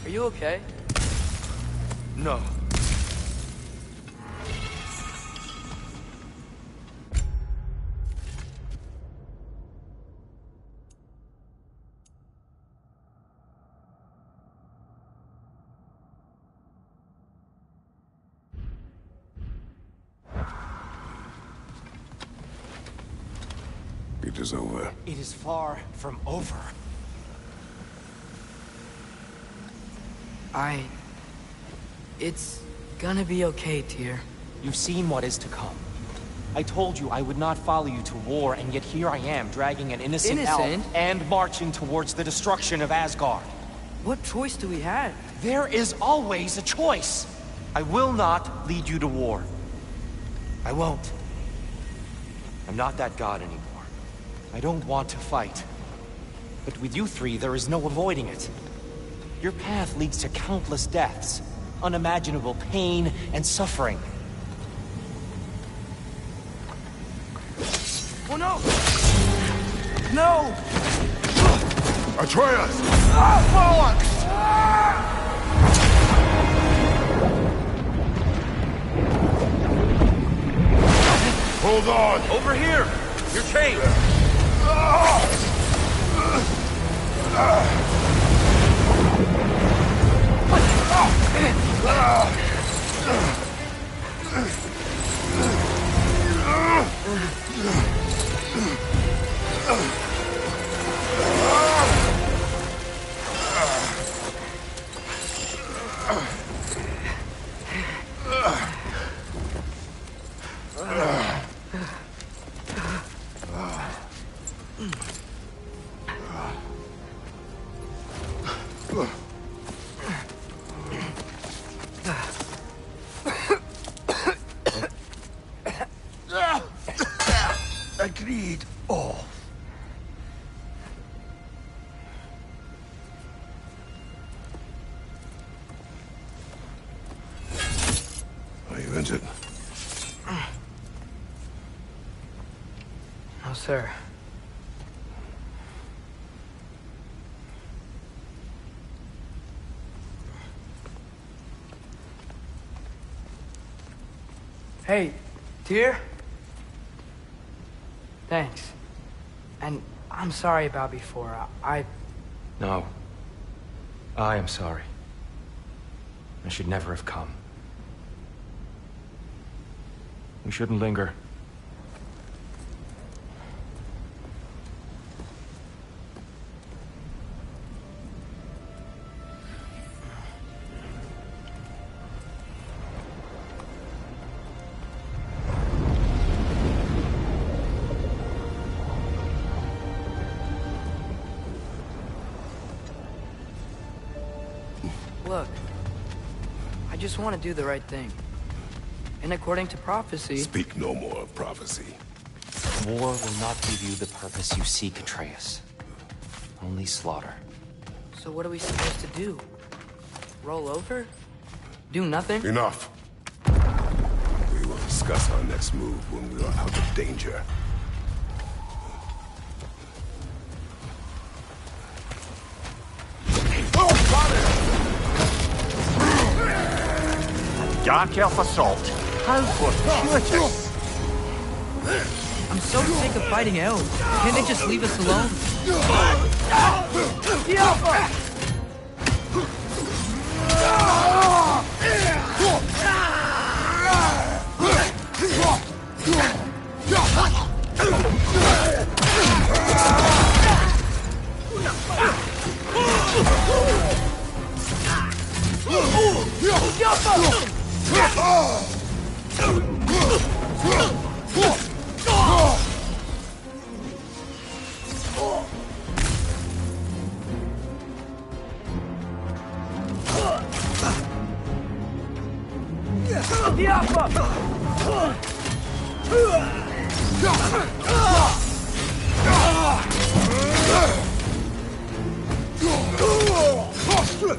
are you okay? No. It is over. It is far from over. It's gonna be okay, Tyr. You've seen what is to come. I told you I would not follow you to war, and yet here I am, dragging an innocent elf and marching towards the destruction of Asgard. What choice do we have? There is always a choice. I will not lead you to war. I won't. I'm not that god anymore. I don't want to fight. But with you three, there is no avoiding it. Your path leads to countless deaths, unimaginable pain and suffering. Oh no! No! Atreus! Hold on! Over here! You're chained! Agreed. All. Are you injured? No, sir. Hey, Tyr? Thanks. And I'm sorry about before. No. I am sorry. I should never have come. We shouldn't linger. Look, I just want to do the right thing. And according to prophecy... Speak no more of prophecy. War will not give you the purpose you seek, Atreus. Only slaughter. So what are we supposed to do? Roll over? Do nothing? Enough. We will discuss our next move when we are out of danger. Dark Elf Assault. How fortuitous. I'm so sick of fighting elves. Can't they just leave us alone? We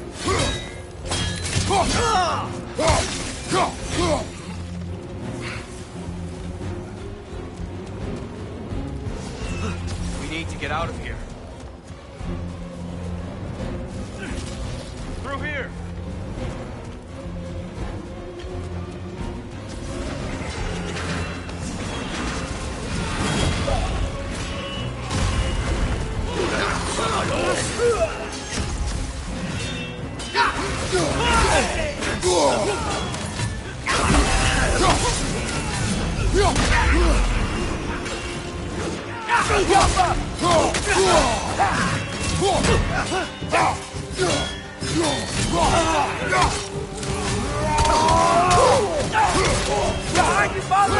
need to get out of here. Through here. Behind you, father!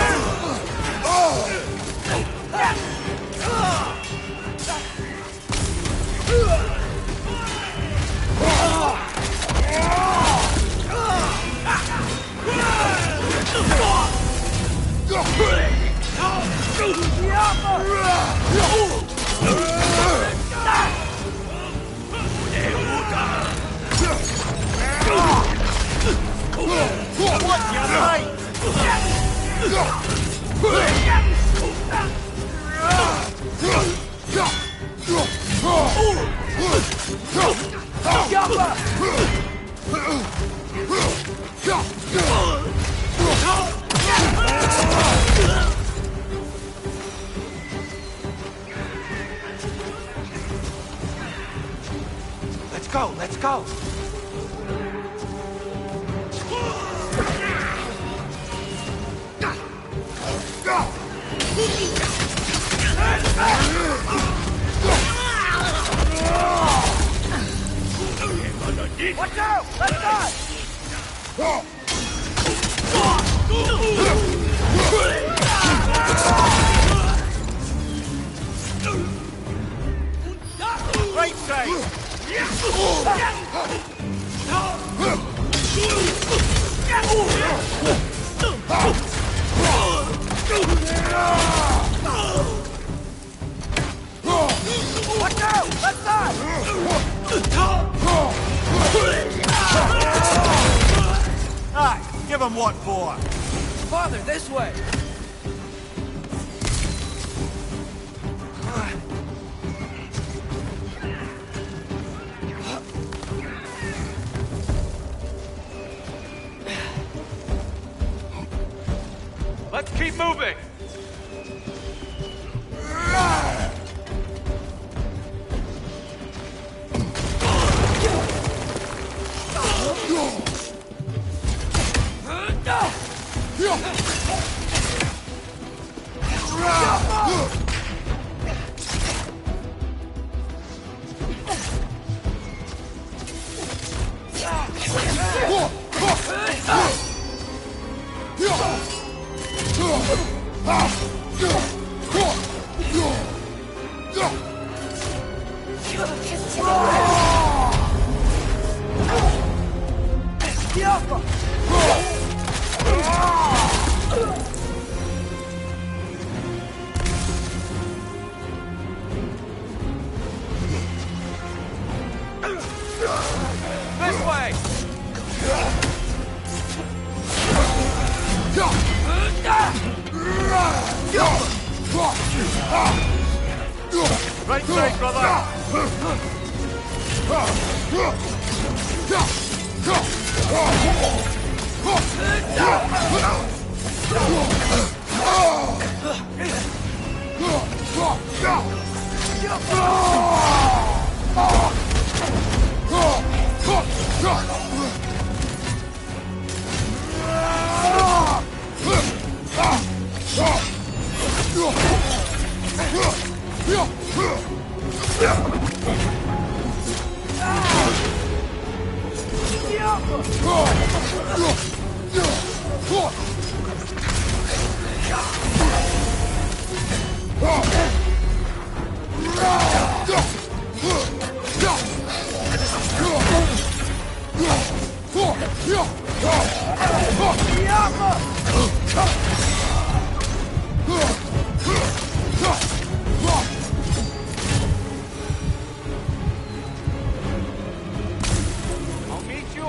Let's go, let's go! Watch out! Let's go! Right side! Watch out! Left side! Aye, give him what for. Father, this way! Let's keep moving! This way! Right side, brother!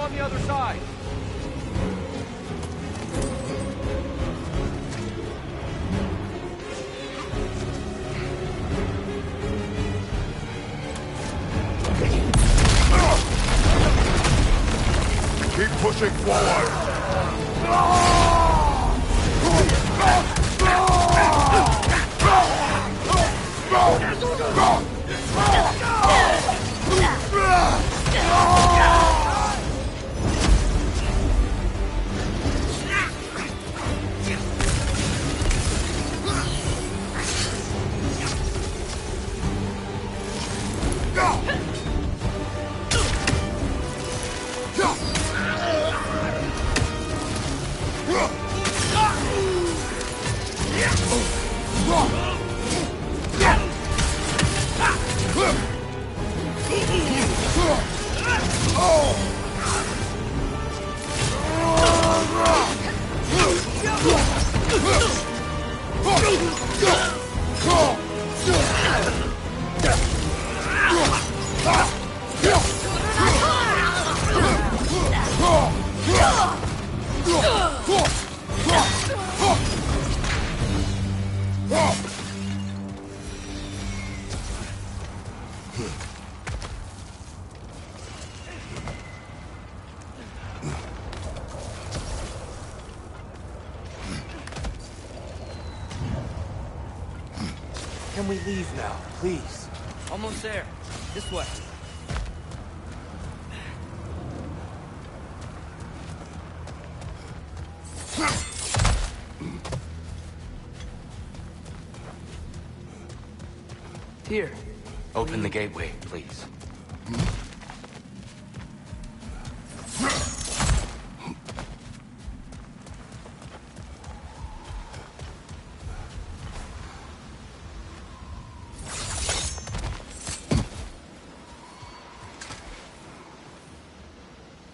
on the other side. Keep pushing forward! Can we leave now, please? Almost there. This way. Here. Open the gateway, please.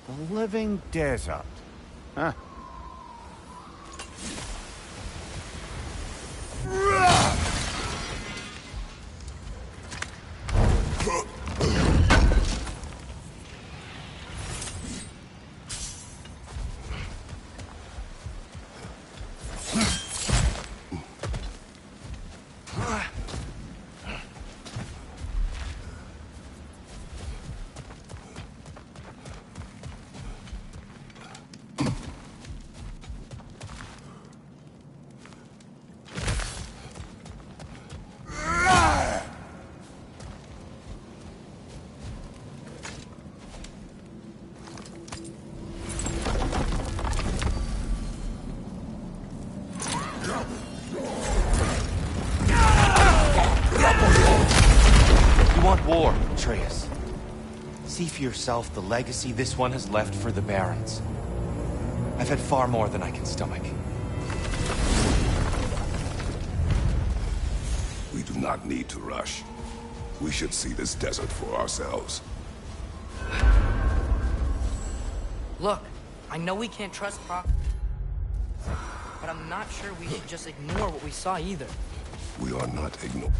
A living desert. Huh? War, Atreus. See for yourself the legacy this one has left for the Barons. I've had far more than I can stomach. We do not need to rush. We should see this desert for ourselves. Look, I know we can't trust but I'm not sure we should just ignore what we saw either. We are not ignorant.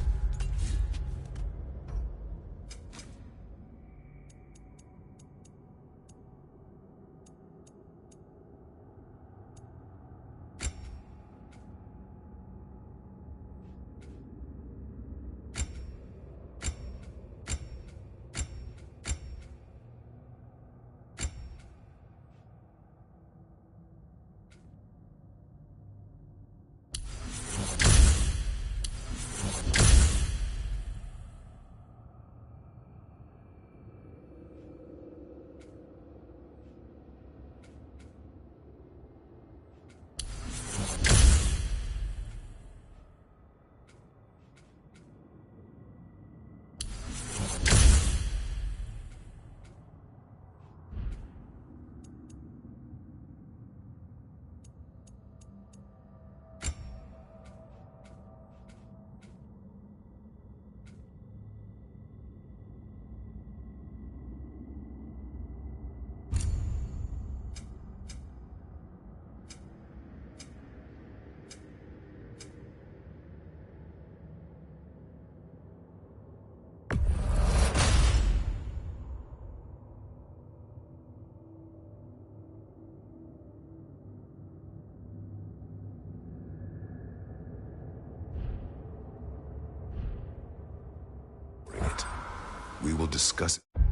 We will discuss it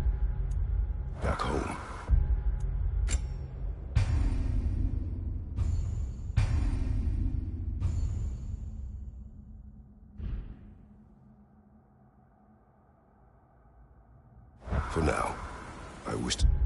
back home. For now, I wish to...